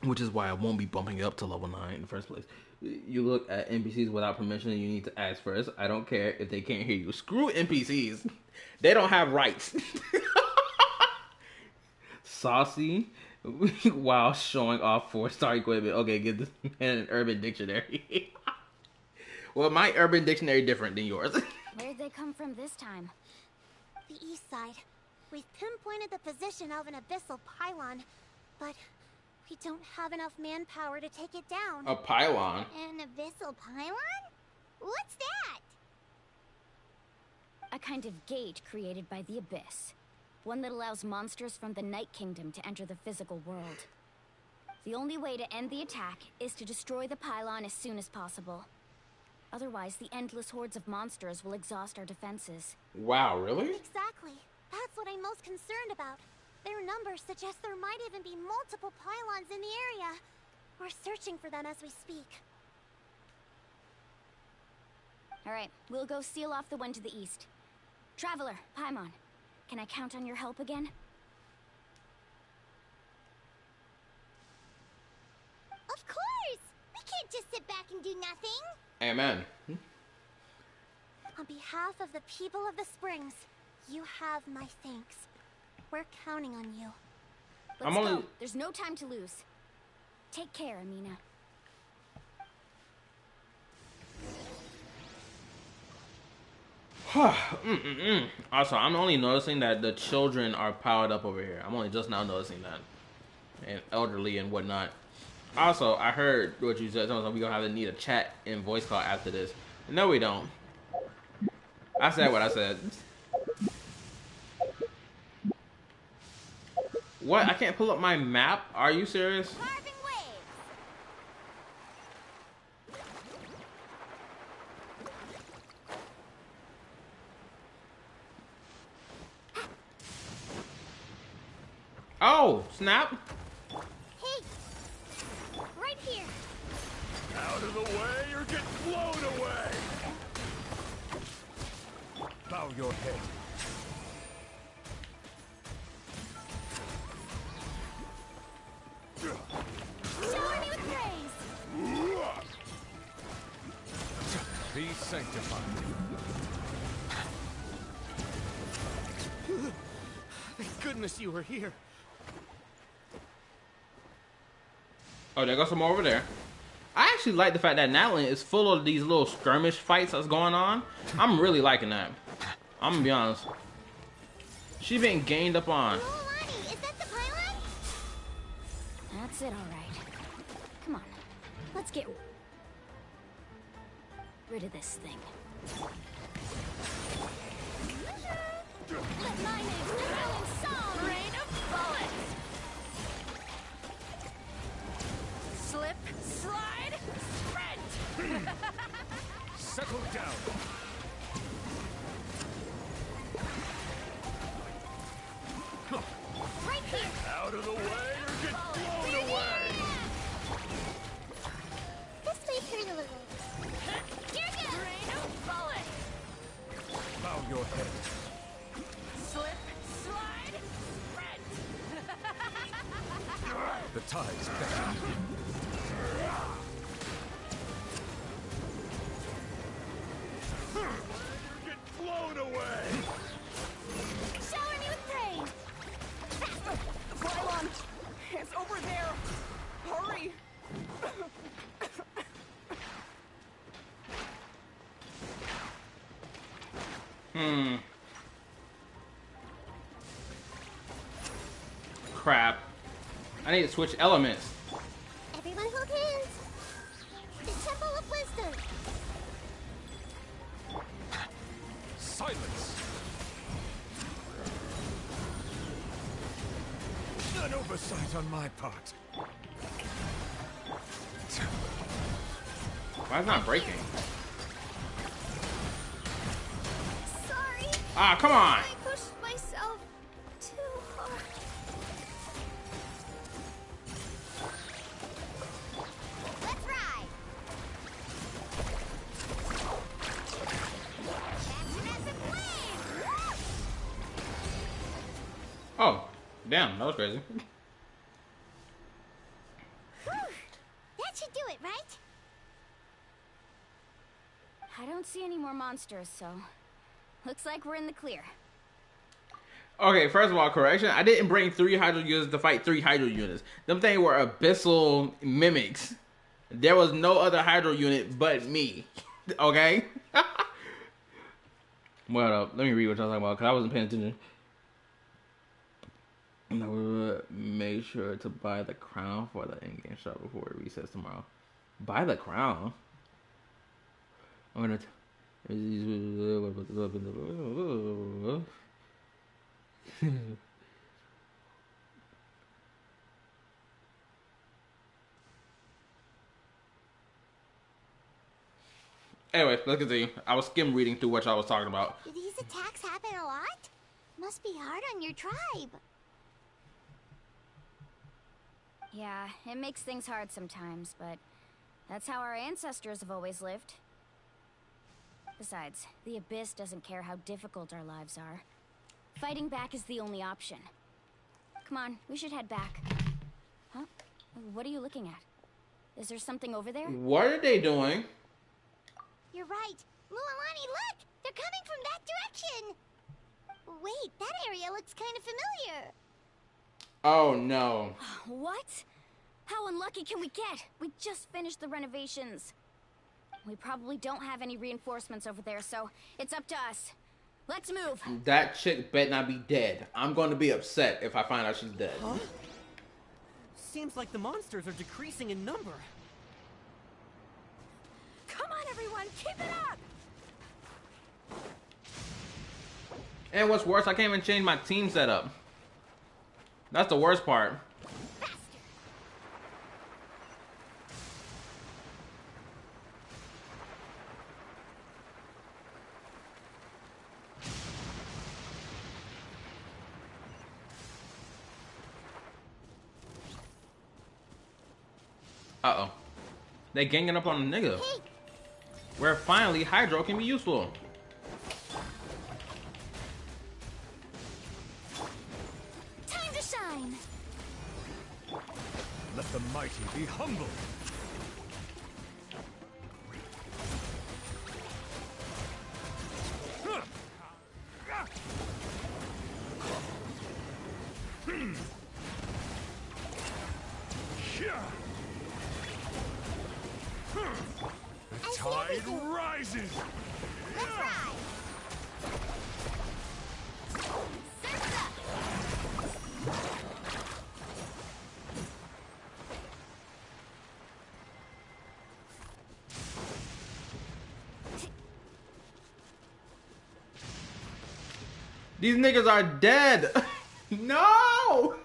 which is why I won't be bumping it up to level 9 in the first place. You look at NPCs without permission, you need to ask first. I don't care if they can't hear you. Screw NPCs. They don't have rights. Saucy while showing off 4-star equipment. Okay, give this man an urban dictionary. Well, my urban dictionary different than yours. Where'd they come from this time? The east side. We've pinpointed the position of an abyssal pylon, but We don't have enough manpower to take it down. A pylon? An abyssal pylon? What's that? A kind of gate created by the Abyss. One that allows monsters from the Night Kingdom to enter the physical world. The only way to end the attack is to destroy the pylon as soon as possible. Otherwise, the endless hordes of monsters will exhaust our defenses. Wow, really? Exactly. That's what I'm most concerned about. Their numbers suggest there might even be multiple pylons in the area. We're searching for them as we speak. Alright, we'll go seal off the one to the east. Traveler, Paimon, can I count on your help again? Of course! We can't just sit back and do nothing! Amen. On behalf of the people of the Springs, you have my thanks. We're counting on you. Let's go. There's no time to lose. Take care, Amina. Also, I'm only noticing that the children are powered up over here. I'm only just now noticing that. And elderly and whatnot. Also, I heard what you said. We're gonna have to need a chat and voice call after this. No, we don't. I said what I said. What? I can't pull up my map? Are you serious? Oh, snap. Hey! Right here! Out of the way or get blown away! Bow your head. Shower me with praise! Be sanctified. Thank goodness you were here. Oh, there goes some more over there. I actually like the fact that Natlan is full of these little skirmish fights that's going on. I'm really liking that. I'm gonna be honest. She's been gained up on. Is that the pylon? That's it, all right. Come on, let's get rid of this thing. Let my name echo in song! Rain of bullets! Slip, slide, sprint! Settle down. Right here! Out of the way or get blown away! This may hurt a little. Here goes! Rain of bullets! Bow your head. Slip, slide, sprint! The tide's beckon. Get blown away! Shower me with praise! The pylon! It's over there! Hurry! Crap. I need to switch elements. Everyone hold hands! The Temple of Wisdom! Silence! An oversight on my part. Why is it not breaking? Sorry! Ah, come on! I pushed myself too hard. Let's ride! Massive flame! Oh, damn, that was crazy. That should do it, right? I don't see any more monsters, so looks like we're in the clear. Okay, first of all, correction. I didn't bring 3 Hydro units to fight 3 Hydro units. Them things were abyssal mimics. There was no other Hydro unit but me. Okay? Well, let me read what y'all talking about, because I wasn't paying attention. No, make sure to buy the crown for the in-game shop before it resets tomorrow. Buy the crown? I'm gonna... Anyway, let's continue. I was skim reading through what y'all was talking about. Do these attacks happen a lot? Must be hard on your tribe. Yeah, it makes things hard sometimes, but that's how our ancestors have always lived. Besides, the Abyss doesn't care how difficult our lives are. Fighting back is the only option. Come on, we should head back. Huh? What are you looking at? Is there something over there? What are they doing? You're right. Mualani, look! They're coming from that direction! Wait, that area looks kind of familiar. Oh, no. What? How unlucky can we get? We just finished the renovations. We probably don't have any reinforcements over there, so it's up to us. Let's move. That chick bet not be dead. I'm going to be upset if I find out she's dead. Huh? Seems like the monsters are decreasing in number. Come on, everyone, keep it up! And what's worse, I can't even change my team setup. That's the worst part. Uh-oh. They ganging up on the nigga. Where finally Hydro can be useful. Time to shine. Let the mighty be humble. The tide rises. Let's ride. These niggas are dead. No!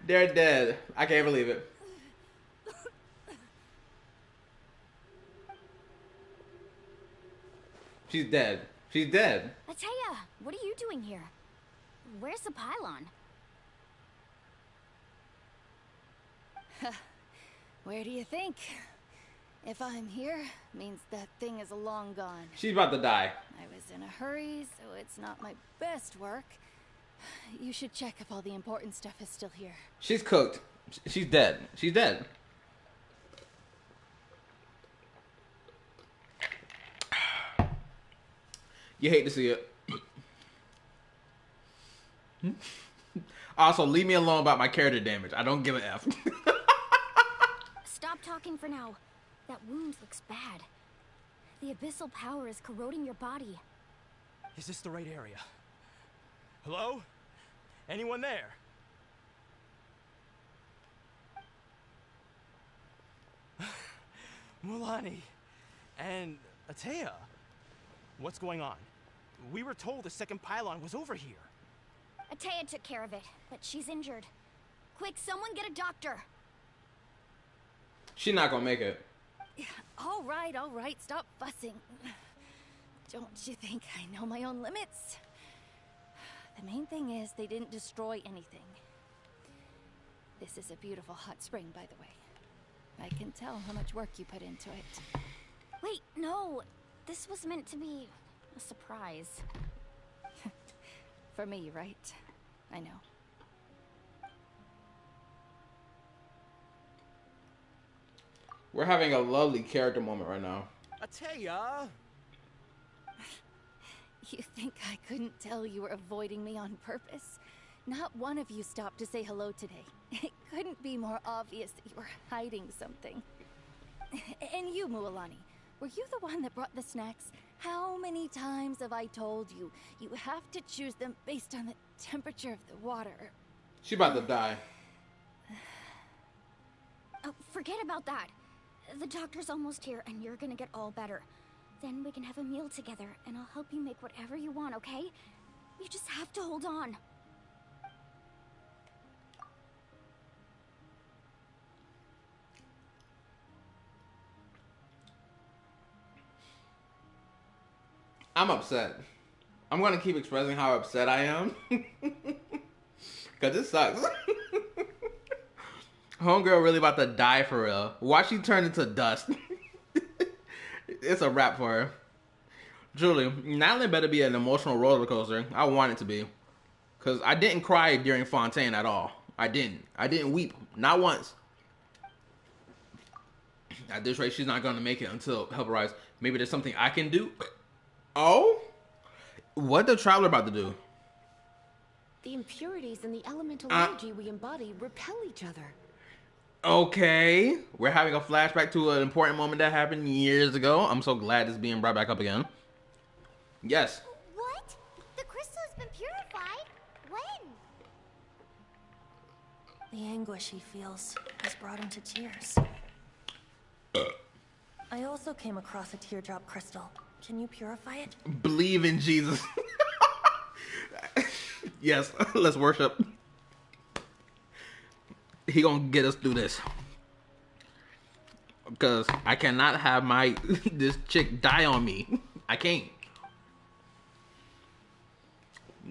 They're dead. I can't believe it. She's dead. She's dead. Ataya, what are you doing here? Where's the pylon? Where do you think? If I'm here, means that thing is long gone. She's about to die. I was in a hurry, so it's not my best work. You should check if all the important stuff is still here. She's cooked. She's dead. She's dead. You hate to see it. Also, leave me alone about my character damage. I don't give a F. Stop talking for now. That wound looks bad. The abyssal power is corroding your body. Is this the right area? Hello? Anyone there? Mulani and Ataya. What's going on? We were told the second pylon was over here. Ataya took care of it, but she's injured. Quick, someone get a doctor. She's not gonna make it. All right, stop fussing. Don't you think I know my own limits? The main thing is they didn't destroy anything. This is a beautiful hot spring, by the way. I can tell how much work you put into it. Wait, no. This was meant to be a surprise. For me, right? I know. We're having a lovely character moment right now. Ataya! You think I couldn't tell you were avoiding me on purpose? Not one of you stopped to say hello today. It couldn't be more obvious that you were hiding something. And you, Mualani, were you the one that brought the snacks? How many times have I told you, you have to choose them based on the temperature of the water? She about to die. Oh, forget about that. The doctor's almost here, and you're gonna get all better. Then we can have a meal together, and I'll help you make whatever you want, okay? You just have to hold on. I'm upset. I'm gonna keep expressing how upset I am. Cause it sucks. Homegirl really about to die for real. Watch she turn into dust. It's a wrap for her. Truly, Natlan better be an emotional roller coaster. I want it to be. Cause I didn't cry during Fontaine at all. I didn't weep. Not once. At this rate, she's not gonna make it until Help Arise. Maybe there's something I can do. Oh? What the Traveler about to do? The impurities in the elemental energy we embody repel each other. Okay. We're having a flashback to an important moment that happened years ago. I'm so glad it's being brought back up again. Yes. What? The crystal has been purified? When? The anguish he feels has brought him to tears. I also came across a teardrop crystal. Can you purify it? Believe in Jesus. Yes, let's worship. He gonna get us through this. Because I cannot have this chick die on me. I can't.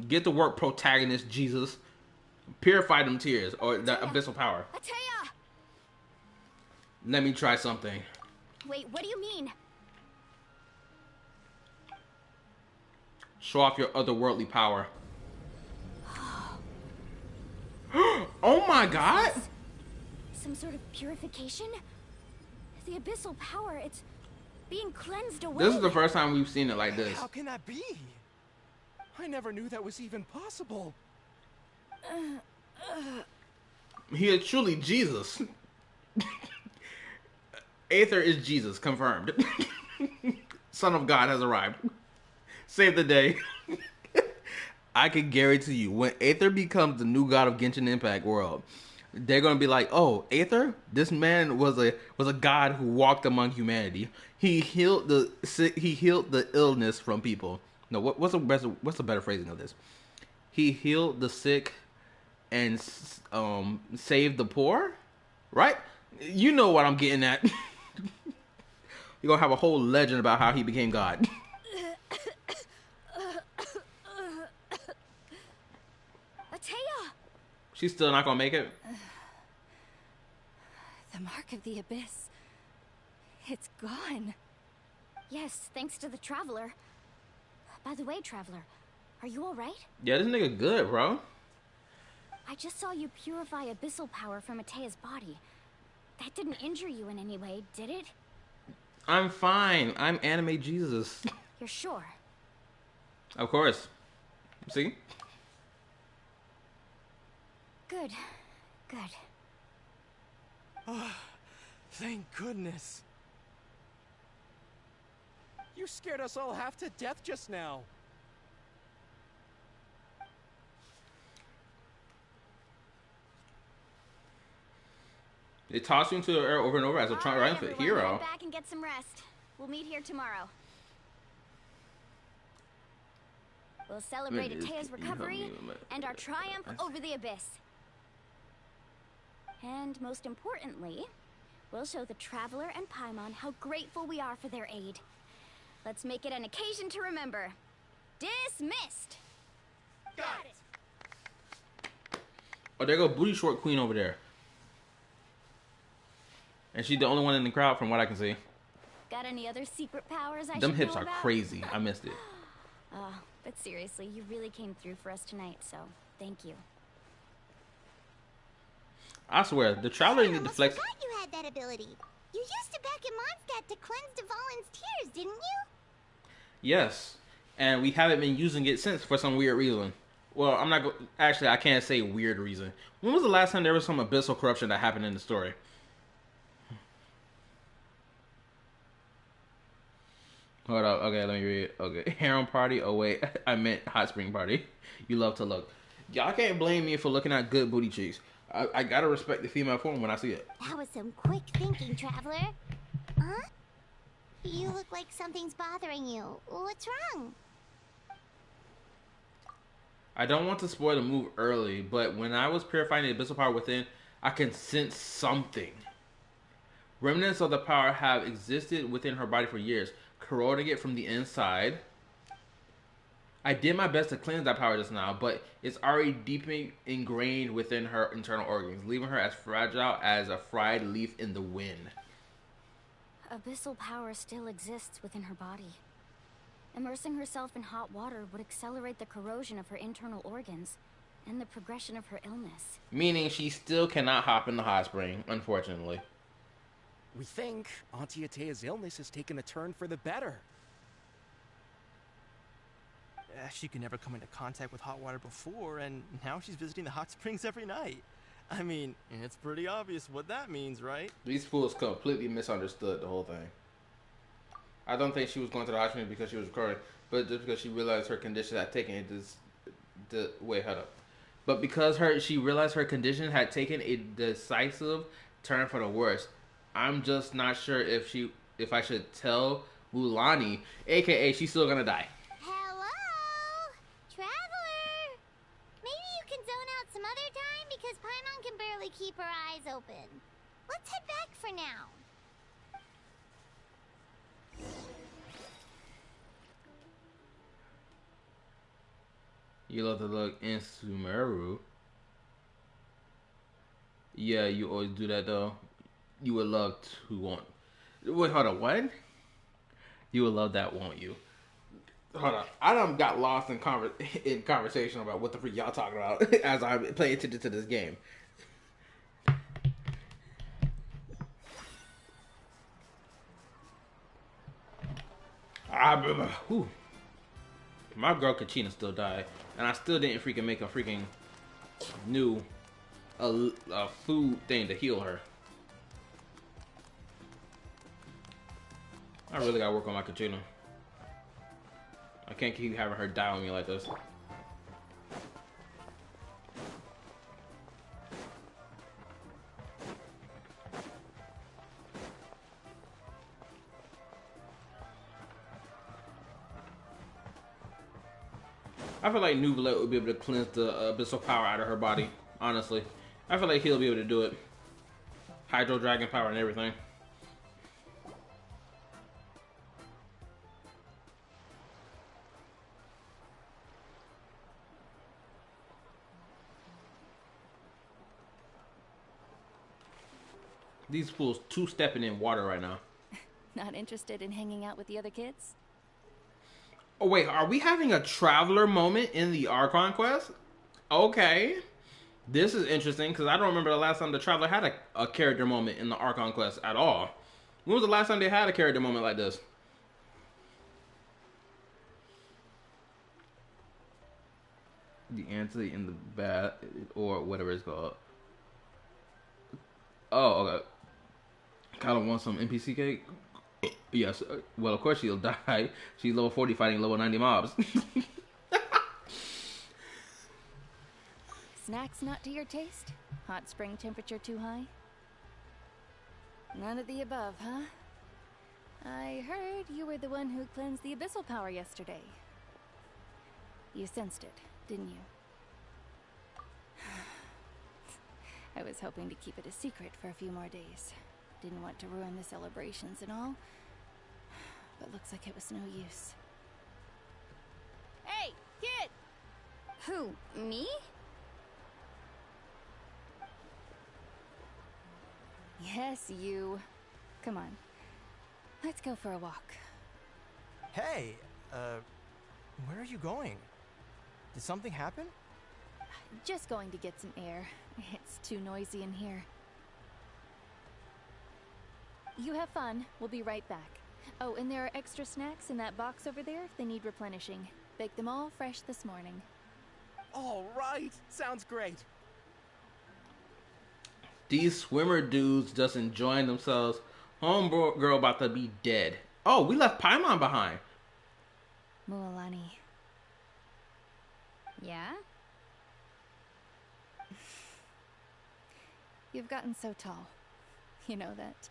Get to work, protagonist Jesus. Purify them tears or the abyssal power. Atea! Let me try something. Wait, what do you mean? Show off your otherworldly power. Oh my god! Some sort of purification? The abyssal power, it's being cleansed away. This is the first time we've seen it like this. How can that be? I never knew that was even possible. He is truly Jesus. Aether is Jesus, confirmed. Son of God has arrived. Save the day. I can guarantee you, when Aether becomes the new god of Genshin Impact world, they're gonna be like, "Oh, Aether, this man was a god who walked among humanity. He healed the sick, he healed the illness from people." No, what's the better phrasing of this? He healed the sick and saved the poor, right? You know what I'm getting at. You're gonna have a whole legend about how he became God. Atea! She's still not gonna make it? The mark of the abyss. It's gone. Yes, thanks to the Traveler. By the way, Traveler, are you alright? Yeah, this nigga good, bro. I just saw you purify abyssal power from Atea's body. That didn't injure you in any way, did it? I'm fine. I'm anime Jesus. You're sure? Of course. See? Good. Good. Oh, thank goodness. You scared us all half to death just now. They toss you into the air over and over as a triumphant hero. Head back and get some rest. We'll meet here tomorrow. We'll celebrate Atea's recovery and our triumph over the abyss. And most importantly, we'll show the Traveler and Paimon how grateful we are for their aid. Let's make it an occasion to remember. Dismissed! Got it! Oh, there go Booty Short Queen over there. And she's the only one in the crowd from what I can see. Got any other secret powers I should Them hips know are about? crazy. I missed it. Oh, but seriously, you really came through for us tonight, so thank you. I swear, the Traveler need to flex. I forgot you had that ability. You used it back in Mondstadt to cleanse Dvalin's tears, didn't you? Yes. And we haven't been using it since for some weird reason. Well, I'm not actually, I can't say weird reason. When was the last time there was some abyssal corruption that happened in the story? Hold up. Okay, let me read. Okay. Harem party. Oh, wait. I meant hot spring party. You love to look. Y'all can't blame me for looking at good booty cheeks. I gotta respect the female form when I see it. That was some quick thinking, Traveler. Huh? You look like something's bothering you. What's wrong? I don't want to spoil the move early, but when I was purifying the abyssal power within, I can sense something. Remnants of the power have existed within her body for years, corroding it from the inside. I did my best to cleanse that power just now, but it's already deeply ingrained within her internal organs, leaving her as fragile as a fried leaf in the wind. Abyssal power still exists within her body. Immersing herself in hot water would accelerate the corrosion of her internal organs and the progression of her illness. Meaning she still cannot hop in the hot spring, unfortunately. We think Auntie Atea's illness has taken a turn for the better. She could never come into contact with hot water before, and now she's visiting the hot springs every night. I mean, it's pretty obvious what that means, right? These fools completely misunderstood the whole thing. I don't think she was going to the hot springs because she was recording, but just because she realized her condition had taken But because she realized her condition had taken a decisive turn for the worse. I'm just not sure if I should tell Mulani, aka she's still gonna die. Traveler! Maybe you can zone out some other time because Paimon can barely keep her eyes open. Let's head back for now. You love to look in Sumeru. Yeah, you always do that though. You would love to want. Wait, hold on, what? You would love that, won't you? Hold on, I done got lost in conversation about what the freak y'all talking about as I play attention to this game. My girl Kachina still died, and I still didn't freaking make a freaking new a food thing to heal her. I really gotta work on my Kachina. I can't keep having her die on me like this. I feel like Nuvalet would be able to cleanse the abyssal power out of her body, honestly. I feel like he'll be able to do it. Hydro Dragon power and everything. These fools two-stepping in water right now. Not interested in hanging out with the other kids? Oh wait, are we having a traveler moment in the Archon quest? Okay. This is interesting, because I don't remember the last time the traveler had a character moment in the Archon quest at all. When was the last time they had a character moment like this? The answer in the bat, or whatever it's called. Oh, okay. Kind of want some NPC cake? Yes. Well, of course she'll die. She's level 40 fighting level 90 mobs. Snacks not to your taste? Hot spring temperature too high? None of the above, huh? I heard you were the one who cleansed the abyssal power yesterday. You sensed it, didn't you? I was hoping to keep it a secret for a few more days. Didn't want to ruin the celebrations and all. But looks like it was no use. Hey, kid! Who, me? Yes, you. Come on. Let's go for a walk. Hey, where are you going? Did something happen? Just going to get some air. It's too noisy in here. You have fun. We'll be right back. Oh, and there are extra snacks in that box over there if they need replenishing. Baked them all fresh this morning. All right. Sounds great. These swimmer dudes just enjoying themselves. Homegirl about to be dead. Oh, we left Paimon behind. Mualani. Yeah? You've gotten so tall. You know that.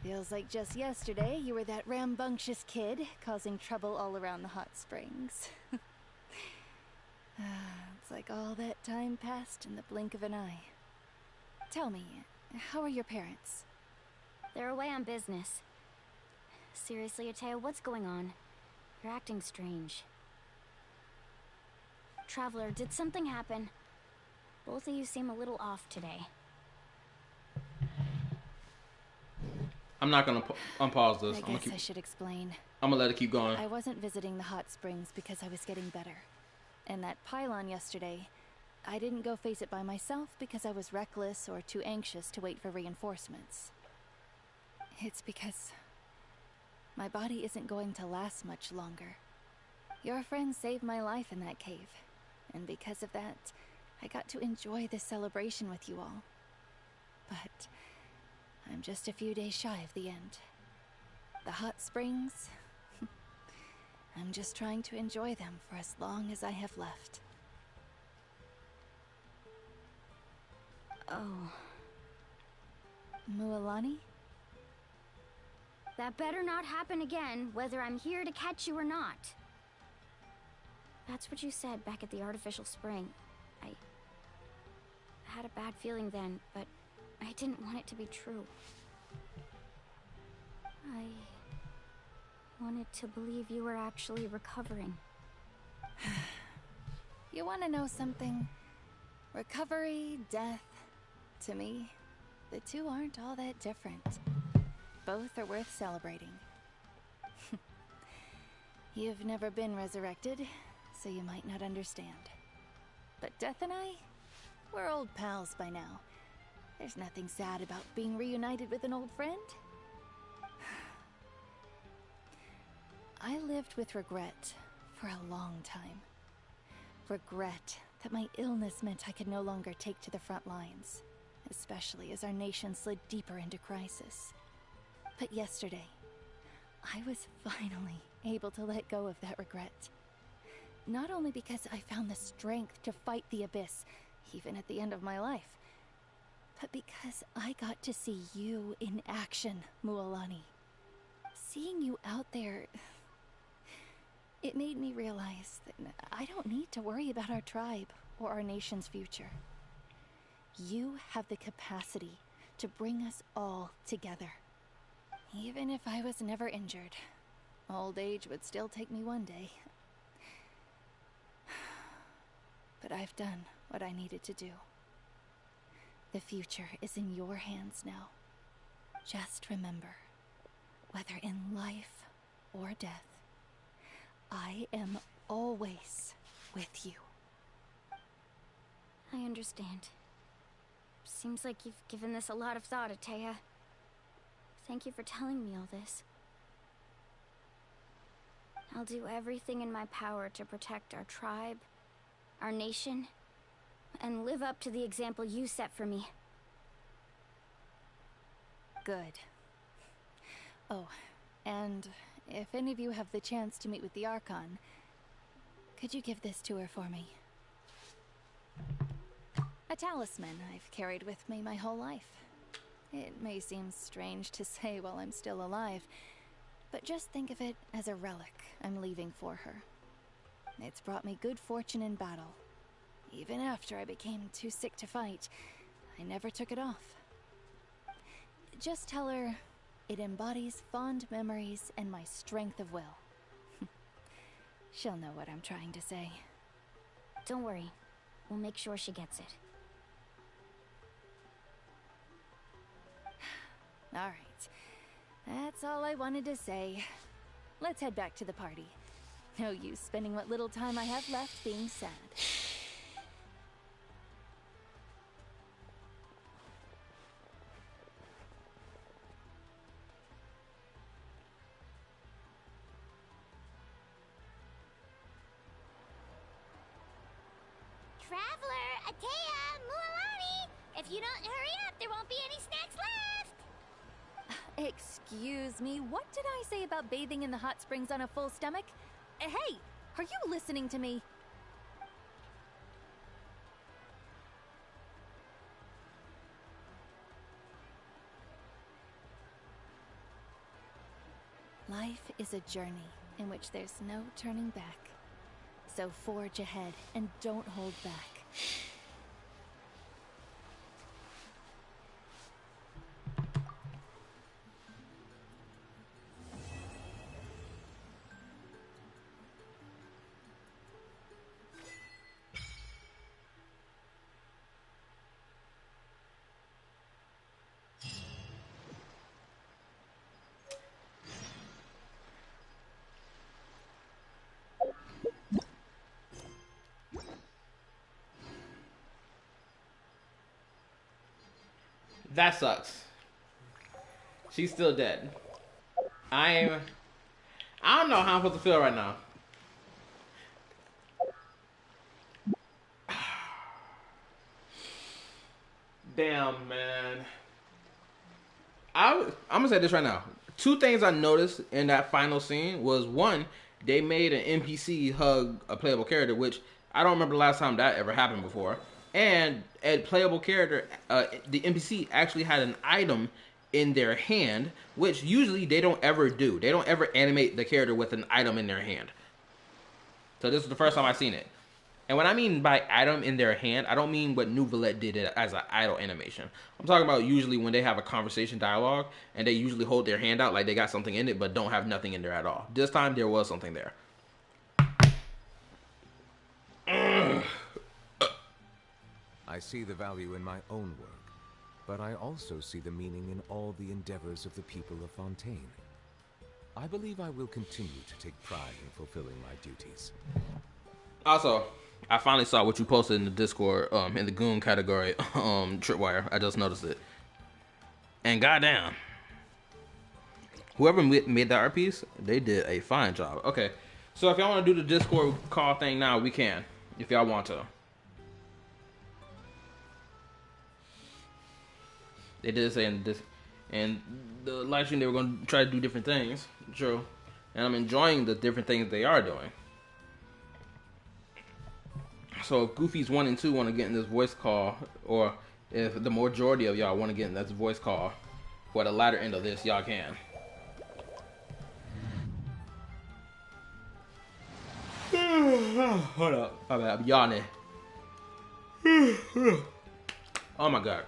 Feels like just yesterday you were that rambunctious kid causing trouble all around the hot springs. It's like all that time passed in the blink of an eye. Tell me, how are your parents? They're away on business. Seriously, Atea, what's going on? You're acting strange. Traveler, did something happen? Both of you seem a little off today. I'm not gonna unpause this. I guess I should explain. I'm gonna let it keep going. I wasn't visiting the hot springs because I was getting better. And that pylon yesterday, I didn't go face it by myself because I was reckless or too anxious to wait for reinforcements. It's because my body isn't going to last much longer. Your friend saved my life in that cave, and because of that, I got to enjoy this celebration with you all. But I'm just a few days shy of the end. The hot springs, I'm just trying to enjoy them for as long as I have left. Oh. Mualani? That better not happen again, whether I'm here to catch you or not. That's what you said back at the artificial spring. I had a bad feeling then, but I didn't want it to be true. I wanted to believe you were actually recovering. You want to know something? Recovery, death, to me, the two aren't all that different. Both are worth celebrating. You've never been resurrected, so you might not understand. But Death and I, we're old pals by now. There's nothing sad about being reunited with an old friend. I lived with regret for a long time. Regret that my illness meant I could no longer take to the front lines, especially as our nation slid deeper into crisis. But yesterday, I was finally able to let go of that regret. Not only because I found the strength to fight the abyss, even at the end of my life, but because I got to see you in action, Mualani. Seeing you out there, it made me realize that I don't need to worry about our tribe or our nation's future. You have the capacity to bring us all together. Even if I was never injured, old age would still take me one day. But I've done what I needed to do. The future is in your hands now. Just remember, whether in life or death, I am always with you. I understand. Seems like you've given this a lot of thought, Atea. Thank you for telling me all this. I'll do everything in my power to protect our tribe, our nation, and live up to the example you set for me. Good. Oh, and if any of you have the chance to meet with the ARCHON, could you give this to her for me? A talisman I've carried with me my whole life. It may seem strange to say while I'm still alive, but just think of it as a relic I'm leaving for her. It's brought me good fortune in battle. Even after I became too sick to fight, I never took it off. Just tell her it embodies fond memories and my strength of will. She'll know what I'm trying to say. Don't worry. We'll make sure she gets it. All right. That's all I wanted to say. Let's head back to the party. No use spending what little time I have left being sad. Traveler, Atea, Mualani! If you don't hurry up, there won't be any snacks left! Excuse me, what did I say about bathing in the hot springs on a full stomach? Hey, are you listening to me? Life is a journey in which there's no turning back. So forge ahead and don't hold back. That sucks. She's still dead. I don't know how I'm supposed to feel right now. Damn, man. I'm gonna say this right now. Two things I noticed in that final scene was, one, they made an NPC hug a playable character, which I don't remember the last time that ever happened before. And a playable character, the NPC actually had an item in their hand, which usually they don't ever do. They don't ever animate the character with an item in their hand. So this is the first time I've seen it. And what I mean by item in their hand, I don't mean what Nouvellette did it as an idle animation. I'm talking about usually when they have a conversation dialogue and they usually hold their hand out like they got something in it but don't have nothing in there at all. This time there was something there. I see the value in my own work, but I also see the meaning in all the endeavors of the people of Fontaine. I believe I will continue to take pride in fulfilling my duties. Also, I finally saw what you posted in the Discord, in the Goon category, Tripwire. I just noticed it. And goddamn, whoever made that art piece, they did a fine job. Okay, so if y'all want to do the Discord call thing now, we can, if y'all want to. They did say in this, and the live stream they were going to try to do different things. True, and I'm enjoying the different things they are doing. So if Goofies 1 and 2 want to get in this voice call, or if the majority of y'all want to get in this voice call for the latter end of this, y'all can. Hold up, my bad, I'm yawning. Oh my god.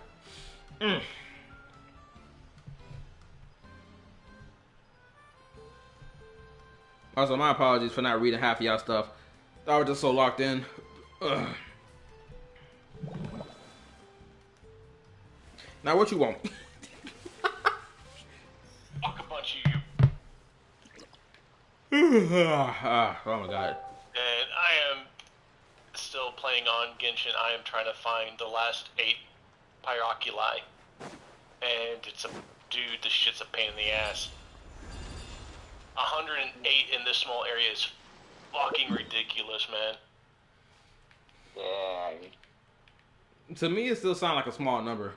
Also, my apologies for not reading half of y'all stuff. I was just so locked in. Ugh. Now, what you want? Fuck a bunch of you. Oh my god. And I am still playing on Genshin. I am trying to find the last 8 Pyroculi. And it's a... Dude, this shit's a pain in the ass. 108 in this small area is fucking ridiculous, man. Yeah. To me, it still sounds like a small number.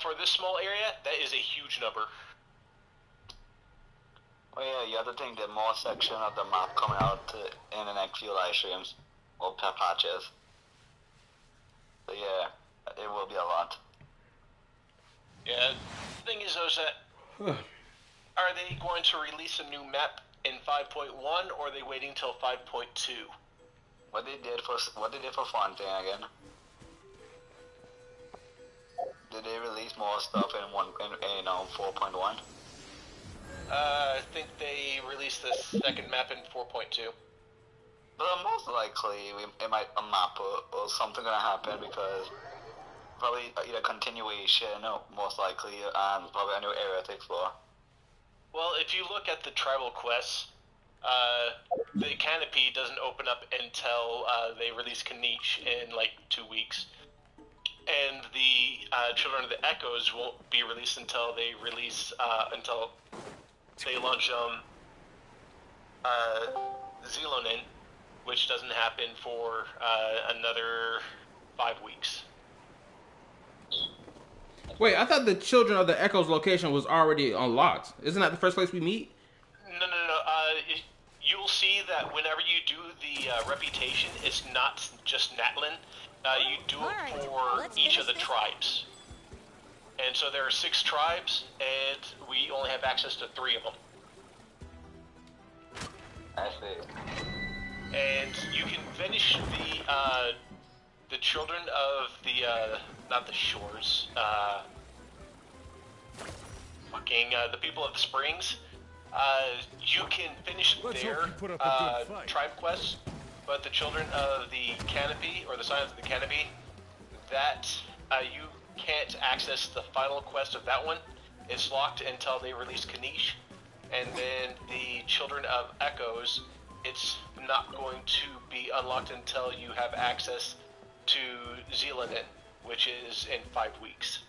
For this small area, that is a huge number. Oh yeah, you have to think that more section of the map coming out in the next few live streams, or patches. So yeah, it will be a lot. Yeah, the thing is though is that, are they going to release a new map in 5.1, or are they waiting till 5.2? What they did for Fontaine again? Did they release more stuff in 4.1? I think they released the second map in 4.2. But most likely, a map or something gonna happen, because probably either continuation, most likely, and probably a new area to explore. Well, if you look at the tribal quests, the canopy doesn't open up until they release Kanish in like 2 weeks. And the Children of the Echoes won't be released until they release, until they launch Zelonin, which doesn't happen for another 5 weeks. Wait, I thought the Children of the Echoes location was already unlocked. Isn't that the first place we meet? No. You'll see that whenever you do the reputation, it's not just Natlan. You do it for each of the tribes. And so there are 6 tribes, and we only have access to 3 of them. I see. And you can finish the children of the not the shores, the people of the springs. You can finish their tribe quests, but the children of the canopy, or the scions of the canopy, that you can't access the final quest of that one. It's locked until they release Kanish. And then the children of echoes, it's not going to be unlocked until you have access to Zealandin, which is in 5 weeks.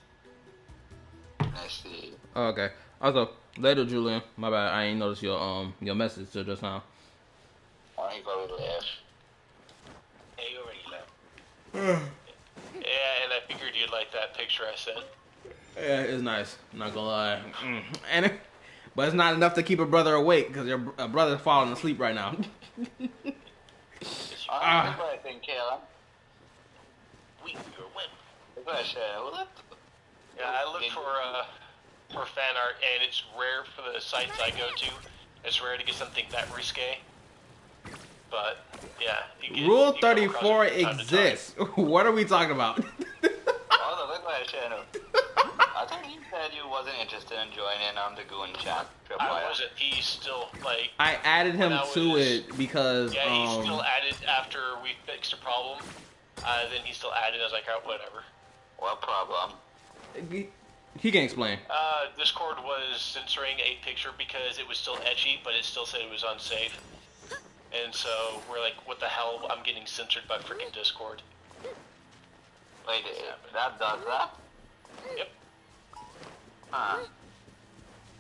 I see. Oh, okay. Also, later, Julian. My bad. I ain't noticed your message till just now. Oh, he probably left. Yeah, you already left. Yeah, and I figured you'd like that picture I sent. Yeah, it's nice. I'm not gonna lie. But it's not enough to keep a brother awake because your brother's falling asleep right now. I think, Kayla. We your win. Yeah, I look for fan art, and it's rare for the sites I go to. It's rare to get something that risque. But yeah, Rule 34 exists. What are we talking about? I think you said you wasn't interested in joining the Goon chat. I wasn't. He's still like. I added him to it because. Yeah, he still added after we fixed a problem. Then he still added. I was like, oh, whatever. What problem? He can explain. Discord was censoring a picture because it was still etchy, but it still said it was unsafe. And so we're like, what the hell? I'm getting censored by freaking Discord. Wait, that does that? Yep. Huh.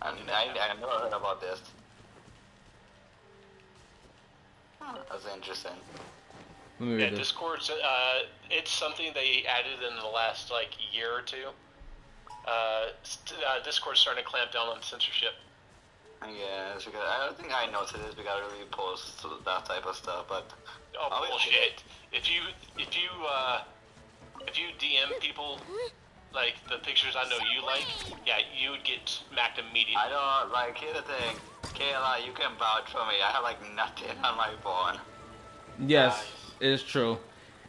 I never heard about this. That's interesting. Yeah, Discord's it's something they added in the last like year or two. Discord's starting to clamp down on censorship. Yeah, it's because I don't think I noticed this because I really post that type of stuff, but bullshit. If you DM people like the pictures I know you like, yeah, you would get smacked immediately. I don't like. Here's the thing, Kayla, you can vouch for me. I have like nothing on my phone. Yes, it's true.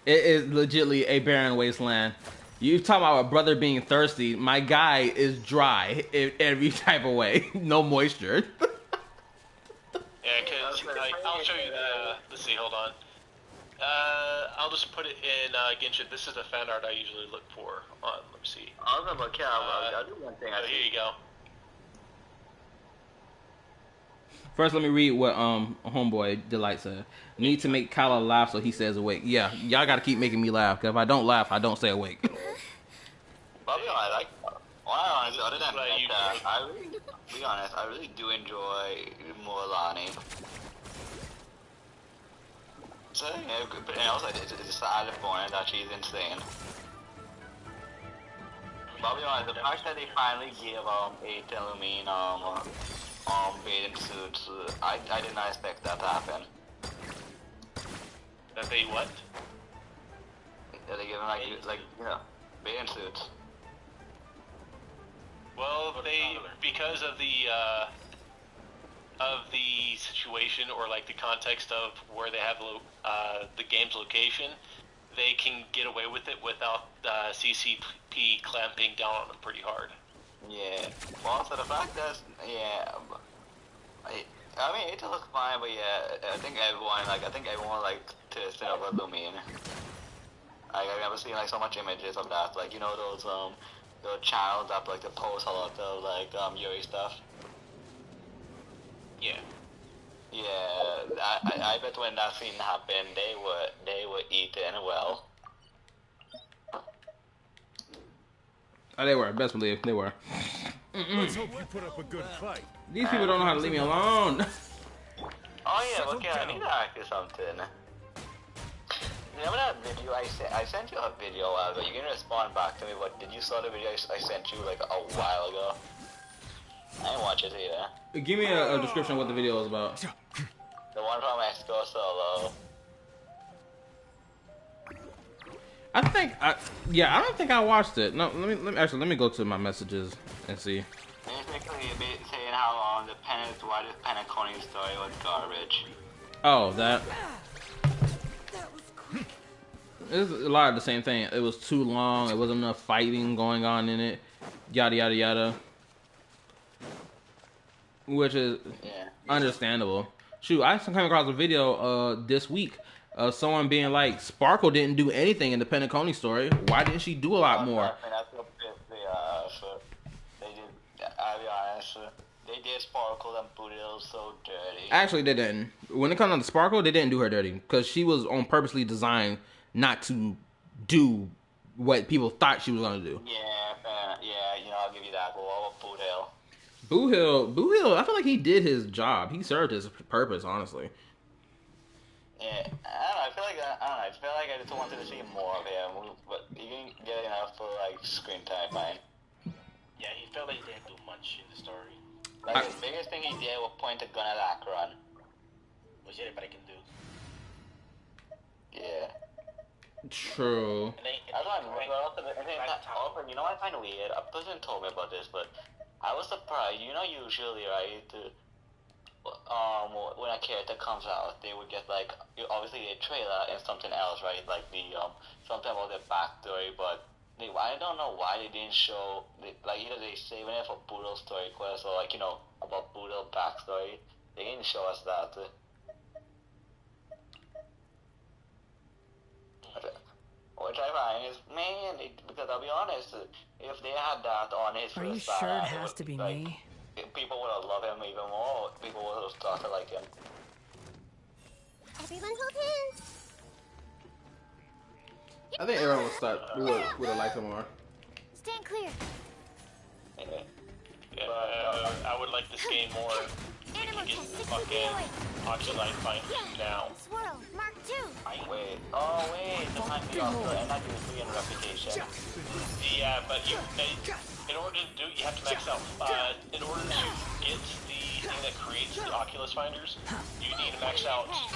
It is legitimately a barren wasteland. You talking about a brother being thirsty? My guy is dry in every type of way. No moisture. Yeah, because like, I'll show you the. Let's see. Hold on. I'll just put it in Genshin. This is the fan art I usually look for. Let me see. I'll do one thing. Here you go. First, let me read what homeboy Delight said. Need to make Kyla laugh so he stays awake. Yeah, y'all got to keep making me laugh. Cause if I don't laugh, I don't stay awake. Probably I like. Well, other than that, I really, be honest, I really do enjoy Mualani. So yeah, but also it's sad point that she's insane. Probably the fact that they finally gave 8 Illumine bathing suits, I did not expect that to happen. That they what? That they give them bathing suits. Well, they because of the situation or like the context of where they have the game's location, they can get away with it without CCP clamping down on them pretty hard. Yeah. Well, so the fact that I mean it looks fine, but yeah, I think everyone like testing over Lumine. I've never seen like so much images of that, like you know those channels that like to post a lot of like Yuri stuff. Yeah. Yeah, I bet when that scene happened, they were eating well. Oh, they were. Best believe they were. Let's hope you put up a good fight. These people don't know how to leave me alone. Oh yeah, okay, I need to ask you something. Remember that video I sent you a video a while ago? You didn't respond back to me, but did you saw the video I sent you like a while ago? I didn't watch it either. Give me a description of what the video was about. The one from Mexico Solo. Yeah, I don't think I watched it. No, let me go to my messages and see. Basically, saying how why this Penacony story was garbage. Oh, that. It's a lot of the same thing. It was too long. It wasn't enough fighting going on in it. Yada yada yada. Which is understandable. Shoot, I came across a video this week of someone being like, Sparkle didn't do anything in the Penacony story. Why didn't she do a lot more? I'll be honest, they did Sparkle and Boodle so dirty. Actually, they didn't. When it comes to Sparkle, they didn't do her dirty because she was on purposely designed not to do what people thought she was gonna do. Yeah, I'll give you that. Well, what about Boo Hill, I feel like he did his job. He served his purpose, honestly. Yeah, I feel like I just wanted to see more of him, but he didn't get enough for like screen time, man. Yeah, he felt like he didn't do much in the story. Like the biggest thing he did was point a gun at ARCHON. Which anybody can do. Yeah. True. You know what I find weird? A person told me about this, but I was surprised. You know, usually, right, when a character comes out, they would get like obviously a trailer and something else, right? Like the something about their backstory, but I don't know why they didn't show. Like either they saving it for Boodle's story quest or like about Boodle's backstory. They didn't show us that. Which I find is, man, because I'll be honest, if they had that on his Are you sure it has to be me? People would have loved him even more. People would have started like him. Everyone hold hands. I think everyone would have liked him more. Stand clear. Yeah, I would like this game more. We can get the fucking Oculite fight now. Swirl, Mark 2. Wait, the time we also and not doing reputation. Yeah, but in order to do, you have to max out. In order to get the thing that creates the Oculus finders, you need to max out 4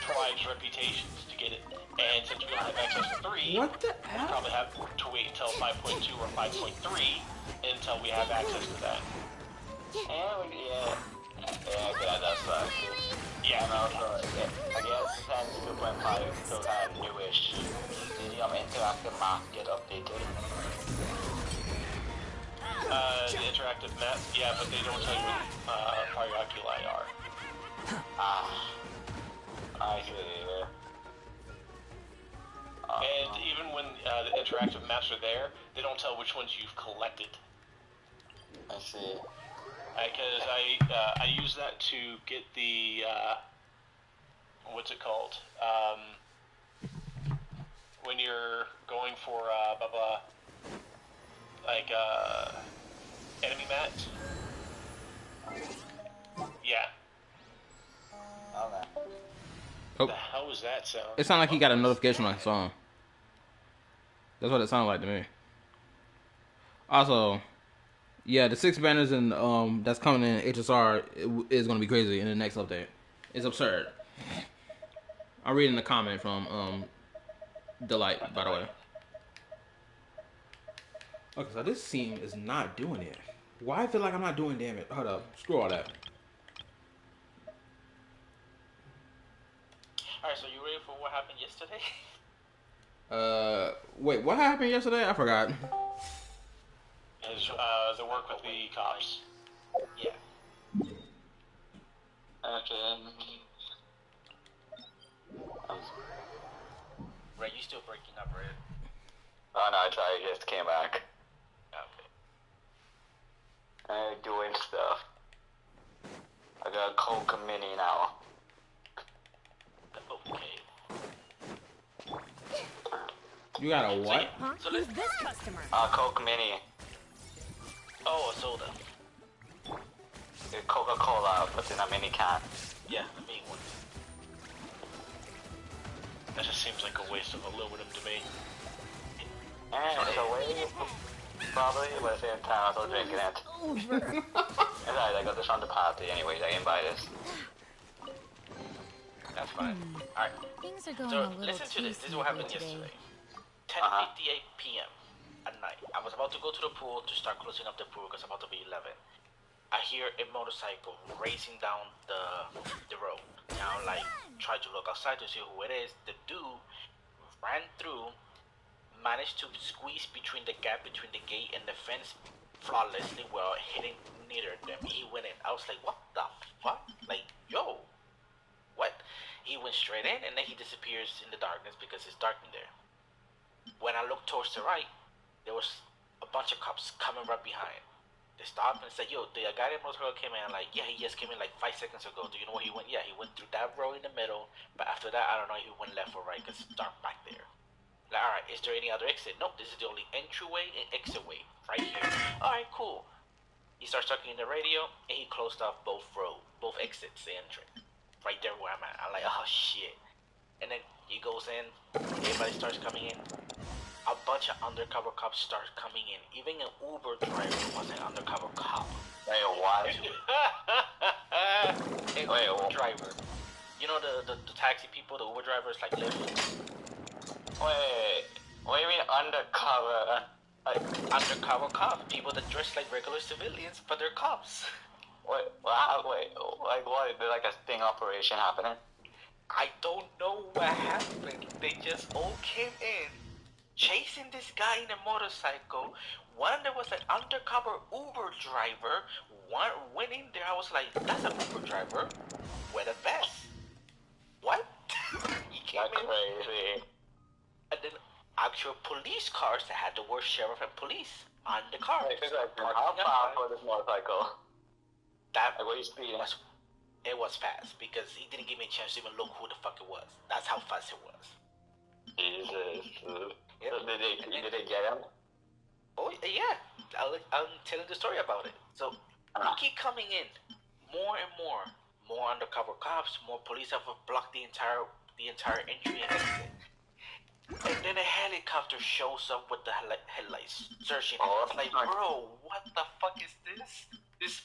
tribes' reputations to get it. And since we don't have access to 3, we'll probably have to wait until 5.2 or 5.3 until we have access to that. Yeah, that sucks. Yeah. And also, I guess since 2.5 still kind of newish, did the interactive map get updated? The interactive map, yeah, but they don't tell you what Oculi are. I see. And even when the interactive maps are there, they don't tell which ones you've collected. I see. Because I use that to get the what's it called? When you're going for like enemy mats. Yeah. Okay. Oh. What the hell was that sound? It sounded like he got a notification on his phone. That's what it sounded like to me. Also, yeah, the 6 banners and that's coming in HSR is gonna be crazy in the next update. It's absurd. I'm reading the comment from Delight, by the way. Okay, so this scene is not doing it. Why I feel like I'm not doing damage? Hold up, screw all that. Alright, so you ready for what happened yesterday? Wait, what happened yesterday? I forgot. Is the work with the cops. Yeah. Okay. Right, you still breaking up, right? Oh no, I just came back. Okay. Doing stuff. I got a Coke Mini now. Okay. You got a what? Huh? Who's this customer? Coke Mini. Oh, a soda. Coca-Cola, but in a mini can. Yeah, the mini one. That just seems like a waste of aluminum to me. It's a waste. Probably, but at the same time, I'm still drinking it. It's alright, I got this on the party anyways, I didn't buy this. That's fine. Alright. Things are going So, a little listen to too this. This is what happened today. yesterday. 10:58 p.m. at night. I was about to go to the pool to start closing up the pool because it's about to be 11. I hear a motorcycle racing down the road. Now, like, try to look outside to see who it is. The dude ran through, managed to squeeze between the gap between the gate and the fence flawlessly without hitting neither of them. He went in. I was like, what the fuck? Like, yo, what? He went straight in and then he disappears in the darkness because it's dark in there. When I looked towards the right, there was a bunch of cops coming right behind. They stopped and said, yo, the guy in the motorcycle came in. I'm like, yeah, he just came in like 5 seconds ago. Do you know where he went? Yeah, he went through that road in the middle. But after that, I don't know if he went left or right because it's dark back there. Like, all right, is there any other exit? Nope, this is the only entryway and exit way right here. All right, cool. He starts talking in the radio and he closed off both exits, the entrance. Right there where I'm at. I'm like, oh shit. And then he goes in, everybody starts coming in. A bunch of undercover cops start coming in. Even an Uber driver was an undercover cop. Wait, what? Uber driver. You know the taxi people, the Uber drivers, like Lyft? Wait, what do you mean undercover? Like, undercover cops. People that dress like regular civilians, but they're cops. Wait, like what? Is there like a sting operation happening? I don't know what happened. They just all came in, chasing this guy in a motorcycle. One there was an undercover Uber driver. One went in there. I was like, that's an Uber driver with a vest. What? He came in. Crazy. And then actual police cars that had the word sheriff and police on the car. How fast was this motorcycle? That like, what are you speeding? It was fast because he didn't give me a chance to even look who the fuck it was. That's how fast it was. Jesus. Yep. So did they get him? Oh yeah, I'm telling the story about it. So we keep coming in, more and more undercover cops, more police have blocked the entire entry and exit. And then a helicopter shows up with the headlights searching. I was like, bro, what the fuck is this?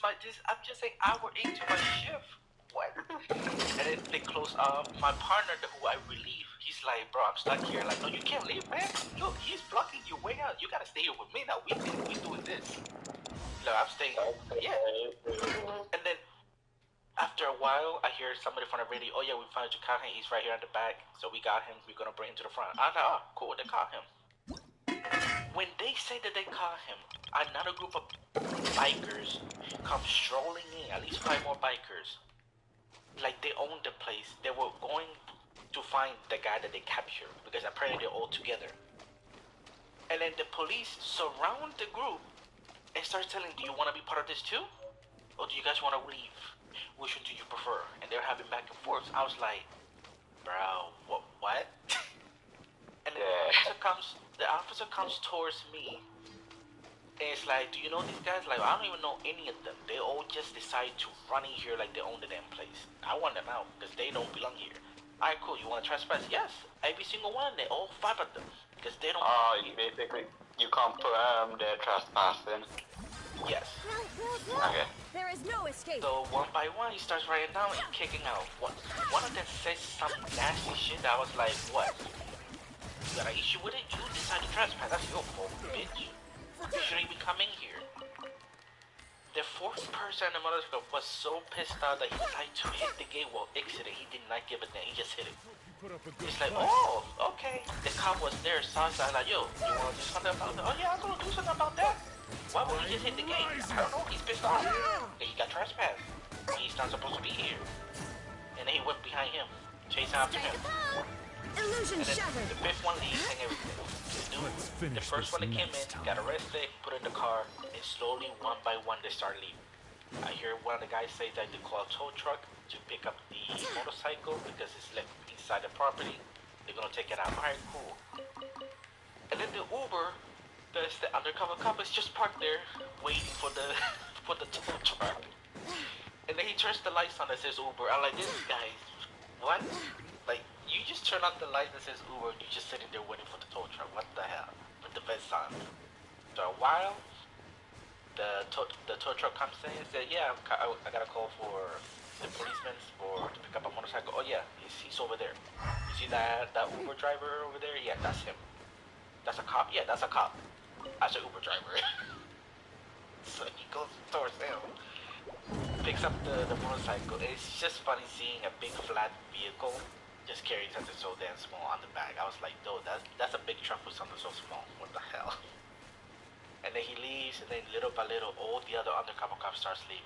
I'm just an hour into my shift. What? And then they close off. My partner, who I relieve, he's like, bro, I'm stuck here. Like, no, you can't leave, man. Look, he's blocking your way out. You gotta stay here with me now. We doing this. No, I'm staying. Yeah. And then after a while, I hear somebody from the radio. Oh yeah, we found your car. He's right here in the back. So we got him. We're gonna bring him to the front. I'm like, oh, cool. They caught him. When they say that they caught him, another group of bikers come strolling in. At least 5 more bikers. Like they owned the place. They were going to find the guy that they captured because apparently they're all together. And then the police surround the group and start telling, do you want to be part of this too? Or do you guys want to leave? Which one do you prefer? And they're having back and forth. I was like, bro, what? And then the officer comes towards me. And it's like, do you know these guys? Like, I don't even know any of them. They all just decide to run in here like they own the damn place. I want them out because they don't belong here. Alright, cool. You want to trespass? Yes. Every single one. They all 5 of them. Because they don't. Oh, you confirm they're trespassing? Yes. Okay. There is no escape. So one by one, he starts writing down and kicking out. One of them says some nasty shit. I was like, what? You got an issue with it? You decide to trespass. That's your fault, bitch. You shouldn't even come in here. The 4th person in the motorcycle was so pissed out that he tried to hit the gate while exiting. He did not give a damn. He just hit it. He's like, oh, okay. The cop was there, so I was like, yo, you want to do something about that? Oh yeah, I'm going to do something about that. Why would he just hit the gate? I don't know. He's pissed off. He got trespassed. He's not supposed to be here. And then he went behind him, chasing after him. Illusion shattered. The 5th one leaves and everything. The first one that came in, got arrested, put in the car, and slowly, one by one, they start leaving. I hear one of the guys say that they call a tow truck to pick up the motorcycle because it's left inside the property. They're gonna take it out. Alright, cool. And then the Uber, that's the undercover cop, is just parked there, waiting for the tow truck. And then he turns the lights on that says Uber. I'm like, this guy, what? Like, you just turn on the light that says Uber, you're just sitting there waiting for the tow truck. What the hell? With the vest on. So a while, the tow truck comes in and said, yeah, I got a call for the policeman for to pick up a motorcycle. Oh yeah, he's over there. You see that Uber driver over there? Yeah, that's him. That's a cop? Yeah, that's a cop. That's an Uber driver. So he goes towards him, picks up the motorcycle. It's just funny seeing a big flat vehicle just carrying something so damn small on the back. I was like, dude, that's a big truck with something so small. What the hell? And then he leaves, and then little by little, all the other undercover cops starts leaving.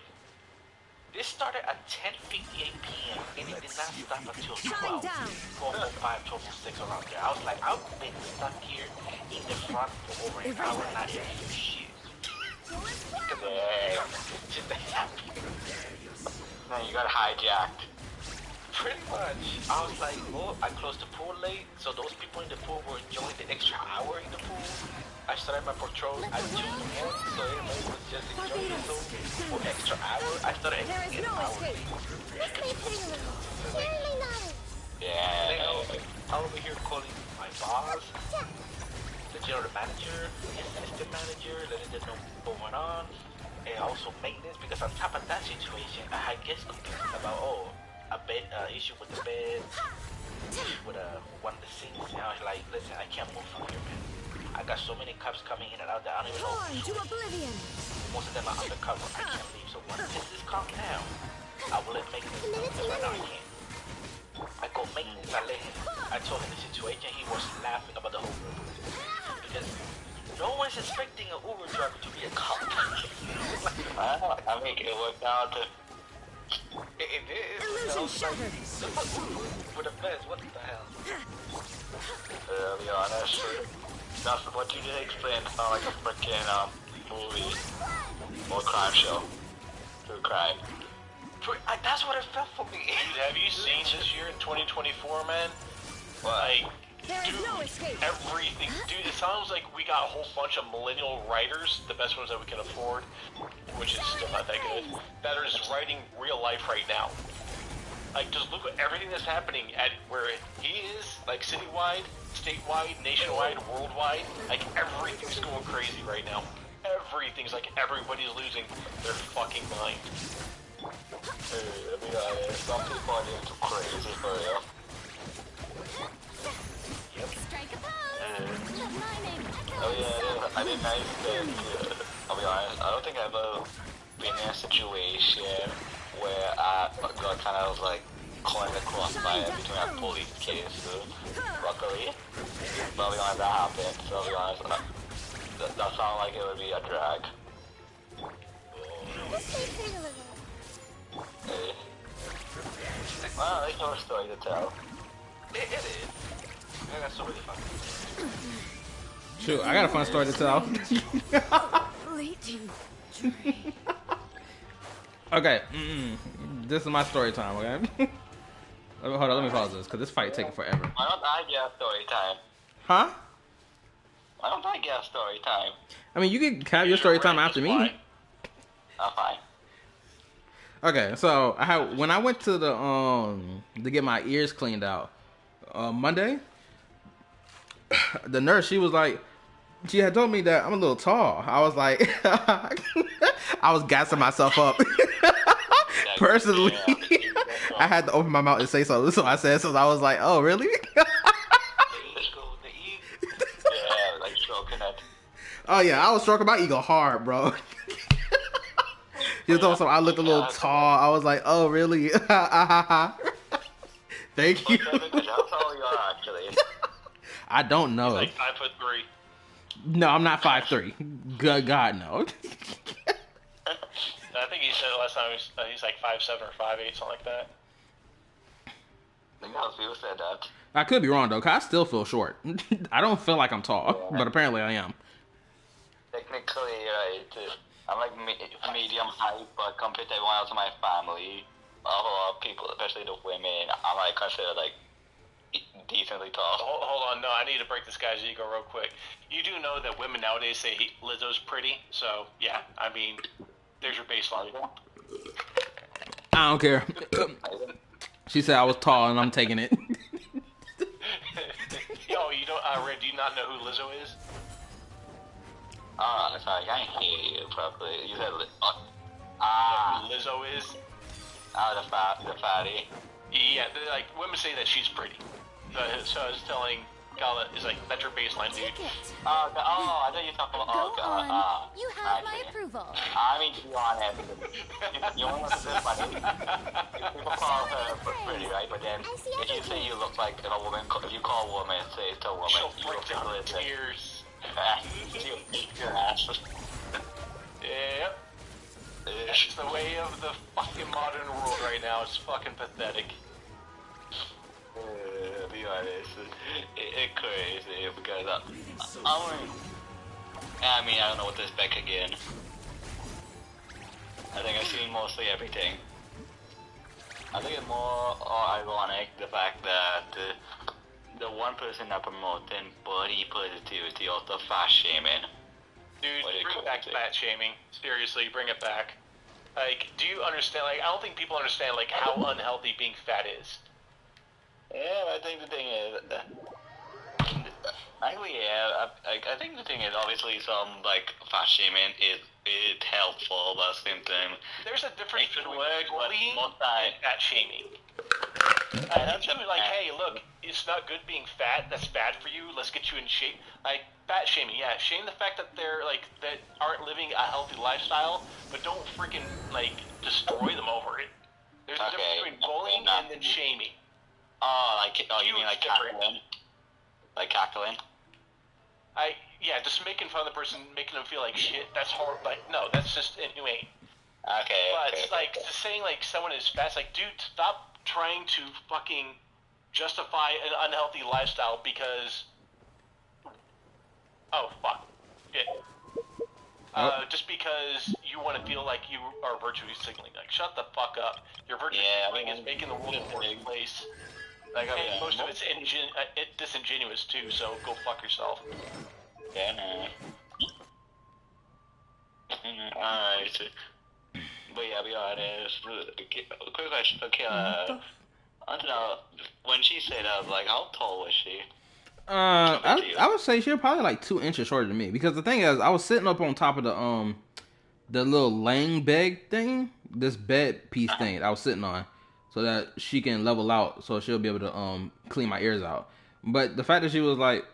This started at 10:58 p.m. and it did not stop until 12, 12:05, 12:06 around there. I was like, I've been stuck here in the front for over an hour, not able to do shit. Just happy. Then you got hijacked. Pretty much. I was like, well, I closed the pool late, so those people in the pool were enjoying the extra hour in the pool. I started my patrol at 2 in the morning, so everybody was just enjoying the pool for extra hour. I started exiting an hour late. Yeah. I'm over here calling my boss, the general manager, the assistant manager, letting them know what's going on, and also maintenance, because on top of that situation, I had guests complaining about, a bed issue with the bed, with one of the sinks, and I was like, listen, I can't move from here, man. I got so many cops coming in and out that I don't even know. Most of them are undercover. I can't leave. So once this is calmed down, I will let maintenance know, because right now I can't. I go maintenance, I told him the situation. He was laughing about the whole group, because no one's expecting an Uber driver to be a cop. I mean, it worked out to... It is. Illusion shattered. For the best, what the hell? To be honest, that's what you just explained. Sound like a freaking movie or crime show. True crime. That's what it felt for me. Dude, have you seen this year in 2024, man? What? Like, dude, everything. Dude, it sounds like we got a whole bunch of millennial writers, the best ones that we can afford, which is still not that good, that are just writing real life right now. Like, just look at everything that's happening at where he is, like citywide, statewide, nationwide, worldwide. Like, everything's going crazy right now. Everything's like everybody's losing their fucking mind. Let me some people are getting too crazy for real. Yep. Oh yeah, I didn't nice I'll be honest, I don't think I've ever been in a situation where I got kind of like caught in the crossfire between a police case. Luckily, but I'll be honest, that happened, so I'll be honest, that sounded like it would be a drag. Hey. Well, there's no story to tell. It is. I got so many fun. Shoot, I got a fun story to tell. Okay, this is my story time, okay? Hold on, let me pause this, because this fight taking forever. Why don't I get a story time? Huh? Why don't I get a story time? I mean, you can have your story time after me. I'm fine. Okay, so when I went to the to get my ears cleaned out Monday, the nurse, she had told me that I'm a little tall. I was like, I was gassing myself up. Personally, I had to open my mouth and say something, so I said so. I was like, oh, really? Like stroking it. Oh yeah, I was stroking my ego hard, bro. You know, so I looked a little tall. I was like, oh, really? Thank you. How tall you are, actually? I don't know. He's like 5'3". No, I'm not 5'3". Good God, no. I think he said last time he's like 5'7" or 5'8", something like that. I think how people said that. I could be wrong, though, because I still feel short. I don't feel like I'm tall, but apparently I am. Technically, I'm like medium height, but compared to everyone else in my family, a lot of people, especially the women, I'm like considered like decently tall. Hold on, no, I need to break this guy's ego real quick. You do know that women nowadays say Lizzo's pretty, so yeah, I mean, there's your baseline. I don't care. She said I was tall, and I'm taking it. Yo, you don't, Red, do you not know who Lizzo is? Sorry, I can't hear you properly. You said, You know who Lizzo is? The fatty. Yeah, like women say that she's pretty. So I was telling Gala is like that's your baseline, dude. I thought you were talking about. Go on. You have my approval. I mean, to be honest, you want to say funny. People call her pretty, right? But then if you say you look like a woman, if you call a woman, say it's a woman, you look like tears. Your ass. Yep. It's the way of the fucking modern world right now. It's fucking pathetic. Be honest, it's crazy because I mean, I don't know what to expect again. I think I've seen mostly everything. I think it's more ironic the fact that the one person that promoting body positivity also fat shaming. Dude, bring back fat shaming. Seriously, bring it back. Like, do you understand? Like, I don't think people understand like how unhealthy being fat is. Yeah, I think the thing is, actually, yeah, I think the thing is obviously some like fat shaming is helpful, but at the same time, there's a difference between bullying and fat shaming. It's like, hey, look, it's not good being fat. That's bad for you. Let's get you in shape. Like fat shaming, yeah, shame the fact that they're like that aren't living a healthy lifestyle, but don't freaking like destroy them over it. There's a difference between bullying and then shaming. You mean like cackling? Like cackling? Just making fun of the person, making them feel like shit. That's horrible. Like, no, that's just inhumane. Okay. But it's like just saying like someone is fat. It's like, dude, stop trying to fucking justify an unhealthy lifestyle because. Oh fuck. Shit. Just because you want to feel like you are virtue signaling. Like, shut the fuck up. Your virtue signaling is making the world a worse place. Like, and most of it's disingenuous too, so go fuck yourself. Yeah, no. Alright. But yeah, be honest. Quick question. Okay, I don't know. When she said that, like, how tall was she? I would say she was probably like 2 inches shorter than me because the thing is, I was sitting up on top of the little laying bed thing, this bed piece thing that I was sitting on, so that she can level out, so she'll be able to clean my ears out. But the fact that she was like,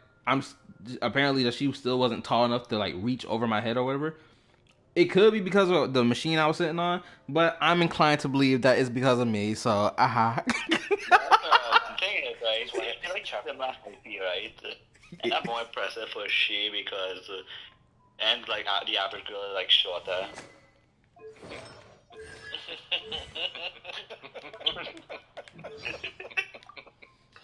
apparently that she still wasn't tall enough to like reach over my head or whatever. It could be because of the machine I was sitting on, but I'm inclined to believe that it's because of me. So, The thing is, right? The math right? And I'm more impressive for she because, and like the average girl is like shorter.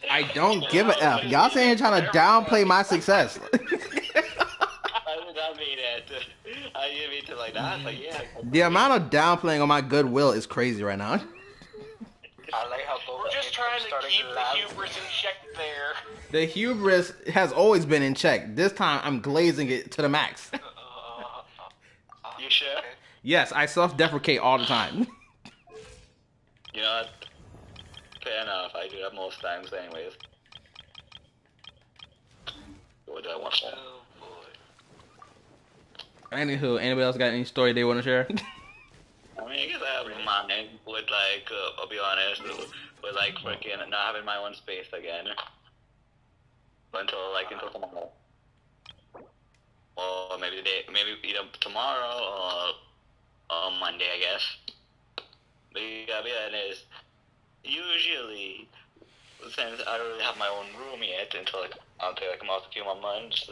I don't give a F. Y'all saying you're trying to downplay my success. I would not mean it. I didn't mean to like that, but yeah. The amount of downplaying on my goodwill is crazy right now. I like how we're just trying to keep the hubris in check there. The hubris has always been in check. This time, I'm glazing it to the max. You sure? Yes, I self-deprecate all the time. You know what? Fair enough. I do that most times anyways. What do I want for? Oh, boy. Anywho, anybody else got any story they want to share? I mean, I guess I have mine with, like, I'll be honest, with, like, freaking not having my own space again. Until tomorrow. Or maybe either tomorrow or Monday, I guess. But you gotta be honest, usually, since I don't really have my own room yet until, like, I'll take, like, a few more months,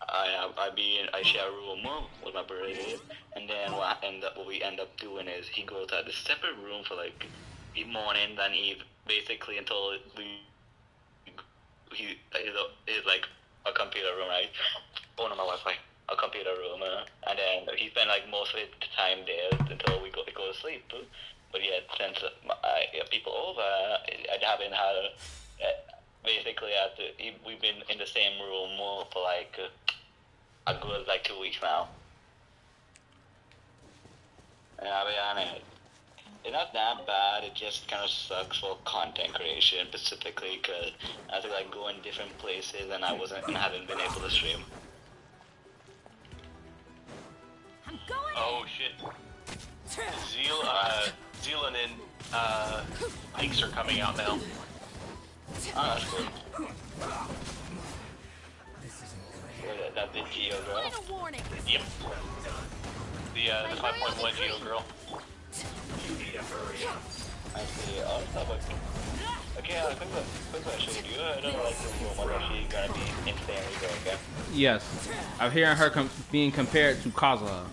I share a room with my brother, and then what we end up doing is he goes at a separate room for like morning and eve, basically until he's like a computer room, right? Oh no, my Wi-Fi, a computer room, and then he spent like most of the time there until we go to sleep. But yet, since people over, I haven't had. Basically, we've been in the same room for like a good like 2 weeks now. And I'll be honest, it's not that bad. It just kind of sucks for content creation specifically because I have to like go in different places and I hadn't been able to stream. I'm going. Oh shit. Zealand and Pikes are coming out now. Oh, that's cool. That's the Geo girl. Yep. The 5.1 Geo girl. I see. Oh, that's like... Okay, quick question. Do you know like the rumor that she's gonna be insanely good again? Yes. I'm hearing her being compared to Kazuha.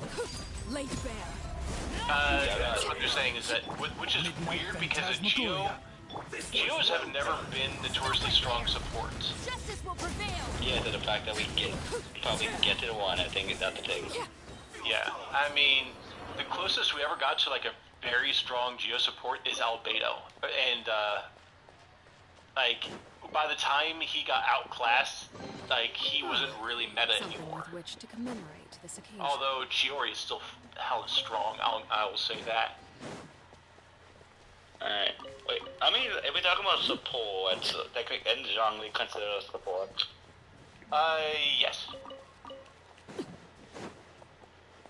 That's what they're saying is that, which is weird because of Geos have never been notoriously strong supports. Yeah, to the fact that we probably get to the one, I think that's the thing. Yeah, I mean, the closest we ever got to like a very strong Geo support is Albedo, and like by the time he got outclassed, like he wasn't really meta anymore. With which to commemorate this occasion. Although Chiori is still hella strong, I will say that. Alright, wait, I mean, if we're talking about support, technically, isn't Zhongli considered a support? Yes.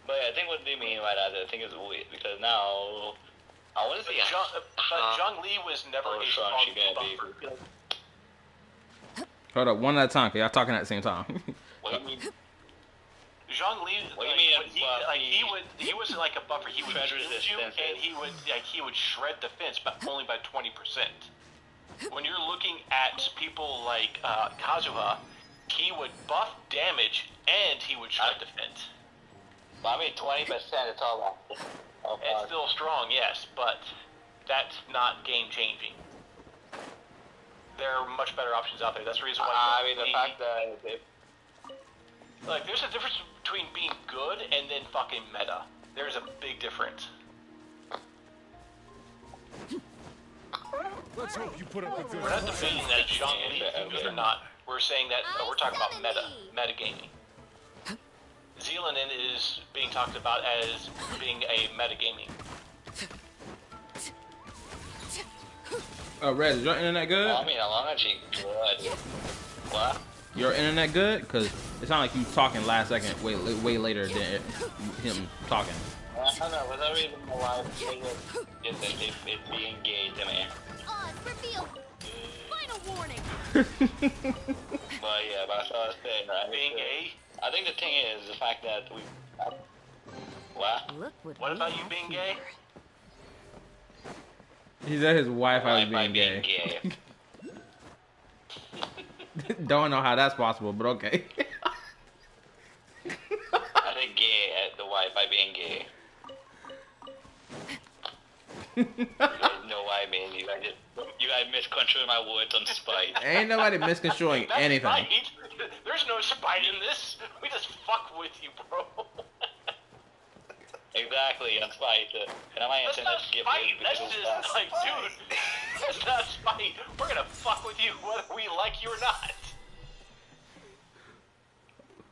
But yeah, I think what they mean by that, I think is weird, because now, I want to see Zhang Li was never a strong buffer. Hold up, one at a time, cause y'all talking at the same time. What do you mean? Zhang Li, he wasn't like a buffer. He would shield you, and he would shred defense, but only by 20%. When you're looking at people like Kazuha, he would buff damage and he would shred defense. I mean, 20% is all that. It's still strong, yes, but that's not game changing. There are much better options out there. That's the reason why. I mean, the fact that like, there's a difference between being good and then fucking meta. There's a big difference. Let's hope you put up a good. We're not debating that Zhang Li is good or not. We're saying that we're talking about metagaming. Zealand is being talked about as being a metagaming. Rez, is your internet good? I mean, how long is she good? What? Your internet good? Cause it sounded like you talking last second, way later than him talking. I don't know. For some reason, my wife is being gay to me. Final warning. But yeah, but I saw this thing, right? Being gay? I think the thing is the fact that we. What? What about you being gay? He said his Wi-Fi was being gay. Don't know how that's possible, but okay. I think gay at the Wi-Fi being gay. You guys know what I mean. You guys misconstrue my words on spite. Ain't nobody misconstruing anything. Spite. There's no spite in this. We just fuck with you, bro. Exactly, on spite. And I might That's not spite. That's just like, dude, that's not spite. We're gonna fuck with you whether we like you or not.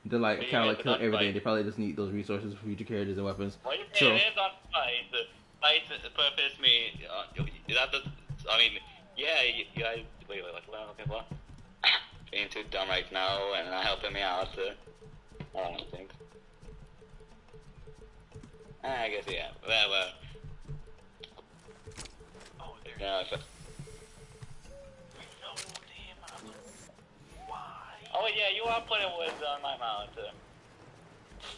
They're like kind of like kill everything. They probably just need those resources for future characters and weapons. Well, you True. it is on spite. Spite purpose me. I mean, yeah, you guys. Wait, okay, what? Being too dumb right now and not helping me out. I don't think. I guess, yeah. Well. Oh, there. No, oh, yeah, you are putting words on my mouth.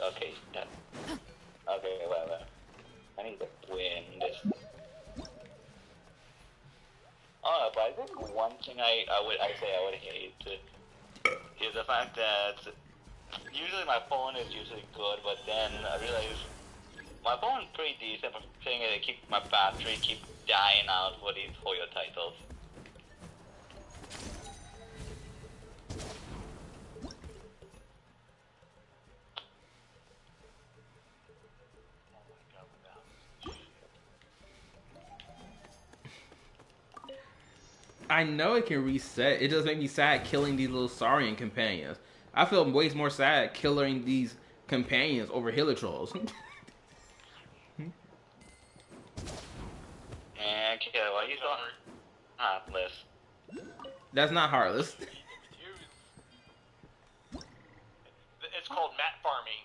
Okay, done. Okay, well. I need to win this. Oh, but I think one thing I would hate is the fact that usually my phone is usually good, but then I realize my phone is pretty decent for saying it keep my battery keep dying out for these your titles. I know it can reset. It does make me sad killing these little Saurian companions. I feel way more sad killing these companions over Healer Trolls. Okay, why you so heartless? That's not heartless. It's called mat farming.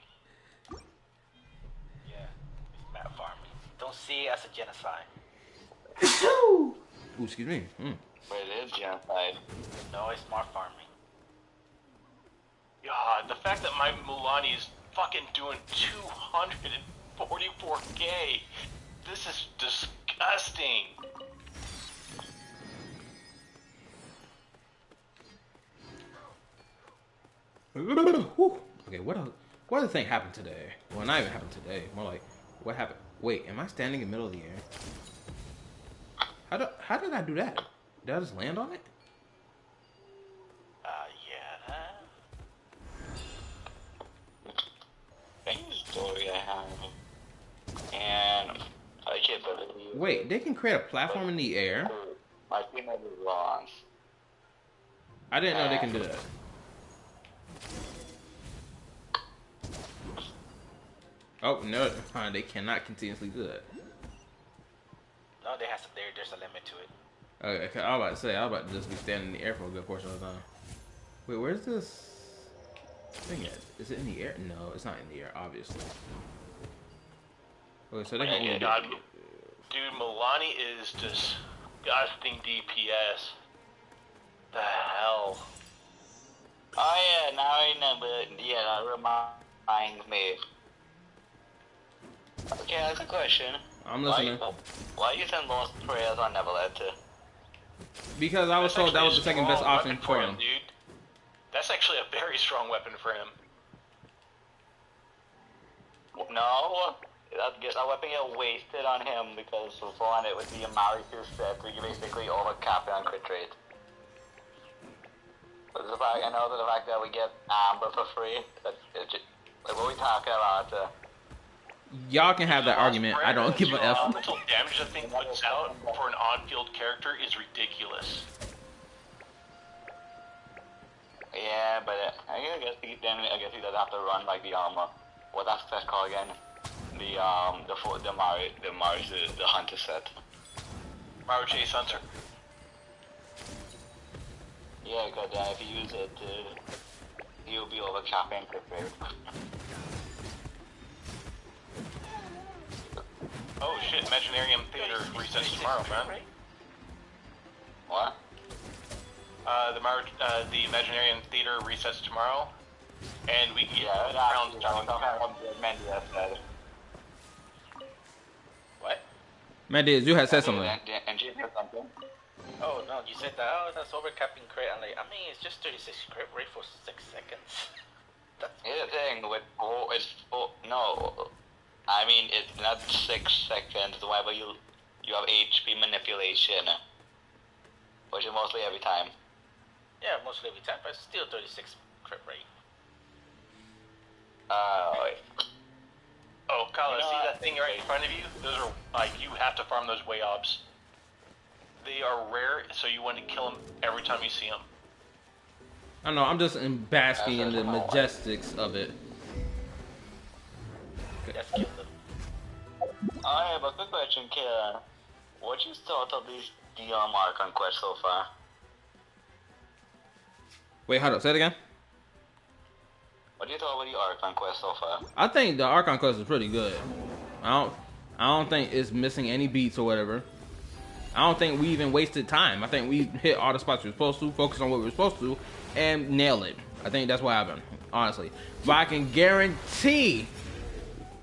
Yeah, it's mat farming. That's a genocide. Ooh, excuse me. But it is genocide. No, it's smart farming. God, the fact that my Mulani is fucking doing 244k. This is disgusting. Okay, what other thing happened today? Well, not even happened today. More like, what happened? Wait, am I standing in the middle of the air? How did I do that? Did I just land on it? Yeah. Thanks, story I have. And I can't believe. Wait, they can create a platform in the air? My team is lost. I didn't know they can do that. Oh no, they cannot continuously do that. No, there's a limit to it. Okay, 'cause I was about to say, I was about to just be standing in the air for a good portion of the time. Wait, where's this thing at? Is it in the air? No, it's not in the air, obviously. Okay, so they can only God, dude, Milani is disgusting DPS. The hell? Oh yeah, now I remember. Yeah, that reminds me. Okay, that's a question. I'm listening. Why you send lost prayers on Neverland to? Because I was told that was the second best option for him. Dude. That's actually a very strong weapon for him. No, that weapon get wasted on him because for one, it would be a Mari 2 set, so you basically overcap it on crit rate. But the fact, I know that the fact that we get Amber for free, like what we talking about? Y'all can have that argument. I don't give a F. The elemental damage that thing puts out for an on-field character is ridiculous. Yeah, but I guess he doesn't have to run like the what that's called again? The hunter set. Mario Chase Hunter. Yeah, because if you use it, he'll be overcapping crit rate. Oh shit, Imaginarium Theater resets tomorrow, man. What? The Imaginarium Theater resets tomorrow, and we get What? Mandiz, you had said something. And she said something. Oh no, you said that. Oh, that's overcapping crit. I'm like, I mean, it's just 36 crit rate for 6 seconds. Here's the thing with no. I mean, it's not 6 seconds. Whenever you have HP manipulation, which is mostly every time. Yeah, mostly every time, but still 36 crit rate. Wait. Oh, Kyle, see that thing right in front of you? Those are, like, you have to farm those Wayobs. They are rare, so you want to kill them every time you see them. I don't know, I'm just basking in the majestics of it. Let's kill them. I have a quick question, Kira. What you thought of these ARCHON quests so far? Wait, hold up, say it again? What do you thought of the ARCHON quest so far? I think the ARCHON quest is pretty good. I don't think it's missing any beats or whatever. I don't think we even wasted time. I think we hit all the spots we were supposed to, focus on what we were supposed to, and nail it. I think that's what happened, honestly. But I can guarantee...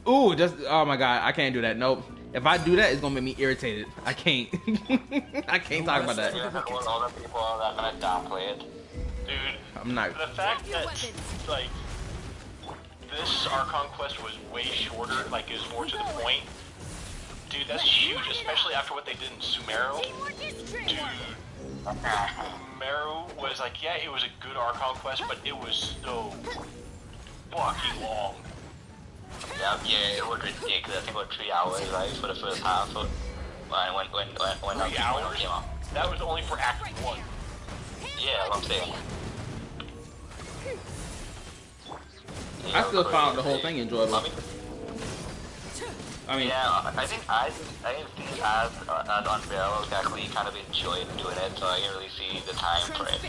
Ooh, just... Oh my god, I can't do that. Nope. If I do that, it's gonna make me irritated. I can't. I can't talk about that. All the people that are gonna downplay it. Dude, I'm not... The fact that, like, this ARCHON quest was way shorter, like, it was more to the point. Dude, that's huge, especially after what they did in Sumeru. Dude, Sumeru was like, yeah, it was a good ARCHON quest, but it was so fucking long. Yeah, it was ridiculous. I think about 3 hours, right, for the first half. So, when 3 hours? Came out. That was only for Act 1. Yeah, that's what I'm saying. I still found the whole thing enjoyable. I mean, yeah, I think see it as unbearable. Actually, kind of enjoyed doing it, so I didn't really see the time for it.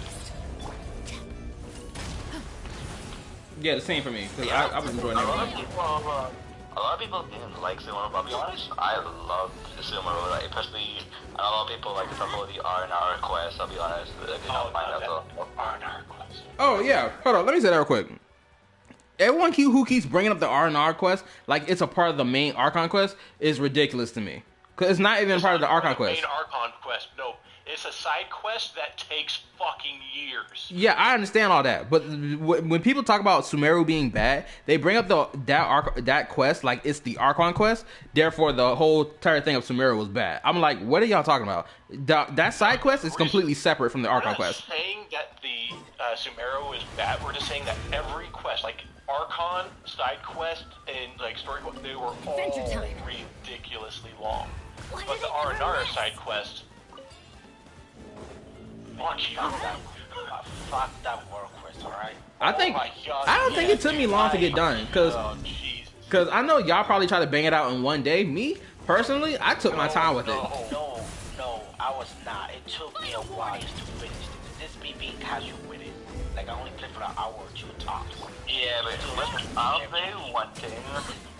Yeah, the same for me, because I was enjoying everything. A A lot of people didn't like Sumeru, but to be honest, I loved Sumeru. Like, especially, a lot of people like some of the R&R quests. I'll be honest, I did not find that so. R&R quest. Oh yeah, hold on. Let me say that real quick. Everyone who keeps bringing up the R&R quest like it's a part of the main Archon quest is ridiculous to me. Cause it's not even part of the Archon quest. Main Archon quest, no. It's a side quest that takes fucking years. Yeah, I understand all that, but when people talk about Sumeru being bad, they bring up that quest like it's the Archon quest. Therefore, the whole entire thing of Sumeru was bad. I'm like, what are y'all talking about? That side quest is completely separate from the Archon quest. We're not saying that the Sumeru is bad. We're just saying that every quest, like Archon, side quest, and like story quest, they were all ridiculously long. But the R&R side quest. Fuck you. Fuck that world quest, alright? I don't think it took me long to get done, cause I know y'all probably try to bang it out in one day. Me personally, I took my time with it. No, I was not. It took me a while just to finish it. This me being casual with it. Like I only played for an hour or two tops. Yeah, but I'll say one thing.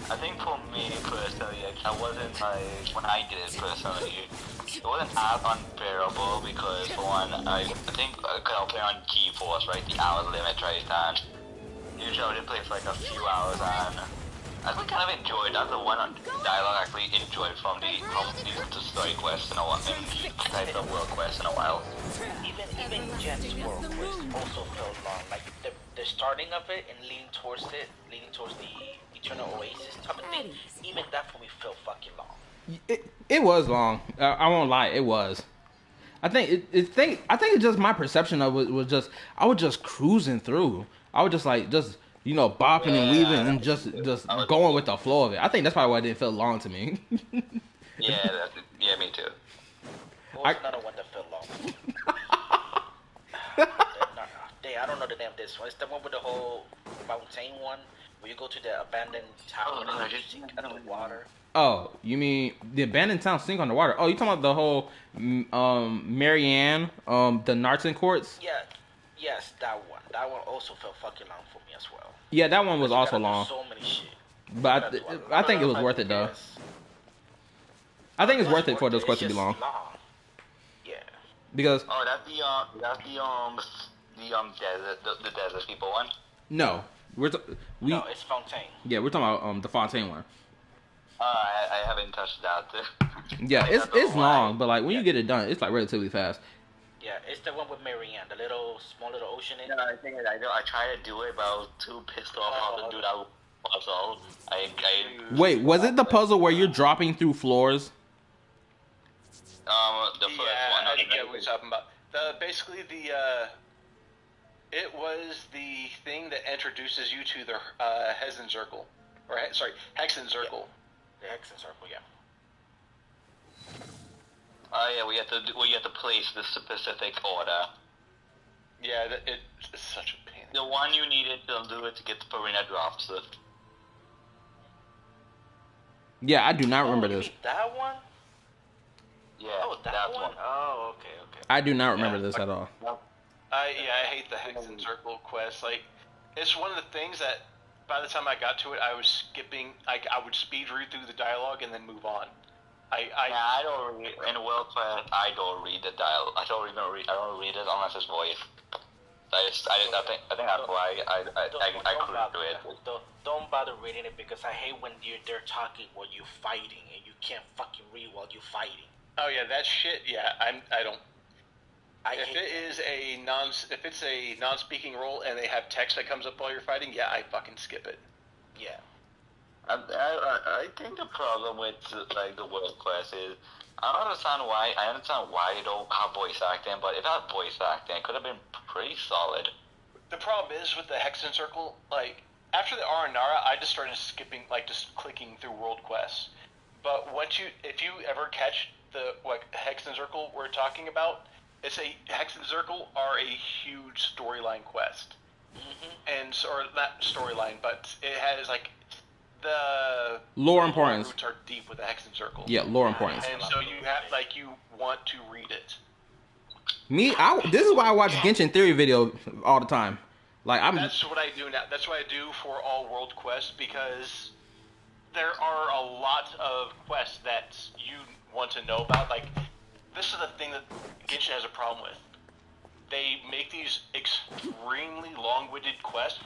I think for me personally, like, I wasn't like when I did it personally. It wasn't as unbearable because for one, I think I could play on GeForce, right? The hour limit, right? And usually I would play for like a few hours, and I actually kind of enjoyed that. The one dialogue I actually enjoyed from the story quest in a while, and the type of world quest in a while. Even Jen's world quest also felt long. Like the starting of it and leading towards the Eternal Oasis type of thing. Even that for me felt fucking long. It was long. I won't lie, it was. I think it's just my perception of it was just I was just cruising through. I was just bopping and weaving and just going with the flow of it. I think that's probably why it didn't feel long to me. Yeah, me too. What was another one that felt long? I don't know the name of this one. It's the one with the whole mountain one where you go to the abandoned tower and you sink under the water. Oh, you mean the abandoned town sink underwater? Oh, you talking about the whole Marianne, the Narton courts? Yeah, yes, that one. That one also felt fucking long for me as well. Yeah, that one was also long. So many shit. But I think it was worth it though. I think it's worth it for those quests to be long. Yeah. Because that's the desert people one. No, no, it's Fontaine. Yeah, we're talking about the Fontaine one. I haven't touched that. Yeah, it's long, but like when you get it done, it's like relatively fast. Yeah, it's the one with Marianne, the small little ocean in it. Yeah, I tried to do it, but I was too pissed off how to do that puzzle. Wait, was it the puzzle where you're dropping through floors? The first one. I get what you're talking about. It was the thing that introduces you to the Hexen Circle, Hexen Circle. The Hexen Circle, yeah. Oh yeah, we have to place the specific order. Yeah, it's such a pain. The one you needed to do it to get the arena drops. Yeah, I do not remember this. That one? Yeah, that one. Oh, okay. I do not remember this at all. I hate the Hexen Circle quest. Like, it's one of the things that by the time I got to it, I was skipping. I would speed read through the dialogue and then move on. I don't read in world quest. I don't read the dialogue. I don't read it unless it's voice. I think that's why I couldn't do it. Don't bother reading it because I hate when they're talking while you're fighting and you can't fucking read while you're fighting. Oh yeah, that shit. Yeah, I don't. If it's a non-speaking role and they have text that comes up while you're fighting, yeah, I fucking skip it. Yeah. I think the problem with like the world quest is I understand why you don't have voice acting, but if it had voice acting, it could have been pretty solid. The problem is with the Hexen Circle, like after the Aranara, I just started skipping, like just clicking through world quests. But if you ever catch the Hexen Circle we're talking about, Hexen Circle are a huge storyline quest, or not storyline, but it has like the lore importance. Roots are deep with the Hexen Circle. Yeah, lore importance. And so you want to read it. This is why I watch Genshin Theory video all the time. That's what I do now. That's what I do for all world quests because there are a lot of quests that you want to know about. Like, this is the thing that Genshin has a problem with. They make these extremely long-winded quests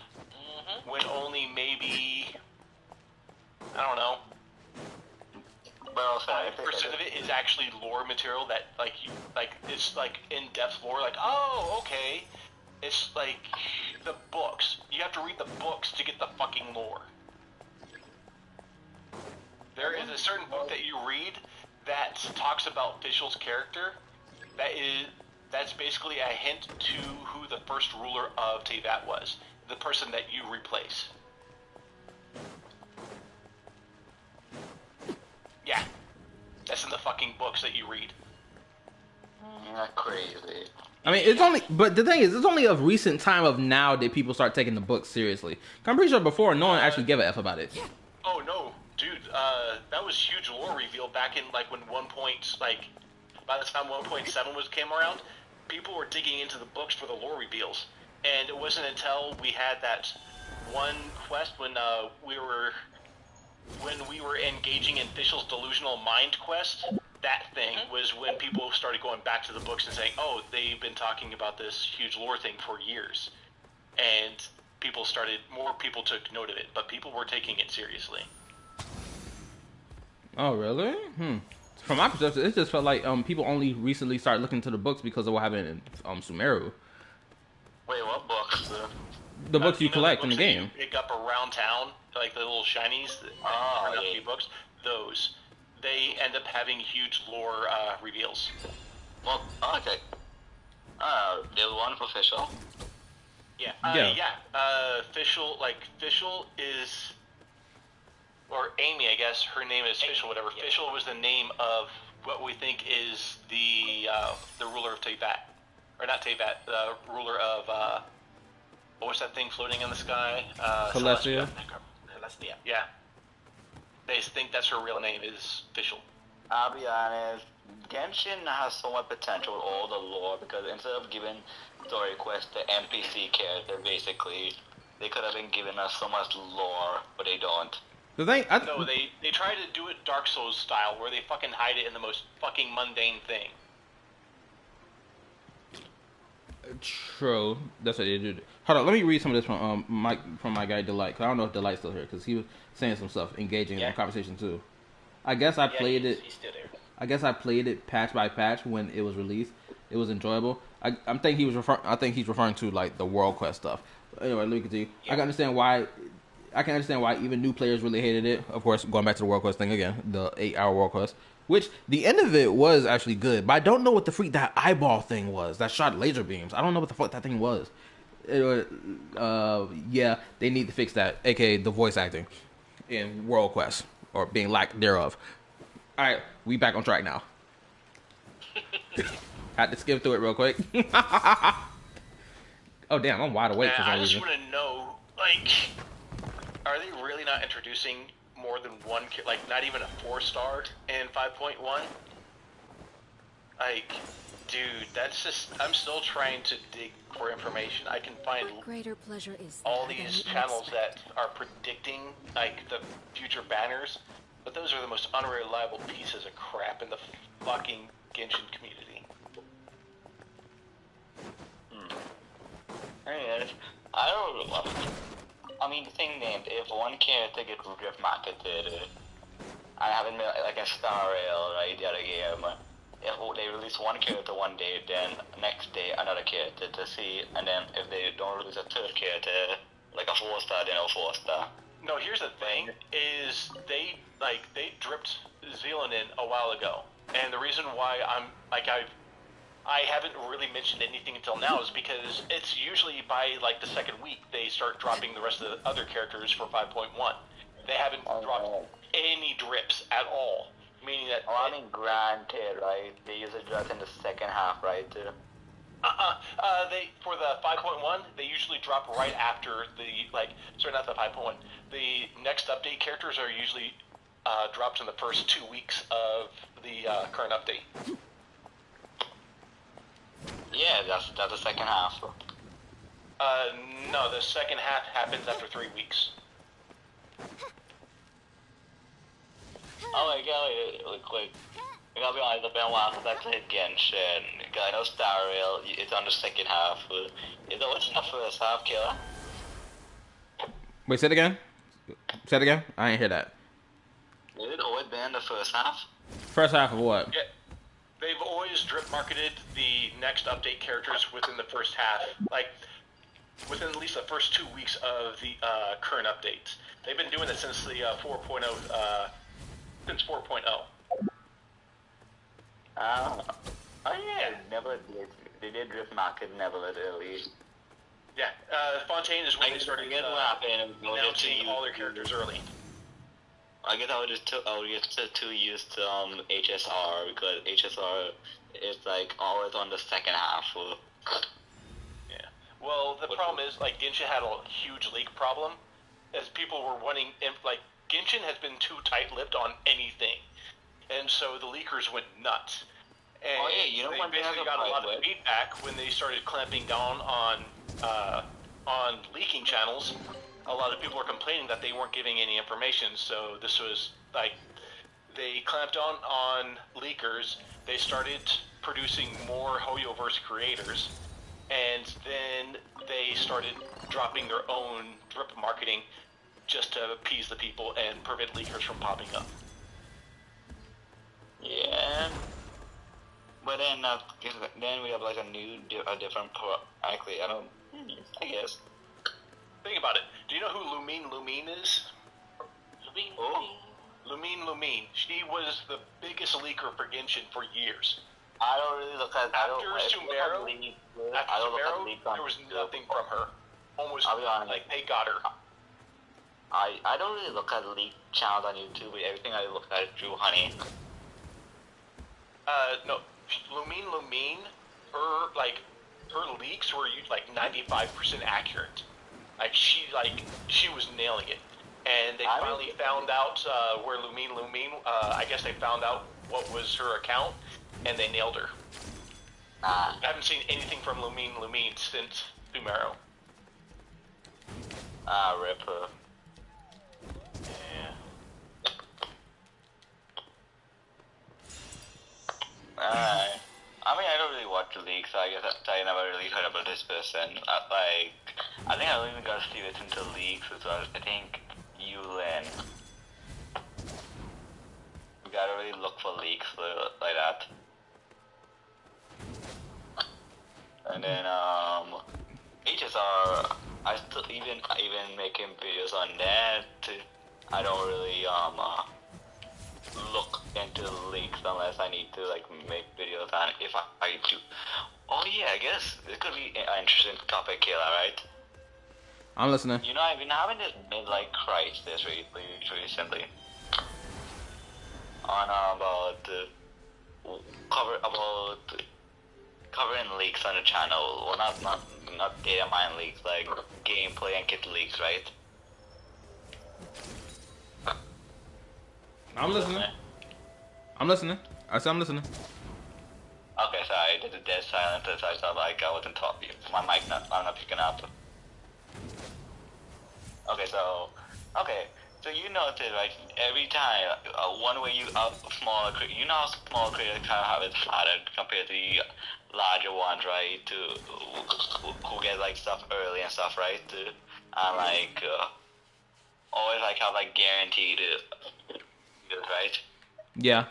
when only maybe, I don't know, 5% of it is actually lore material that, it's like in-depth lore. Like, oh, okay, it's like the books. You have to read the books to get the fucking lore. There is a certain book that you read that talks about Fischl's character. That's basically a hint to who the first ruler of Teyvat was, the person that you replace. Yeah, that's in the fucking books that you read. Not crazy. I mean, it's only, but the thing is, it's only of recent time of now that people start taking the book seriously. I'm pretty sure before no one actually gave a F about it. Oh no, dude, that was huge lore reveal back in like when by the time 1.7 came around, people were digging into the books for the lore reveals, and it wasn't until we had that one quest when we were engaging in Fischl's delusional mind quest. That thing was when people started going back to the books and saying, oh, they've been talking about this huge lore thing for years. And more people took note of it, but people were taking it seriously. Oh, really? From my perspective, it just felt like people only recently started looking to the books because of what happened in Sumeru. Wait, what books? The books you collect in the game. You pick up around town, like the little shinies that turn out to be books. Those. They end up having huge lore reveals. Well, okay. There's one for Fischl. Yeah. Fischl is, or Amy, I guess her name is Fischl. Whatever. Yeah. Fischl was the name of what we think is the ruler of Teyvat, or not Teyvat, the ruler of what was that thing floating in the sky? Celestia. Celestia. Yeah. They think that's her real name is Fischl. I'll be honest, Genshin has so much potential with all the lore, because instead of giving story quests to NPC character, basically, they could have been giving us so much lore, but they don't. The thing, No, they try to do it Dark Souls style, where they fucking hide it in the most fucking mundane thing. True, that's what they do. Hold on, let me read some of this from my guy Delight, cause I don't know if Delight's still here, cause he was saying some stuff, engaging in the conversation too. I guess I played it. He's still there. I guess I played it patch by patch when it was released. It was enjoyable. I think he's referring to like the World Quest stuff. But anyway, let me continue. Yeah. I can understand why even new players really hated it. Of course, going back to the World Quest thing again, the 8-hour World Quest. Which, the end of it was actually good, but I don't know what the freak that eyeball thing was that shot laser beams. I don't know what the fuck that thing was. Yeah, they need to fix that, aka the voice acting in World Quest, or being lack thereof. Alright, we back on track now. Had to skip through it real quick. Oh damn, I'm wide awake for some reason. I just want to know, are they really not introducing more than one, not even a 4-star in 5.1? Dude, that's just, I'm still trying to dig for information. I can find greater pleasure is all these channels that are predicting, the future banners, but those are the most unreliable pieces of crap in the fucking Genshin community. I don't know. I mean, the thing named, if one character gets drift marketed, I haven't been like a Star Rail, right, the other game, if they release one character one day, then next day another character to see, and then if they don't release a third character, like a 4-star, then a 4-star. No, here's the thing, is they dripped Zealand in a while ago, and the reason why I haven't really mentioned anything until now is because it's usually by the second week they start dropping the rest of the other characters for 5.1. They haven't dropped any drips at all, meaning that... I mean, granted, right? They usually drop in the second half, right? For the 5.1, they usually drop right after not the 5.1. The next update characters are usually dropped in the first 2 weeks of the current update. Yeah, that's the second half. No, the second half happens after 3 weeks. Oh my god, look quick. I gotta be honest, I've been a while since I played Genshin. I know Star Rail, it's on the second half. Is it what's in the first half, Killer? Wait, say it again? Say it again? I ain't hear that. Is it always been in the first half? First half of what? Yeah. They've always drip marketed the next update characters within the first half. Like, within at least the first 2 weeks of the current updates. They've been doing it since the 4.0, since 4.0. Oh yeah, never did. They did drip market never early. Yeah, Fontaine is when they started announcing all their characters early. I guess I would just get too used to HSR because HSR is like always on the second half. Yeah. Well, the problem is like Genshin had a huge leak problem, as people were wanting like Genshin has been too tight-lipped on anything, and so the leakers went nuts. And you know they basically got a lot of feedback when they started clamping down on leaking channels. A lot of people were complaining that they weren't giving any information, so this was like they clamped down on leakers. They started producing more Hoyoverse creators, and then they started dropping their own drip marketing just to appease the people and prevent leakers from popping up. Yeah. But then we have like a different actually, I guess. Think about it. Do you know who Lumine is? Lumine. She was the biggest leaker for Genshin for years. I don't really look at After Sumeru, there was nothing from her. Almost like they got her. I don't really look at leak channels on YouTube. Everything I look at is Drew Honey. No, Lumine, her leaks were like 95% accurate. Like she was nailing it, and they finally found out where Lumine. I guess they found out what was her account, and they nailed her. I haven't seen anything from Lumine since Sumeru. Rip her. Yeah. I mean, I don't really watch the league, so I guess I never really heard about this person. I think I don't even got to see this into leagues, so I think you, Lynn. You gotta really look for leaks like that. And then, HSR, I still, even making videos on that, I don't really, look into leaks unless I need to like make videos on it. If I do. Oh yeah, I guess it could be an interesting topic, Kayla, right? I'm listening. You know, I've been having this midlife crisis recently on about covering leaks on the channel. Well, not data mine leaks, like gameplay and kit leaks, right? I'm listening. I'm listening. I said I'm listening. Okay, sorry, I did a dead silence, so I thought like I wasn't talking. I'm not picking up. Okay, so you notice, right, every time, one way smaller creators, you know how smaller creators kind of have it harder compared to the larger ones, right, who get like stuff early and stuff, right, and like, always like have like guaranteed right? Yeah.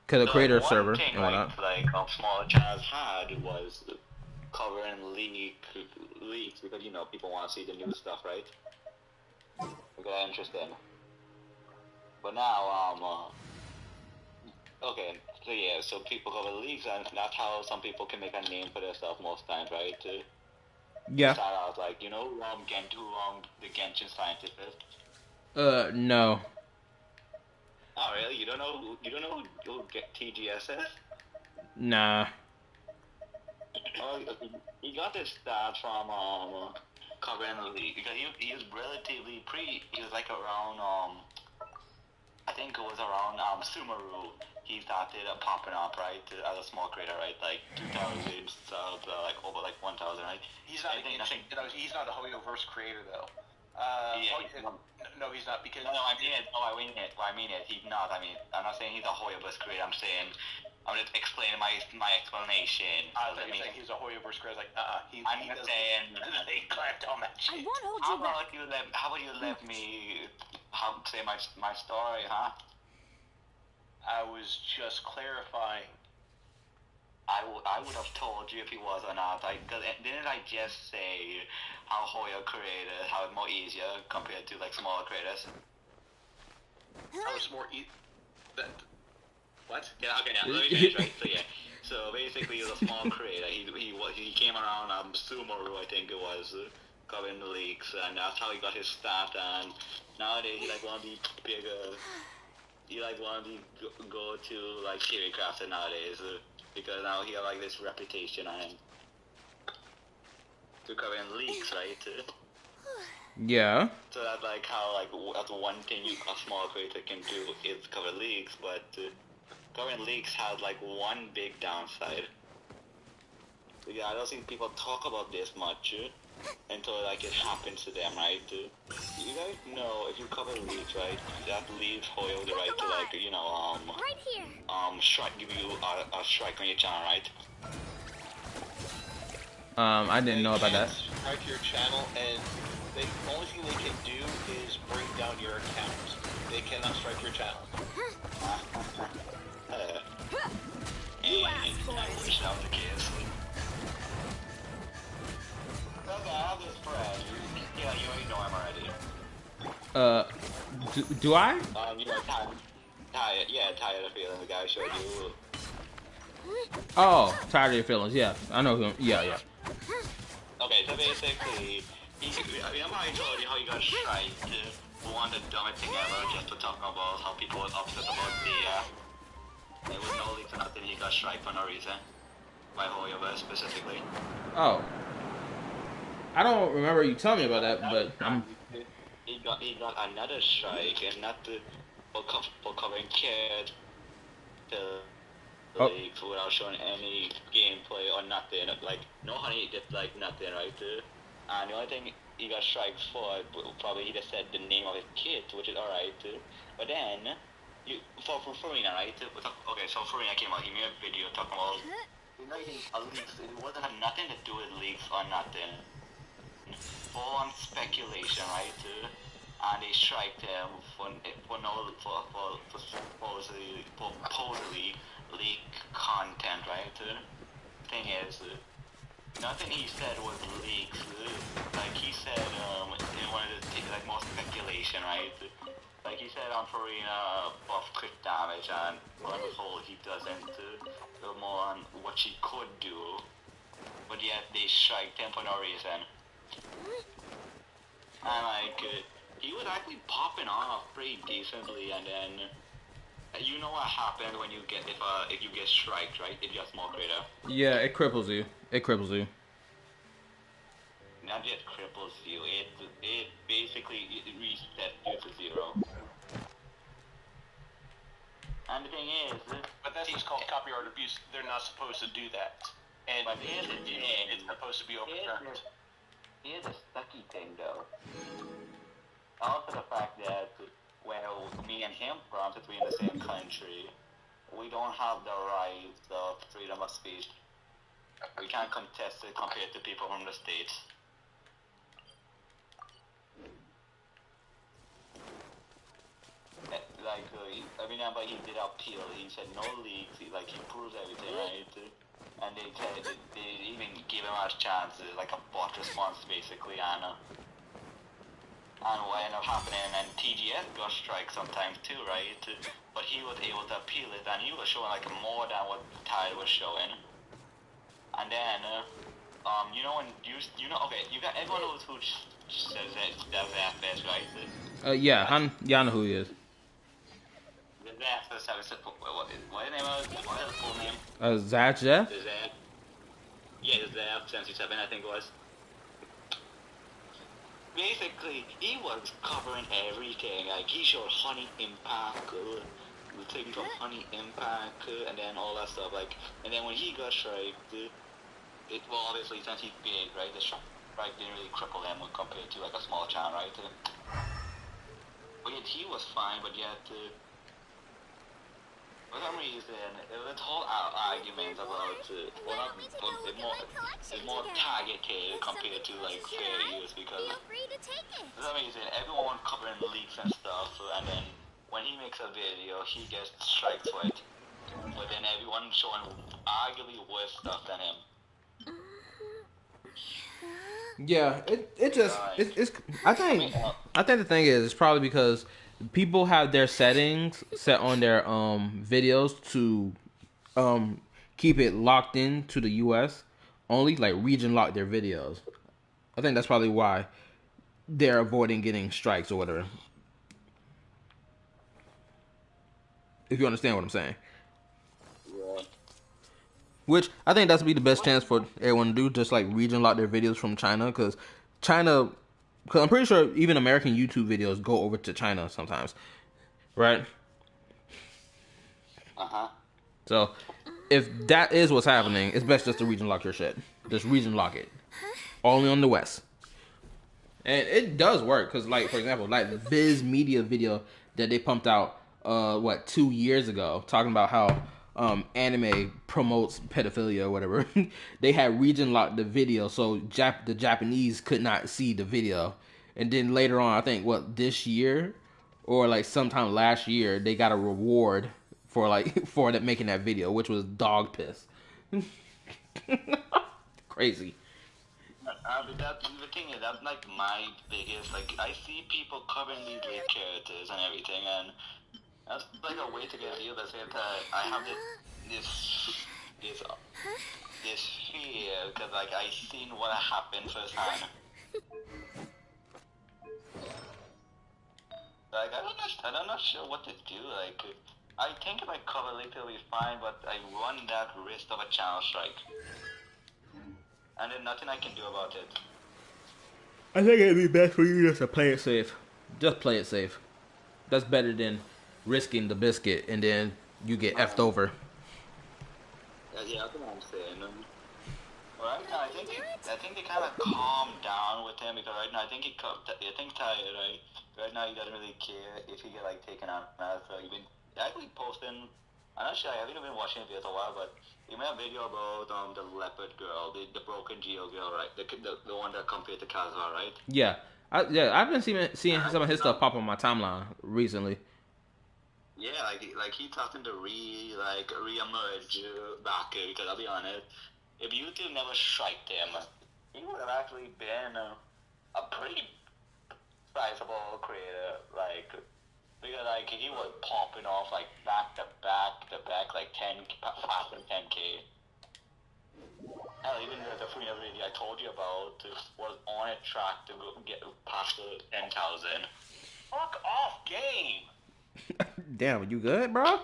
Cause the creator server thing, and whatnot. Like smaller channels had was covering leaks because people want to see the new stuff, right? Because they're interested. But now, okay, so people cover leaks, and that's how some people can make a name for themselves most times, right? Yeah. Start out like the Genshin scientist is. No. Oh really? You don't know who TGS is? Nah. Oh, he got this start from covering the league because he was relatively he was like around I think it was around Sumeru. He started popping up, right, as a small creator, right, like 2,000 subs, like over like 1,000, right? He's not a Hoyoverse creator though. No, he's not because. No, I mean it. No, I mean it. He's not. I mean, I'm not saying he's a Hoyoverse creator. I'm saying I'm just explaining my explanation. I thought you were saying he's a Hoyoverse creator. Like, I'm just saying. They clamped on that shit. I won't hold How you back. how about you let me say my story, huh? I was just clarifying. I would have told you if he was or not. Didn't I just say how Hoyo creators how it's more easier compared to like smaller creators? How it's more What? Yeah. Okay. Now let me finish. Right. So yeah. So basically, he was a small creator. He came around Sumoru, I think it was, covering the leaks, and that's how he got his start. And nowadays, he like want to be bigger. He like want to go to like theory crafter nowadays. Because now he has like this reputation on him to covering leaks, right? Yeah. So that's like how like that's one thing a small creator can do is cover leaks, but covering leaks has like one big downside. Yeah, I don't think people talk about this much until like it happens to them, right? You guys know if you cover leaks, right? That leaves Hoyo the right to like right here. Give you a strike on your channel, right? I didn't know about that. Strike your channel, and the only thing they can do is bring down your account. They cannot strike your channel. You asked for it. I wish that was the case. Okay, I have this friend. You already know him already. Do I? You know, tired of feeling the guy showed you. Oh, tired of your feelings. Yeah, I know him. Yeah. Okay, so basically, I'm already told you how he got striked. One of the dumbest thing ever, just to talk about how people were upset about there was no leaks or nothing. He got striked for no reason by Hoyoverse specifically. Oh. I don't remember you telling me about that, but he got another strike, and not for covering cared the leagues without showing any gameplay or nothing. Like no honey, just like nothing, right? And the only thing he got strikes for, probably he just said the name of his kid, which is alright. But then for Farina, right? Okay, so Farina came out. He made a video talking about leaks. It wasn't have nothing to do with leaks or nothing. Full on speculation, right? And they striked him for supposedly leak content, right? Thing is, nothing he said was leaks. Like he said, in one of the like more speculation, right? Like he said on Farina buff crit damage, and on the whole he doesn't. More on what she could do, but yet they striked him for no reason. And like he was actually popping off pretty decently, and then you know what happened when you get if you get striked, right? If you're a small creator. Yeah, it cripples you. Not just cripples you. It basically resets you to zero. And the thing is, but that's what's called copyright abuse. They're not supposed to do that. And but here's the thing. It's supposed to be overturned. Here's a sucky thing, though. Also the fact that where me and him from, since we're in the same country, we don't have the rights of freedom of speech. We can't contest it compared to people from the States. Like, I remember he did appeal. He said no leaks. He proves everything, right? And they even gave him a chance, like a bot response, basically, and what ended up happening, and TGS got strike sometimes too, right? But he was able to appeal it, and he was showing like more than what Ty was showing. And then, when okay, you got everyone knows who says that FS, right? Yeah, I know who he is. What is the full name? Zach Jeff? Yeah, Zach 77, I think it was. Basically, he was covering everything. Like, he showed Honey Impact, the things of Honey Impact, and then all that stuff. Like, and then when he got striked, well, obviously, since he's big, right, right, didn't really cripple him compared to like a small channel, right? But yet he was fine, but yet for some reason, this whole argument about, it's more targeted compared to like fair use, because for some reason everyone covering leaks and stuff, and then when he makes a video, he gets strikes for it. But then everyone showing arguably worse stuff than him. Yeah, it's I think the thing is it's probably because people have their settings set on their videos to keep it locked in to the US only, like region lock their videos. I think that's probably why they're avoiding getting strikes or whatever. If you understand what I'm saying. Yeah. Which I think that's be the best chance for everyone to do, just like region lock their videos from China, because I'm pretty sure even American YouTube videos go over to China sometimes, right? So if that is what's happening, it's best just to region lock your shit. Just region lock it, only on the West, and it does work. Cause like for example, like the Viz Media video that they pumped out 2 years ago, talking about how anime promotes pedophilia or whatever. They had region locked the video so the Japanese could not see the video, and then later on, I think this year or like sometime last year, they got a reward for making that video, which was dog piss. Crazy. But the thing is, that's like my biggest, like, I see people covering these lead characters and everything, and that's like a way to get a view. But I have this fear, because like I seen what happened firsthand. Like I'm not sure what to do. Like I think if I cover later it'll be fine, but I run that risk of a channel strike, and there's nothing I can do about it. I think it'd be best for you just to play it safe. Just play it safe. That's better than risking the biscuit and then you get effed over. Yeah, that's what I'm saying. Right now, I think they kind of calmed down with him, because right now I think tired, right? Right now he doesn't really care if he get like taken out. So he's been actually posting. I'm not sure. I haven't been watching videos a while, but he made a video about the leopard girl, the broken Geo girl, right? The one that compared to Kazuma, right? Yeah, I've been seeing some of his stuff pop on my timeline recently. Yeah, like he's starting to re-emerge back, because I'll be honest, if YouTube never striked him, he would have actually been a pretty sizable creator, like, because like he was popping off like back to back like 10 faster than 10K. Hell, even the free video I told you about was on a track to go get past the 10,000. Fuck off, game. Damn, you good, bro?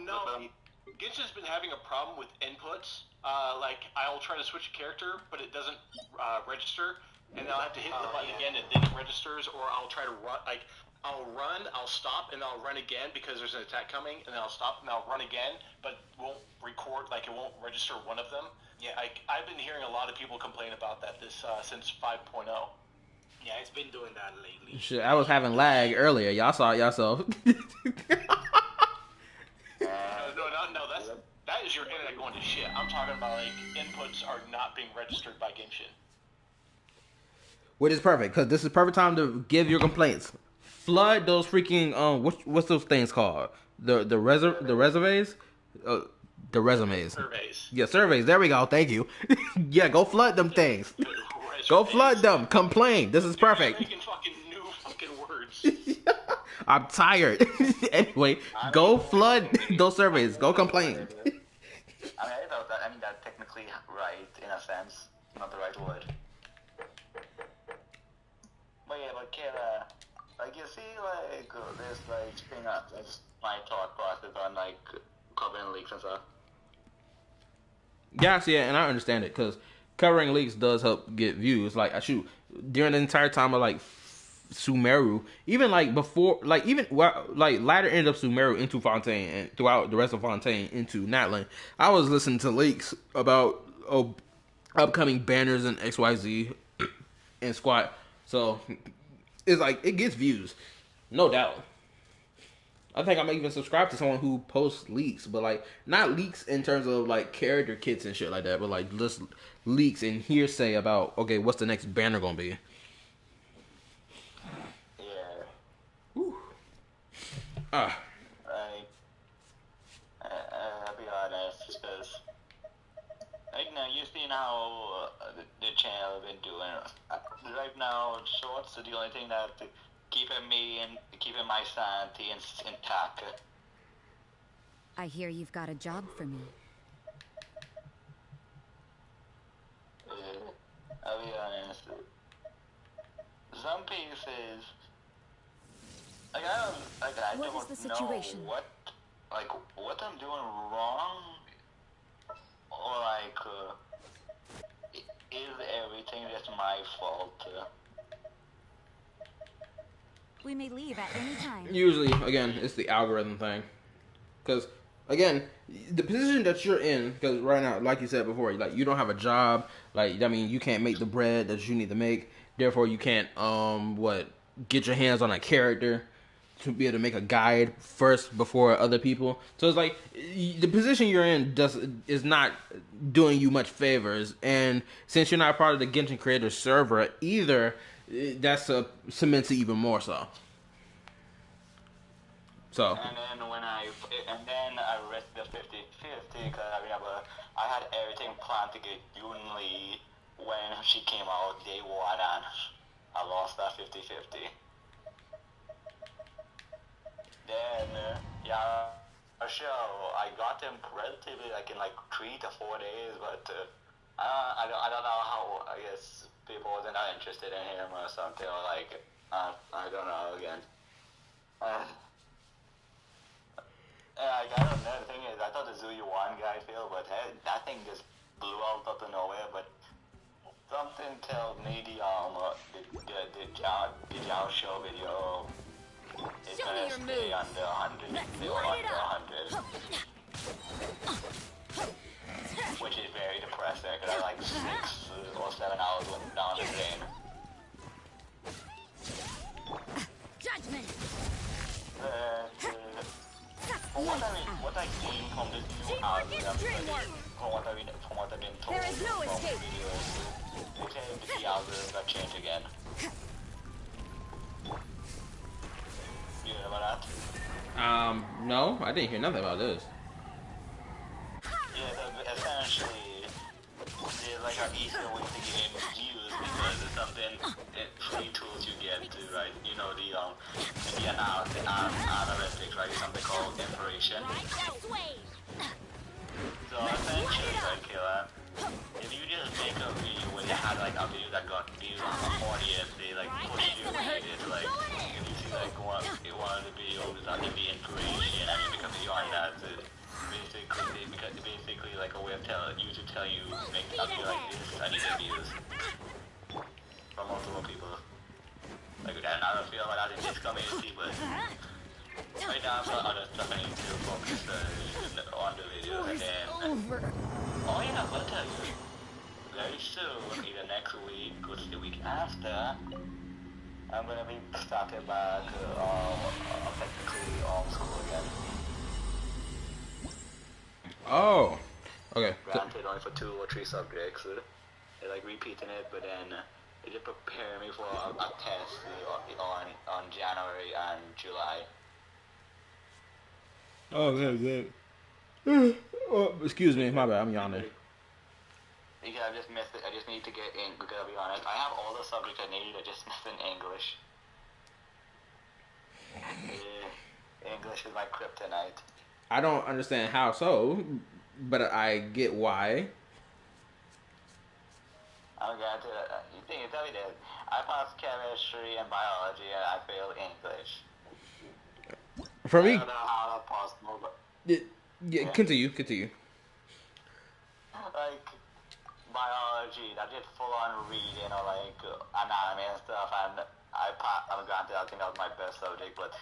No. Genshin's been having a problem with inputs. Like, I'll try to switch a character, but it doesn't register, and I'll have to hit the button again, and then it registers, or I'll try to run, like, I'll run, I'll stop, and I'll run again because there's an attack coming, and then I'll stop, and I'll run again, but won't record, like, it won't register one of them. Yeah, I've been hearing a lot of people complain about that since 5.0. Yeah, it's been doing that lately. Shit, I was having lag earlier. Y'all saw it yourself. No, that is your internet going to shit. I'm talking about, like, inputs are not being registered by Genshin. Which is perfect, because this is perfect time to give your complaints. Flood those freaking what's those things called? The resumes? The resumes. Surveys. Yeah, surveys. There we go. Thank you. Yeah, go flood them things. Go flood them. Complain. This is perfect. Making fucking new fucking words. I'm tired. Anyway, go flood those surveys. Go complain. I mean, that's technically right in a sense, not the right word. But yeah, but Kayla, like you see, like this like thing up. That's my thought process on like covering leaks and stuff. Yeah, and I understand it, because covering leaks does help get views. Like, I shoot, during the entire time of like Sumeru, even like before, like even like latter end of Sumeru into Fontaine and throughout the rest of Fontaine into Natlan, I was listening to leaks about upcoming banners in XYZ and Squat. So it's like it gets views, no doubt. I think I may even subscribe to someone who posts leaks, but like not leaks in terms of like character kits and shit like that, but like just leaks and hearsay about okay, what's the next banner gonna be? Yeah. Whew. I'll be honest, because right now you've seen how the channel been doing. Right now, shorts are the only thing that keeping my sanity intact. I hear you've got a job for me. I'll be honest. Some pieces, like I What don't is the situation? know what I'm doing wrong, or is everything just my fault? We may leave at any time. Usually, again, it's the algorithm thing. Because, again, the position that you're in, because right now, like you said before, like you don't have a job. Like, I mean, you can't make the bread that you need to make. Therefore, you can't, get your hands on a character to be able to make a guide first before other people. So it's like the position you're in is not doing you much favors. And since you're not part of the Genshin creator server either, that's cements it even more so. So. And then I risked the 50-50 because I had everything planned to get Yunli when she came out day one, and I lost that 50-50. Then I got him relatively in 3 to 4 days, but I don't know how. I guess people wasn't that interested in him or something, or I don't know again. I don't know. The thing is, I thought the Zuyuan guy failed, but that thing just blew out of nowhere. But something tells me the Jiao show video is gonna stay under 100. They were under 100, which is very depressing. Cause I 6 or 7 hours went down the drain. Judgment. What I gained from this new algorithm, from what I've been told There is no from escape. videos, they claim the algorithm got changed again. You heard about that? No, I didn't hear nothing about this. Yeah, essentially, there's an easier way to get in views because it's something, free tools you get to, right? You know, the analytics, right? Something called inspiration. So essentially, if you just make a video where you had a video that got views on the audience, they push you rate it, if you see one of the videos is on the inspiration, and you make a video on that, basically a way of tell you make a video like this, I need the views from multiple people. And I don't feel like that in this community, but right now for other stuff I need to focus on the video, and then I'll tell you, very soon, either next week or the week after, I'm gonna be starting back technically on school again. Oh, okay. Granted, only for 2 or 3 subjects. They're repeating it, but then they just prepare me for a test on January and July. Oh, good. Oh, excuse me, my bad, I'm yawning. Because I just missed it. I just need to get in, because I'll be honest, I have all the subjects I need, I just missed in English. English is my kryptonite. I don't understand how so, but I get why. I'm glad to. You think it's every day. I passed chemistry and biology, and I failed English. For me, I don't know how that's possible, but yeah. Continue. Biology, I did full-on reading or anatomy and stuff, and I'm granted I think that was my best subject, but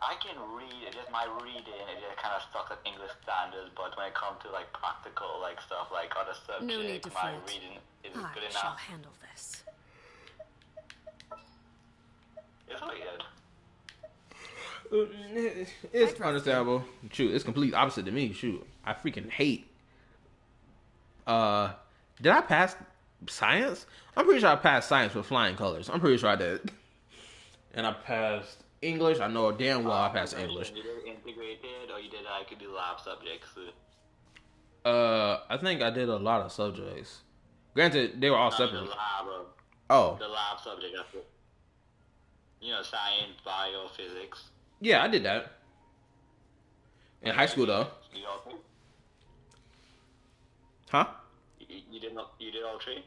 I can read, it's just my reading, it just kind of stuck at English standards, but when it comes to like practical like stuff like other subjects, No need to my fret. reading isn't I good shall enough. handle this. It's weird. It's understandable. Shoot, it's complete opposite to me. Shoot, I freaking hate. Did I pass science? I'm pretty sure I passed science with flying colors. I'm pretty sure I did. And I passed English. I know damn well I passed English. You did integrated, or you did I could do lab subjects? I think I did a lot of subjects. Granted, they were all separate. The lab, the lab subject. That's it. You know, science, bio, physics. Yeah, I did that. In high school, though. You all three? Huh? You did all three?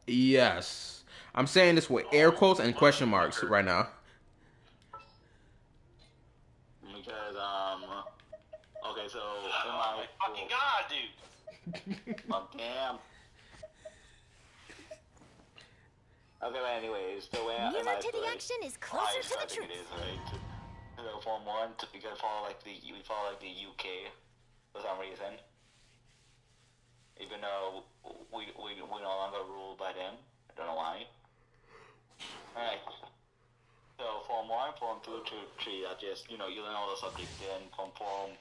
Yes. I'm saying this with air quotes and question marks right now. Because, okay, so... Oh my fucking god, dude! Oh, damn. Okay, but anyways, so where Nearer to the action is closer to the truth. It is, right? So Form 1, we gotta follow like the UK for some reason. Even though we no longer ruled by them. I don't know why. Alright. So Form 1, Form 2, 3, that just, you know, you learn all the subjects. Then from Form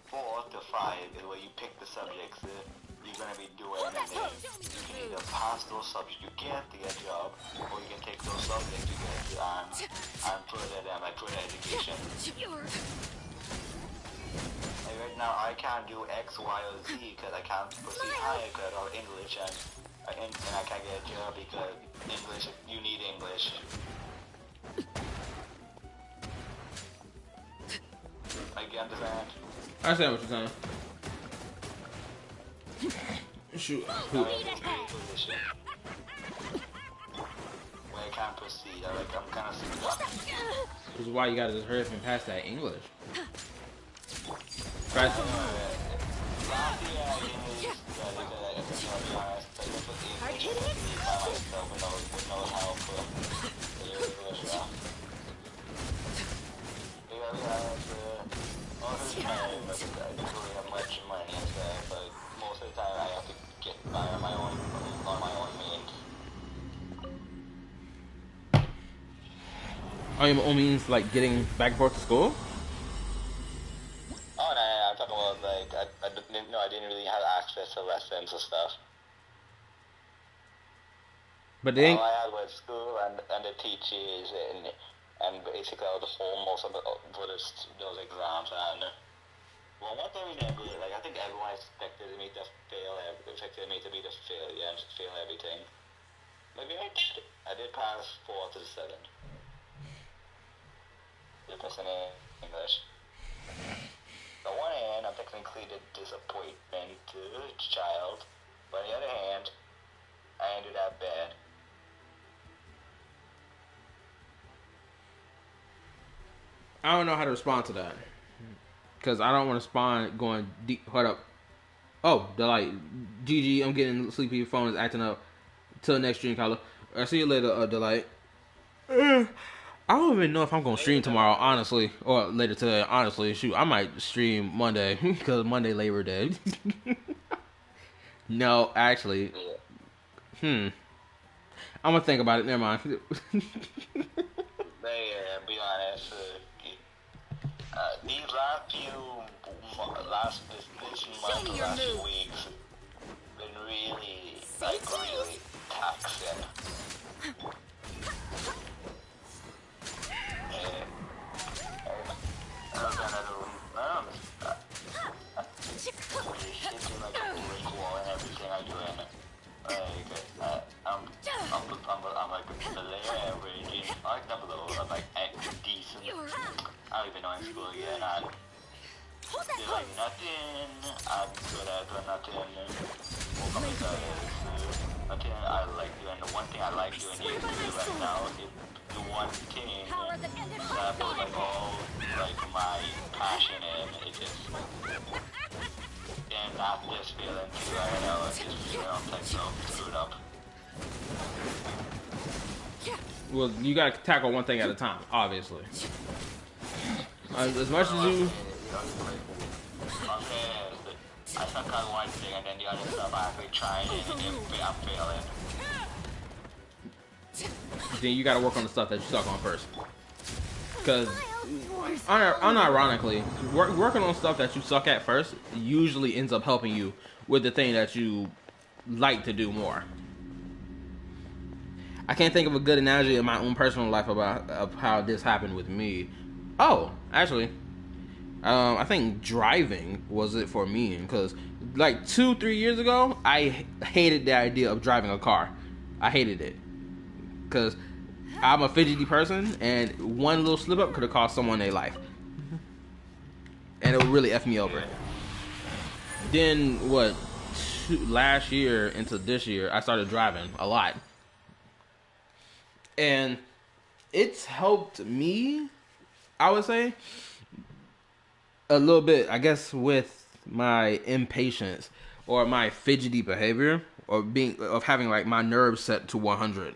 4 to 5 is where you pick the subjects you're gonna be doing, and then you can either pass those subjects you get to get a job, or you can take those subjects you get and further them, like further education. Like right now, I can't do X, Y, or Z because I can't proceed higher because of English, and I can't get a job because English, you need English. I get understand. I understand what you're saying. Shoot. Where I can't proceed, I'm kind of stuck. This is why you gotta just hurry up and pass that English. Right. Last year, I didn't really, hard hitting it? Myself with no help for your English, yeah. Most of the time, I don't really have much money and stuff, but most of the time I have to get by on my own means. On your own means, like getting back and forth to school? Oh, no, I'm talking about, like, I didn't really have access to lessons and stuff. But then... All I had was school and the teachers, and basically I was home most of for those exams, and well, one thing we never did, like, I think everyone expected me to fail, expected me to be the failure and fail everything. Maybe I did. I did pass 4 to 7. The person in English. On one hand, I'm technically the disappointment to the child, but on the other hand, I didn't do that bad. I don't know how to respond to that. Because I don't want to respond going deep. Hold up. Oh, Delight. GG, I'm getting sleepy. Your phone is acting up. Till next stream, Kyla. I'll see you later, Delight. I don't even know if I'm going to stream tomorrow, honestly. Or later today, honestly. Shoot, I might stream Monday. Because Monday Labor Day. No, actually. I'm going to think about it. Never mind. Be honest. These last few weeks been really, like, really taxing. I'm like below average, like not below, I'm like decent. I don't even know in school yet, and they're like nothing, I'm good at nothing. Nothing I like doing, the one thing I like doing here right now is the one thing that I put like all like my passion in, it's just, and not this feeling too, I know, it's just feeling like so screwed up. Well, you gotta tackle one thing at a time, obviously. As much as you... I suck on one thing and then the other stuff I actually trying and I'm failing. Then you gotta work on the stuff that you suck on first. Because, unironically, working on stuff that you suck at first usually ends up helping you with the thing that you like to do more. I can't think of a good analogy in my own personal life of how this happened with me. Oh, actually, I think driving was it for me, because like 2-3 years ago, I hated the idea of driving a car. I hated it because I'm a fidgety person, and one little slip up could have cost someone their life, and it would really F me over. Then last year into this year, I started driving a lot, and it's helped me, I would say, a little bit, I guess, with my impatience or my fidgety behavior, or having like my nerves set to 100.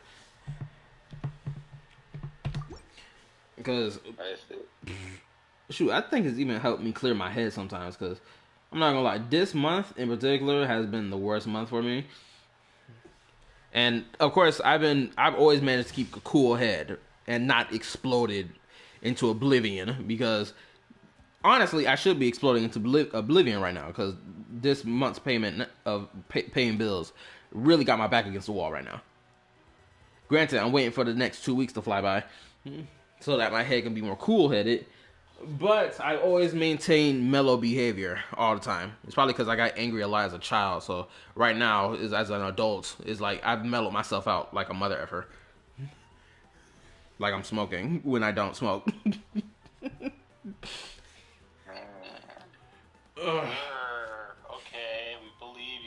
Because, shoot, I think it's even helped me clear my head sometimes. Because I'm not gonna lie, this month in particular has been the worst month for me. And of course, I've always managed to keep a cool head and not exploded into oblivion, because honestly, I should be exploding into oblivion right now, because this month's payment of paying bills really got my back against the wall right now. Granted, I'm waiting for the next 2 weeks to fly by so that my head can be more cool-headed, but I always maintain mellow behavior all the time. It's probably because I got angry a lot as a child, so right now, as an adult, it's like I've mellowed myself out like a mother effer. Like I'm smoking when I don't smoke. Okay, we believe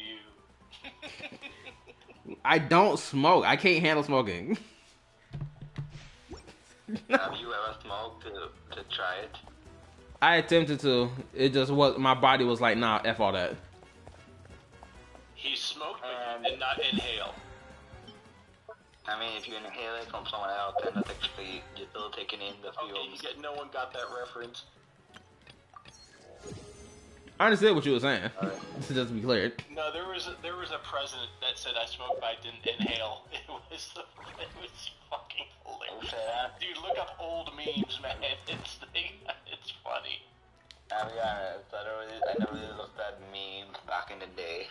you. I don't smoke. I can't handle smoking. Have you ever smoked to try it? I attempted to. It just was, my body was like, nah, F all that. He smoked, but did not inhale. I mean, if you inhale it from someone else, then technically you're still taking in the fumes. Okay, no one got that reference. I understand what you were saying. Just to be clear. No, there was a president that said I smoked, but I didn't inhale. It was fucking hilarious. Dude, look up old memes, man. It's funny. I'll be honest, I never really looked at memes back in the day.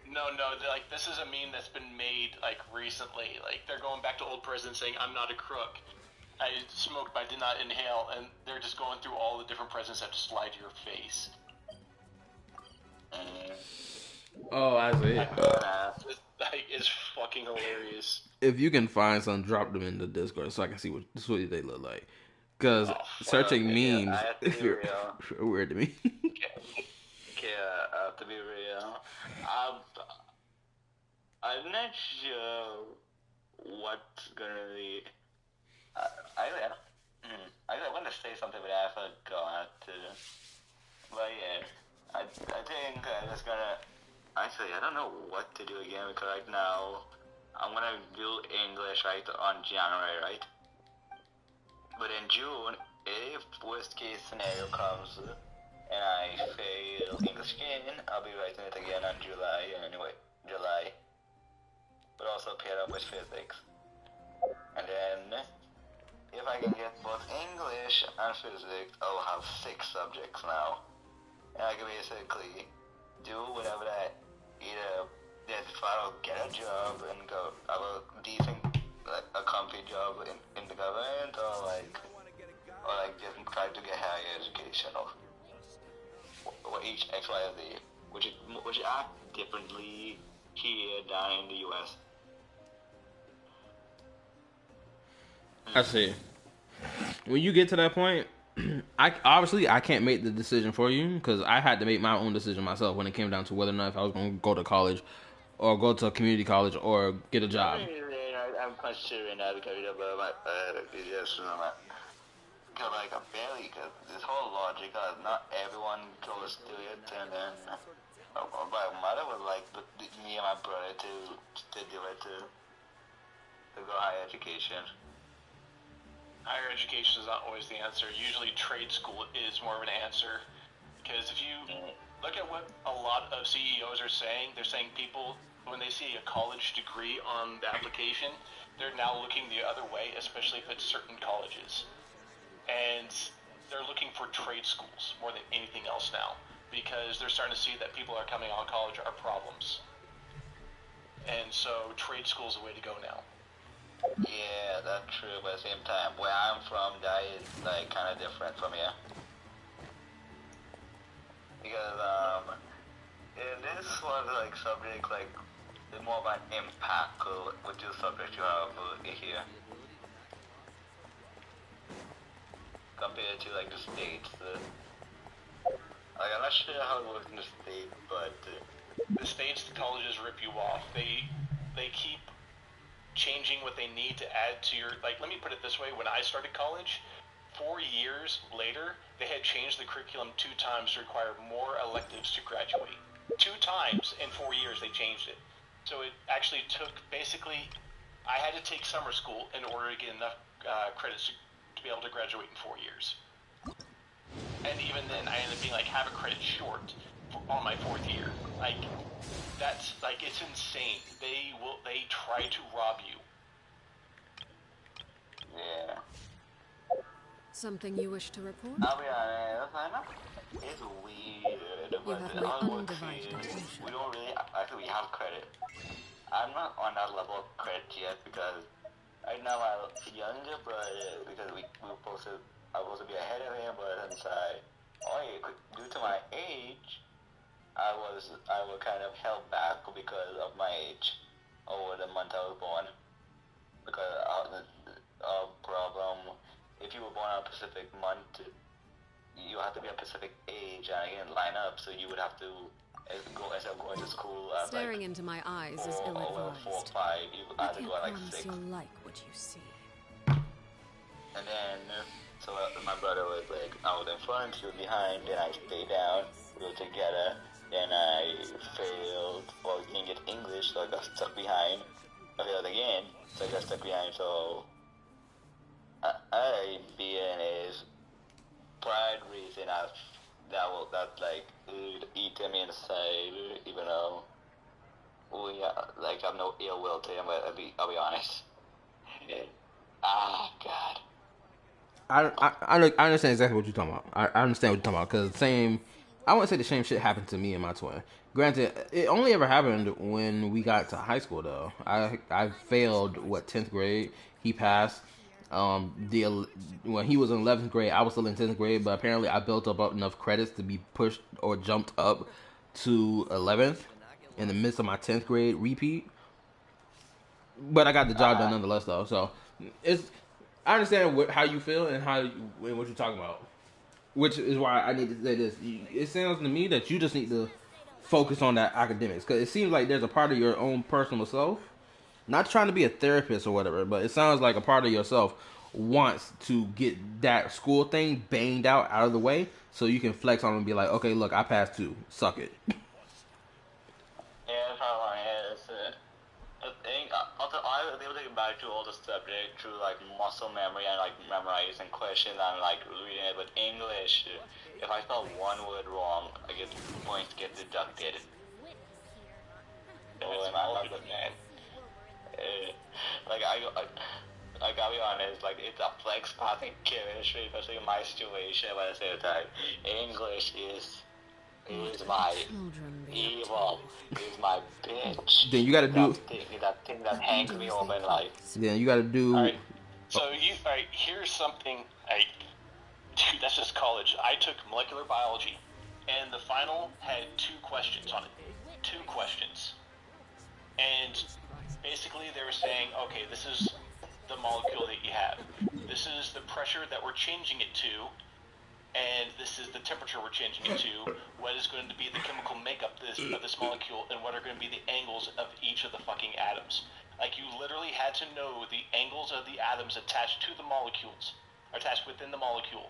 No, like this is a meme that's been made like recently. Like they're going back to old presidents saying I'm not a crook. I smoked, but I did not inhale, and they're just going through all the different presidents that just lie to your face. Oh, I see. It's fucking hilarious. If you can find some, drop them in the Discord so I can see what they look like. Because searching memes is weird to me. Okay, to be real, I'm not sure what's gonna be. I want to say something, but I forgot to. But yeah. I think I'm just gonna. Actually, I don't know what to do again, because right now I'm gonna do English right on January, right? But in June, if worst case scenario comes and I fail English again, I'll be writing it again on July. But also pair up with physics. And then if I can get both English and physics, I'll have 6 subjects now. And I can basically do whatever that, either get a job and go have a decent, like a comfy job in the government, or just try to get higher education, or each X, Y, or Z, which act differently here than in the US. I see. When you get to that point, I can't make the decision for you, because I had to make my own decision myself when it came down to whether or not if I was going to go to college or go to a community college or get a job. I'm considering that because because this whole logic, not everyone goes to it, and then my mother would like me and my brother to do it to go higher education. higher education is not always the answer. Usually trade school is more of an answer. Because if you look at what a lot of CEOs are saying, they're saying people, when they see a college degree on the application, they're now looking the other way, especially if it's certain colleges. And they're looking for trade schools more than anything else now, because they're starting to see that people are coming out of college are problems. And so trade school is the way to go now. Yeah, that's true, but at the same time, where I'm from, that is like kind of different from here. Because in this one, like subject, like it's more of an impact with your subject you have here, compared to like the States. Like I'm not sure how it works in the States, but the States, the colleges rip you off. They keep changing what they need to add to your, like, let me put it this way, when I started college, 4 years later, they had changed the curriculum 2 times to require more electives to graduate. 2 times in 4 years they changed it. So it actually took, basically, I had to take summer school in order to get enough credits to be able to graduate in 4 years. And even then, I ended up being like half a credit short on my 4th year. Like, that's, like, it's insane. They try to rob you. yeah. Something you wish to report? I'll be honest, I know it's weird, but have my our work undivided here, attention. we don't really, actually we have credit. I'm not on that level of credit yet because right now I'm younger, but because I was supposed to be ahead of him, but since due to my age, I was kind of held back because of my age over the month I was born. Because of the problem, if you were born on a specific month, you have to be a specific age and I didn't line up, so you would have to go instead of going to school at Staring like into my eyes is 4 ill-advised. or 5, you I had to can't go at like promise 6. you'll like what you see. And then, so my brother was like, I was in front, he was behind, then I stayed down, we were together, then I failed, or didn't get English, so I got stuck behind. I failed again, so I got stuck behind, so I being his pride reason that like eating me inside, even though like I'm no ill will to him, but I'll be honest. God. I understand exactly what you're talking about. I understand what you're talking about because I wouldn't say the same shit happened to me and my twin. Granted, it only ever happened when we got to high school though. I failed 10th grade. He passed. When he was in 11th grade, I was still in 10th grade, but apparently I built up enough credits to be pushed or jumped up to 11th in the midst of my 10th grade repeat. But I got the job done nonetheless though. So I understand how you feel and what you're talking about, which is why I need to say this. It sounds to me that you just need to focus on that academics because it seems like there's a part of your own personal self. Not trying to be a therapist or whatever, but it sounds like a part of yourself wants to get that school thing banged out of the way so you can flex on and be like, okay, look, I passed too. Suck it. Yeah, probably is. I think I was able to get back to all the subject through like muscle memory and like memorizing questions and like reading it. But English, if I spell one word wrong, I get points get deducted. So I'm not good, man. Like I gotta be honest, like it's a flex passing chemistry, especially in my situation, but at the same time, English is my evil, is my bitch. Then you gotta do that thing that hangs me over in life. Then you gotta do. Alright, so here's something, dude, that's just college. I took molecular biology, and the final had 2 questions on it. 2 questions. And basically they were saying, okay, this is the molecule that you have. This is the pressure that we're changing it to, and this is the temperature we're changing it to. What is going to be the chemical makeup of this molecule, and what are going to be the angles of each of the fucking atoms. Like, you literally had to know the angles of the atoms attached to the molecules, attached within the molecule,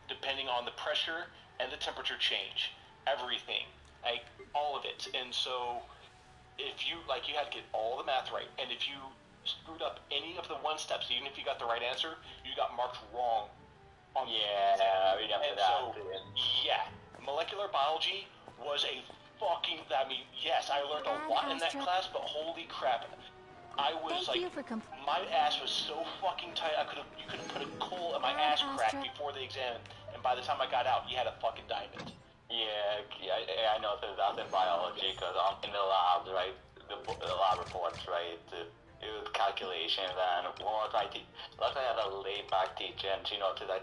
depending on the pressure and the temperature change. Everything. Like, all of it. And so if you had to get all the math right, and if you screwed up any of the one steps, even if you got the right answer, you got marked wrong. Yeah, we remember that. Yeah, molecular biology was a fucking. I mean, yes, I learned a lot in that class, but holy crap, I was my ass was so fucking tight. You could have put a coal in my ass crack before the exam, and by the time I got out, you had a fucking diamond. Yeah, I know that that's in biology because in the labs, right, the lab reports, right, it was calculations, and luckily I had a laid back teacher, and she noticed I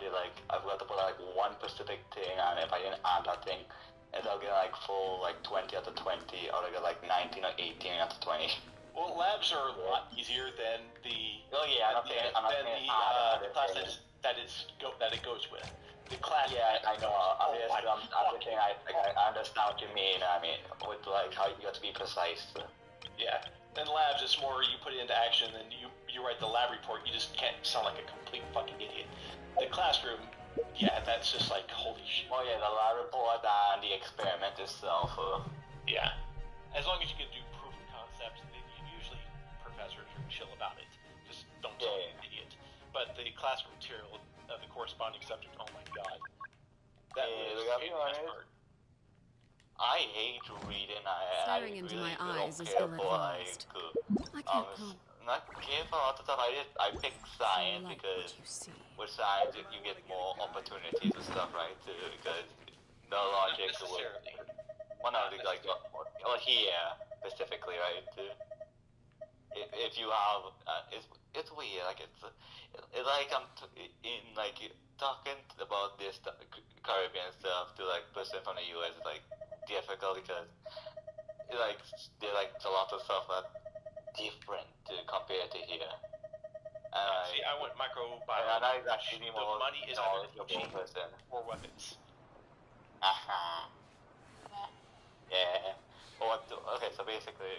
forgot to put like one specific thing, and if I didn't add that thing, I'll get like full like 20 out of 20, or I get like 19 or 18 out of 20. Well, labs are a lot easier than the class that it goes with. The class. Yeah, I know. Obviously, I understand what you mean. I mean, with like how you have to be precise. Yeah. In labs, it's more you put it into action, and you write the lab report. You just can't sound like a complete fucking idiot. The classroom, yeah, that's just like holy shit. Oh yeah, the lab report and the experiment itself. Yeah. As long as you can do proof of concepts, then usually professors are chill about it. Just don't tell me an idiot. But the classroom material of the corresponding subject, oh my god. That was the best part. I hate reading. Staring into my eyes is ill-advised. I can't cope. Not care for a lot of stuff. I pick science because with science you get more opportunities and stuff, right? Because the logic. Well, no, like here specifically, right? If you have, it's weird. Like it's like I'm talking about this Caribbean stuff to like person from the US. It's like difficult because there's a lot of stuff that's different compared to here. See, I went microbiology. And I actually the money is for weapons. Yeah. Okay, so basically,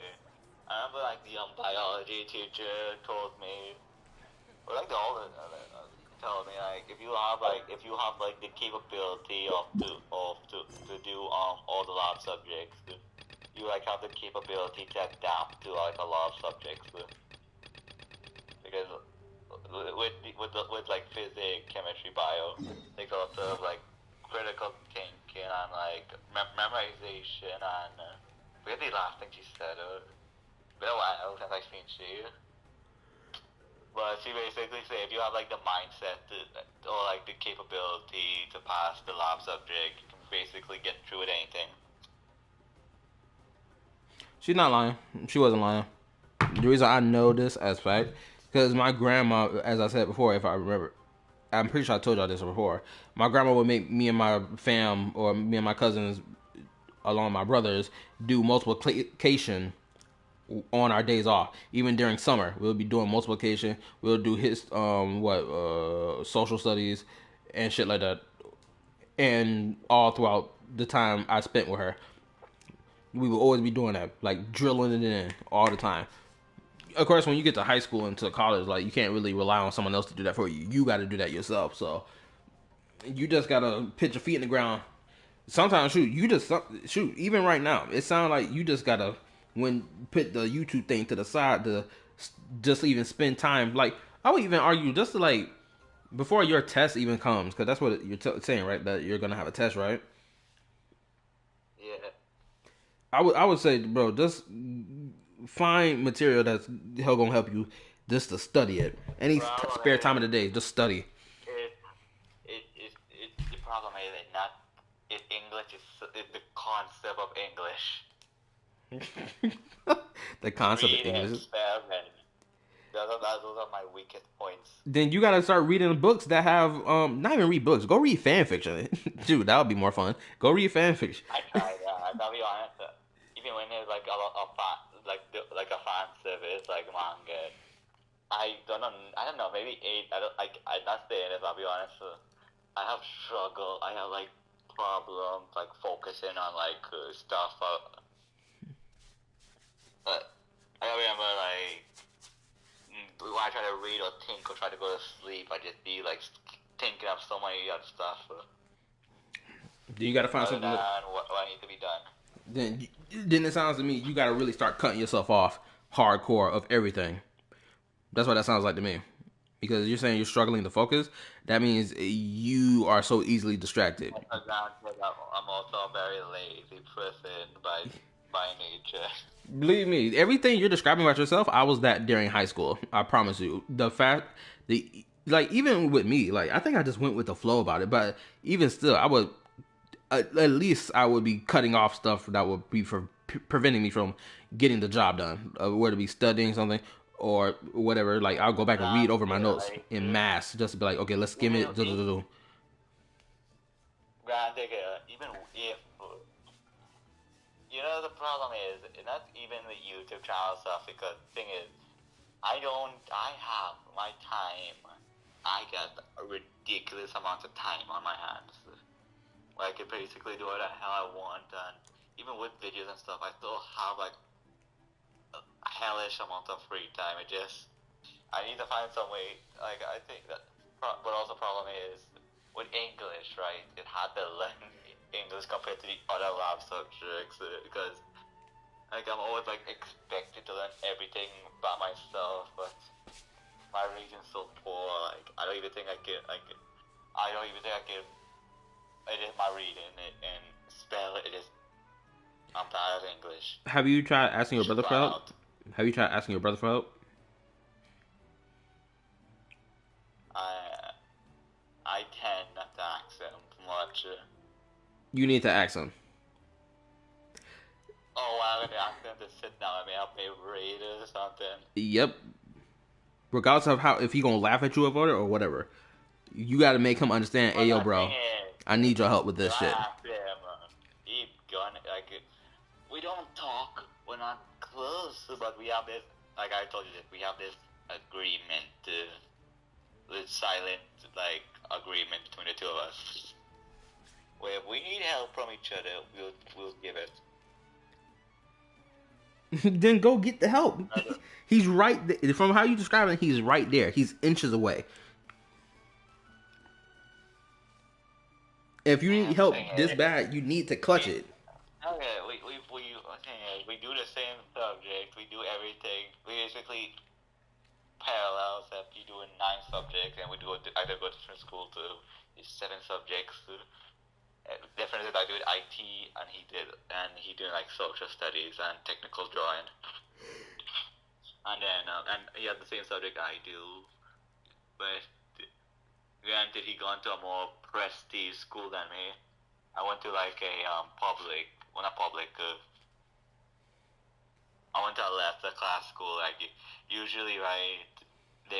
I remember like the biology teacher told me, or like told me like if you have the capability to do all the lab subjects, you like have the capability to adapt to like a lot of subjects. Because with like physics, chemistry, bio, there's a lot of like critical thinking and like memorization and really last thing she said. Been a while since I've seen she. But she basically said if you have like the mindset or like the capability to pass the lab subject, you can basically get through with anything. She's not lying. She wasn't lying. The reason I know this as fact, because my grandma, as I said before, if I remember, I'm pretty sure I told y'all this before, my grandma would make me and my fam, or me and my cousins, along with my brothers, do multiplication on our days off. Even during summer, we'll be doing multiplication. We'll do social studies and shit like that. And all throughout the time I spent with her, we will always be doing that, like drilling it in all the time. Of course, when you get to high school and to college, like you can't really rely on someone else to do that for you. You got to do that yourself. So you just gotta put your feet in the ground. Sometimes, shoot. Even right now, it sounds like you just gotta put the YouTube thing to the side to just even spend time. Like I would even argue just to like before your test even comes, because that's what you're saying, right? That you're gonna have a test, right? Yeah. I would say, bro, just find material that's gonna help you just to study it. Any spare time of the day, just study. The problem is English is the concept of English. The concept of English. Those are my weakest points. Then you gotta start reading books that have not even read books. Go read fan fiction. Dude, that would be more fun. Go read fan fiction. I tried. I'll be honest. Even when there's like a fan service like manga, I don't know. Maybe 8. I'm not saying this. I'll be honest. I have struggle. I have like problems like focusing on like stuff. But I remember like when I try to read or think or try to go to sleep, I just be like thinking of so many other stuff. Then you gotta find something. What needs to be done. Then it sounds to me you gotta really start cutting yourself off hardcore of everything. That's what that sounds like to me. Because you're saying you're struggling to focus. That means you are so easily distracted. I'm also a very lazy person by nature. Believe me, everything you're describing about yourself, I was that during high school. I promise you. Like even with me, like I think I just went with the flow about it. But even still, I would at least I would be cutting off stuff that would be preventing me from getting the job done. Whether to be studying something or whatever. Like I'll go back and read over my notes in mass just to be like, okay, let's skim it. Granted, even if you know, the problem is not even the YouTube channel stuff, because the thing is, I have my time. I get a ridiculous amount of time on my hands. Where I can basically do whatever the hell I want, and even with videos and stuff, I still have like a hellish amount of free time. I need to find some way, like, I think that, but also the problem is, with English, right, it had to learn English compared to the other lab subjects, because, like, I'm always, like, expected to learn everything by myself, but my reading's so poor, like, I don't even think I can edit my reading and spell it. I'm tired of English. Have you tried asking your brother for help? I tend not to ask him much. You need to ask him. Oh, I'm gonna ask him to sit down and help me read or something. Yep. Regardless of if he gonna laugh at you about it or whatever, you got to make him understand. Hey, yo, bro, I need your help with this shit. We don't talk. We're not close, but we have this. Like I told you, we have this agreement. This silent, like, agreement between the two of us. Where if we need help from each other, we'll give it. Then go get the help. He's right there. From how you describe it, he's right there. He's inches away. If you need help this bad, you need to clutch it. Okay, we do the same subject. We do everything. We basically parallel, except you doing 9 subjects, and we either go to different school to 7 subjects. Difference is I do IT, and he doing like social studies and technical drawing. And then and he had the same subject I do, but granted he gone to a more prestige school than me. I went to like a public. I went to a lesser class school. Like usually, right, the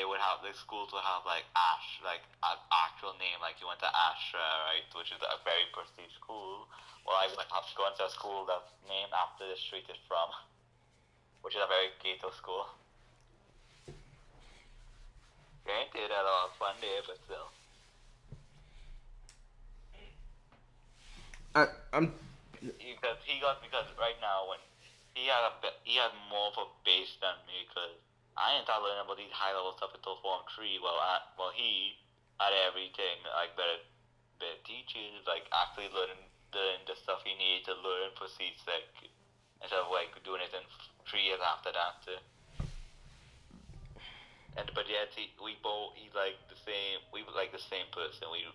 schools will have like an actual name. Like you went to Astra, right, which is a very prestige school. Well, I went up going to a school that's named after the street it's from, which is a very ghetto school. Granted, that was fun day, but still. Because right now when he had more of a base than me, because I didn't start learning about these high level stuff until Form 3. Well, he had everything, like better teachers, like actually learning the stuff he needed to learn for C-Sec, instead of like doing it in 3 years after that. But yet we like the same person. We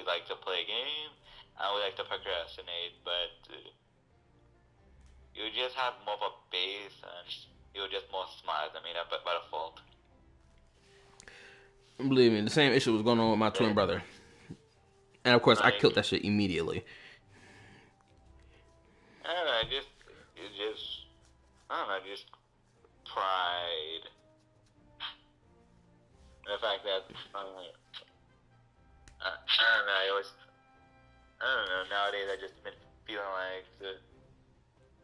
like to play a game, and we like to procrastinate, but you just have more of a base, and you're just more smart than me by default. Believe me, the same issue was going on with my twin brother. And of course, I killed that shit immediately. I don't know, just pride. The fact that, I don't know, nowadays I just been feeling like the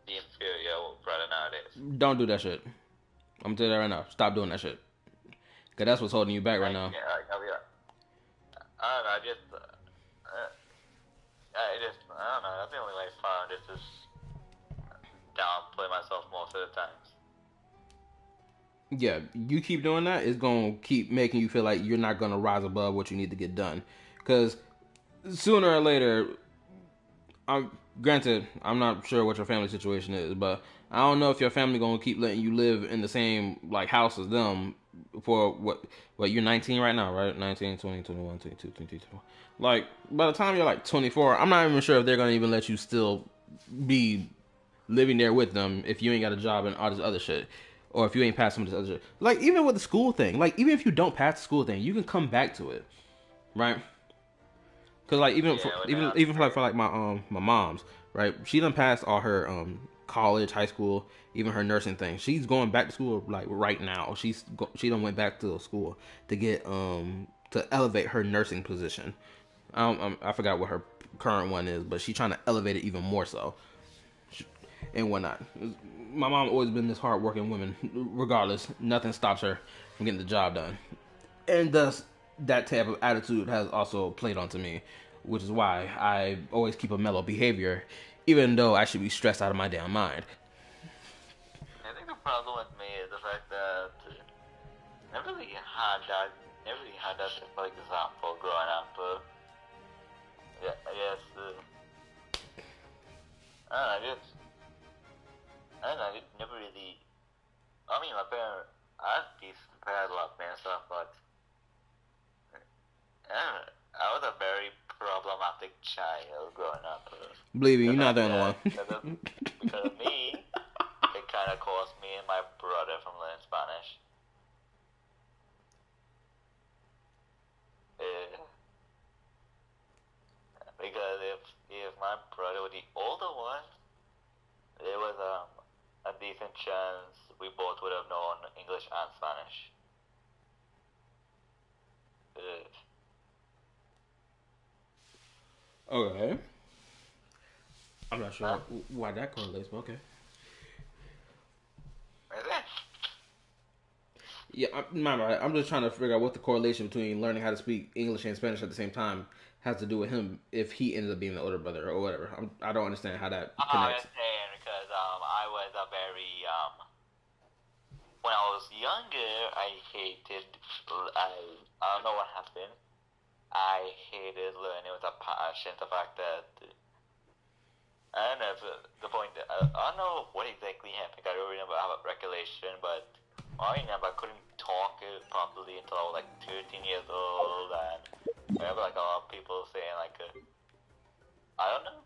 inferior brother nowadays. Don't do that shit. I'm gonna tell you that right now. Stop doing that shit. Cause that's what's holding you back right now. Yeah, I don't know, I don't know, that's the only way I found is just downplay myself most of the times. Yeah, you keep doing that, it's gonna keep making you feel like you're not gonna rise above what you need to get done. Cause sooner or later, granted, I'm not sure what your family situation is, but I don't know if your family gonna keep letting you live in the same like house as them for what you're 19 right now, right? 19, 20, 21, 22, 23, 24. Like by the time you're like 24, I'm not even sure if they're gonna even let you still be living there with them if you ain't got a job and all this other shit. Or if you ain't passed some of this other shit. Like, even with the school thing. Like, even if you don't pass the school thing, you can come back to it. Right? Because, like, even for like my mom's, right? She done passed all her college, high school, even her nursing thing. She's going back to school, like, right now. She done went back to school to get, to elevate her nursing position. I forgot what her current one is, but she's trying to elevate it even more so. And whatnot. My mom always been this hard-working woman. Regardless, nothing stops her from getting the job done. And thus, that type of attitude has also played onto me, which is why I always keep a mellow behavior, even though I should be stressed out of my damn mind. I think the problem with me is the fact that I never really had that for example growing up. Yeah, I guess. I don't know, I never really. I mean, my parents, I had decent parents love me and stuff, but I was a very problematic child growing up. Believe me, you're not the only one. Because of me, it kind of cost me and my brother from learning Spanish. Because if my brother was the older one, there was a decent chance we both would have known English and Spanish. Okay. I'm not sure why that correlates, but okay. Yeah, I'm just trying to figure out what the correlation between learning how to speak English and Spanish at the same time has to do with him if he ended up being the older brother or whatever. I don't understand how that connects. I understand because I was a very when I was younger, I don't know what happened. I hated learning with a passion. The fact that I don't know the point. I don't know what exactly happened. I don't remember have a recollection, but I remember I couldn't talk properly until I was like 13 years old, and I remember like a lot of people saying like, I don't know,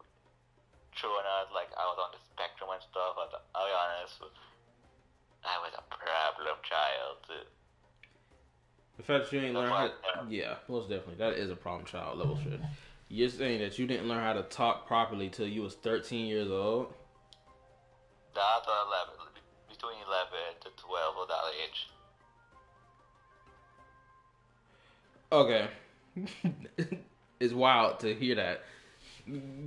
showing us like I was on the spectrum and stuff. But I'll be honest, I was a problem child. The fact that you ain't learn how to, yeah, most definitely, that is a problem child level shit. You're saying that you didn't learn how to talk properly till you was 13 years old? That's 11, between 11 to 12 or that age. Okay. It's wild to hear that.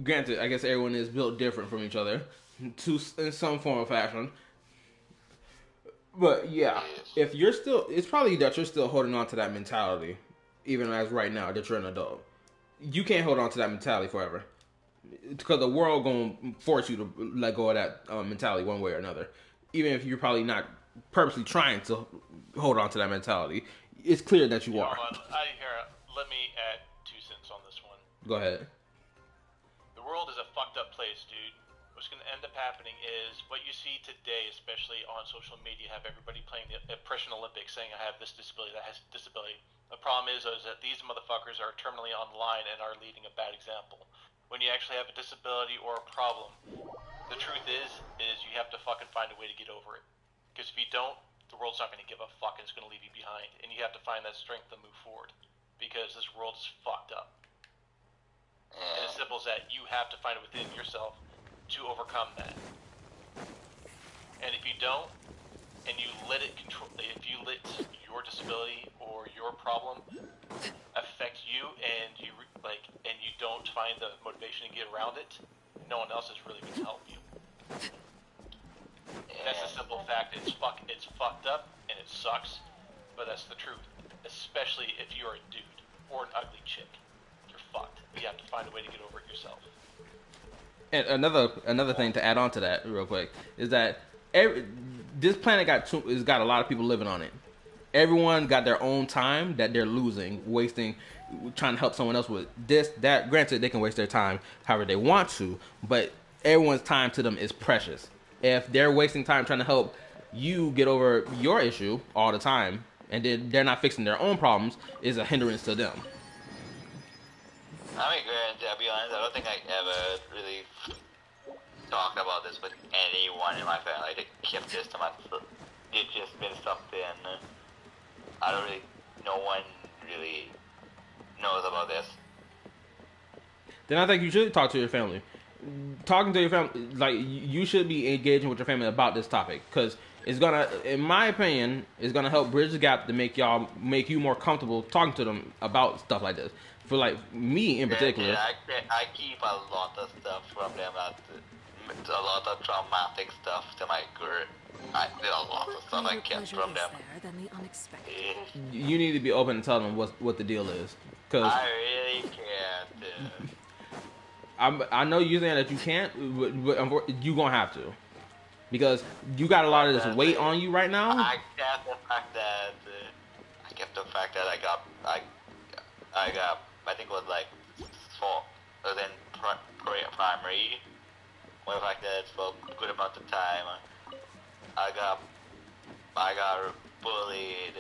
Granted, I guess everyone is built different from each other in some form or fashion. But yeah, if you're still, it's probably that you're still holding on to that mentality, even as right now that you're an adult. You can't hold on to that mentality forever, because the world gonna force you to let go of that mentality one way or another. Even if you're probably not purposely trying to hold on to that mentality, it's clear that you are. Let me add 2 cents on this one. Go ahead. The world is a fucked up place, dude. What's going to end up happening is what you see today, especially on social media, have everybody playing the Oppression Olympics saying I have this disability, that has disability. The problem is that these motherfuckers are terminally online and are leading a bad example. When you actually have a disability or a problem, the truth is you have to fucking find a way to get over it. Because if you don't, the world's not going to give a fuck and it's going to leave you behind. And you have to find that strength to move forward. Because this world is fucked up. And as simple as that, you have to find it within yourself to overcome that. And if you don't, and you let it control, if you let your disability or your problem affect you, and you don't find the motivation to get around it, no one else is really going to help you. That's a simple fact. It's fucked up and it sucks, but that's the truth. Especially if you're a dude or an ugly chick, you're fucked. You have to find a way to get over it yourself. And another thing to add on to that, real quick, is that this planet has got a lot of people living on it. Everyone got their own time that they're wasting, trying to help someone else with this, that. Granted, they can waste their time however they want to, but everyone's time to them is precious. if they're wasting time trying to help you get over your issue all the time, and then they're not fixing their own problems, is a hindrance to them. I mean, granted, I'll be honest, I don't think I ever really talked about this with anyone in my family. I kept this to myself. It's just been something I don't really, no one really knows about this. Then I think you should talk to your family. Talking to your family, like, you should be engaging with your family about this topic, because it's gonna, in my opinion, it's gonna help bridge the gap to make you more comfortable talking to them about stuff like this. For like me in particular, I keep a lot of stuff from them, a lot of traumatic stuff to my group. I did a lot of stuff I kept from them. You need to be open and tell them what the deal is, because I really can't. I know you're saying that you can't, but you gonna have to, because you got a lot of this weight on you right now. I kept the fact that I got I think it was like then primary. Well, the fact that for a good amount of time, I got bullied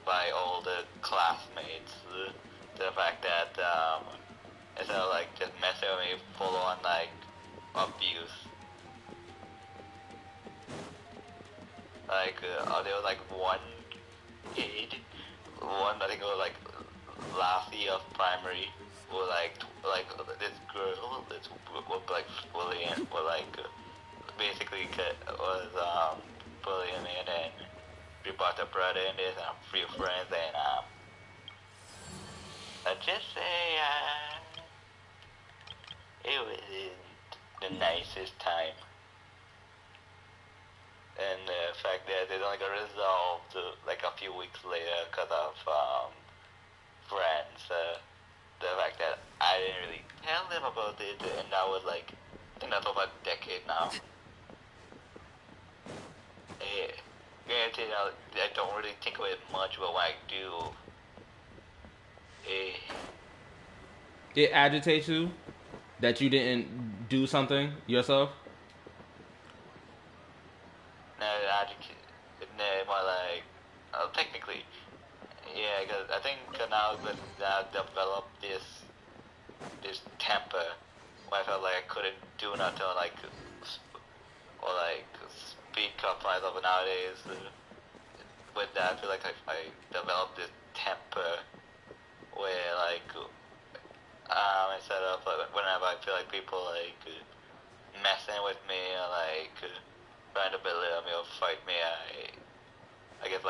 by all the classmates. To the fact that instead of like just messing with me, full on like abuse. Like there was like one kid, I think it was like last year of primary, were like this girl was like bullying, basically was bullying me, and then we brought a brother in this and a few friends, and I'd just say it wasn't the nicest time. And the fact that it only got resolved like a few weeks later because of friends. The fact that I didn't really tell them about it, and that was like, I think that's over a decade now. Granted, I don't really think of it much, but when I do, it agitates you that you didn't do something yourself. More like, technically, yeah, because I think now that I've developed this temper, where I felt like I couldn't do nothing, or speak up for myself nowadays. With that, I feel like I developed this temper where instead of whenever I feel like people messing with me or trying to belittle me or fight me, I get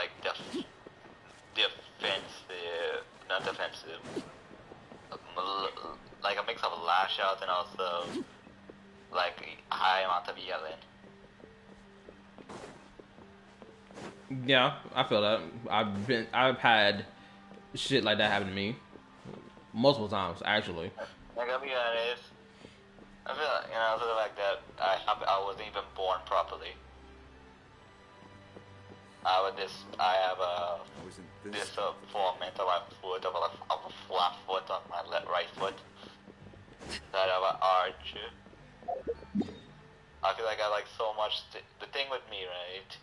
not defensive, like a mix of lash out and also high amount of yelling. Yeah, I feel that. I've had shit like that happen to me multiple times, actually. I gotta be honest, I feel like, the fact that I wasn't even born properly. I have this formant on my foot, of a flat foot on my right foot. That I have an arch. I feel like I like so much. The thing with me, right?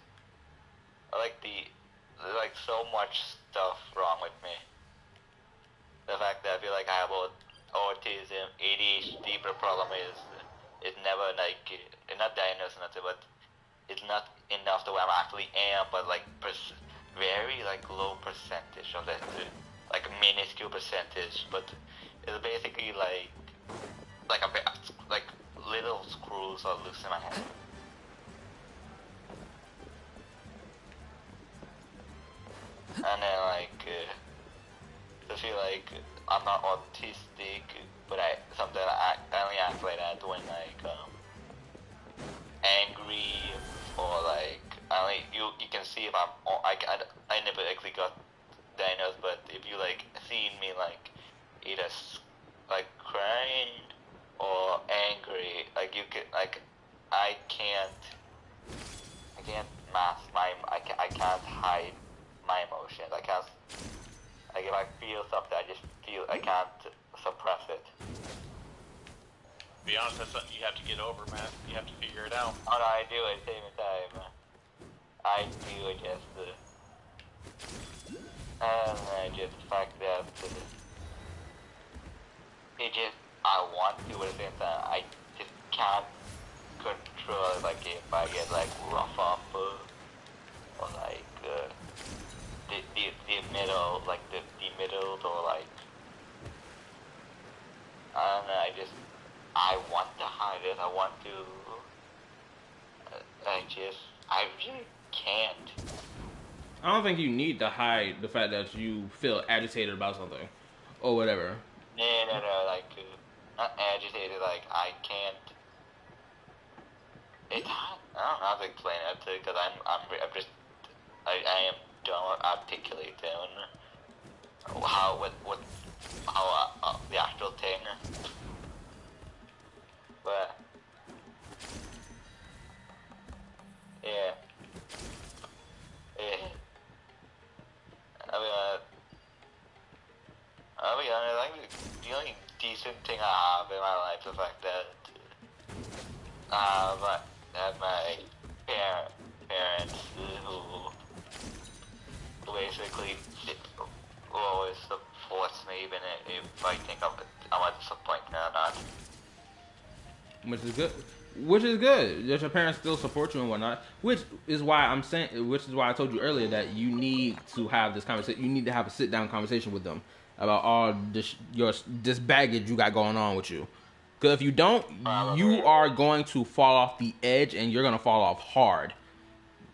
There's so much stuff wrong with me. The fact that I feel like I have autism, ADHD, but the problem is, it's never it's not diagnosed or nothing, but it's not enough to where I actually am, but very low percentage of that, minuscule percentage, but it's basically little screws are loose in my head. And then I feel like I'm not autistic, but sometimes I only act like that when angry, or you can see if I never actually got diagnosed, but if you see me either crying or angry, you can I can't mask I can't hide my emotions. I can't, if I feel something, I just feel, I can't suppress it. To be honest, that's something you have to get over, man. You have to figure it out. Oh no, I do at the same time. I do just, and just the fact that it just, I want to, but at the same time, I just can't control it. Like if I get like rough up, or like the middle, like the middle, or like, I don't know, I want to hide it, I want to, I really can't. I don't think you need to hide the fact that you feel agitated about something, or whatever. No, like, not agitated, like, I can't, I don't know how to explain it, because I'm just, I am don't articulate how the actual thing. But yeah. I'll be honest, I think the only decent thing I have in my life is the fact that my parents who basically always supports me even if I think I'm a disappointment or not. Which is good. Which is good. That your parents still support you and whatnot. Which is why I told you earlier that you need to have this conversation. You need to have a sit down conversation with them about all this baggage you got going on with you. Because if you don't, you are going to fall off the edge, and you're going to fall off hard.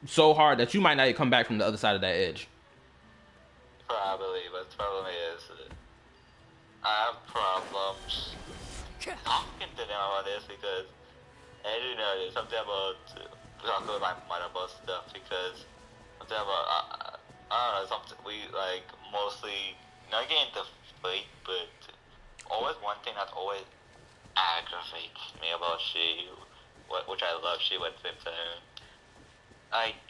So hard that you might not even come back from the other side of that edge. Probably, but the problem is, I have problems talking to them about this because I do know there's something about talking with my mother about stuff because something about, I don't know, something we like mostly not getting into fight, but always one thing that's always aggravates me about she, which I love she went with like,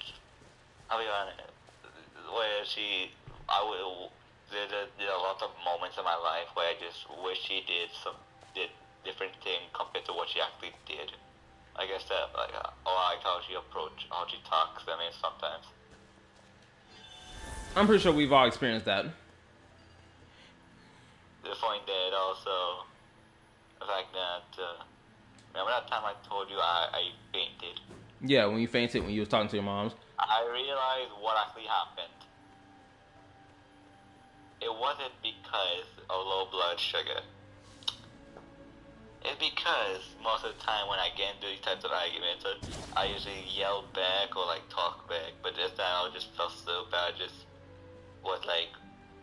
I'll be honest, where there are a lot of moments in my life where I just wish she did different thing compared to what she actually did. Like I said, like, or like how she talks, I mean, sometimes. I'm pretty sure we've all experienced that. The point that also, the fact that, remember that time I told you I fainted? Yeah, when you fainted when you was talking to your moms. I realized what actually happened. It wasn't because of low blood sugar. It's because most of the time when I get into these types of arguments, I usually yell back or like talk back, but this time I just felt so bad, just was like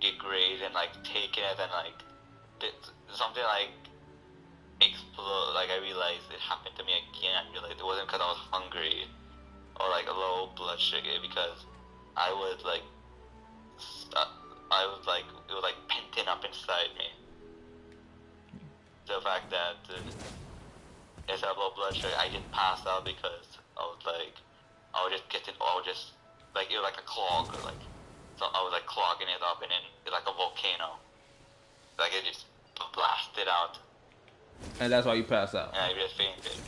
degraded and like taking it and like something like explode. Like I realized it happened to me again. I realized it wasn't because I was hungry or like a low blood sugar, because I was like it was like penting up inside me. The fact that instead of low blood sugar, I didn't pass out because I was like it was like a clog, like, so I was like clogging it up, and then it's like a volcano, like it just blasted out. And that's why you passed out. And I just fainted.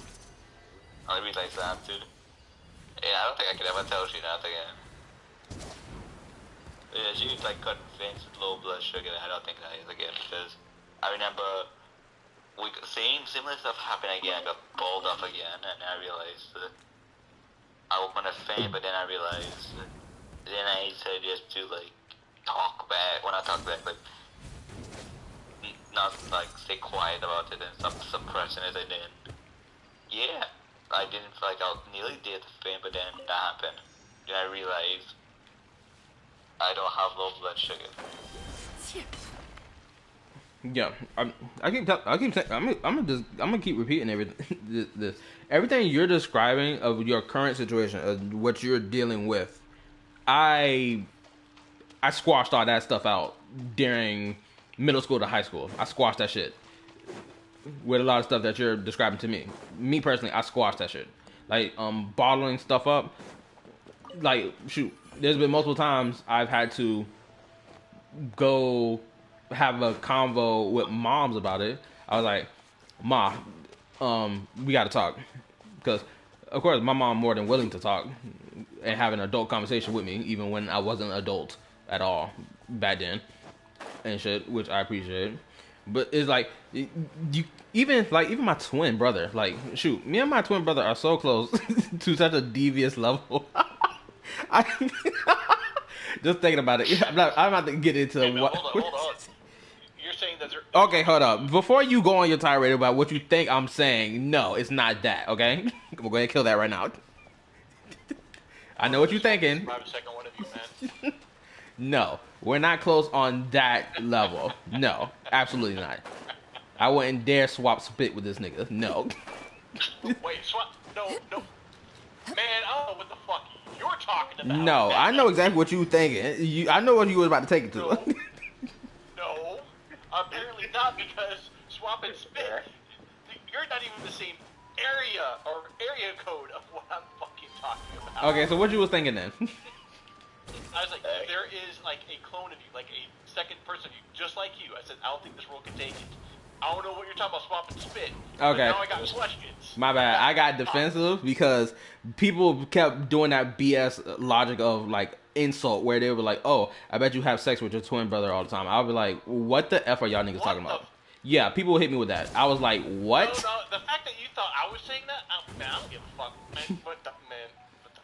I realized that too. Yeah, I don't think I could ever tell she that again. Yeah, she was like convinced with low blood sugar. I don't think that is again, because I remember similar stuff happened again. I got balled up again, and I realized I was gonna faint, but then I realized then I said just to like talk back. When I talk back, like not like stay quiet about it and stop suppressing it, and then yeah, I didn't feel like I nearly did faint, but then that happened. Then I realized I don't have low blood sugar. Yeah, I'm gonna keep repeating everything. Everything you're describing of your current situation, of what you're dealing with, I squashed all that stuff out during middle school to high school. I squashed that shit with a lot of stuff that you're describing to me. Me personally, I squashed that shit. Like bottling stuff up. Like shoot, there's been multiple times I've had to go have a convo with moms about it. I was like, Ma, we got to talk. Because, of course, my mom more than willing to talk and have an adult conversation with me, even when I wasn't an adult at all back then and shit, which I appreciate. But it's like, even my twin brother, like, shoot, me and my twin brother are so close to such a devious level. Just thinking about it, I'm about to get into what. Hold on. You're saying that there... Okay, hold up. Before you go on your tirade about what you think I'm saying, no, it's not that. Okay, we'll go ahead and kill that right now. I know what you're thinking. Second one of you, man. No, we're not close on that level. No, absolutely not. I wouldn't dare swap spit with this nigga. No. Wait, swap? No. Man, I don't know what the fuck you're talking about. No, I know exactly what you thinking. I know what you was about to take it to. No, apparently not, because swap and spit, you're not even the same area or area code of what I'm fucking talking about. Okay, so what you was thinking then? I was like, there is like a clone of you, like a second person of you, just like you. I said, I don't think this world can take it. I don't know what you're talking about, swap and spit. Okay. Now I got questions. My bad. I got defensive because people kept doing that BS logic of like insult where they were like, oh, I bet you have sex with your twin brother all the time. I'll be like, what the F are y'all niggas talking about? Yeah, people hit me with that. I was like, what? No, the fact that you thought I was saying that, man, I don't give a fuck, man. What the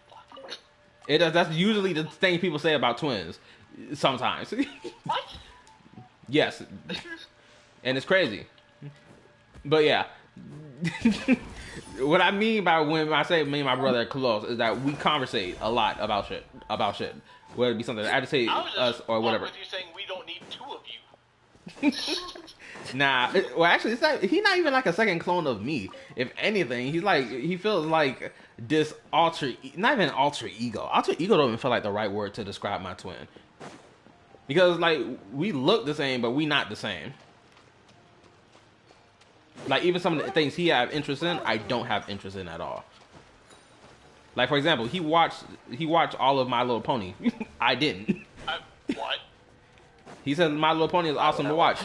fuck? That's usually the thing people say about twins. Sometimes. What? Yes. And it's crazy. But yeah. What I mean by when I say me and my brother are close is that we conversate a lot about shit. Whether it be something that agitates us or whatever. With you saying we don't need two of you. Nah. Well, actually, he's not even like a second clone of me. If anything, he feels like this not even alter ego. Alter ego don't even feel like the right word to describe my twin. Because like we look the same, but we not the same. Like, even some of the things he have interest in, I don't have interest in at all. Like, for example, he watched all of My Little Pony. I didn't. What? He said My Little Pony is awesome to watch.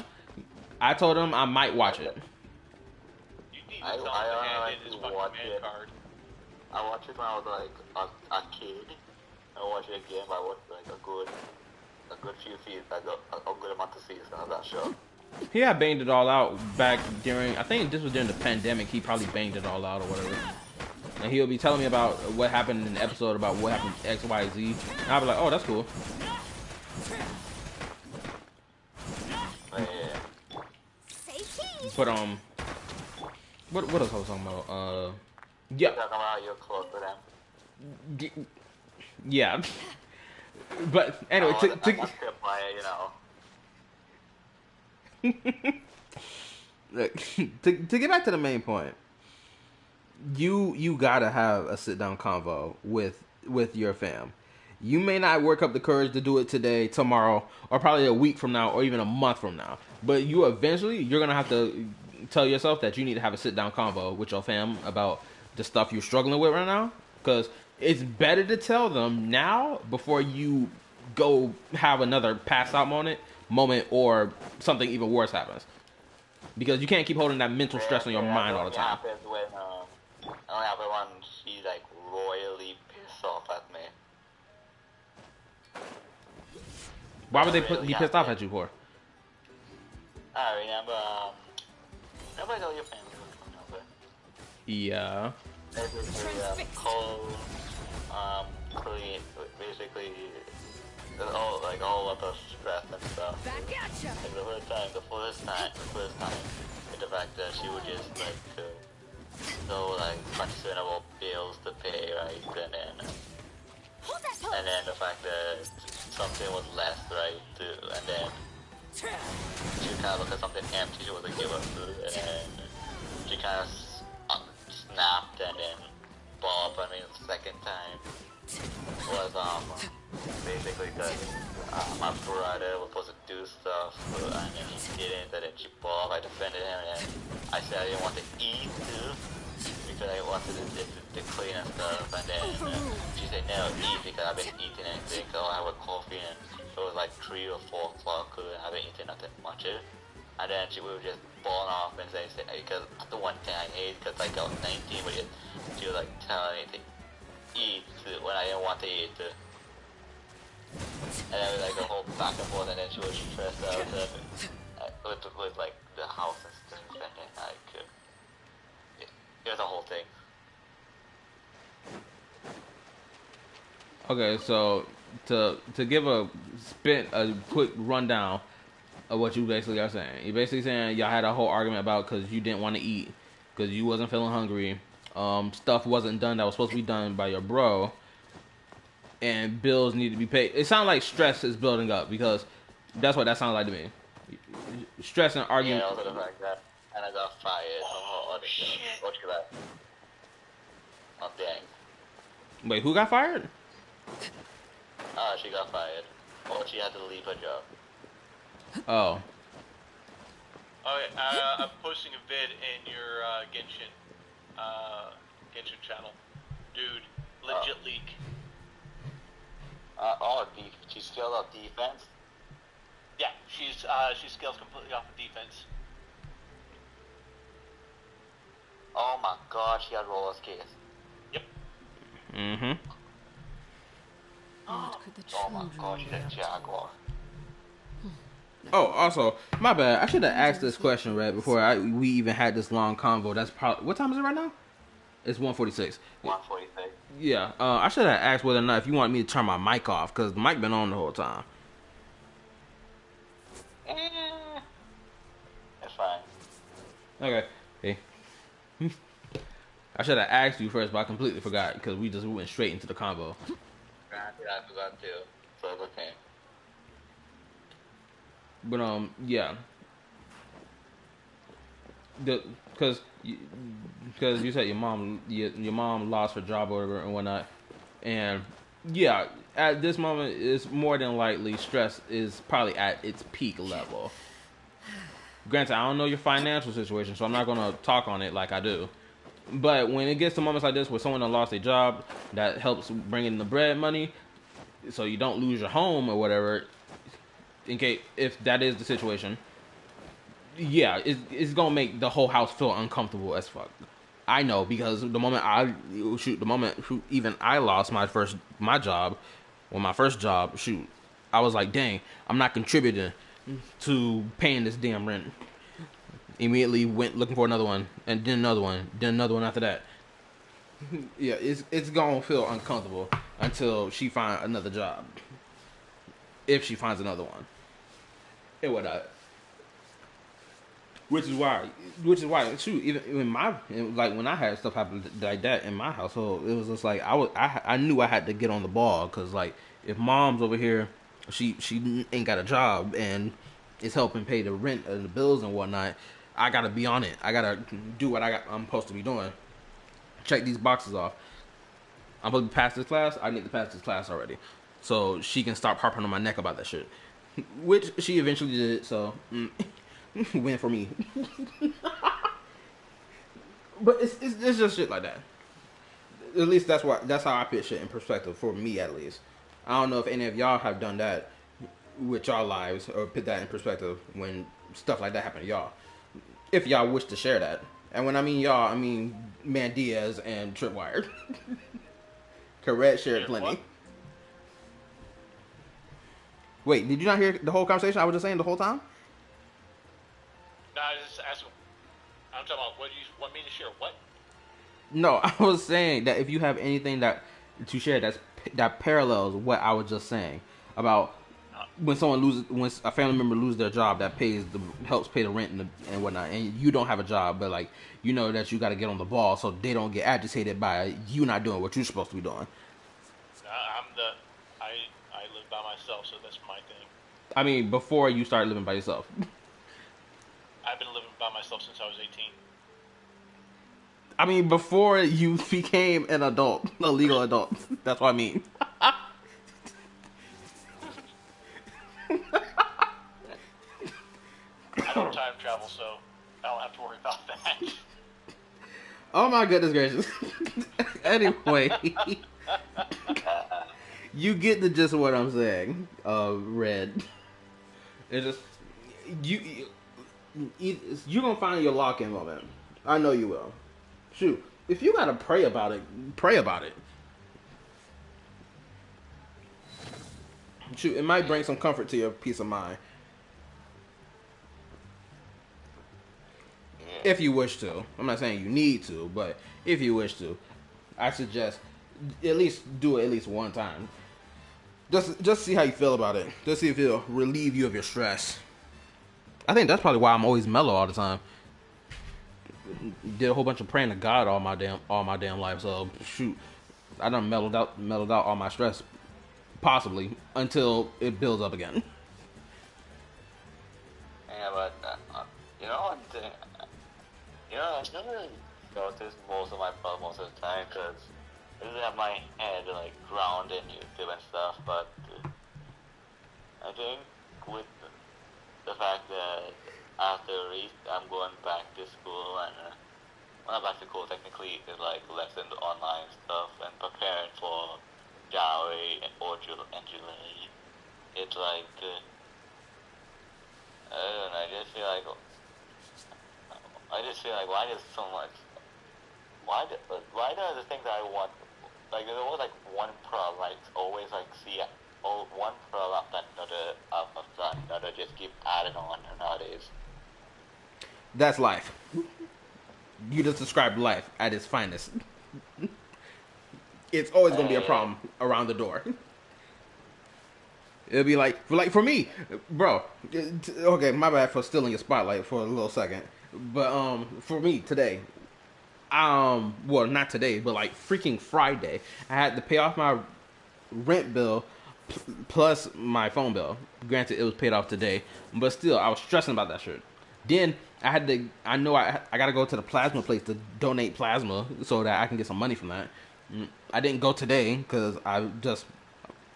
I told him I might watch it. I watched it when I was like a kid. I watched it again, but I watched like a good few seasons, like a good amount of seasons of that show. He had banged it all out back during, I think this was during the pandemic, he probably banged it all out or whatever. And he'll be telling me about what happened in the episode about what happened to X, Y, Z. And I'll be like, oh, that's cool. But, what else I was talking about? Yeah. Talking about you're close to them. Yeah. But, anyway, Look, to get back to the main point, you gotta have a sit down convo with your fam. You may not work up the courage to do it today, tomorrow, or probably a week from now, or even a month from now. But you're gonna have to tell yourself that you need to have a sit down convo with your fam about the stuff you're struggling with right now. Because it's better to tell them now before you go have another pass out moment or something even worse happens, because you can't keep holding that mental stress on your mind all the time. It only happens when she's like royally pissed off at me. Why would they be pissed off at you for? I remember all your family was coming over. Yeah. Basically, cold, clean, basically. All of the stress and stuff. Back at ya. And the first time, with the fact that she would just like so like concerned about bills to pay, right? And then the fact that something was left, right? And then she kind of looked at something empty she was like give up food, and then she kind of snapped and then ball up on me the second time. Was basically because my brother was supposed to do stuff and then he didn't, and then she balled. I defended him and I said I didn't want to eat too because I wanted to clean and stuff, and then she said no, eat because I've been eating anything, so I have a coffee and it was like 3 or 4 o'clock and I haven't eaten nothing much. and then we were just falling off and saying, because the one thing I hate, because like I was 19, but she was like telling me to eat when I didn't want to eat. And then we like a whole back and forth, and then she was stressed out with like the house and stuff, and then it was a whole thing. Okay, so to give a quick rundown of what you basically are saying. You're basically saying y'all had a whole argument about because you didn't want to eat, because you wasn't feeling hungry. Stuff wasn't done that was supposed to be done by your bro, and bills need to be paid. It sounds like stress is building up, because that's what that sounds like to me. Stress and arguing. Yeah, also the fact that, and I got fired. What you got? Oh dang. Wait, who got fired? She got fired. Or she had to leave her job. Oh. Okay, I'm posting a vid in your Genshin channel. Dude, legit leak. She scaled up defense? Yeah, she scales completely off of defense. Oh my god, she had roller skates. Yep. Mm-hmm. Oh my god, she's a jaguar. Oh, also, my bad. I should have asked this question right before we even had this long convo. That's probably, what time is it right now? It's 1:46. 1:46. Yeah. I should have asked whether or not if you wanted me to turn my mic off, because the mic been on the whole time. It's fine. Okay. Hey. I should have asked you first, but I completely forgot because we just went straight into the convo. Granted, I forgot too. So it's okay. But yeah. Because you said your mom lost her job or whatever and whatnot, and yeah, at this moment, it's more than likely stress is probably at its peak level. Granted, I don't know your financial situation, so I'm not gonna talk on it like I do. But when it gets to moments like this where someone done lost their job, that helps bring in the bread money, so you don't lose your home or whatever. In case if that is the situation, yeah, it's gonna make the whole house feel uncomfortable as fuck. I know, because the moment I lost my first job, I was like, dang, I'm not contributing to paying this damn rent. Immediately went looking for another one, and then another one after that. Yeah, it's gonna feel uncomfortable until she finds another job. If she finds another one, it would not. Which is why, shoot, even like when I had stuff happen like that in my household, it was just like I knew I had to get on the ball, because like if mom's over here, she ain't got a job and is helping pay the rent and the bills and whatnot, I gotta be on it. I gotta do what I'm supposed to be doing. Check these boxes off. I'm supposed to pass this class. I need to pass this class already, so she can stop harping on my neck about that shit. Which she eventually did. So win for me. But it's just shit like that. At least that's how I put shit in perspective, for me at least. I don't know if any of y'all have done that with y'all lives, or put that in perspective when stuff like that happen to y'all. If y'all wish to share that. And when I mean y'all, I mean Man Diaz and Tripwire. Correct, shared plenty. What? Wait, did you not hear the whole conversation I was just saying the whole time? No, I was just asking. I'm talking about, what do you want me to share? What? No, I was saying that if you have anything that to share that parallels what I was just saying about when a family member loses their job, that helps pay the rent and whatnot, and you don't have a job, but like you know that you got to get on the ball so they don't get agitated by you not doing what you're supposed to be doing. I live by myself, so that's my thing. I mean, before you start living by yourself. I've been living by myself since I was 18. I mean, before you became an adult, a legal adult. That's what I mean. I don't time travel, so I don't have to worry about that. Oh my goodness gracious. Anyway. You get the gist of what I'm saying, Red. It's just you're gonna find your lock-in moment. I know you will. Shoot, if you gotta pray about it, pray about it. Shoot, it might bring some comfort to your peace of mind. If you wish to. I'm not saying you need to, but if you wish to, I suggest at least do it at least one time. Just see how you feel about it. Just see if it'll relieve you of your stress. I think that's probably why I'm always mellow all the time. Did a whole bunch of praying to God all my damn life. So shoot, I done mellowed out all my stress, possibly until it builds up again. Yeah, but you know one thing. You know, I don't really notice most of my problems most of the time because I just have my head like grounded in YouTube and stuff. But I think with the fact that after I'm going back to school and when I'm back to school, technically it's like lessons online stuff and preparing for January or July. It's like I don't know. I just feel like why does so much? Why do the things that I want? Like there's always like one problem. Like always like one problem after another just keep adding on nowadays. That's life. You just described life at its finest. It's always gonna be a problem around the door. It'll be like for me, bro. Okay, my bad for stealing your spotlight for a little second. But for me today, well, not today, but like freaking Friday, I had to pay off my rent bill plus my phone bill. Granted, it was paid off today, but still, I was stressing about that shit. Then I gotta go to the plasma place to donate plasma so that I can get some money from that. I didn't go today because I just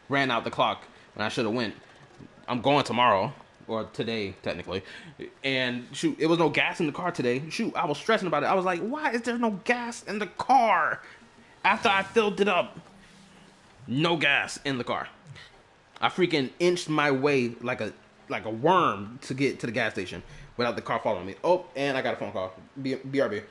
ran out the clock when I should have went. I'm going tomorrow. Or today, technically. And shoot, it was no gas in the car today. Shoot, I was stressing about it. I was like, why is there no gas in the car? After I filled it up, no gas in the car. I freaking inched my way like a worm to get to the gas station without the car following me. Oh, and I got a phone call. BRB.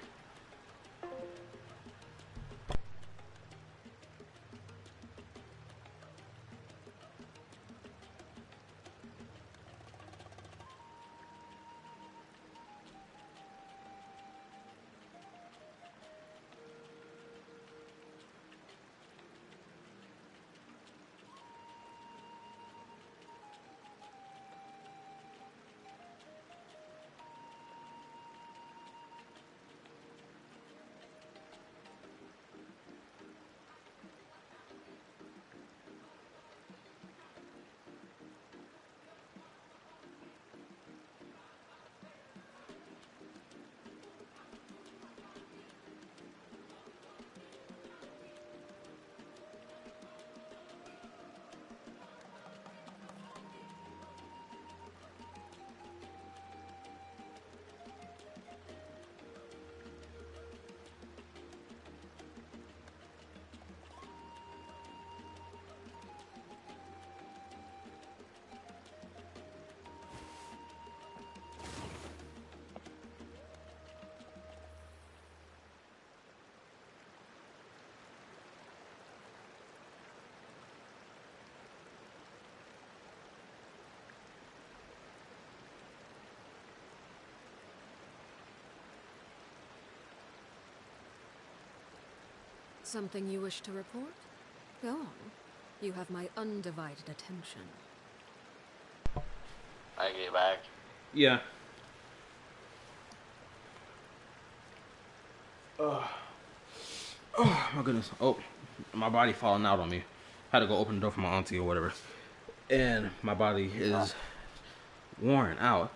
Something you wish to report? Go on. You have my undivided attention. I get back. Yeah. Oh my goodness. Oh, my body falling out on me. Had to go open the door for my auntie or whatever. And my body is worn out.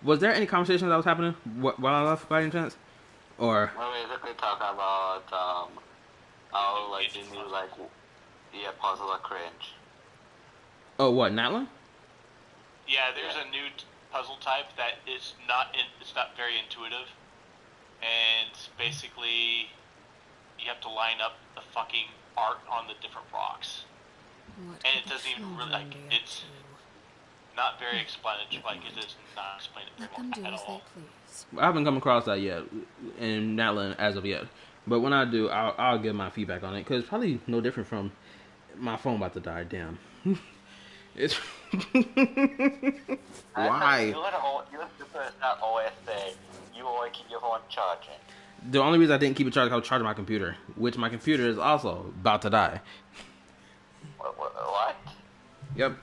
Was there any conversation that was happening while I left by any chance? Or we're basically talking about how like the new puzzle are cringe. Oh, what, Natlan? Yeah, there's a new puzzle type that is it's not very intuitive, and basically you have to line up the fucking art on the different rocks, and it doesn't even really it's not very explanatory. Like it does not explain it very Let them do well at as they all. please. I haven't come across that yet in Natlan as of yet. But when I do, I'll give my feedback on it because it's probably no different from my phone about to die. Damn. It's why? You're not always say you always keep your phone charging. The only reason I didn't keep it charged, I was charging my computer, which my computer is also about to die. What? Yep.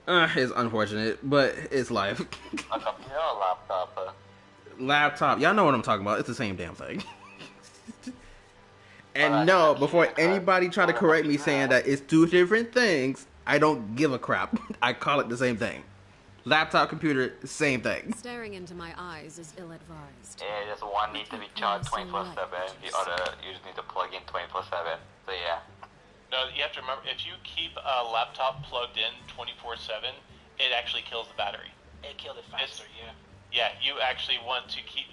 It's unfortunate, but it's life. A computer or laptop? Laptop. Y'all know what I'm talking about. It's the same damn thing. And no, before anybody try to correct me saying that it's two different things, I don't give a crap. I call it the same thing. Laptop, computer, same thing. Staring into my eyes is ill-advised. Yeah, just one needs to be charged 24/7. The other you just need to plug in 24/7. So yeah. No, you have to remember, if you keep a laptop plugged in 24/7, it actually kills the battery. It killed it faster, yeah. Yeah, you actually want to keep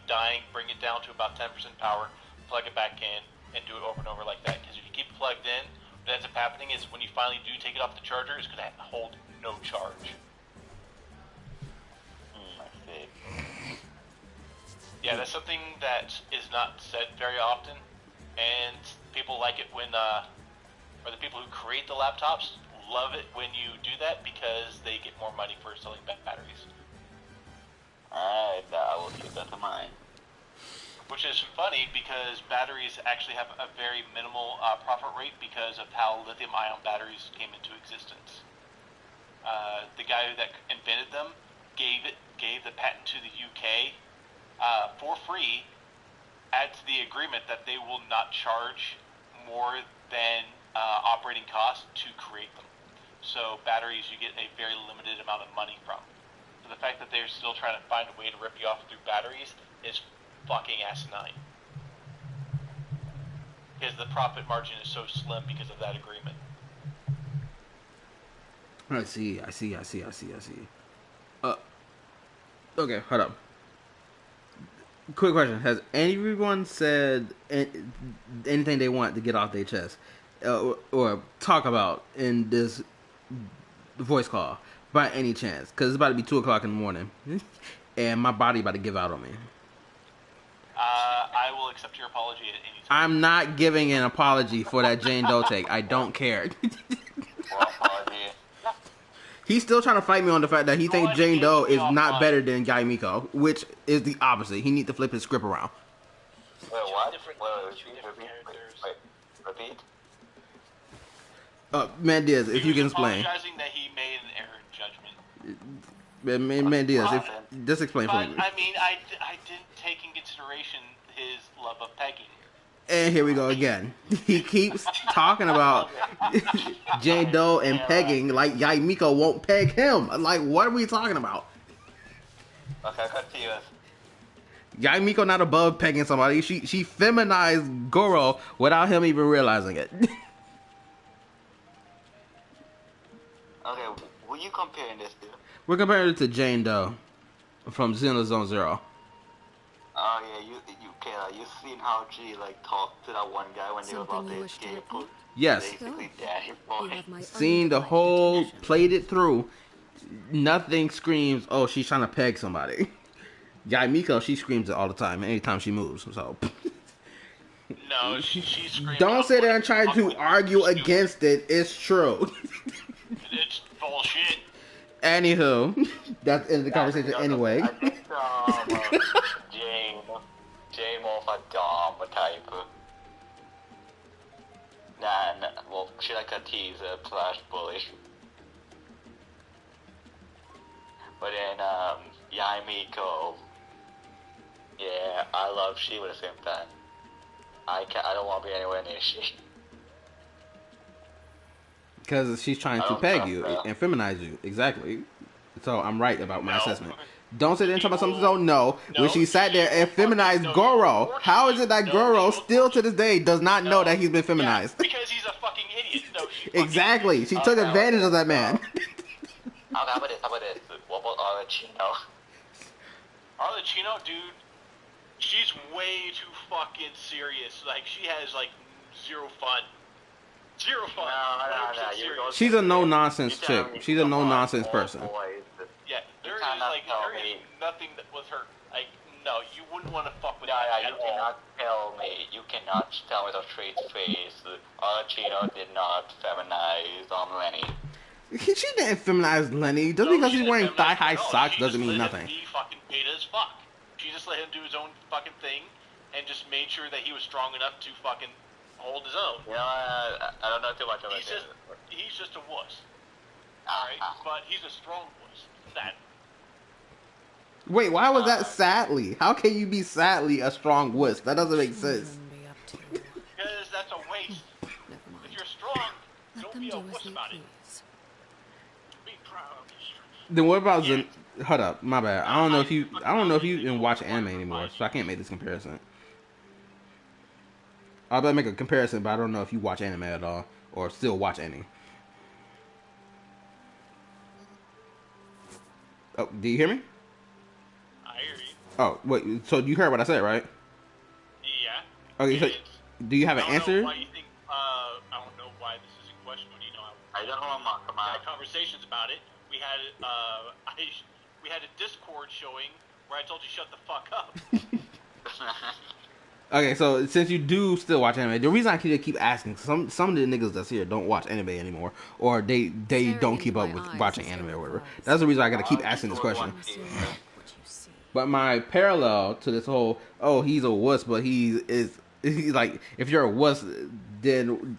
dying, bring it down to about 10% power, plug it back in, and do it over and over like that. Because if you keep it plugged in, what ends up happening is when you finally do take it off the charger, it's going to hold no charge. I see. Yeah, that's something that is not said very often, and people like it when, or the people who create the laptops love it when you do that because they get more money for selling batteries. Alright, I will keep that in mind. Which is funny because batteries actually have a very minimal profit rate because of how lithium-ion batteries came into existence. The guy that invented them gave the patent to the UK for free, add to the agreement that they will not charge more than operating costs to create them. So batteries you get a very limited amount of money from. So the fact that they're still trying to find a way to rip you off through batteries is fucking asinine. Because the profit margin is so slim because of that agreement. I see. Okay, hold up. Quick question. Has anyone said anything they want to get off their chest or talk about in this voice call by any chance? Because it's about to be 2 o'clock in the morning and my body about to give out on me. I will accept your apology at any time. I'm not giving an apology for that Jane Doe take. I don't care. He's still trying to fight me on the fact that he thinks Jane Doe is not better than Yaimiko, which is the opposite. He needs to flip his script around. Wait, what? Repeat? Man Diaz, if you can explain. Apologizing that he made an error in judgment. Man Diaz, just explain for me. I mean, I didn't take in consideration his love of pegging. And here we go again. He keeps talking about Jane Doe and pegging like Yaimiko won't peg him. Like, what are we talking about? Okay, confused. Yaimiko not above pegging somebody. She feminized Goro without him even realizing it. Okay, who you comparing this to? We're comparing it to Jane Doe from Xenosaga Zero. Oh yeah, Kayla, you seen how she like talked to that one guy when they were about to escape? Yes. Basically, daddy boy. Seen the whole, played it through. Nothing screams, oh, she's trying to peg somebody. Yaimiko, she screams it all the time, anytime she moves. So. No, she screams. Don't sit there and try to argue against it. It's true. It's bullshit. Anywho, that's in the conversation anyway. I think Jane more of a Dom type. Nah, well, she like a teaser slash bullish. But then, Yaimiko, yeah, I love she at the same time. I don't want to be anywhere near she. Because she's trying to peg you and feminize you. Exactly. So I'm right about my assessment. Don't sit there and talk about something you don't know. When she sat there and feminized Goro, how is it that Goro still to this day does not know that he's been feminized? Because he's a fucking idiot. No, Exactly. She took advantage of that man. How about this? What about Archino? Archino, dude, she's way too fucking serious. Like, she has, like, zero fun. Zero fun. No. She's a no-nonsense chick. She's a no-nonsense person. Yeah, there is nothing that with her. Like, no, you wouldn't want to fuck with that you at all. cannot tell me. You cannot tell me the straight face. Archino did not feminize Lenny. She didn't feminize Lenny. Just because he's wearing thigh-high socks doesn't mean nothing. He fucking beta as fuck. She just let him do his own fucking thing, and just made sure that he was strong enough to fucking hold his own. You know, I don't know too much about He's just a wuss. Alright? But he's a strong wuss. That. Wait, why was that sadly? How can you be sadly a strong wuss? That doesn't make sense. Because that's a waste. If you're strong, don't be a wuss about it. Be proud of yourself. Then what about Hold up, my bad. I don't know if you even watch anime anymore, so I can't make this comparison. I was about to make a comparison, but I don't know if you watch anime at all or still watch any. Oh, do you hear me? I hear you. Oh, wait. So you heard what I said, right? Yeah. Okay. So, do you have an answer? Why you think, I don't know why this is a question. You know, I don't know. We had conversations about it. We had we had a Discord showing where I told you shut the fuck up. Okay, so since you do still watch anime, the reason I keep asking, some of the niggas that's here don't watch anime anymore, or they don't keep up with watching anime or whatever. That's the reason I gotta keep asking this question. But my parallel to this whole, oh, he's a wuss, but he's like, if you're a wuss, then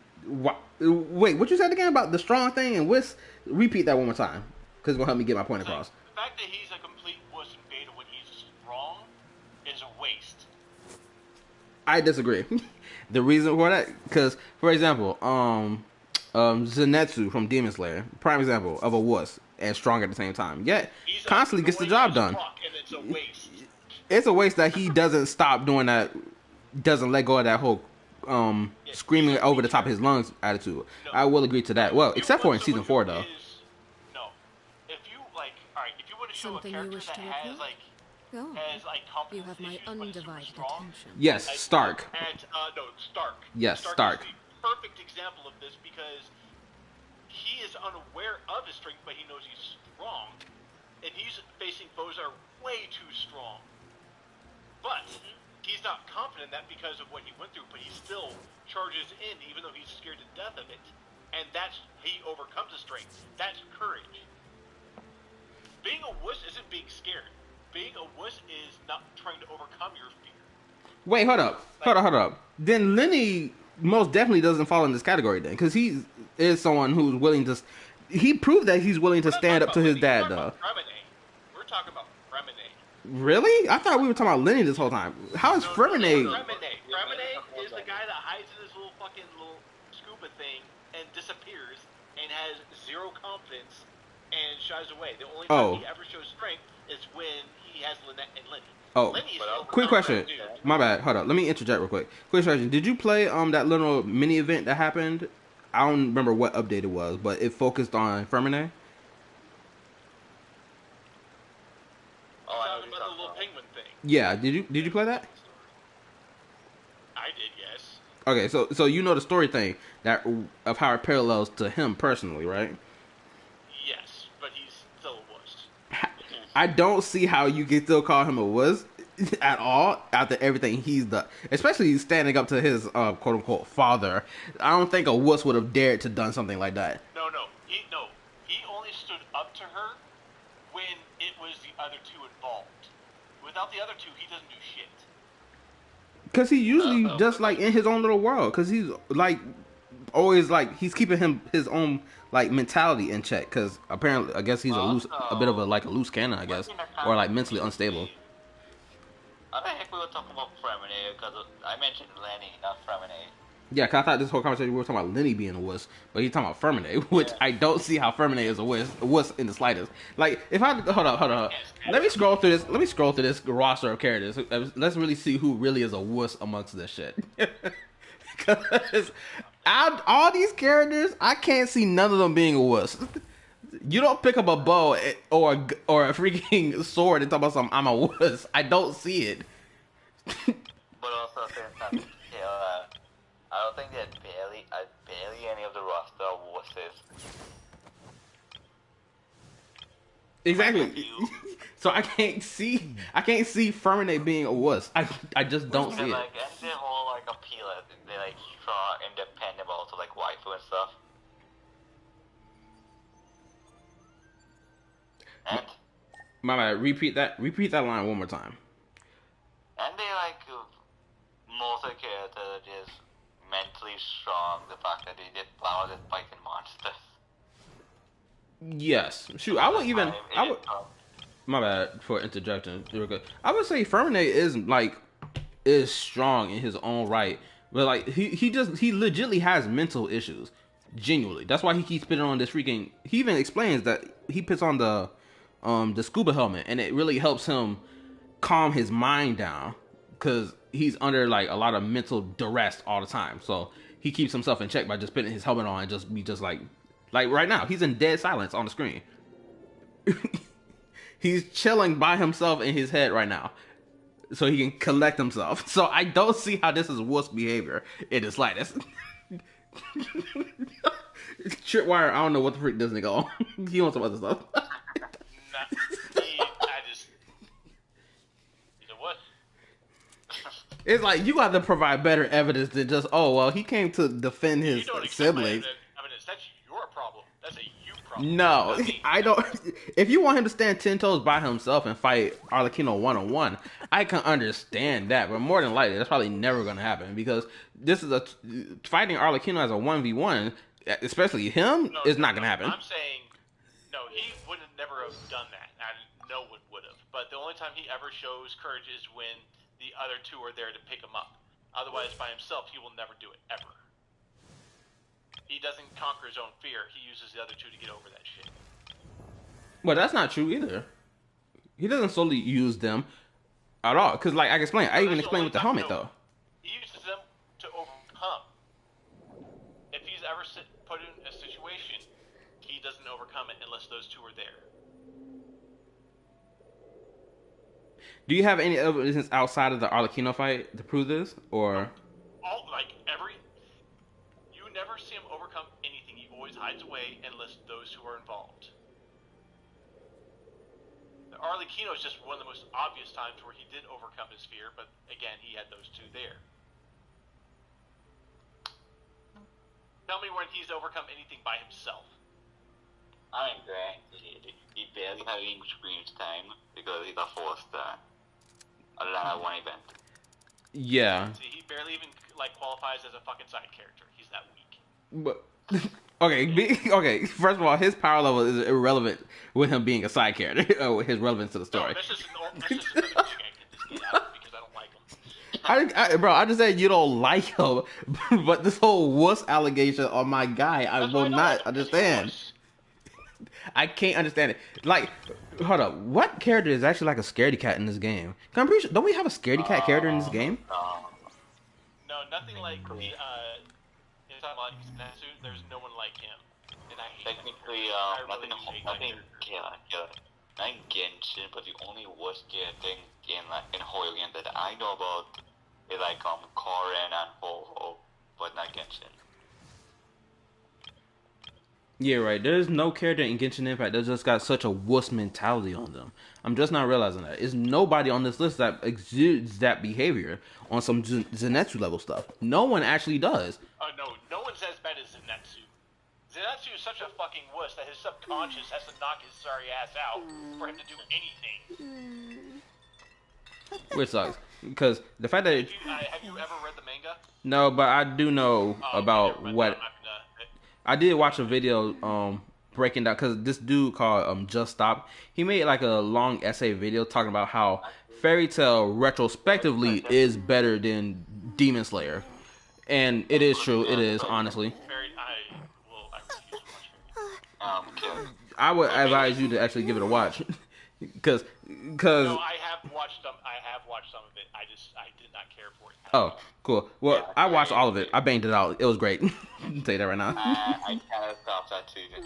wait, what you said again about the strong thing and wuss? Repeat that one more time, because it's gonna help me get my point across. The fact that he's a complete wuss and beta when he's strong is a waste. I disagree. The reason for that, because for example, Zenitsu from Demon Slayer, prime example of a wuss and strong at the same time. Yet constantly gets the job done. It's a waste. It's a waste that he doesn't stop doing that, doesn't let go of that whole screaming over the top of his lungs attitude. No, I will agree to that. Well, except for in season 4 though. No, if you like, all right, if you want to show Something a character that has like. You have my undivided attention. Yes, Stark. Stark. Yes, Stark. Is the perfect example of this because he is unaware of his strength, but he knows he's strong, and he's facing foes that are way too strong. But he's not confident in that because of what he went through, but he still charges in, even though he's scared to death of it, and he overcomes his strength. That's courage. Being a wuss isn't being scared. Being a wuss is not trying to overcome your fear. Wait, hold up. Then Lenny most definitely doesn't fall in this category then, because he is someone who's willing to. He proved that he's willing to stand up to his dad, though. We're talking about Fremine. Really? I thought we were talking about Lenny this whole time. How is Fremine? Fremine is the guy that hides in his little scuba thing and disappears and has zero confidence and shies away. The only time he ever shows strength is when he has Lynette and Lenny. Oh, quick question. My bad. Hold up. Let me interject real quick. Quick question. Did you play that little mini event that happened? I don't remember what update it was, but it focused on Fremine. Talking about the little penguin thing. Yeah. Did you play that? I did, yes. Okay, so you know the story thing of how it parallels to him personally, right? Yes, but he's still a wuss. I don't see how you can still call him a wuss at all after everything he's done, especially standing up to his quote unquote father. I don't think a wuss would have dared to done something like that. No. He only stood up to her when it was the other two involved. Without the other two, he doesn't do shit. Because he usually just like in his own little world. Because he's like always like he's keeping his own like mentality in check. Because apparently, I guess he's a bit of a loose cannon, I guess, or like mentally unstable. I think we were talking about Fremine because I mentioned Lenny, not Fremine. Yeah, because I thought this whole conversation we were talking about Lenny being a wuss, but he's talking about Fremine, which I don't see how Fremine is a wuss in the slightest. Like, if I hold up, let me scroll through this roster of characters. Let's really see who really is a wuss amongst this shit. Because all these characters, I can't see none of them being a wuss. You don't pick up a bow or a freaking sword and talk about something. I'm a wuss. I don't see it. But also, I don't think that barely any of the roster are wusses. Exactly. So I can't see Ferminate being a wuss. I just don't see it. Like, and their whole like appeal is they're like strong, independent, but also like waifu and stuff. And my bad. Repeat that line one more time. And they like most of the characters are just mentally strong. The fact that they did power this fighting monsters. Yes. Shoot, I would. My bad for interjecting. I would say Ferminate is strong in his own right, but like he legitimately has mental issues. Genuinely, that's why he keeps putting on this freaking. He even explains that he puts on the scuba helmet, and it really helps him calm his mind down because he's under like a lot of mental duress all the time. So he keeps himself in check by just putting his helmet on and just like right now he's in dead silence on the screen. He's chilling by himself in his head right now, so he can collect himself. So I don't see how this is wuss behavior in the slightest. Tripwire, I don't know what the freak this nigga on. He wants some other stuff. It's like you got to provide better evidence than just he came to defend his siblings. Evidence. That's your problem. That's a you problem. No, I don't. If you want him to stand 10 toes by himself and fight Arlecchino 1-on-1, I can understand that. But more than likely, that's probably never going to happen because this is fighting Arlecchino as a 1v1, especially him, is not going to happen. I'm saying, no, he would have never have done that. And no one would have. But the only time he ever shows courage is when the other two are there to pick him up. Otherwise, by himself, he will never do it, ever. He doesn't conquer his own fear. He uses the other two to get over that shit. Well, that's not true either. He doesn't solely use them at all. Because, like I explained, I even explained with the helmet, though. He uses them to overcome. If he's ever put in a situation, he doesn't overcome it unless those two are there. Do you have any evidence outside of the Arlecchino fight to prove this, or? You never see him overcome anything. He always hides away unless those two are involved. The Arlecchino is just one of the most obvious times where he did overcome his fear, but again, he had those two there. Tell me when he's overcome anything by himself. I agree. He barely had any screen time because he got forced allowed one event. Yeah. See, he barely even qualifies as a fucking side character. He's that weak. But okay. First of all, his power level is irrelevant with him being a side character. His relevance to the story. No, that's just another thing I get this kid out of because I don't like him. I just said you don't like him, but this whole wuss allegation on my guy, I will not understand. I can't understand it. Like, hold up, what character is actually like a scaredy cat in this game? I'm pretty sure, don't we have a scaredy cat character in this game? No, nothing like the in talking about Zenitsu, there's no one like him. And I hate technically nothing not Genshin, but the only worst character in horror game that I know about is Korin and Ho, but not Genshin. Yeah, right. There's no character in Genshin Impact that just got such a wuss mentality on them. I'm just not realizing that. There's nobody on this list that exudes that behavior on some Zenitsu level stuff. No one actually does. Oh, no one's as bad as Zenitsu. Zenitsu is such a fucking wuss that his subconscious has to knock his sorry ass out for him to do anything. Which sucks. Because the fact that... have you ever read the manga? No, but I do know about what... I did watch a video breaking down, because this dude called Just Stop, he made like a long essay video talking about how Fairy Tail retrospectively is better than Demon Slayer. And it is true, it is, honestly. I would advise you to actually give it a watch. Because no, I have watched some of it. I did not care for it. Oh, cool. Well, I watched all of it. I banged it out. It was great. I'll tell you that right now. I kind of stopped at season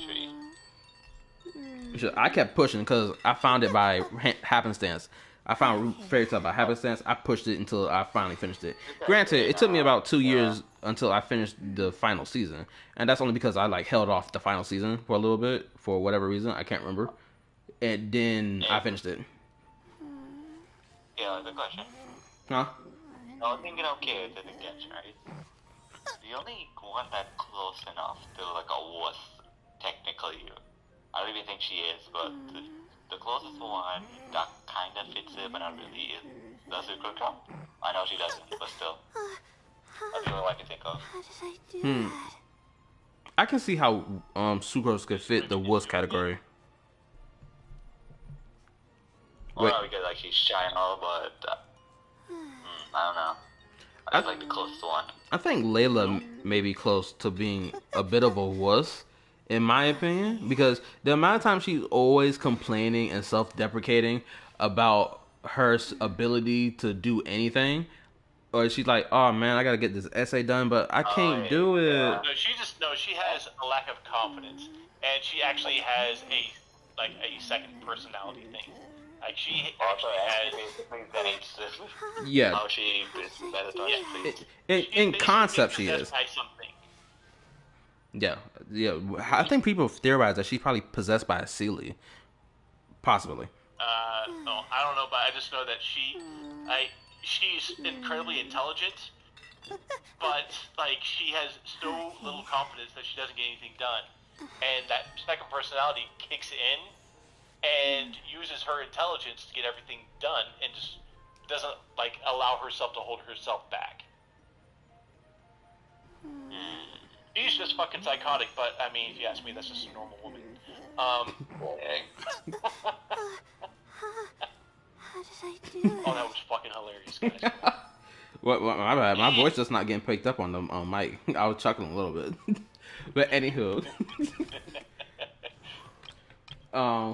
3. I kept pushing because I found it by happenstance. I found Fairy Tail by happenstance. I pushed it until I finally finished it. Granted, it took me about 2 years until I finished the final season, and that's only because I like held off the final season for a little bit for whatever reason. I can't remember, and then I finished it. Yeah, the question. Huh? I was thinking, okay, it's a Genshin, right? The only one that's close enough to like a wuss, technically, I don't even think she is, but the closest one that kind of fits it, but not really, is the Sucro drop. I know she doesn't, but still. That's the only one I can think of. How did I do that? I can see how Sucrose could fit the wuss category. Well, not because like she's shy and all, but I don't know. That's like the closest one. I think Layla may be close to being a bit of a wuss, in my opinion, because the amount of time she's always complaining and self-deprecating about her ability to do anything, or she's like, "Oh man, I gotta get this essay done, but I can't do it." No, she has a lack of confidence, and she actually has a second personality thing. Like she actually has. Yeah. How she In concept, she is. Yeah. I think people theorize that she's probably possessed by a Seelie, possibly. No, I don't know, but I just know that she's incredibly intelligent, but like she has so little confidence that she doesn't get anything done, and that second personality kicks in and uses her intelligence to get everything done, and just doesn't like allow herself to hold herself back. She's just fucking psychotic, but I mean, if you ask me, that's just a normal woman. How did I do that? Oh, that was fucking hilarious, guys. What? My bad. My voice just not getting picked up on the mic. I was chuckling a little bit. But anywho.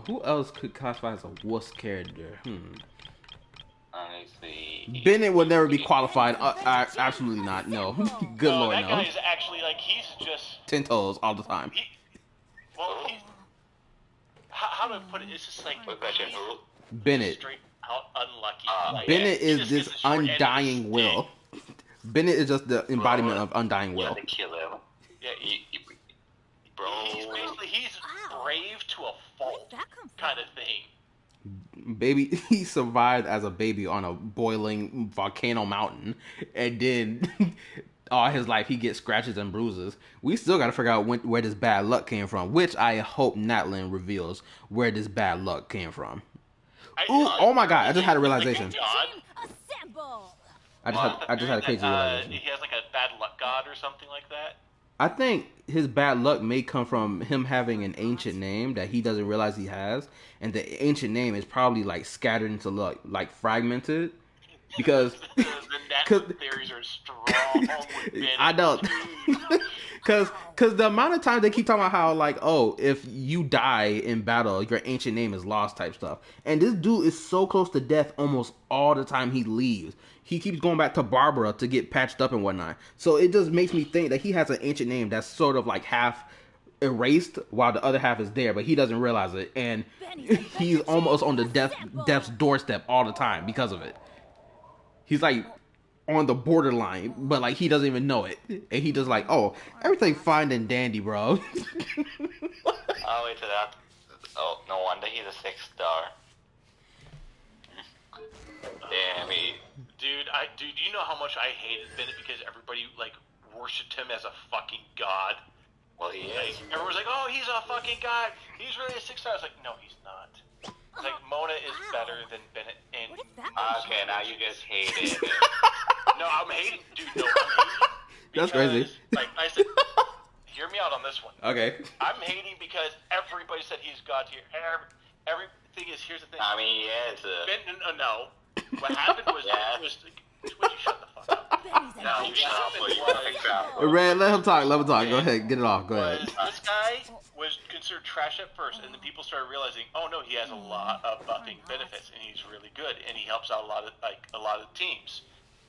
Who else could classify as a wuss character? Honestly, Bennett would never be qualified. Absolutely not. No. Good no, lord, that no. guy is actually like he's just 10 toes all the time. How do I put it? It's just like Bennett. straight out unlucky. Bennett he is just this gets the short end of the undying will. Bennett is just the embodiment of undying will. kill him. Yeah, bro. He's brave to a fault, kind of thing. Baby, he survived as a baby on a boiling volcano mountain, and then all his life he gets scratches and bruises. We still gotta figure out where this bad luck came from, which I hope Natlan reveals where this bad luck came from. Oh my god, I just had a realization. I just had a crazy realization. He has like a bad luck god or something like that. I think his bad luck may come from him having an ancient name that he doesn't realize he has, and the ancient name is probably like scattered into like fragmented, because the Natlan theories are strong. I know, because the amount of times they keep talking about how like, oh, if you die in battle, your ancient name is lost type stuff, and this dude is so close to death almost all the time he leaves. He keeps going back to Barbara to get patched up and whatnot. So it just makes me think that he has an ancient name that's sort of like half erased while the other half is there, but he doesn't realize it. And he's almost on the death's doorstep all the time because of it. He's like on the borderline, but like he doesn't even know it. And he just like, oh, everything fine and dandy, bro. Oh, wait to that. Oh, no wonder he's a 6-star. Damn, Dude, you know how much I hated Bennett because everybody like worshipped him as a fucking god. Well, he is. Everyone's like, oh, he's a fucking god. He's really a 6-star. I was like, no, he's not. Like Mona is better than Bennett. And okay, now you just hate it. No, I'm hating, dude. No, I'm hating. That's crazy. Like I said, hear me out on this one. Okay. I'm hating because everybody said he's god tier. Everything is, here's the thing. I mean, yes. No. What happened was, would you shut the fuck up? No, you shut up, but you fucking Red, let him talk. Go ahead. Get it off. Go ahead. This guy was considered trash at first, and then people started realizing, oh no, he has a lot of buffing benefits, and he's really good, and he helps out a lot of teams.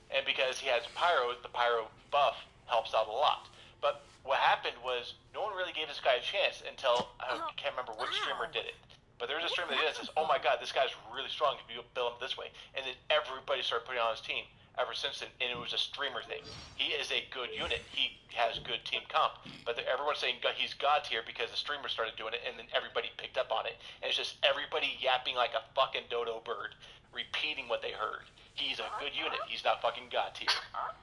And because he has Pyro, the Pyro buff helps out a lot. But what happened was no one really gave this guy a chance until I can't remember which streamer did it. But there's a streamer that says, "Oh my God, this guy's really strong. If you build him this way," and then everybody started putting on his team. Ever since then, and it was a streamer thing. He is a good unit. He has good team comp, but everyone's saying he's god tier because the streamer started doing it, and then everybody picked up on it. And it's just everybody yapping like a fucking dodo bird, repeating what they heard. He's a good unit. He's not fucking god tier.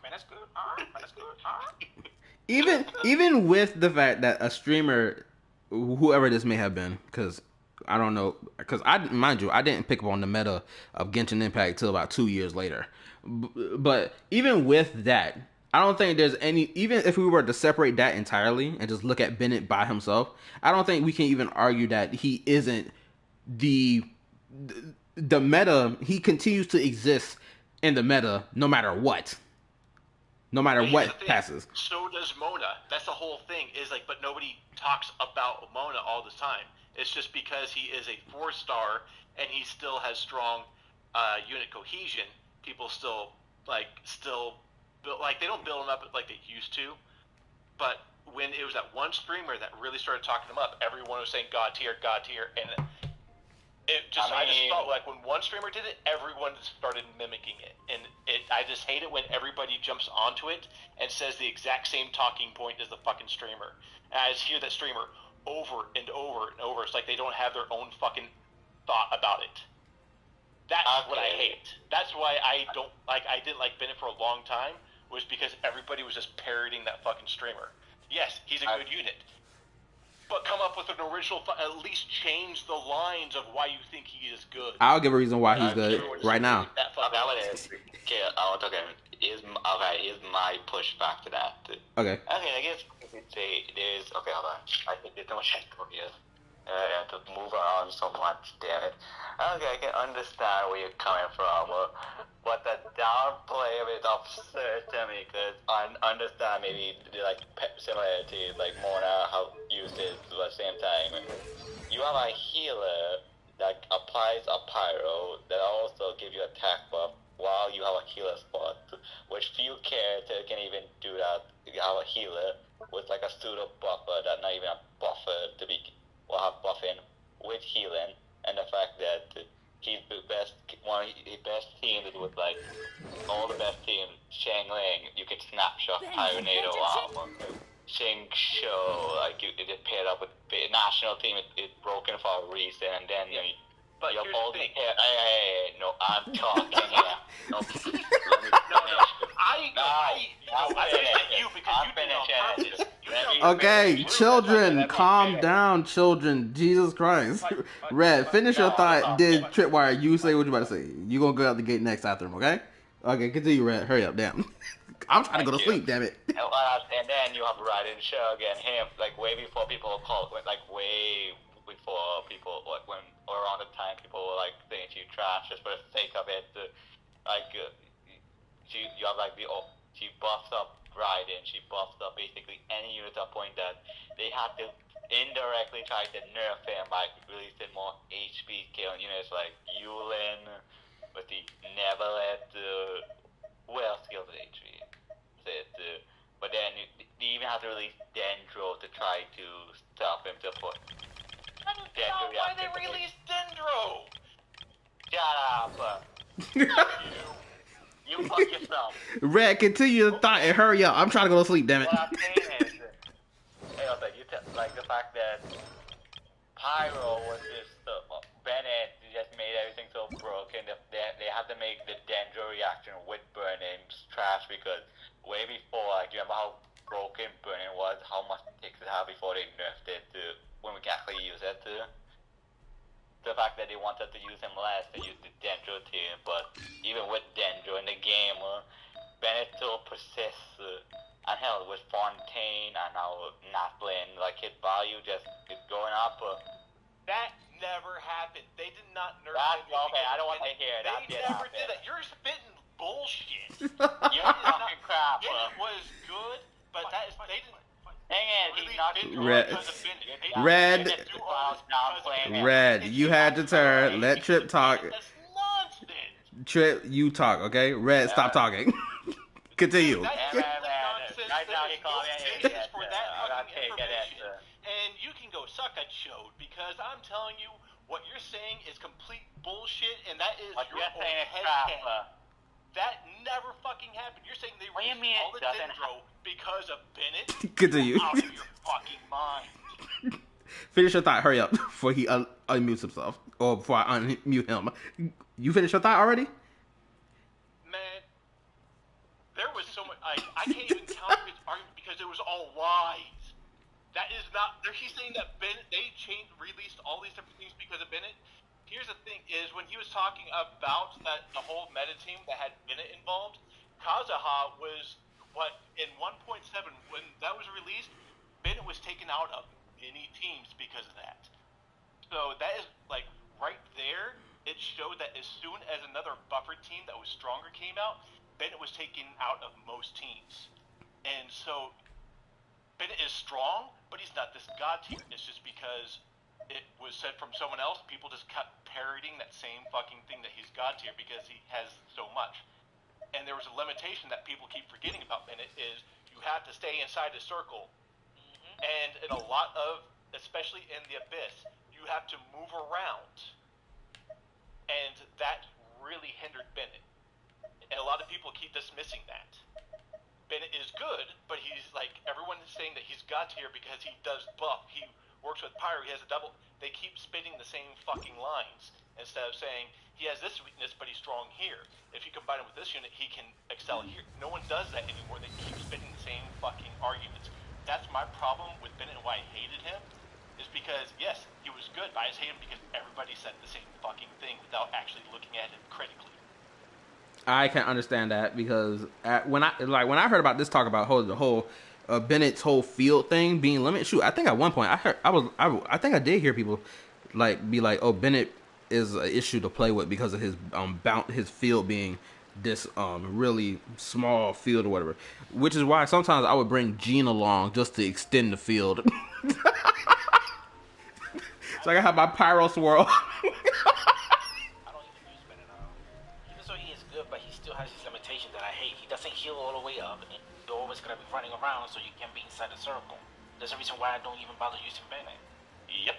Man, that's good. Man, that's good. Even with the fact that a streamer, whoever this may have been, because I don't know, because mind you, I didn't pick up on the meta of Genshin Impact till about 2 years later. But even with that, I don't think there's any, even if we were to separate that entirely and just look at Bennett by himself, I don't think we can even argue that he isn't the meta. He continues to exist in the meta no matter what. No matter what passes. So does Mona. That's the whole thing. Is like, but nobody talks about Mona all the time. It's just because he is a 4-star and he still has strong unit cohesion. People still build, like, they don't build him up like they used to. But when it was that one streamer that really started talking him up, everyone was saying god tier, and it just I just felt like when one streamer did it, everyone started mimicking it, and I just hate it when everybody jumps onto it and says the exact same talking point as the fucking streamer. And I just hear that streamer over and over and over. It's like they don't have their own fucking thought about it. That's what I hate. That's why I didn't like Bennett for a long time, was because everybody was just parroting that fucking streamer. Yes, he's a good unit, but come up with an original, at least change the lines of why you think he is good. I'll give a reason why he's good right now. Here's my pushback to that. Okay. Okay, I guess you could say there's, okay, hold on. I think there's no much here. To move on so much, damn it. Okay, I can understand where you're coming from, but the downplay of it is absurd to me, because I understand maybe like similarities, like Mona, how used it at the same time. You have a healer that applies a pyro that also gives you attack buff while you have a healer spot, which few characters can even do that. You have a healer with like a pseudo buffer that not even a buffer to be. Will have buffing with healing, and the fact that he's the best, one of the best teams with like all the best teams. Shang Ling, you can snapshot Pyronado armor. Shang Shou, like it paired up with the national team. It's broken for a reason, and then but you here's have all the thing. No, I'm talking here. No, Okay, children, calm down, children. Jesus Christ. Red, finish your thought. Did Tripwire, you say what you about to say? You gonna go out the gate next after him, okay? Okay, continue, Red. Hurry up, damn. I'm trying to go to sleep, damn it. And then you have Raiden Shogun, him, like way before people call, like way before people, like when around the time people were like saying she trash just for the sake of it. You have like she buffs up Raiden, she buffs up basically any unit to a point that they had to indirectly try to nerf him by releasing more HP killing units like Yulin with the Neverlet, skills with HP. But then they even have to release Dendro to try to stop him to put. I don't know why they released Dendro! Shut up! You fuck yourself. Red, continue your thought and hurry up. I'm trying to go to sleep, damn it. What I'm saying is, like the fact that Pyro was just, Bennett just made everything so broken. They had to make the Dendro reaction with burning trash, because way before, like, you remember how broken burning was, how much it takes to have before they nerfed it to when we can actually use it to. The fact that they wanted to use him less, they used the Dendro team, but even with Dendro in the game, Bennett still persists, and hell, with Fontaine and now Natlan, like his value just is going up. That never happened. They did not nerf him. Okay, I don't want to hear that. They never did that. You're spitting bullshit. You're talking crap. It was good, but that is, they didn't. Red, you had your turn. Let Trip talk. Trip, you talk, okay? Red, stop talking. Continue. And you can go suck a chode, because I'm telling you, what you're saying is complete bullshit, and that is What your you're own saying is headcanon. That never fucking happened. You're saying they released all the Dendro because of Bennett? Continue. Out of your fucking mind. Finish your thought. Hurry up before he unmutes himself, or before I unmute him. You finished your thought already? Man, there was so much. I can't even counter his argument because it was all lies. That is not. He's saying that Bennett, they released all these different things because of Bennett. Here's the thing: is when he was talking about that the whole meta team that had Bennett involved, Kazuha was what in 1.7 when that was released. Bennett was taken out of many teams because of that. So that is like right there. It showed that as soon as another buffer team that was stronger came out, Bennett was taken out of most teams. And so Bennett is strong, but he's not this god tier. It's just because it was said from someone else, people just kept parroting that same fucking thing that he's god tier because he has so much. And there was a limitation that people keep forgetting about Bennett is you have to stay inside the circle. And in a lot of, especially in the Abyss, you have to move around. And that really hindered Bennett. And a lot of people keep dismissing that. Bennett is good, but he's like, everyone is saying that he's god tier because he does buff. He works with Pyro, he has a double. They keep spitting the same fucking lines instead of saying he has this weakness, but he's strong here. If you combine him with this unit, he can excel here. No one does that anymore. They keep spitting the same fucking arguments. That's my problem with Bennett and why I hated him, is because, yes, he was good, but I just hate him because everybody said the same fucking thing without actually looking at him critically. I can understand that because when I heard about this talk about the whole Bennett's whole field thing being limited. Shoot, I think at one point I think I did hear people be like, "Oh, Bennett is an issue to play with because of his field being this really small field or whatever." Which is why sometimes I would bring Jean along just to extend the field. So I can have my Pyro Swirl. Has his limitations that I hate. He doesn't heal all the way up, and you're always gonna be running around, so you can't be inside the circle. There's a reason why I don't even bother using Bennett. Yep.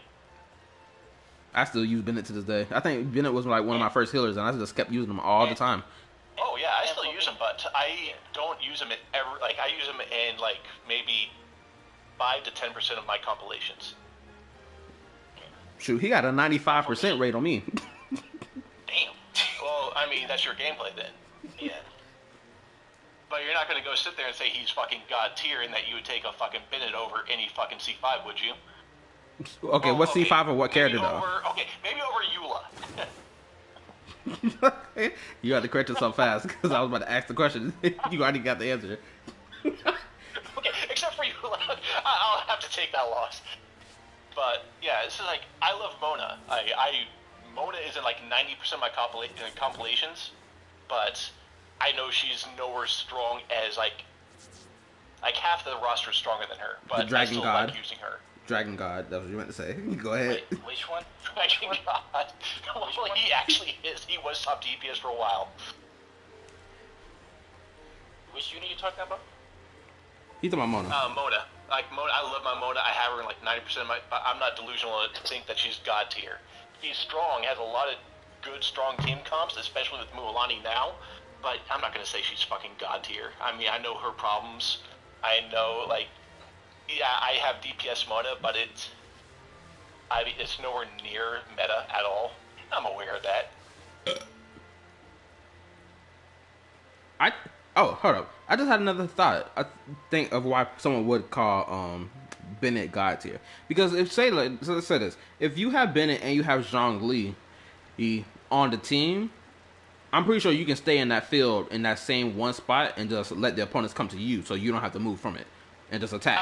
I still use Bennett to this day. I think Bennett was like one of my first healers, and I just kept using him all the time. Oh yeah, I still use him, but I don't use him in I use him in like maybe 5 to 10% of my compilations. Shoot, he got a 95% rate on me. Damn. Well, I mean, that's your gameplay then. Yeah. But you're not going to go sit there and say he's fucking god tier and that you would take a fucking Bennett over any fucking C5, would you? Okay, what C5 or what character though? Maybe over Eula. You had to correct yourself fast because I was about to ask the question. You already got the answer. Okay, except for Eula. I'll have to take that loss. But yeah, this is like, I love Mona. Mona is in like 90% of my compilations, but I know she's nowhere strong as like half the roster is stronger than her. But the Dragon I still God. like using her. Dragon God, that's what you meant to say. Go ahead. Wait, which one? Dragon God. Well, he actually is. He was top DPS for a while. Which unit are you talking about? He's talking about Mona. Mona. Like Mona, I love my Mona. I have her in like 90% of my. I'm not delusional to think that she's god tier. She's strong, has a lot of good, strong team comps, especially with Mualani now. But I'm not gonna say she's fucking god tier. I mean, I know her problems. I know, like, yeah, I have DPS Mona, but it's nowhere near meta at all. I'm aware of that. Hold up. I just had another thought. I think of why someone would call Bennett god tier. Because let's say this. If you have Bennett and you have Zhongli on the team, I'm pretty sure you can stay in that field in that same one spot and just let the opponents come to you, so you don't have to move from it and just attack.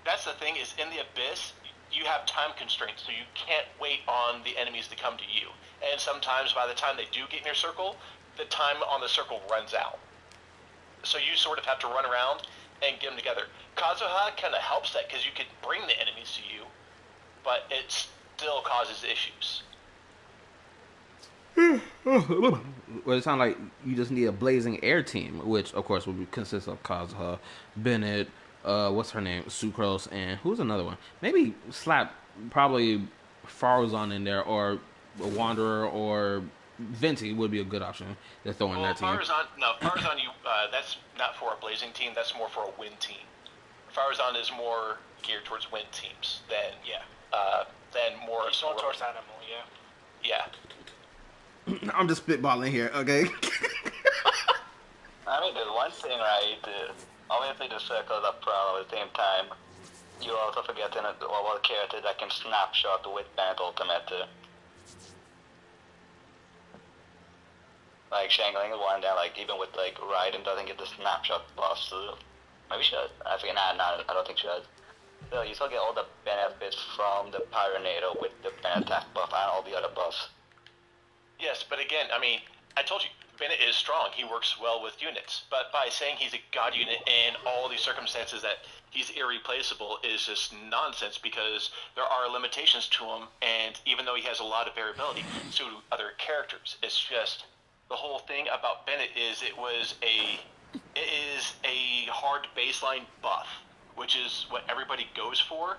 That's the thing is in the Abyss, you have time constraints, so you can't wait on the enemies to come to you. And sometimes by the time they do get in your circle, the time on the circle runs out. So you sort of have to run around and get them together. Kazuha kind of helps that because you can bring the enemies to you, but it still causes issues. Well, it sounds like you just need a blazing air team, which of course would consist of Kazuha, Bennett, what's her name, Sucrose, and who's another one? Maybe slap probably Farazan in there, or a Wanderer, or Venti would be a good option to throw in that team. Farazan, that's not for a Blazing team. That's more for a win team. Farazan is more geared towards win teams than more. He's more towards animal, yeah. I'm just spitballing here, okay? I mean, there's one thing, right? Obviously, the circles are proud at the same time. You're also forgetting about a character that can snapshot with Bennett Ultimate. Like, Shangling is one that, like, even with, like, Raiden doesn't get the snapshot buffs. Maybe she does. I forget. I don't think she does. So you still get all the benefits from the Pyronator with the Bennett attack buff and all the other buffs. Yes, but again, I mean, I told you, Bennett is strong. He works well with units. But by saying he's a god unit in all these circumstances that he's irreplaceable is just nonsense, because there are limitations to him, and even though he has a lot of variability, so do other characters. It's just, the whole thing about Bennett is it is a hard baseline buff, which is what everybody goes for.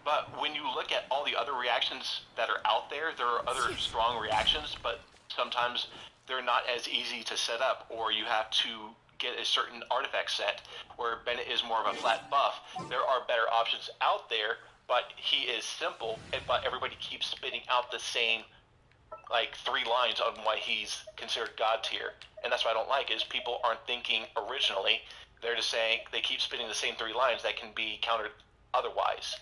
But when you look at all the other reactions that are out there, there are other strong reactions, but sometimes they're not as easy to set up, or you have to get a certain artifact set, where Bennett is more of a flat buff. There are better options out there, but he is simple, but everybody keeps spitting out the same, like, 3 lines on why he's considered god tier. And that's what I don't like, is people aren't thinking originally. They're just saying, they keep spitting the same 3 lines that can be countered otherwise.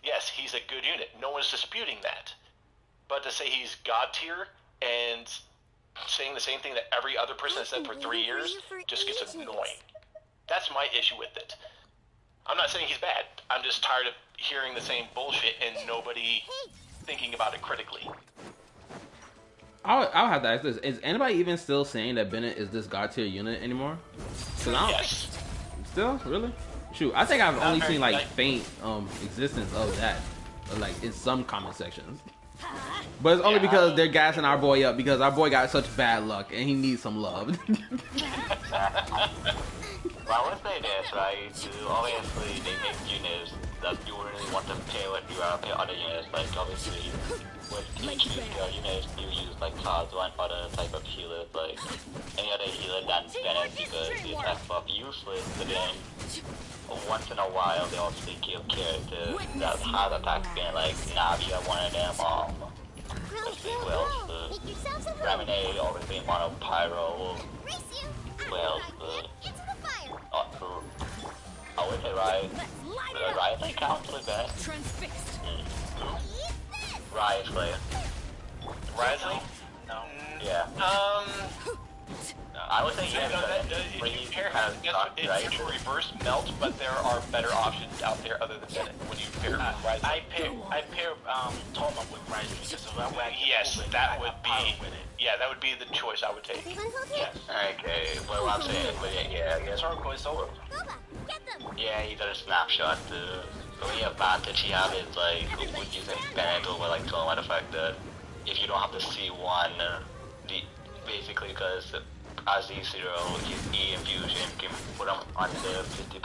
Yes, he's a good unit. No one's disputing that. But to say he's god tier and saying the same thing that every other person has said for 3 years just gets annoying. That's my issue with it. I'm not saying he's bad. I'm just tired of hearing the same bullshit and nobody thinking about it critically. I'll have to ask this. Is anybody even still saying that Bennett is this god tier unit anymore? Yes. Still? Really? Shoot, I think I've only seen like faint existence of that, like in some comment sections. But it's only because they're gassing our boy up, because our boy got such bad luck and he needs some love. Well, I would say this, right? Obviously, they make units that you really want to pair with your other units. Like, obviously, with each units, you use like Kazuha and other type of healers, like any other healer than Bennett, because the attack buff useless. But then, once in a while, they also give characters that have attack spin, like Navi are one of them. Let's see who else. Ramine always being one of Pyro. Who else? I would say Riot like counts with that. Riot Slayer. Riot Slayer? No. Yeah. I would say yeah, it's a reverse melt, but there are better options out there other than Bennett when you pair Ryzen. I pair Toma with Ryzen because of that way. Yes, that would be the choice I would take. Yes. Okay, well I'm saying, but yeah, Circle is over. Yeah, he does a snapshot. The only advantage he has is like with using Bennett over like Toma, the fact that if you don't have the C1, basically because as E0, his E infusion can put him under 50%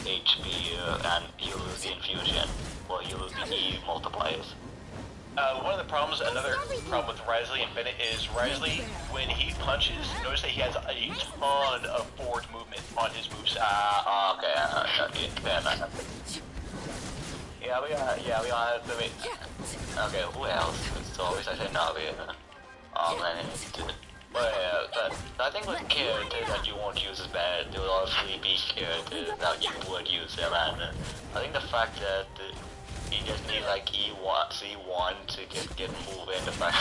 HP and you lose the infusion, or you lose the E multipliers. One of the problems, another problem with Wriothesley and Bennett is Wriothesley, when he punches, notice that he has a ton of forward movement on his moveset. Okay, fair enough. Yeah, we are, okay, who else? So obviously I say Navi, but I think with characters that you won't use as bad, there will obviously be characters that you would use them, and I think the fact that you just need like C1 to get moving, the fact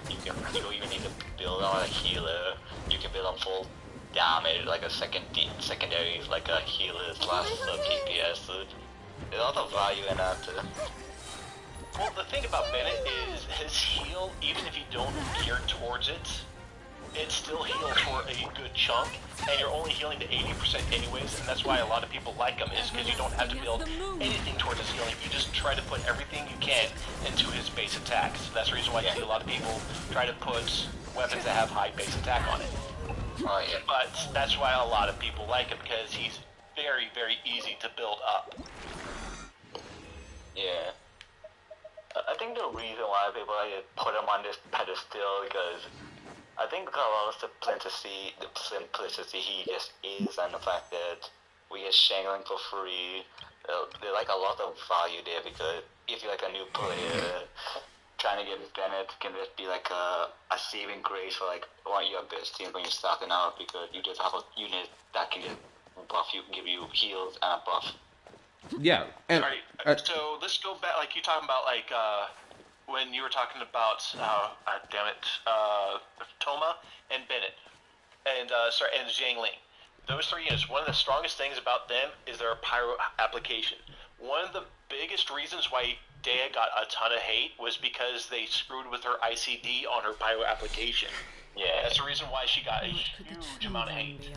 that you don't even need to build on a healer, you can build on full damage, like a secondary, like a healer / sub DPS, there's a lot of value in that too. Well, the thing about Bennett is his heal, even if you don't gear towards it, it still heals for a good chunk, and you're only healing to 80% anyways, and that's why a lot of people like him, is because you don't have to build anything towards his healing. You just try to put everything you can into his base attacks. That's the reason why you see a lot of people try to put weapons that have high base attack on it. Oh, yeah. But that's why a lot of people like him, because he's very, very easy to build up. Yeah. I think the reason why people like put him on this pedestal because I think because of the simplicity he just is, and the fact that we get Shangling for free, there's like a lot of value there because if you're like a new player, trying to get Bennett can just be like a saving grace for like one of your best teams when you're starting out because you just have a unit that can just buff you, give you heals and a buff. Yeah. And, Alright, so let's go back, like you talking about like when you were talking about Toma and Bennett and and Zhangling. Those three units, one of the strongest things about them is their pyro application. One of the biggest reasons why Dea got a ton of hate was because they screwed with her ICD on her pyro application. Yeah. That's the reason why she got a huge amount of hate.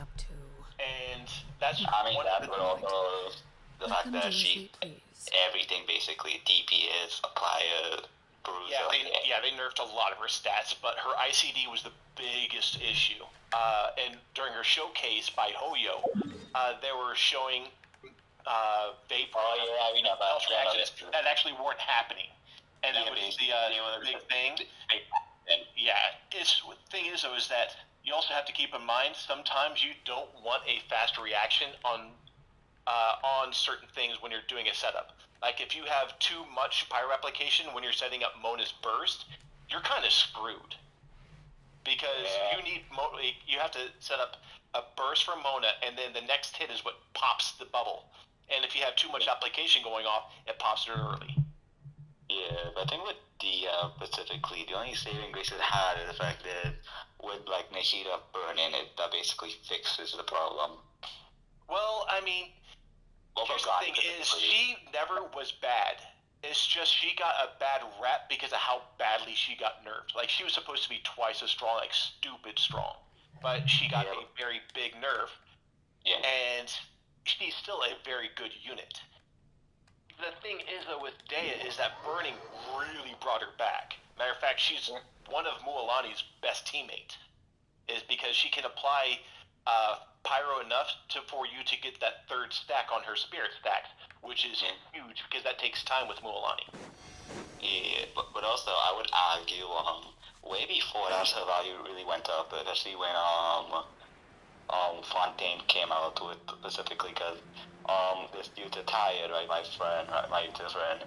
And that's one of the fact that she everything basically DPS, applier, bruiser. They nerfed a lot of her stats, but her ICD was the biggest issue. And during her showcase by Hoyo, they were showing vapor that actually weren't happening, and that was the big thing. The thing is though is that you also have to keep in mind sometimes you don't want a fast reaction on certain things when you're doing a setup. Like if you have too much pyro application when you're setting up Mona's burst, you're kind of screwed because you have to set up a burst for Mona, and then the next hit is what pops the bubble. And if you have too much application going off, it pops it early. Yeah, but I think with Dia specifically, the only saving grace it had is the fact that with like Nahida burning it, that basically fixes the problem. Well, I mean, here's the thing is she never was bad. It's just she got a bad rap because of how badly she got nerfed. Like she was supposed to be twice as strong, like stupid strong. But she got a very big nerf. Yeah. And she's still a very good unit. The thing is though with Dea is that burning really brought her back. Matter of fact, she's one of Mualani's best teammates. Is because she can apply pyro enough for you to get that third stack on her spirit stacks, which is huge because that takes time with Mualani. Yeah, but also I would argue way before that her value really went up, especially when Fontaine came out with specifically because this dude Tired, right, my dear friend,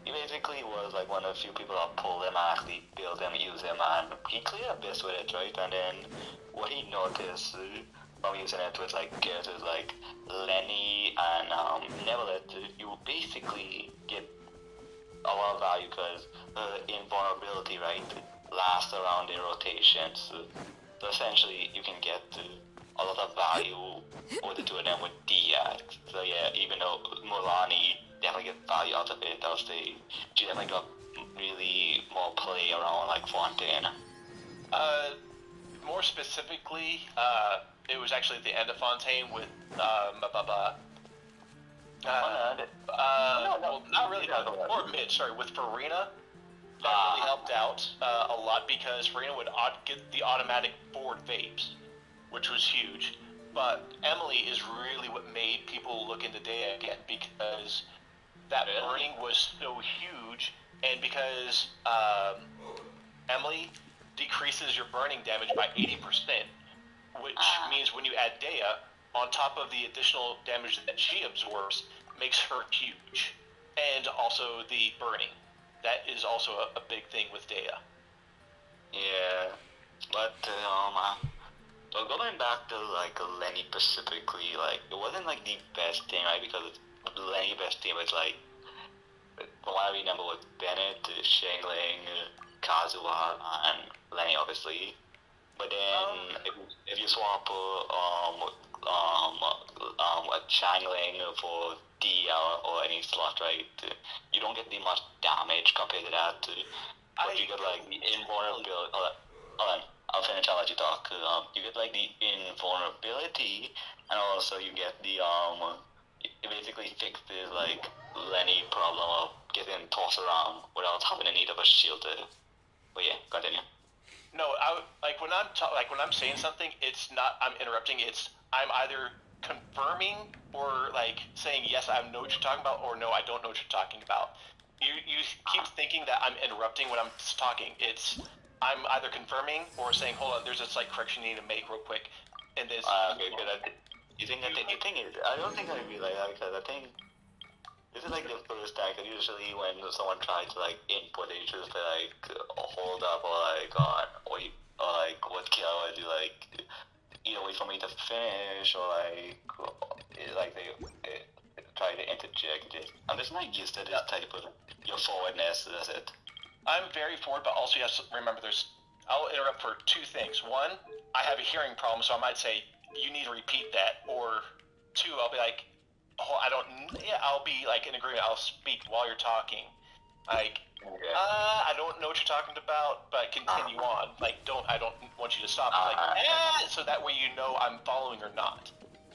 he basically was like one of the few people that pulled him and actually build him, use him, and he cleared abyss with it, right? And then what he noticed from using it with like characters like Lenny and Nevelet, you basically get a lot of value because invulnerability, right, lasts around their rotations. So essentially, you can get a lot of value with the two of them with Dia. So yeah, even though Mualani definitely get value out of it, I'll say she definitely got really more play around like Fontaine. More specifically, it was actually at the end of Fontaine with well, not really, or mid, sorry, with Farina. That really helped out a lot because Farina would get the automatic board vapes, which was huge. But Emily is really what made people look into Dea again because that burning was so huge, and because Emily decreases your burning damage by 80%, which means when you add Dea, on top of the additional damage that she absorbs, makes her huge. And also the burning. That is also a big thing with Dea. Yeah, but so going back to like Lenny specifically, like it wasn't like the best team, right? Because Lenny's best team was like, from what I remember, was Bennett, Shangling, Kazuha, and Lenny, obviously. But then if you swap Shangling for Dia or any slot, right, you don't get the much damage compared to that. But you get like the invulnerability. Hold on, I'll finish. I'll let you talk. You get like the invulnerability, and also you get the it basically fixes like Lenny problem of getting tossed around without having the need of a shield. But yeah, continue. No, when I'm saying something, it's not I'm interrupting. It's I'm either confirming or like saying yes, I know what you're talking about, or no, I don't know what you're talking about. you keep thinking that I'm interrupting when I'm talking. I'm either confirming or saying, hold on, there's a slight correction you need to make real quick. And this. Okay, good. The thing is, I don't think I'd be like that because I think this is like the first time. Cause usually when someone tries to like input, they just like hold up or like what kill I do like either wait for me to finish or like they try to interject it. I'm just not used to this type of your forwardness. That's it. I'm very forward, but also you have to remember I'll interrupt for two things. One, I have a hearing problem, so I might say, you need to repeat that. Or two, I'll be like, oh, I'll be like in agreement, I'll speak while you're talking. Like, I don't know what you're talking about, but continue on. Like, I don't want you to stop. So that way you know I'm following or not.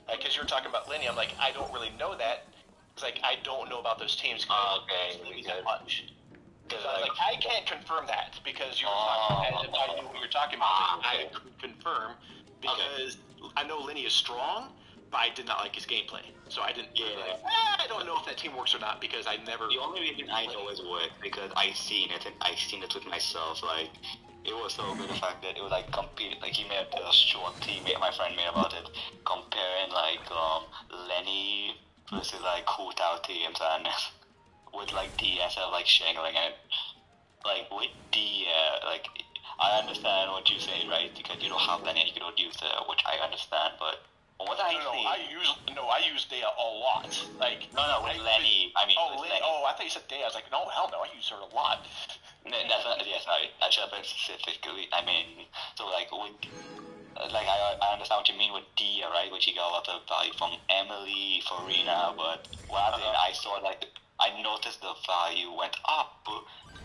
Like, cause you're talking about Lenny, I'm like, I don't really know that. It's like, I don't know about those teams. Okay. That much. So I was like, I can't confirm that because you're talking as if I knew what you're talking about. I couldn't confirm because I know Lenny is strong, but I did not like his gameplay. So I didn't. Yeah. I don't know if that team works or not because I never. The only reason I know his work because I seen it and I seen it with myself. Like it was so good the fact that it was like competing. Like he made a short teammate, my friend made about it, comparing like Lenny versus like Hootao teams and. With like DS like shangling and like with like I understand what you're saying, right? Because you don't have that and you don't use it, which I understand, but what I use Dea a lot. Like with Lenny. I mean, Lenny. Oh, I thought you said Dea. I was like, no, hell no, I use her a lot. That's not. Yeah, sorry. I should have been specifically. I mean, so like with. Like I understand what you mean with Dea, right? Which you got a lot of value from Emily, Farina, but what I saw like. I noticed the value went up,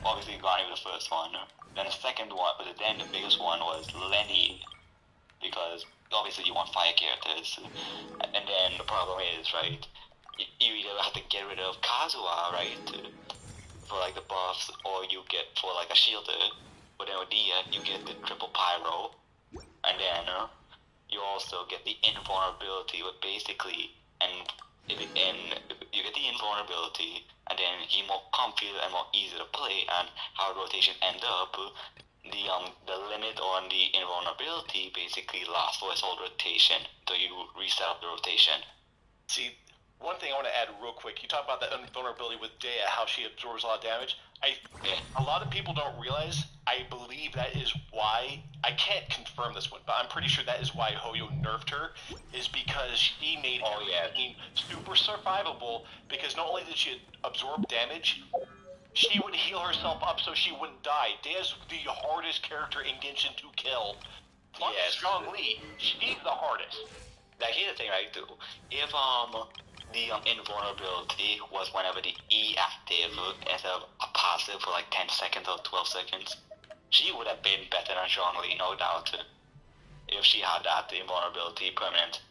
obviously Garni was the first one, then the second one, but then the biggest one was Lenny, because obviously you want fire characters, and then the problem is, right, you either have to get rid of Kazuha, right, for like the buffs, or you get for like a shielder, but then with Dia, you get the triple pyro, and then you also get the invulnerability, but basically, you get the invulnerability, and then he's more comfy and more easy to play, and how rotation end up, the limit on the invulnerability basically lasts for his whole rotation until you reset up the rotation. See, one thing I want to add real quick, you talk about that invulnerability with Dea, how she absorbs a lot of damage. A lot of people don't realize, I believe that is why, I can't confirm this one, but I'm pretty sure that is why Hoyo nerfed her, is because she made her team super survivable, because not only did she absorb damage, she would heal herself up so she wouldn't die. Dea's the hardest character in Genshin to kill. Plus Strong Lee, she's the hardest. Like, here's the thing, right, too. If, the invulnerability was whenever the E active instead of a passive for like 10 seconds or 12 seconds, she would have been better than Zhongli, no doubt. If she had that invulnerability permanent.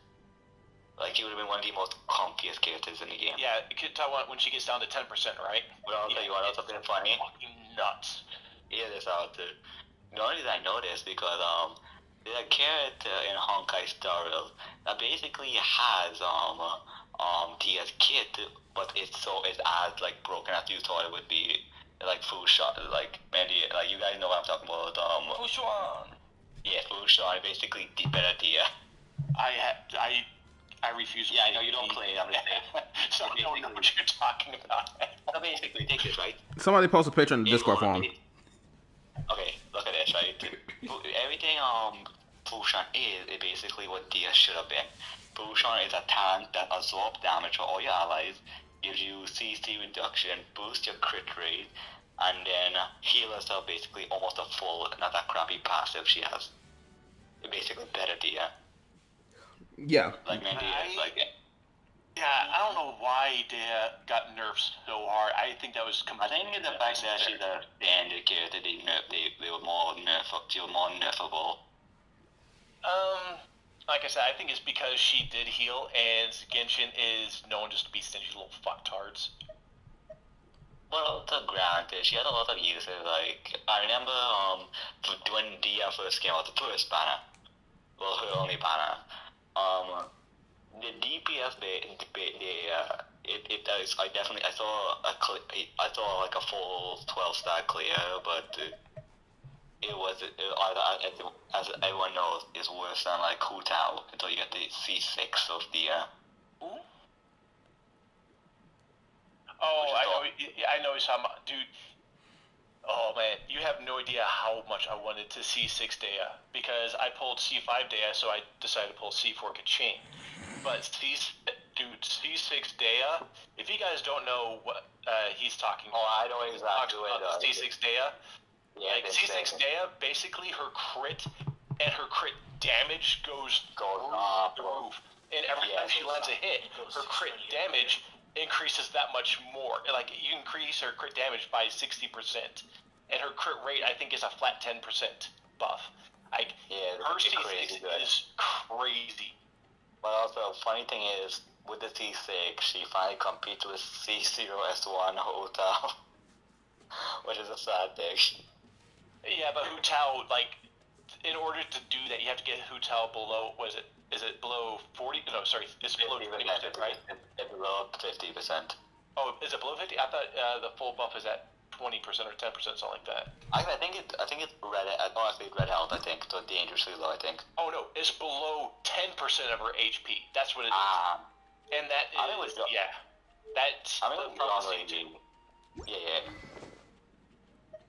Like, she would have been one of the most comfiest characters in the game. Yeah, you could tell when she gets down to 10%, right? Well, I'll tell you what, that's something funny. Fucking nuts. Yeah, this out there. The only reason I know this because, there's a character in Honkai Star Rail that basically has, Dia's kit, but it's as like broken as you thought it would be, like Fushan, like Mandy, like you guys know what I'm talking about. Fushan. Yeah, Fushan, basically better Dia. I refuse. Yeah, I know you don't play. I'm just saying. So I don't know what you're talking about. So basically, take this, right? Somebody post a picture in the Discord forum. Okay, look at this, right? Everything Fushan is basically what Dia should have been. Fushan is a tank that absorbs damage for all your allies, gives you CC reduction, boosts your crit rate, and then heal herself basically almost a full, not that crappy passive she has. Basically better Dia. Yeah. Like Mandy is like it. Yeah, I don't know why Dia got nerfed so hard. I think that was I think the fact that she's a standard character, they were more nerfable. Like I said, I think it's because she did heal, and Genshin is known just to be stingy little fucktards. Well, to granted, she had a lot of uses. Like, I remember when Dia first came out, the first banner, well, her only banner, the DPS It does. I saw like a full 12-star clear, but it was as everyone knows, it's worse than like Hu Tao until you get the C6 of the. Oh, I know he's talking about, dude. Oh man, you have no idea how much I wanted to C6 Dea because I pulled C5 Dea, so I decided to pull C4 Kachin. But C6 Dea, if you guys don't know what he's talking about, I know exactly what C6 Dea. Yeah, like C6 Dea, basically her crit and her crit damage goes through the roof. And every time she lands a hit, her crit damage increases that much more. Like, you increase her crit damage by 60%. And her crit rate, I think, is a flat 10% buff. Like, her C6 is crazy. But also, funny thing is, with the C6, she finally competes with C0S1 Hotel, which is a sad thing. Yeah, but Hu Tao, like, in order to do that, you have to get Hu Tao below, is it below 40? No, sorry, it's below 20%, right? It's below 50%. Oh, is it below 50? I thought the full buff is at 20% or 10%, something like that. I think it's red. Honestly, red health. I think so dangerously low. I think. Oh no, it's below 10% of her HP. That's what it is. And that is that's the promising. Yeah.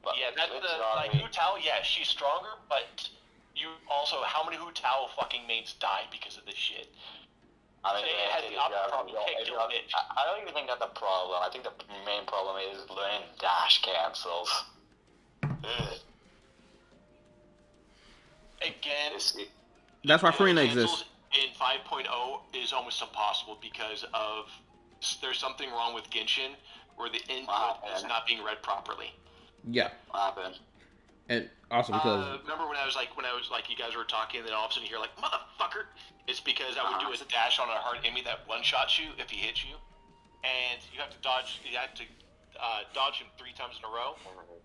But yeah, that's the like Hu Tao. Yeah, she's stronger, but you also how many Hu Tao fucking mains die because of this shit? I mean, I don't even think that's a problem. I think the main problem is learning dash cancels. Again, that's why Farina exists. In 5.0 is almost impossible because of there's something wrong with Genshin where the input is not being read properly. Yeah. What happened? And also because remember when I was like you guys were talking and then all of a sudden you hear like motherfucker. It's because I would do as a dash on a hard enemy that one-shots you if he hits you, and you have to dodge. You have to dodge him 3 times in a row,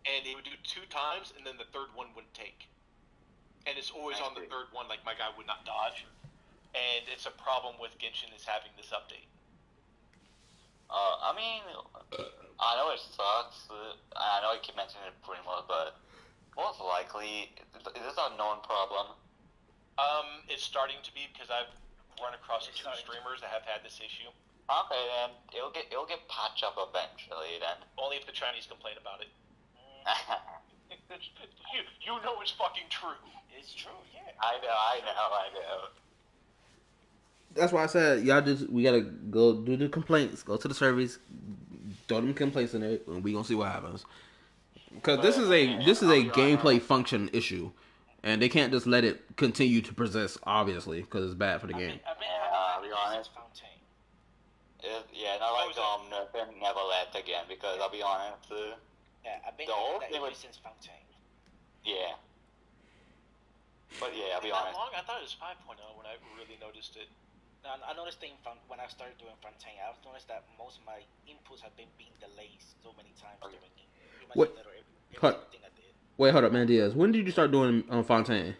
and he would do 2 times, and then the third one wouldn't take. And it's always on the third one, like my guy would not dodge, and it's a problem with Genshin is having this update. I mean, I know it sucks. I know I keep mentioning it pretty much, but most likely, is this a known problem? It's starting to be because I've run across 2 streamers that have had this issue. Okay, then it'll get patched up eventually. Then only if the Chinese complain about it. you know it's fucking true. It's true, yeah. I know. That's why I said we gotta go do the complaints, go to the service, throw them complaints in there, and we gonna see what happens. Because this is a gameplay function issue. And they can't just let it continue to persist, obviously, because it's bad for the game. I'll be honest. Not like never left again, because I'll be honest. I've been the whole thing since Fontaine. Yeah. But yeah, I'll be honest. Long? I thought it was 5.0 when I really noticed it. No, I noticed when I started doing Fontaine, I noticed that most of my inputs have been being delayed so many times during it. What? Everything I did. Wait, hold up, man, Diaz. When did you start doing Fontaine?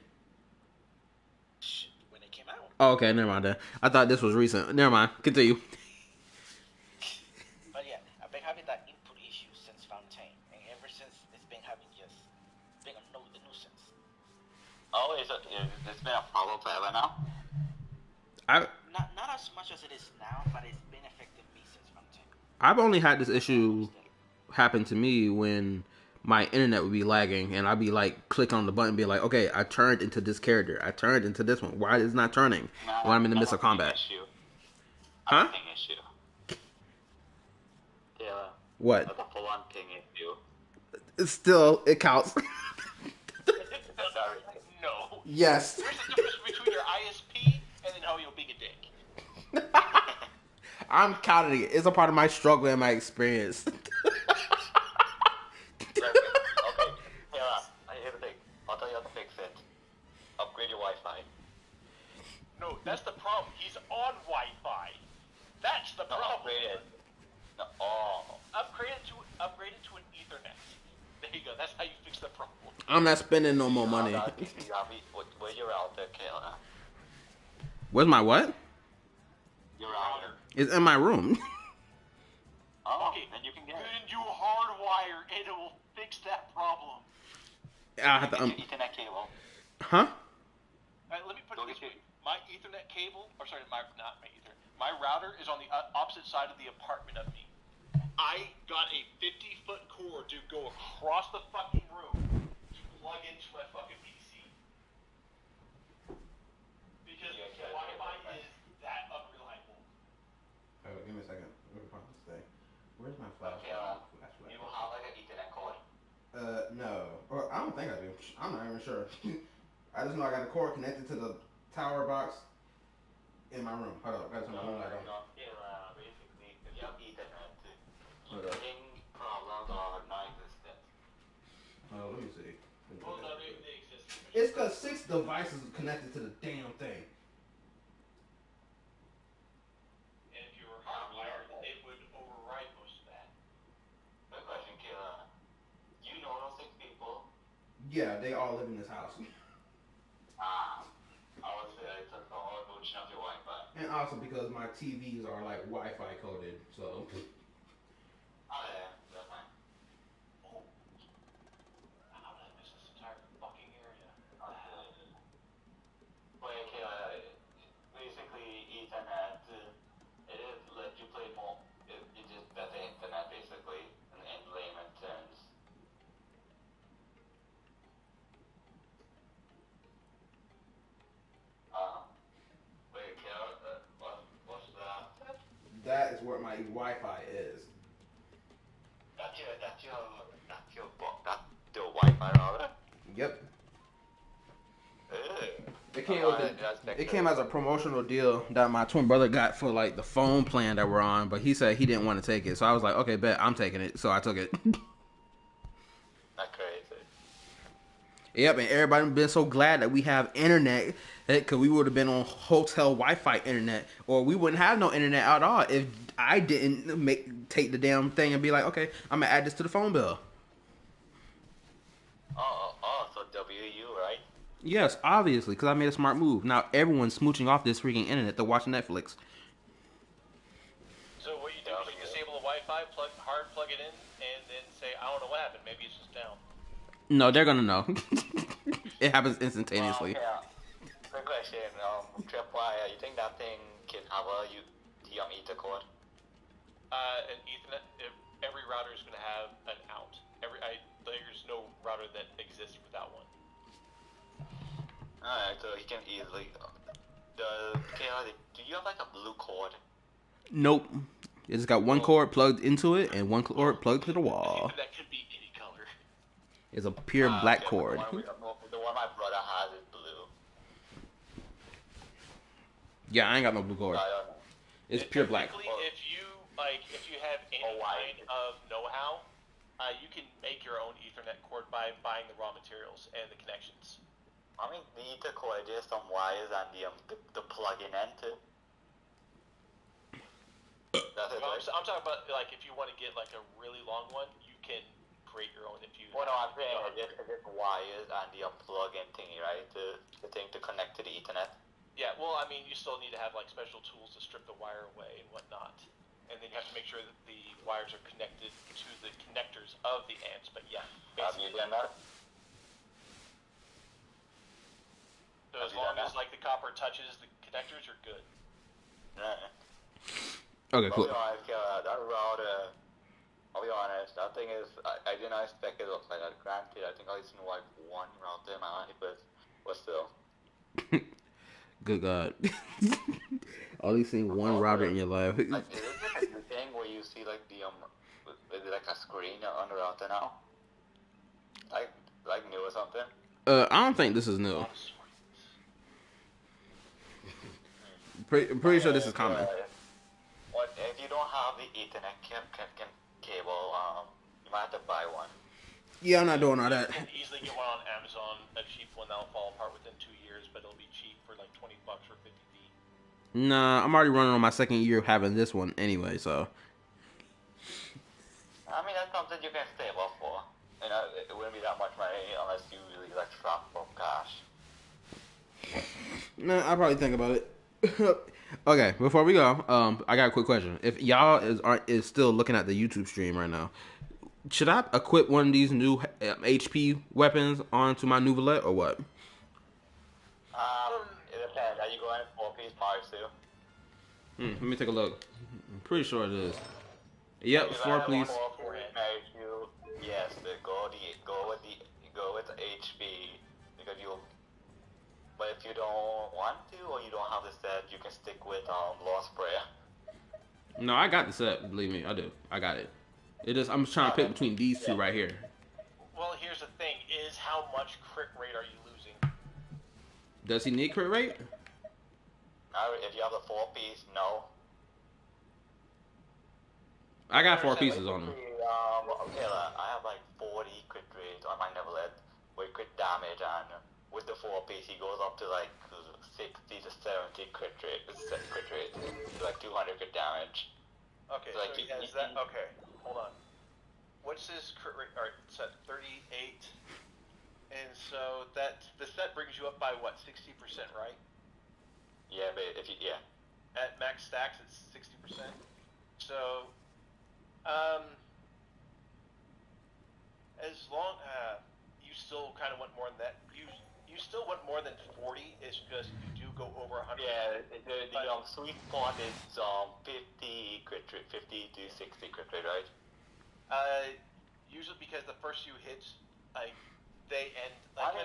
When it came out. Oh, okay, never mind then. I thought this was recent. Never mind. Continue. But yeah, I've been having that input issue since Fontaine, and ever since it's been having been a nuisance. Oh, it's been a problem forever now? Not as much as it is now, but it's been affecting me since Fontaine. I've only had this issue happen to me when my internet would be lagging, and I'd be like, click on the button, and be like, okay, I turned into this character. I turned into this one. Why is it not turning when I'm in the midst of combat? Huh? Issue. Yeah. What? That's a full-on ping issue. It's still, it counts. No. Yes. There's a difference between your ISP and then how you'll being a dick. I'm counting it. It's a part of my struggle and my experience. No, that's the problem. He's on Wi-Fi. That's the problem. Upgraded. Upgraded to an Ethernet. There you go. That's how you fix the problem. I'm not spending no more money. Where's your router, Kayla? Where's my what? Your router. It's in my room. data will fix that problem. I have to Ethernet cable. Huh? Let me put it this way. My Ethernet cable, or sorry, not my Ethernet. My router is on the opposite side of the apartment of me. I got a 50-foot cord to go across the fucking room to plug into my fucking PC. Because Wi-Fi is that unreliable. Oh, give me a second. Let me find this thing. Where's my flash? You will have like an Ethernet cord? No. Or I don't think I do. I'm not even sure. I just know I got the cord connected to the tower box in my room. Hold on, I gotta turn my room light on. Basically, if you have Ethernet, getting problems are non-existent. Oh, let me see. Well, no, they exist. It's because 6 devices connected to the damn thing. And if you were hardwired, it would override most of that. Good question, Kayla. You know those 6 people? Yeah, they all live in this house. I would say it's a call to change your Wi-Fi. And also because my TVs are like Wi-Fi coded, so. Oh yeah, that's fine. Oh. How did I miss this entire fucking area? Well, Kayla, basically Ethernet, it is let you play more. It's just better internet basically, in layman terms. Wait, Kayla, what's that? That is where my Wi-Fi is. That's your Wi-Fi router? Yep. Ew. It came as a promotional deal that my twin brother got for like the phone plan that we're on, but he said he didn't want to take it. So I was like, okay, bet, I'm taking it. So I took it. That's crazy. Yep, and everybody been so glad that we have internet, because we would have been on hotel Wi-Fi internet, or we wouldn't have no internet at all if I didn't take the damn thing and be like, okay, I'm gonna add this to the phone bill. So WU, right? Yes, obviously, because I made a smart move. Now everyone's smooching off this freaking internet to watch Netflix. So what you do is you disable the Wi-Fi, hard plug it in, and then say, I don't know what happened. Maybe it's just down. No, they're gonna know. It happens instantaneously. Yeah. Quick question, Tripwire, you think that thing can have a Ether cord? An Ethernet, every router is going to have an out. There's no router that exists without one. Alright, so he can easily. Do you have like a blue cord? Nope. It's got one cord plugged into it and one cord plugged to the wall. That could be any color. It's a pure black cord. The one my brother has is blue. Yeah, I ain't got no blue cord. It's pure black. If you have any kind of know-how, you can make your own Ethernet cord by buying the raw materials and the connections. I mean, the Ether cord is some wires and the plug-in end. I'm talking about like if you want to get like a really long one, you can create your own if you. Well, no, I'm saying it's wires and the plug-in thingy, right? The thing to connect to the Ethernet. Yeah, well, I mean, you still need to have like special tools to strip the wire away and whatnot, and then you have to make sure that the wires are connected to the connectors of the ants. But yeah, have you done that? So as long as like the copper touches the connectors, you're good. Okay, cool. I'll be honest, that thing is, I did not expect it to look like that. Granted, I think I've seen like one router in my life, but still. Good God. Only seen one router in your life. Like, is this like a thing where you see like is it like a screen on the router now? Like new or something? I don't think this is new. I'm pretty sure this is common. What if you don't have the Ethernet cable? You might have to buy one. Yeah, I'm not doing all that. You can easily get one on Amazon, a cheap one that'll fall apart within 2 years, but it'll be cheap for like $20 for 50 feet. Nah, I'm already running on my second year of having this one anyway, so. I mean, that's something you can save up for. You know, it wouldn't be that much money unless you really like trap for cash. Nah, I'll probably think about it. Okay, before we go, I got a quick question. If y'all is still looking at the YouTube stream right now, should I equip one of these new HP weapons onto my Nouvellette or what? It depends. Are you going 4-piece Mars too? Let me take a look. I'm pretty sure it is. Yep, 4 please. Yes, go with HP because you. But if you don't want to or you don't have the set, you can stick with Lost Prayer. No, I got the set. Believe me, I do. I got it. It is. I'm just trying to pick between these two right here. Well, here's the thing: is how much crit rate are you losing? Does he need crit rate? If you have the 4-piece, no. I got 4 pieces on him. Okay, I have like 40 crit rate on my Neverlet with crit damage, and with the 4-piece, he goes up to like 60 to 70 crit rate, so like 200 crit damage. Okay, so he has that. Okay, hold on. What's his crit rate? Alright, it's at 38, and so that the set brings you up by what, 60%, right? Yeah, but if you at max stacks, it's 60%. So, as long you still kind of want more than that. You still want more than 40. It's just you do go over 100. Yeah, the sweet spot is 50 crit rate, 50 to 60 crit rate, right? Usually because the first few hits, like they end. Like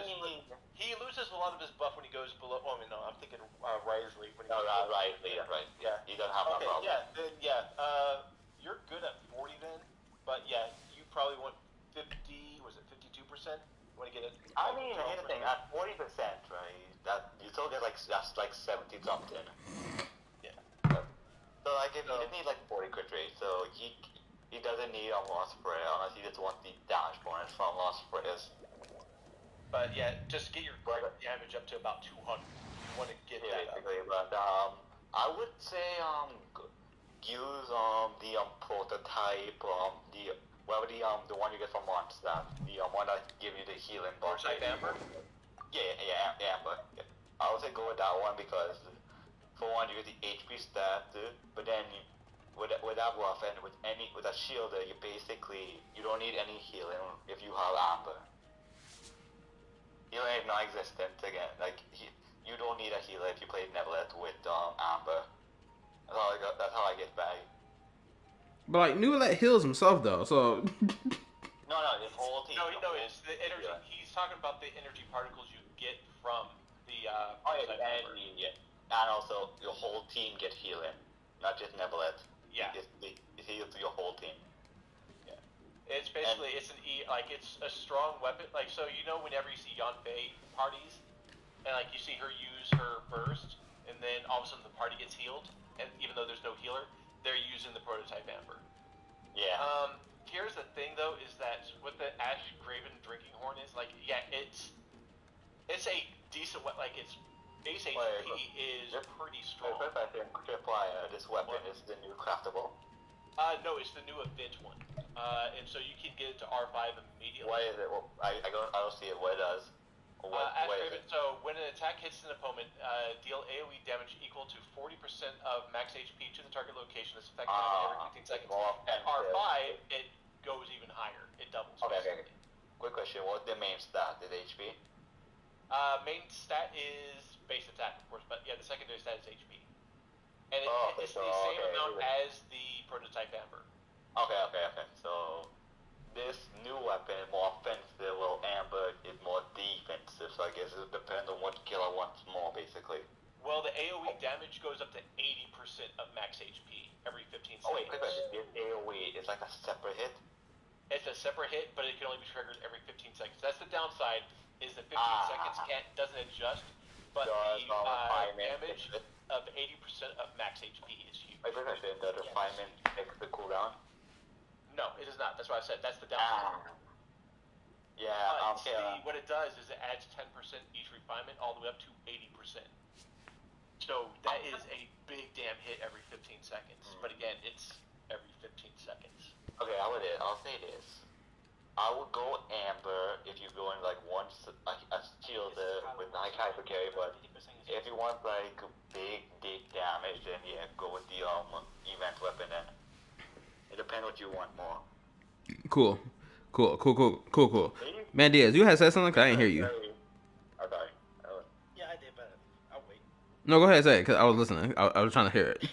he loses a lot of his buff when he goes below. Oh, I mean, no, I'm thinking Rider's Rate. When he goes right. Yeah, he doesn't have that problem. Yeah, then you're good at 40 then, but yeah, you probably want 50. Was it 52%? Want to get it? I mean, here's the thing: at 40%, right? That you still get like that's like 70 something. Yeah. So like if he didn't need like 40 crit rate, so he doesn't need a Lost Prayer unless he just wants the damage bonus from Lost Prayers. But yeah, just get your damage up to about 200. You want to get that up. But I would say use the prototype the one you get from Mondstadt, the one that give you the healing buff. Prototype Amber. Yeah, Amber. Yeah. I would say go with that one because for one you get the HP stat, but then with that weapon with a shielder you don't need any healing if you have Amber. Healing is non-existent again. Like you don't need a healer if you play Neverlet with Amber. That's how I get by. But like Neverlet heals himself though, so. No, his whole team. No, it's the energy. Yeah. He's talking about the energy particles you get from the. And also your whole team get healing, not just Neverlet. Yeah. It heals your whole team. Yeah. It's basically it's a strong weapon. Like so, whenever you see Yanfei parties, and like you see her use her burst, and then all of a sudden the party gets healed, and even though there's no healer, they're using the prototype Amber. Yeah. Here's the thing though, is that what the Ash Graven Drinking Horn is, like, yeah, it's a decent weapon, like its base HP is pretty strong. This weapon is the new craftable. No, it's the new event one. And so you can get it to R5 immediately. Why is it? Well, I don't see it. What it does? So when an attack hits an opponent, deal AoE damage equal to 40% of max HP to the target location that's affected every 15 seconds. At R5, it goes even higher. It doubles. Okay. Quick question: what's the main stat? Is HP? Main stat is base attack, of course, but yeah, the secondary stat is HP. And it's the same amount as the prototype Amber. Okay. So this new weapon is more offensive, while Amber is more defensive. So I guess it depends on what killer wants more, basically. Well, the AoE damage goes up to 80% of max HP every 15 seconds. Oh wait, this AoE is like a separate hit? It's a separate hit, but it can only be triggered every 15 seconds. That's the downside, is the 15 seconds doesn't adjust, but the damage of 80% of max HP is huge. Wait, the refinement makes the cooldown? No, it does not. That's what I said. That's the downside. What it does is it adds 10% each refinement all the way up to 80%. So that is a big damn hit every 15 seconds. But again, it's every 15 seconds. Okay, I'll say this. I would go Amber if you're going like once a shielder with high hyper carry, but if you want like big damage, then yeah, go with the event weapon then. It depends what you want more. Cool. Man, Diaz, you had said something? 'Cause I didn't hear you. Okay. Yeah, I did, but I'll wait. No, go ahead and say it, because I was listening. I was trying to hear it.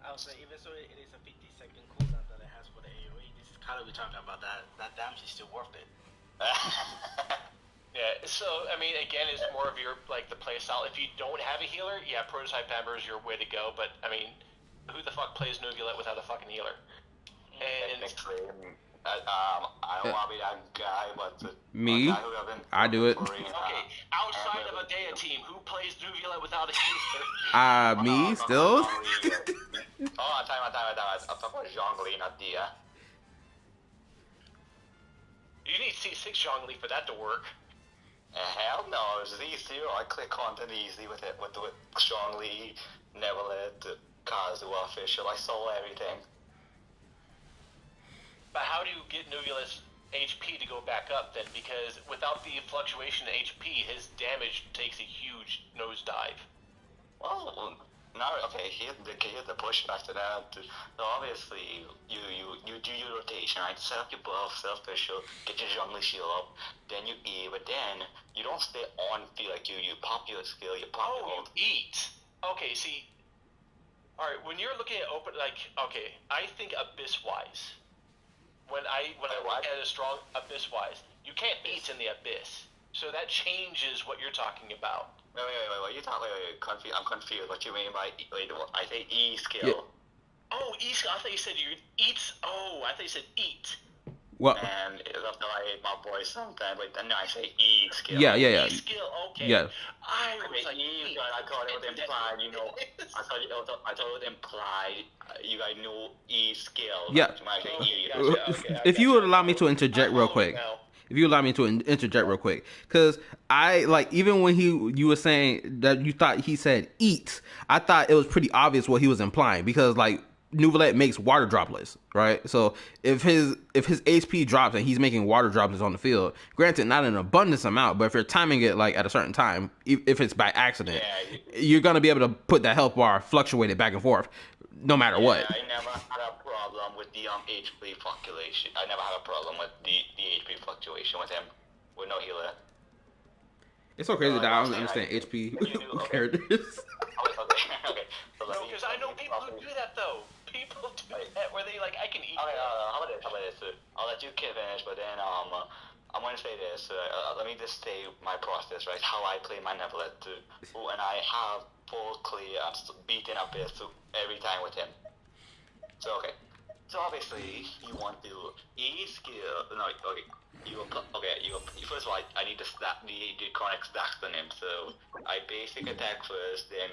I was saying, even so it is a 50-second cooldown that it has for the AoE, this is kind of we're talking about that damage is still worth it. Yeah, so, I mean, again, it's more of your, like, the play style. If you don't have a healer, yeah, Prototype Amber is your way to go, but, I mean, who the fuck plays Nugulette without a fucking healer? And I don't want to be that guy, but Me? I do it. Okay, outside of a Dea team, who plays Nugulette without a healer? Me, still? I'm talking about Zhongli, not Dia. You need C6 Zhongli for that to work. Hell no, it's easy. I click content easily with Zhongli, Neverlet, Kazuha official. I saw everything. But how do you get Nugulette's HP to go back up then? Because without the fluctuation in HP, his damage takes a huge nosedive. Well, no, okay, here's the pushback to that. So obviously, you do your rotation, right? Set up your buff, set up official, get your Zhongli shield up, then you E, but then you don't stay on field like you pop your skill, you pop your ult. Eat. Okay, see. Alright, when you're looking at open, like, okay, I think Abyss-wise. When I look at a strong Abyss-wise, you can't eat in the Abyss. So that changes what you're talking about. Wait, you talk, confused. I'm confused. What you mean by, I say E skill. Yeah. Oh, E skill. I thought you said you eat. Oh, I thought you said eat. What? And that's how I hate my voice sometimes, but then I say E skill. Yeah. E skill, okay. Yeah. I was like, E, I thought it would imply, I thought it would imply you guys knew E skill. Yeah. If you would allow me to interject real quick. If you allow me to interject real quick, because I even when you were saying that you thought he said eat, I thought it was pretty obvious what he was implying, because like Nugulette makes water droplets, right? So if his HP drops and he's making water droplets on the field, granted not an abundance amount, but if you're timing it like at a certain time, if it's by accident, you're gonna be able to put that health bar fluctuated back and forth, no matter what. I never had a problem with the HP fluctuation. I never had a problem with the HP fluctuation with him, with no healer. It's so crazy that I don't understand HP characters. Okay. No, because I know people who do that though. People do that where they like, I can eat. Okay, how about this? I'll let you finish, but then I'm going to say this. Let me just say my process, right? How I play my Neverlet, and I have full clear. I'm beating Abyss every time with him. So okay. So obviously you want to E skill. No, okay. First of all, I need to stack the chronic stacks on him. So I basic attack first, then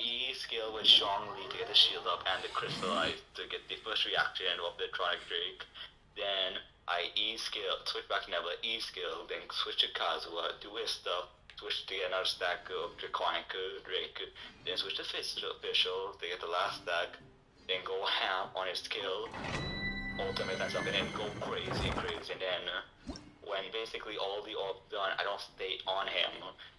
E skill with Zhongli to get the shield up and the crystallize to get the first reaction of the chronic Drake. Then I E skill, switch back to Nebula, E skill, then switch to Kazuha, do his stuff, switch to get another stack of Draconic Drake, then switch to official to get the last stack, then go ham on his skill, ultimate and stuff, and then go crazy, and then when basically all the off done, I don't stay on him.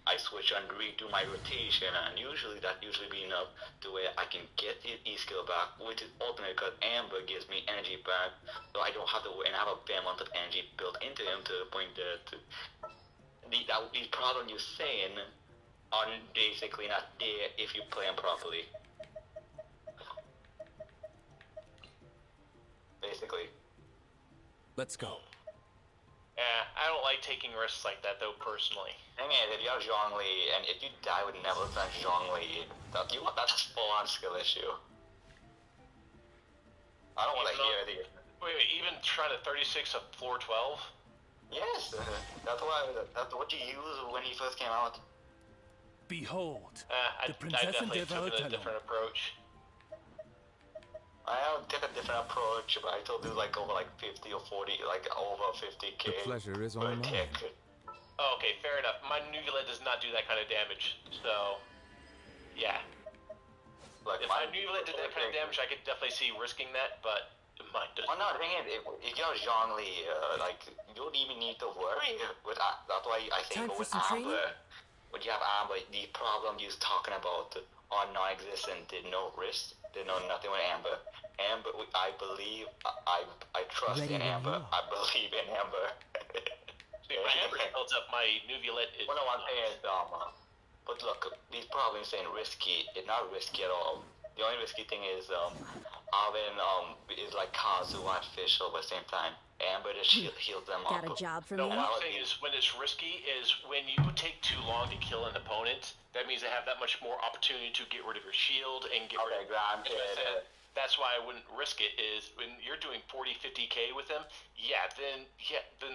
I switch and redo my rotation, and that usually be enough to where I can get his E skill back, which is ultimate because Amber gives me energy back, so I don't have to and I have a fair amount of energy built into him to the point that the problem you're saying are basically not there if you play him properly. Basically. Let's go. Yeah, I don't like taking risks like that though, personally. I mean, if you have Zhongli, and if you die with Neville and Zhongli, that's a full-on skill issue. I don't want to hear it. Wait, even try to 36 of floor 12? Yes, that's what you used when he first came out. Behold, the Princess and took a different approach. I took a different approach, but I still do like over 50 or 40, like over 50k. The pleasure is all mine. Oh, okay, fair enough. My Nugulette does not do that kind of damage, so yeah. If my Nugulette did that kind of damage, I could definitely see risking that, but mine doesn't. Well, no, the thing is, if you have Zhongli, you don't even need to worry with that. That's why I say go with Amber. When you have Amber, the problem you're talking about are non-existent, no risk. they know nothing with Amber. Amber, I believe, I trust in Amber. I believe in Amber. Amber built up my Nuvulet. What I want to say is, but look, these problems saying risky. It's not risky at all. The only risky thing is, Alvin, is like Kazu artificial, but at the same time, Amber just heals them up. Got a job for The me? one thing is, when it's risky, is when you take too long to kill an opponent. That means they have that much more opportunity to get rid of your shield and get rid of your. That's why I wouldn't risk it. Is when you're doing 40, 50k with them, then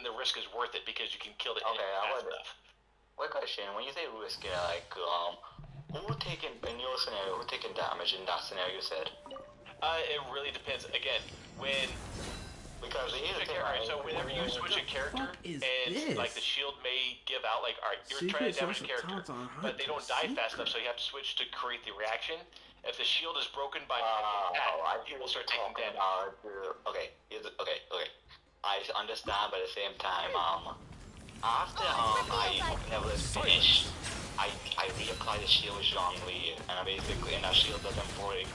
the risk is worth it because you can kill the enemy fast enough. One question: when you say risk, like, who taking in your scenario? Who taking damage in that scenario? You said. It really depends. Again, because so whenever you switch a character and like the shield may give out, like, all right, you're trying to damage a character, but they don't die fast enough, so you have to switch to create the reaction. If the shield is broken by people start taking damage. Okay. I understand, but at the same time, after I never finished, I reapply the shield strongly, and that shield doesn't break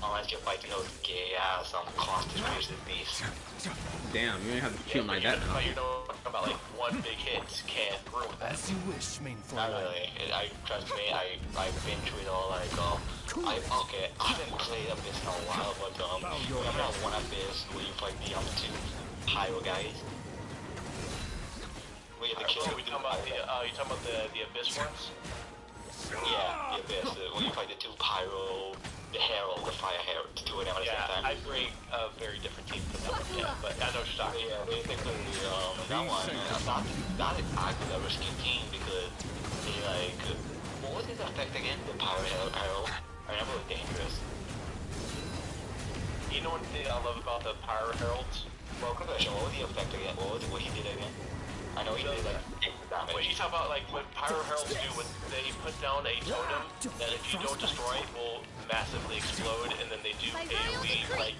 unless you're fighting those gay ass cost increases beasts. Damn, you ain't have to kill like that now. You know about like one big hit can't ruin that. As you wish, main Not really. Trust me, I've been through it all. Like, I haven't played Abyss in a while, but remember that one Abyss where you fight the two pyro guys? We had to kill. You talking about the Abyss ones? Yeah, the Abyss. When you fight the two pyro, the Herald, the Fire Herald, the two of them at the same time. I bring a very different team from that one, but I know what you're talking about. Yeah, basically, that one, not exactly a risky team because they, like, what was his effect again? The Power Herald? I remember it was dangerous. You know what I love about the Pyro Heralds? Well, confession, what was the effect again? What he did again? I know he did, like, damage. When you talk about, like, what Pyro Heralds do, when they put down a totem that if you don't destroy it will massively explode, and then they do AoE, like...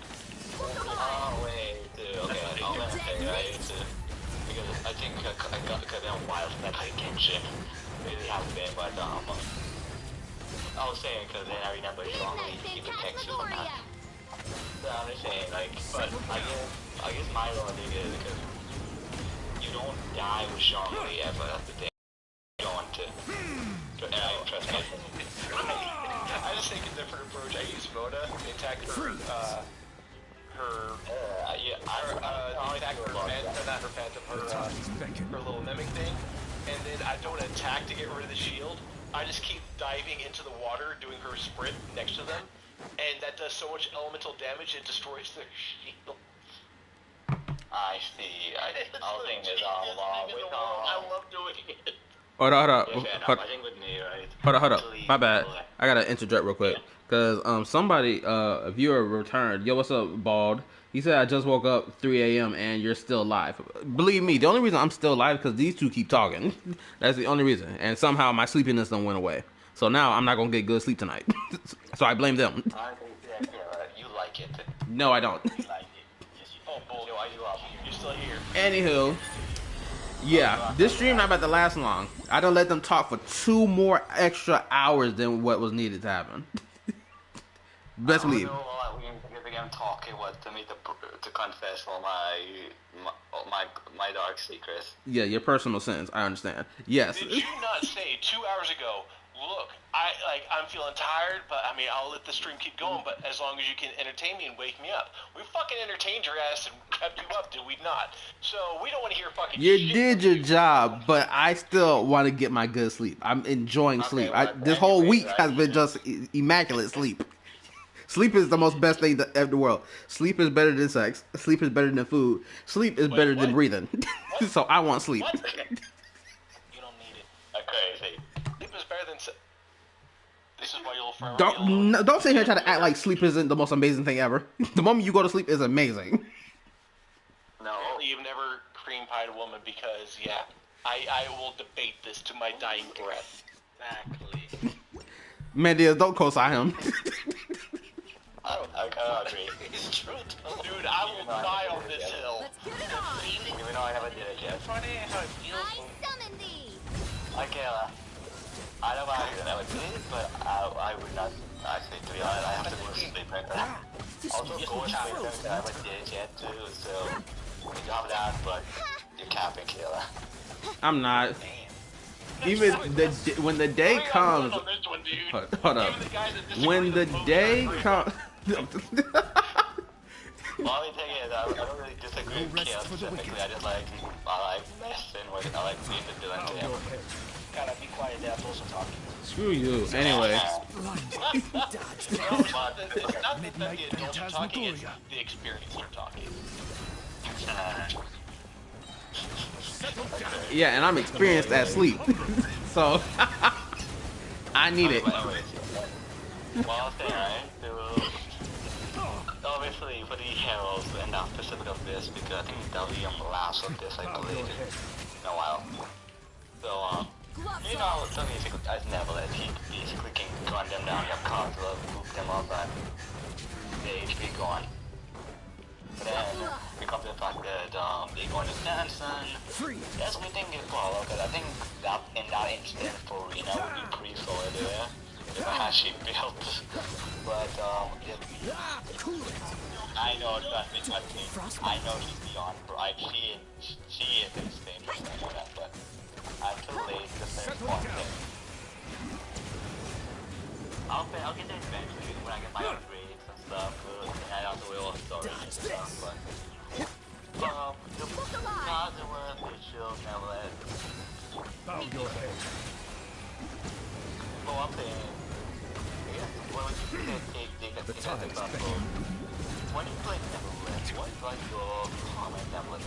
Oh, wait, okay, I'm gonna say because I think I got been a while since I played Genshin. Really hasn't been, but, I was saying, because then I remember strongly he protects you from that. So I'm just saying, like, but I guess my logic is because you don't die with strongly ever, that's the thing. You don't want to. And I don't trust me. I just take a different approach. I use Mona, attack her, her little mimic thing, and then I don't attack to get rid of the shield. I just keep diving into the water, doing her sprint next to them, and that does so much elemental damage it destroys their shield. I see. I'll think there's a lot with I love doing it. Hold up. Hold up. My bad. I gotta interject real quick. Cause somebody, a viewer returned. Yo, what's up, Bald? He said, I just woke up 3 a.m. and you're still live. Believe me, the only reason I'm still live is because these two keep talking. That's the only reason. And somehow my sleepiness done went away. So now I'm not gonna get good sleep tonight. So I blame them. You like it. No, I don't. You like it. Yes, you. Oh, bull. Yo, you're still here. Anywho, yeah, this stream not about to last long. I done let them talk for 2 more extra hours than what was needed to happen. Best believe. I'm talking to confess all my dark secrets. Yeah, your personal sins. I understand. Yes. Did you not say 2 hours ago? Look, I'm feeling tired, but I mean, I'll let the stream keep going. But as long as you can entertain me and wake me up, we fucking entertained your ass and kept you up, did we not? So we don't want to hear fucking. You shit. did your job, but I still want to get my good sleep. I'm enjoying sleep. This whole week has been just immaculate sleep. Sleep is the most best thing in the world. Sleep is better than sex. Sleep is better than food. Sleep is better than breathing. So I want sleep. You don't need it. Okay, sleep is better than sex. This is why you'll don't sit here and try to act like sleep isn't the most amazing thing ever. The moment you go to sleep is amazing. No. Apparently you've never cream pied a woman because, I will debate this to my dying breath. Exactly. Mandias, don't co-sign him. I cannot agree. It's true, dude. I will die on this hill. Let's get it on. Even though I haven't did it yet. I summon thee. Okay, I don't know how I never did it, but I would not Actually, to be honest, I have to go to sleep right now. Also, go to sleep because I have a day yet too, so you have that, but you're capping, Kayla. I'm not. Even when the day comes. Hold up. When the day comes. The only thing is, I don't really disagree with Kayla specifically. I just like, messing with, I like being the Dylan to him. Gotta be quiet, Dad. I'm also talking. Screw you. Anyway. It's not the adults are talking, it's the experience are talking. Yeah, and I'm experienced at sleep. So, I need it. Well, okay, right? Obviously, for the heroes, and not specific of this, because I think that'll be on the last of this, I believe, in a while. So, you know, so basically, as Natlan, he basically can gun them down, you have cards, move them up, and the HP gone. But then, we come to the fact that they're going to Genshin. That's what we think is follow, because I think that in that instance for Rena would be pretty solid there. If I had she built. But, I know, trust me, I know she's beyond bright. She is insane, I know that, but I'm too late to finish one thing. I'll get there eventually when I get my upgrades and stuff, and I also will storage and stuff, but the cards are worth it, she'll never let it. Bow your head. Well, I'm saying, well, you can take the time about when you play Natlan, what is like your common Natlan?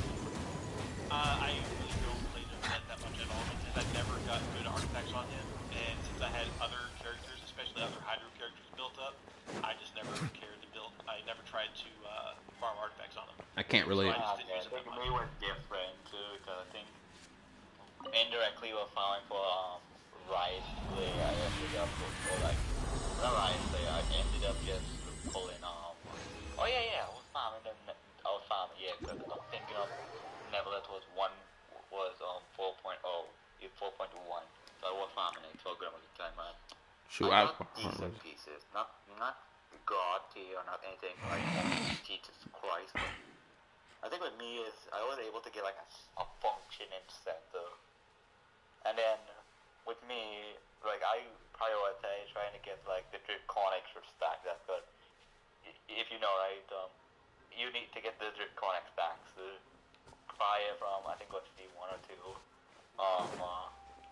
I really don't play Natlan that much at all because I never got good artifacts on him, and since I had other characters, especially other Hydro characters built up, I just never cared to build. I never tried to farm artifacts on them. I can't relate. So I think we were different too, because I think indirectly we're farming for Rice Play. I ended up with, or like, not Rice Play, I ended up just pulling oh yeah, I was farming them. Yeah, because I'm thinking of Natlan was 4.0, 4.1, so I was farming it for a good amount of time, man. Shoot, I got decent pieces, not God tier or not anything like Jesus Christ. I think with me is I was able to get like a functioning center, and then with me, like I prioritize trying to get like the Draconic stack that good. If you know, right, you need to get the Draconic stacks. Prior from, I think it was C1 or 2,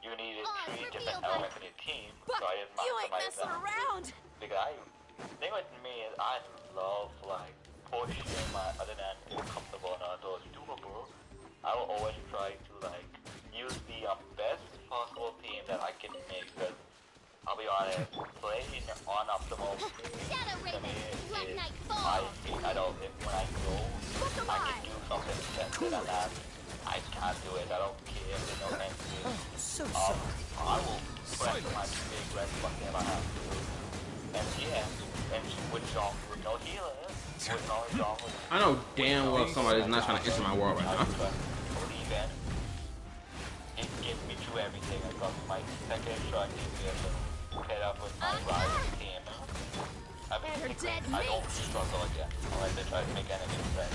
you needed 3 different elements in your team, so I didn't maximize them. Because the thing with me is I love, like, pushing my, other than it's comfortable and although it's doable, I will always try to, like, use the best possible team that I can make, because I'll be honest, playing on optimal to me is, I don't, when I go, I can do something better than that. I can't do it, I don't care if they don't end it. I will press my big red button if I have to. And yeah, and with John, with no healer, with no John, I know damn well somebody's not trying to enter my world right now. Even, it gets me through everything. I got my second shot, gave me a little head up with my rival team. I mean, I don't struggle again unless they try to make enemies that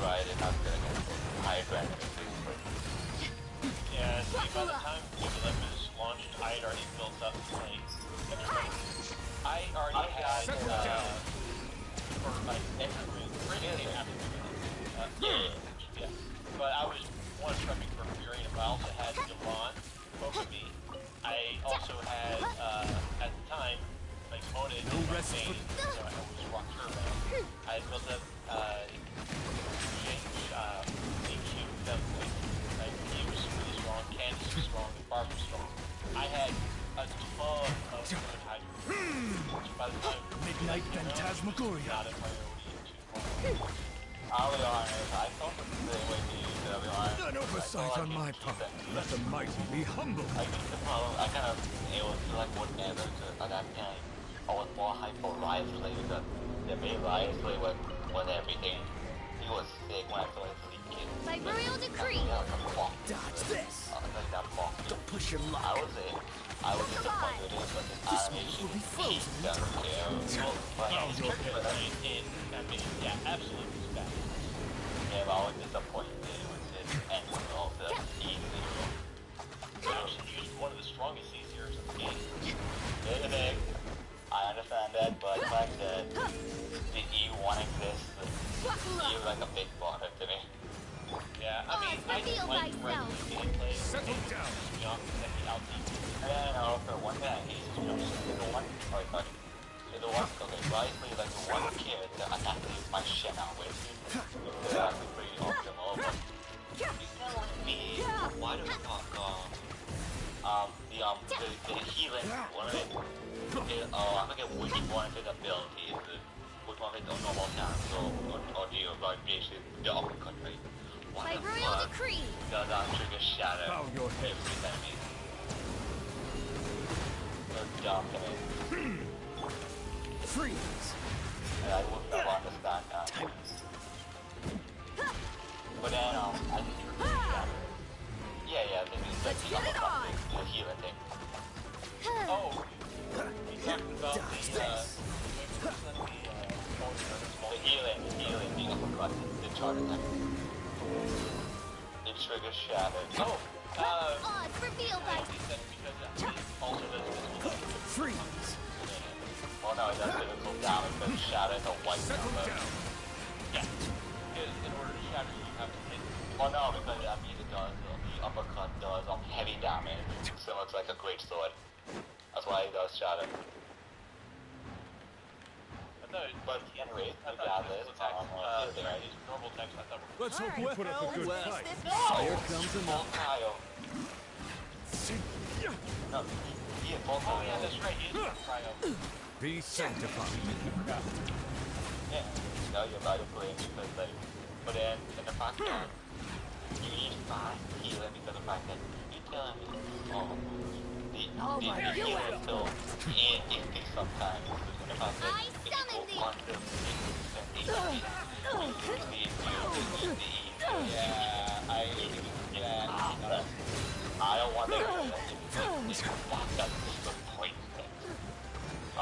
try to not get against higher enemies. Yeah, see, by the time Natlan was launched, I had already built up my I already had, for like, everything after yeah. But I was one prepping for Fury, but I also had Devon over me. I also had, at the time, like, Mona in my main, so I was Rock Turbo. I had built up, DQ, definitely. Like, he was really strong, Candace was strong, and Barb was strong. I had a ton of good Hydro. So by the time Midnight Phantasmagoria. Not a priority. I'll be honest, I thought the same way to you, I'll be honest. An oversight on my part. Let the mighty be humble. I think the problem, I kind of, it was like whatever, at that time, I was more hyped for Riot Slay, because the main Riot Slay was everything. He was sick when I saw his lead kid. By royal decree. Dodge this. Like that bomb. Don't push your luck. I I was disappointed with it, but the animation he doesn't care. But yeah, his character design yeah, absolutely respect. Yeah, but I was disappointed with his end result, the E0. He's one of the strongest easiers in the game. Big. I understand that, but the fact that the E1 exists, feels like a big bother to me. Yeah, I mean, I just like gameplay. Settle down. And also, one thing I hate is, the one, the one, okay, rightly, like the one character I have to use my shit out with. It's actually pretty optimal, but you telling me, why do we talk, the healing one of it, I forget which one of the abilities, which one of it the normal attack, or the, like, basically, the uppercut, right? Why the fuck does that trigger shadow every enemy? So dumb to me. Freeze! And I would not understand that. But then, I just use shadow. Yeah, the uppercut thing, the healing thing. Oh, you talking about the healing, the uppercut, the charge attack. It triggers shadow. Oh, reveal thyself. Also does freeze. Well, no, it does physical damage, but shadow is a white number. Yeah, because in order to shatter, you have to hit. Well, no, because I mean it does. The uppercut does heavy damage, so it's like a great sword. That's why it does shatter. But anyway, regardless, these normal attacks I thought were. Let's hope you put up a good fight. Here comes a Kyle. No, he is both. Oh yeah, that's right. He is Cryo. Be sanctified. Yeah, no, you're about to play because like, but then the fact that you need 5 healing because of the fact that you're telling me, the healing still empty sometimes. The fact that people want to I don't want to that's the point. I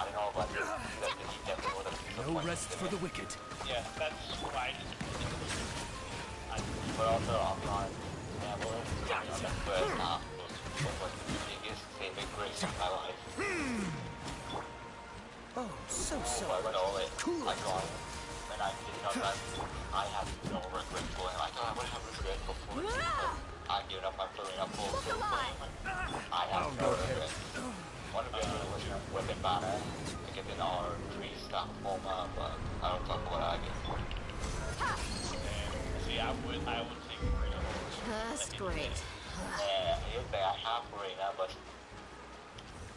don't know about this. No rest for the wicked. Yeah, that's why. But also, I'll be honest, the first half was the biggest saving grace of my life. Oh, so I went all in. I got it. And I did not run. I had no regret going. I thought I would have regret before. I gave up on filling up full. I have no regret. One of them was weapon banner to get in our 3-star former, but I don't talk about it again. See, I would take Marina. That's great. Yeah, here's the I have Marina, but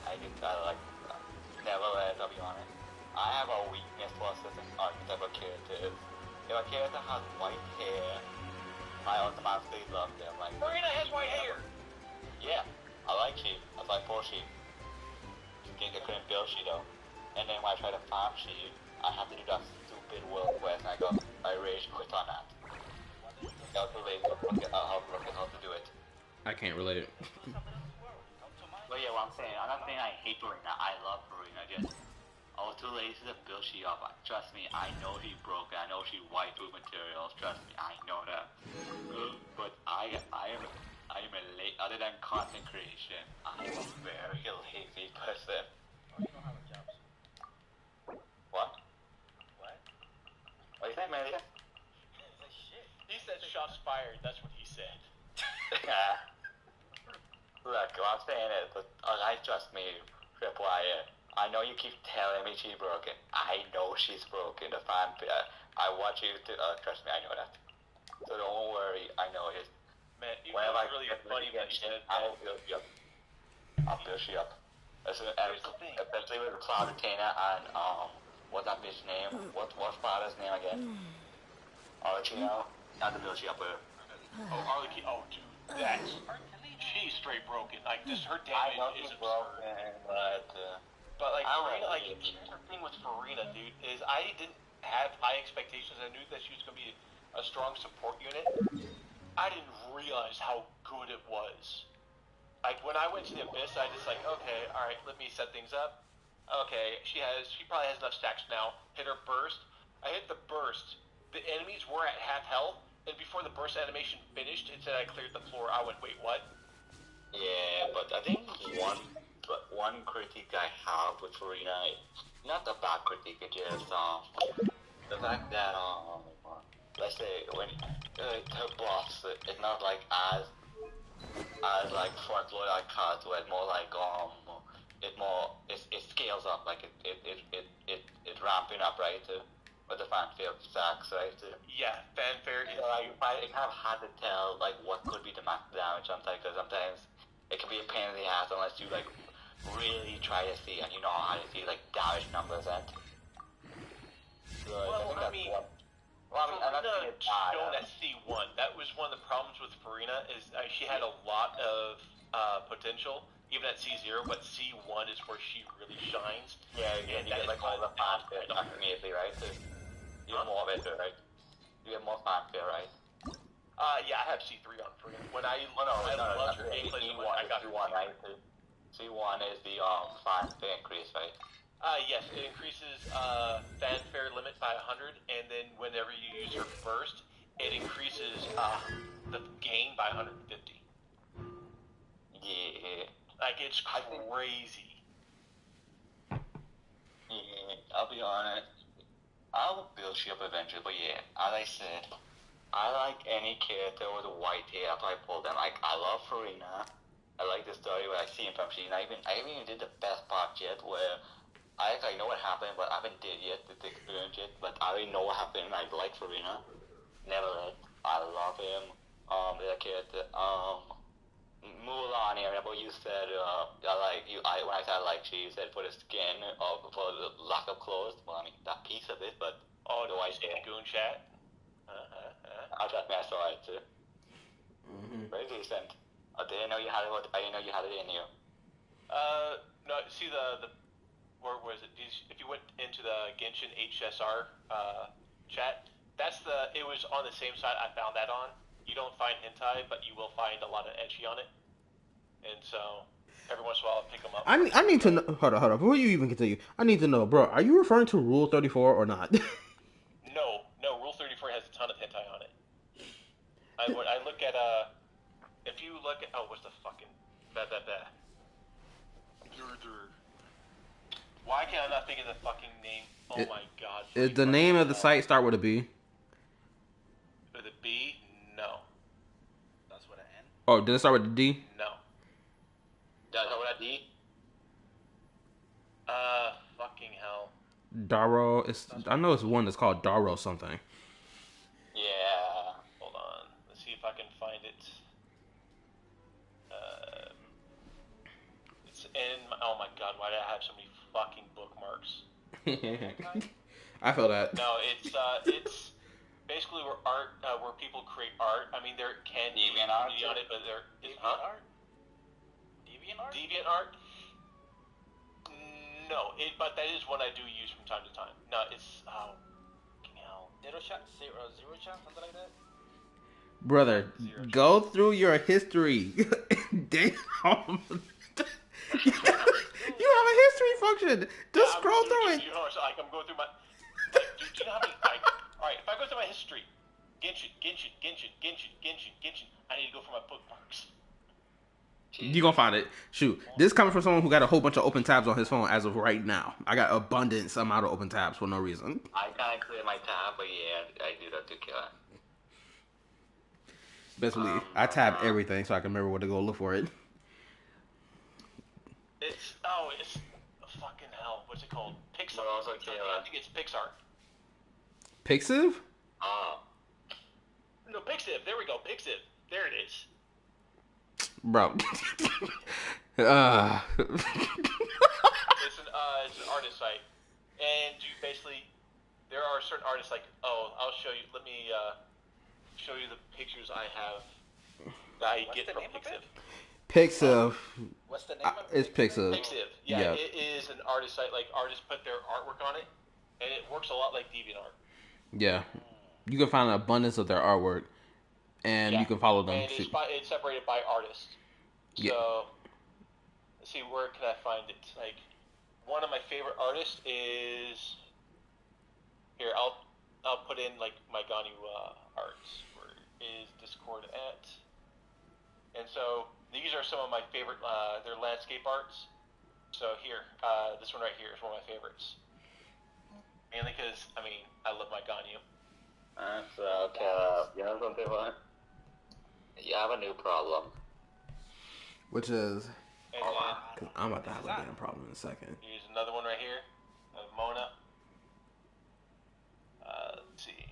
I just like nevertheless, I'll be honest. I have a weakness for certain type of characters. If a character has white hair, I automatically love them. Like Marina has white hair. Yeah, I like sheep. I like 4 sheep. I couldn't build she though. And then when I try to farm she, I have to do that stupid world quest and I rage quit on that. That was related to how to do it. I can't relate it. But yeah, what I'm saying, I'm not saying I hate Marina, I love Marina, just I was too lazy to build she up. Trust me, I know she's broken, I know she's white through materials, trust me, I know that. But I am other than content creation, I'm a very lazy person. What? What? What do you think, Melia? He said shots fired, that's what he said. Look, what I'm saying is, trust me, Triple I know you keep telling me she's broken. I know she's broken. The fan, I want you to, trust me, I know that. So don't worry, I know it. Man, you know it's really funny when you said I'll build you up. I'll build you up. Especially with Cloud Retainer and, what's that bitch name? What's father's name again? ARCHON. Not to build you up with. Oh, Arlie, oh, dude, that's... She's straight broken. Like, this, her damage is absurd. But like, Farina, like, the thing with Farina, dude, is I didn't have high expectations. I knew that she was going to be a strong support unit. I didn't realize how good it was. like when I went to the Abyss, I just like, okay, all right, let me set things up. Okay, she probably has enough stacks now. Hit her burst. I hit the burst. The enemies were at half health, and before the burst animation finished, it said I cleared the floor. I went, wait, what? Yeah, but I think one critique I have with Farina, not the bad critique, it's just the fact that let's say when her boss is not like as like front load like cards, where it's more like it scales up, like it's ramping up, right? With the fanfare stacks, right? Yeah, fanfare is. So I kind of hard to tell like what could be the max damage sometimes, because sometimes it can be a pain in the ass unless you like really try to see and you know how to see like damage numbers and. So I mean, Farina shown at C1. That was one of the problems with Farina is she had a lot of potential even at C0, but C1 is where she really shines. Yeah, you get like all the fanfare immediately, right? So you get more of it, right? You get more fanfare, right? Yeah, I have C3 on Farina. When I loved her gameplay so much, I got her C1, right? C1 is the fanfare increase, right? Yes, it increases fanfare limit by 100, and then whenever you use her burst, it increases the gain by 150. Yeah. Like, it's crazy. Yeah, I'll be honest. I will build she up eventually, but yeah, as I said, I like any character with a white hair after I pull them. Like, I love Farina. I like the story where I see him from she. I even did the best part yet where I know what happened, but I haven't did yet to experience it. But I already know what happened. I like Farina. Nevertheless, I love him. The character. Mulan, I remember you said when I said like she said for the skin or for the lack of clothes. Well, I mean that piece of it, but the white skin goon chat. I saw it too. Very decent. I didn't know you had it. I didn't know you had it in you. No. See the where was it? If you went into the Genshin HSR chat, it was on the same site I found that on. You don't find hentai, but you will find a lot of ecchi on it. And so, every once in a while, I'll pick them up. I need to know. Hold on. Before you even continue, I need to know, bro, are you referring to Rule 34 or not? No. Rule 34 has a ton of hentai on it. I look at, if you look at, what's the fucking, Why can I not think of the fucking name? Oh my god. Is the name of the site start with a B? With a B? No. That's with an N? Oh, did it start with a D? No. Does it start with a D? Fucking hell. Daro. I know it's one that's called Daro something. Yeah. Hold on. Let's see if I can find it. It's in. Oh my god, why do I have so many fucking bookmarks? I feel that. No, it's basically where people create art. I mean, there can be nudity on it, but there is art. Deviant art? Deviant art? No, but that is one I do use from time to time. No, it's fucking hell. Zero shot, something like that. Brother, go through your history. Damn. You have a history function. Just scroll through it. I'm going through my. Do you know how many? Alright, if I go through my history, Genshin. I need to go for my bookmarks. You gonna find it. Shoot, this coming from someone who got a whole bunch of open tabs on his phone as of right now. I got abundance amount of open tabs for no reason. I kind of clear my tab, but yeah, I do that to kill it. Best believe I tab everything so I can remember where to go look for it. It's fucking hell. What's it called? Pixar. I think it's Pixar. Pixiv? No, Pixiv. There we go. Pixiv. There it is. Bro. It's an artist site, and you basically there are certain artists like I'll show you. Let me show you the pictures I have that I get from Pixiv. Pixiv. What's the name of it? It's Pixiv. Pixiv. Yeah, it is an artist site. Like artists put their artwork on it, and it works a lot like DeviantArt. Yeah, you can find an abundance of their artwork, and you can follow them. And it's separated by artists. So, let's see, where can I find it? Like, one of my favorite artists is here. I'll put in like my Ganyu arts. Where is Discord at? And so these are some of my favorite. They're landscape arts. So here, this one right here is one of my favorites. Mainly because I mean I love my Ganyu. So okay, you know something? What? You have a new problem. Which is. And I'm about to have a damn problem in a second. Here's another one right here of Mona. Let's see.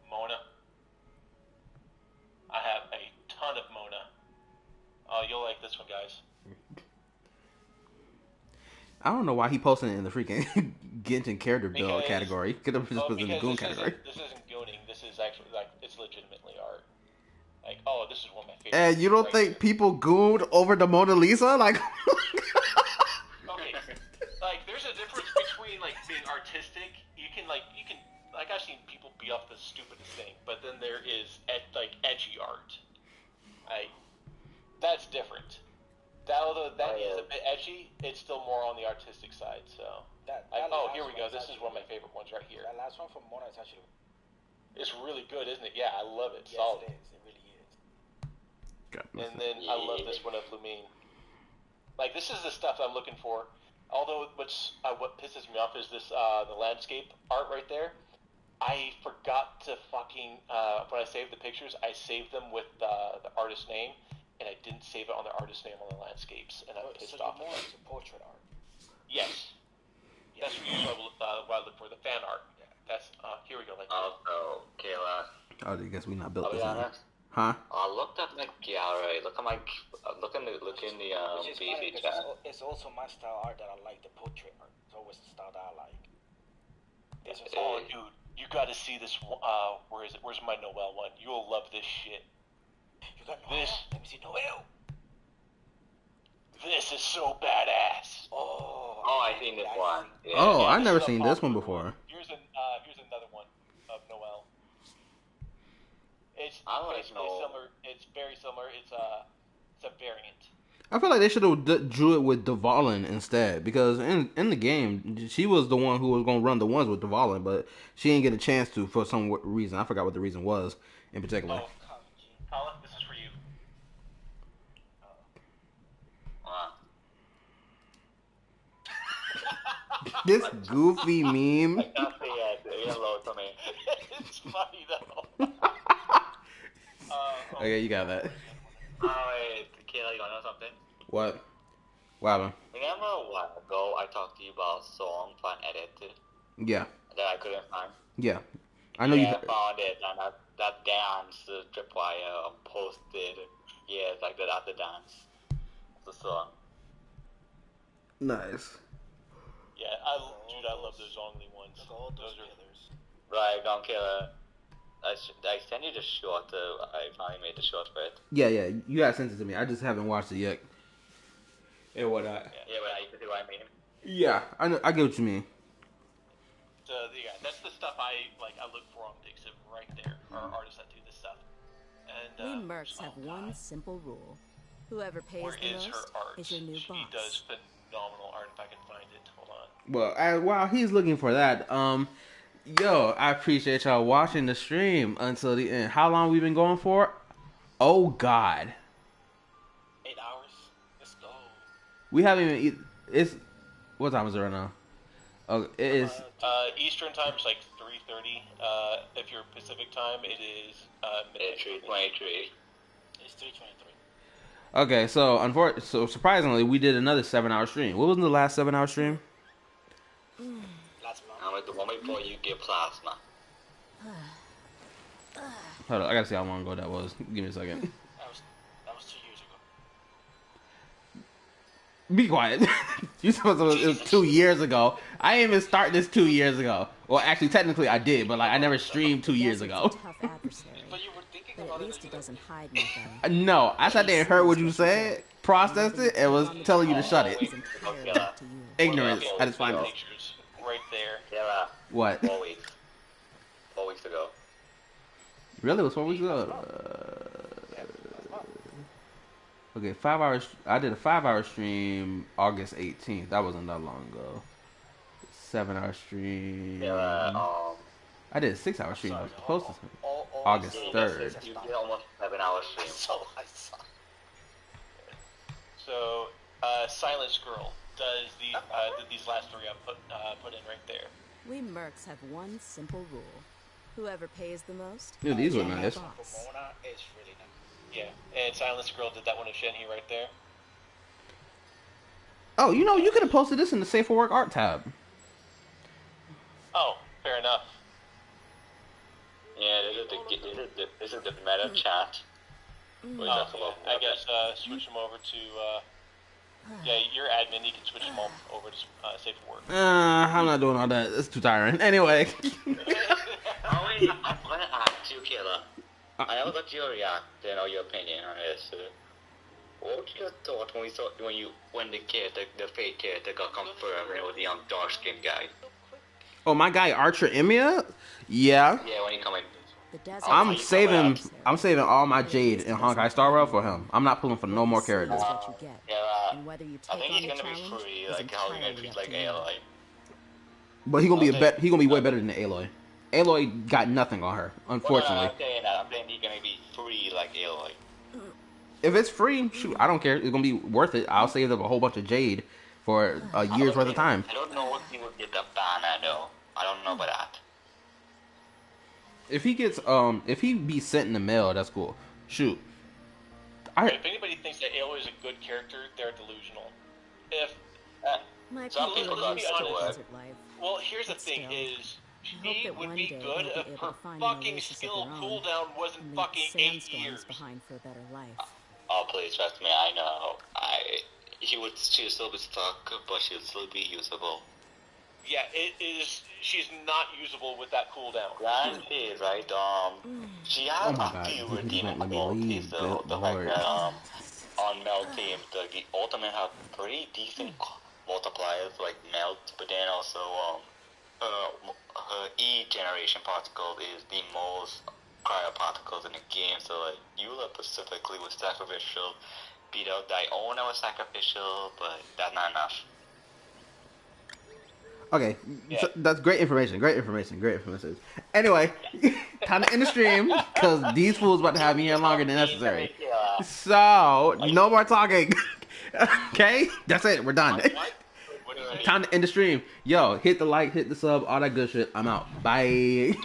Mona. I have a ton of Mona. Oh, you'll like this one, guys. I don't know why he posted it in the freaking Genshin character build category. Could have just put it in the goon category. This isn't gooning. This is actually like it's legitimately art. Like, oh, this is one of my favorites. And you don't think people gooned over the Mona Lisa? Like, okay, like there's a difference between like being artistic. You can I've seen people be off the stupidest thing, but then there is like edgy art. That's different. Although that is a bit edgy, it's still more on the artistic side. So, here we go. This is one of my favorite ones right here. That last one from Mona is actually. It's really good, isn't it? Yeah, I love it. Yes, Solid. it is. It really is. And then I love this one of Lumine. Like, this is the stuff I'm looking for. Although what pisses me off is this the landscape art right there. I forgot to fucking when I saved the pictures, I saved them with the artist name, and I didn't save it on the artist name on the landscapes, and I'm pissed off. So more into portrait art. Yes. That's usually what I look for, the fan art. Yeah. That's here we go. Like. Also, Kayla. I guess we not built I'll this. be honest. Huh? I looked at my gallery. Look in the Which is funny BB because chat. it's also my style art that I like, the portrait art. It's always the style that I like. Oh, dude, you got to see this. Where is it? Where's my Noel one? You'll love this shit. You got Noel? Let me see Noel. This is so badass. Oh, I seen this one. Yeah. Oh, I've never seen this one before. Here's another one of Noel. It's basically similar. It's very similar. It's a variant. I feel like they should have drew it with Dvalin instead, because in the game she was the one who was gonna run the ones with Dvalin, but she didn't get a chance to for some reason. I forgot what the reason was in particular. Oh, Colin, this is for you. This goofy meme. I can't see it. It's low to me. It's funny though. Okay, you got that. Wait, Kayla, you wanna know something? What? What happened? Remember a while ago I talked to you about a song fun edited? Yeah. That I couldn't find? Yeah. I know you. I found it, and that dance, the tripwire posted. Yeah, it's like that's the dance. It's a song. Nice. Yeah, I love those only ones. Those are Right, don't kill her. I sent you the short. I finally made the short for it. Yeah, you guys sent it to me. I just haven't watched it yet. And what I. Yeah, but you can see what I mean. Yeah, I get what you mean. So yeah, that's the stuff I look for on Pixiv right there. Are artists that do this stuff. And we mercs have one simple rule: whoever pays where the is most her art? is your new She boss. does phenomenal art. If I can find it, hold on. Well, while he's looking for that, yo, I appreciate y'all watching the stream until the end. How long we been going for? Oh God. 8 hours. Let's go. We haven't even. It's what time is it right now? Oh, it is. Eastern time is like 3:30. If you're Pacific time, it is midnight. 3:23. It's 3:23. Okay, so surprisingly, we did another 7-hour stream. What was the last 7-hour stream? Last month. I'm like the one before you get plasma. Hold on, I gotta see how long ago that was. Give me a second. That was 2 years ago. Be quiet. You supposed to it was 2 years ago. I didn't even start this 2 years ago. Well, actually, technically, I did, but I never streamed 2 years ago. But you were thinking about at least it doesn't hide nothing. No, I sat there and heard what you said, processed it, and was telling you to shut it. Ignorance at its finest. Right there. Yeah. What? 4 weeks. 4 weeks ago. Really? It was 4 weeks ago? Okay, 5 hours. I did a 5-hour stream August 18th. That wasn't that long ago. 7-hour stream. Yeah, I did a 6-hour stream. I was supposed to. August 3rd. You did almost 7-hour stream. So, Silence Girl does did these last three I put in right there. We mercs have one simple rule. Whoever pays the most. Dude, these were nice. Pomona is really nice. Yeah, and Silence Girl did that one of Shenhe right there. Oh, you know, you could have posted this in the Safe for Work art tab. Oh, fair enough. Yeah, this is the meta chat. I guess switch them over to. Yeah, you're admin. You can switch them over to Safe for Work. I'm not doing all that. It's too tiring. Anyway. I'm gonna ask you, Kayla. I know that your reaction or your opinion on this. What was your thought when the fake character got confirmed and it was the young dark skinned guy? Oh, my guy Archer Emiya? Yeah. Yeah, when he come in. I'm saving all my Jade in Honkai Star Rail for him. I'm not pulling for no more characters. Yeah, I think he's gonna be free, like how he gonna treat like Aloy. But he gonna be way better than Aloy. Aloy got nothing on her, unfortunately. I'm saying he's gonna be free like Aloy. If it's free, shoot, I don't care. It's gonna be worth it. I'll save up a whole bunch of Jade for a year's worth of time. I don't know if he would get the banner though. I don't know about that. If he gets if he be sent in the mail, that's cool. Shoot. If anybody thinks that Aloy is a good character, they're delusional. If some people don't be honest. Well, here's the thing: is she would be good if her fucking skill cooldown wasn't fucking 8 years. Behind for a better life. Oh please trust me, I know. She'll still be stuck, but she'll still be usable. Yeah, it is. She's not usable with that cooldown. Grand is right. She has a few redeeming qualities though. The fact that on melt teams, the ultimate have pretty decent multipliers like melt, but then also her E generation particle is the most cryo particles in the game. So like Eula specifically with sacrificial beat out Diona with sacrificial, but that's not enough. Okay, so that's great information. Anyway, time to end the stream because these fools about to have me here longer than necessary. So no more talking. Okay, that's it. We're done. Time to end the stream. Yo, hit the like, hit the sub, all that good shit. I'm out. Bye.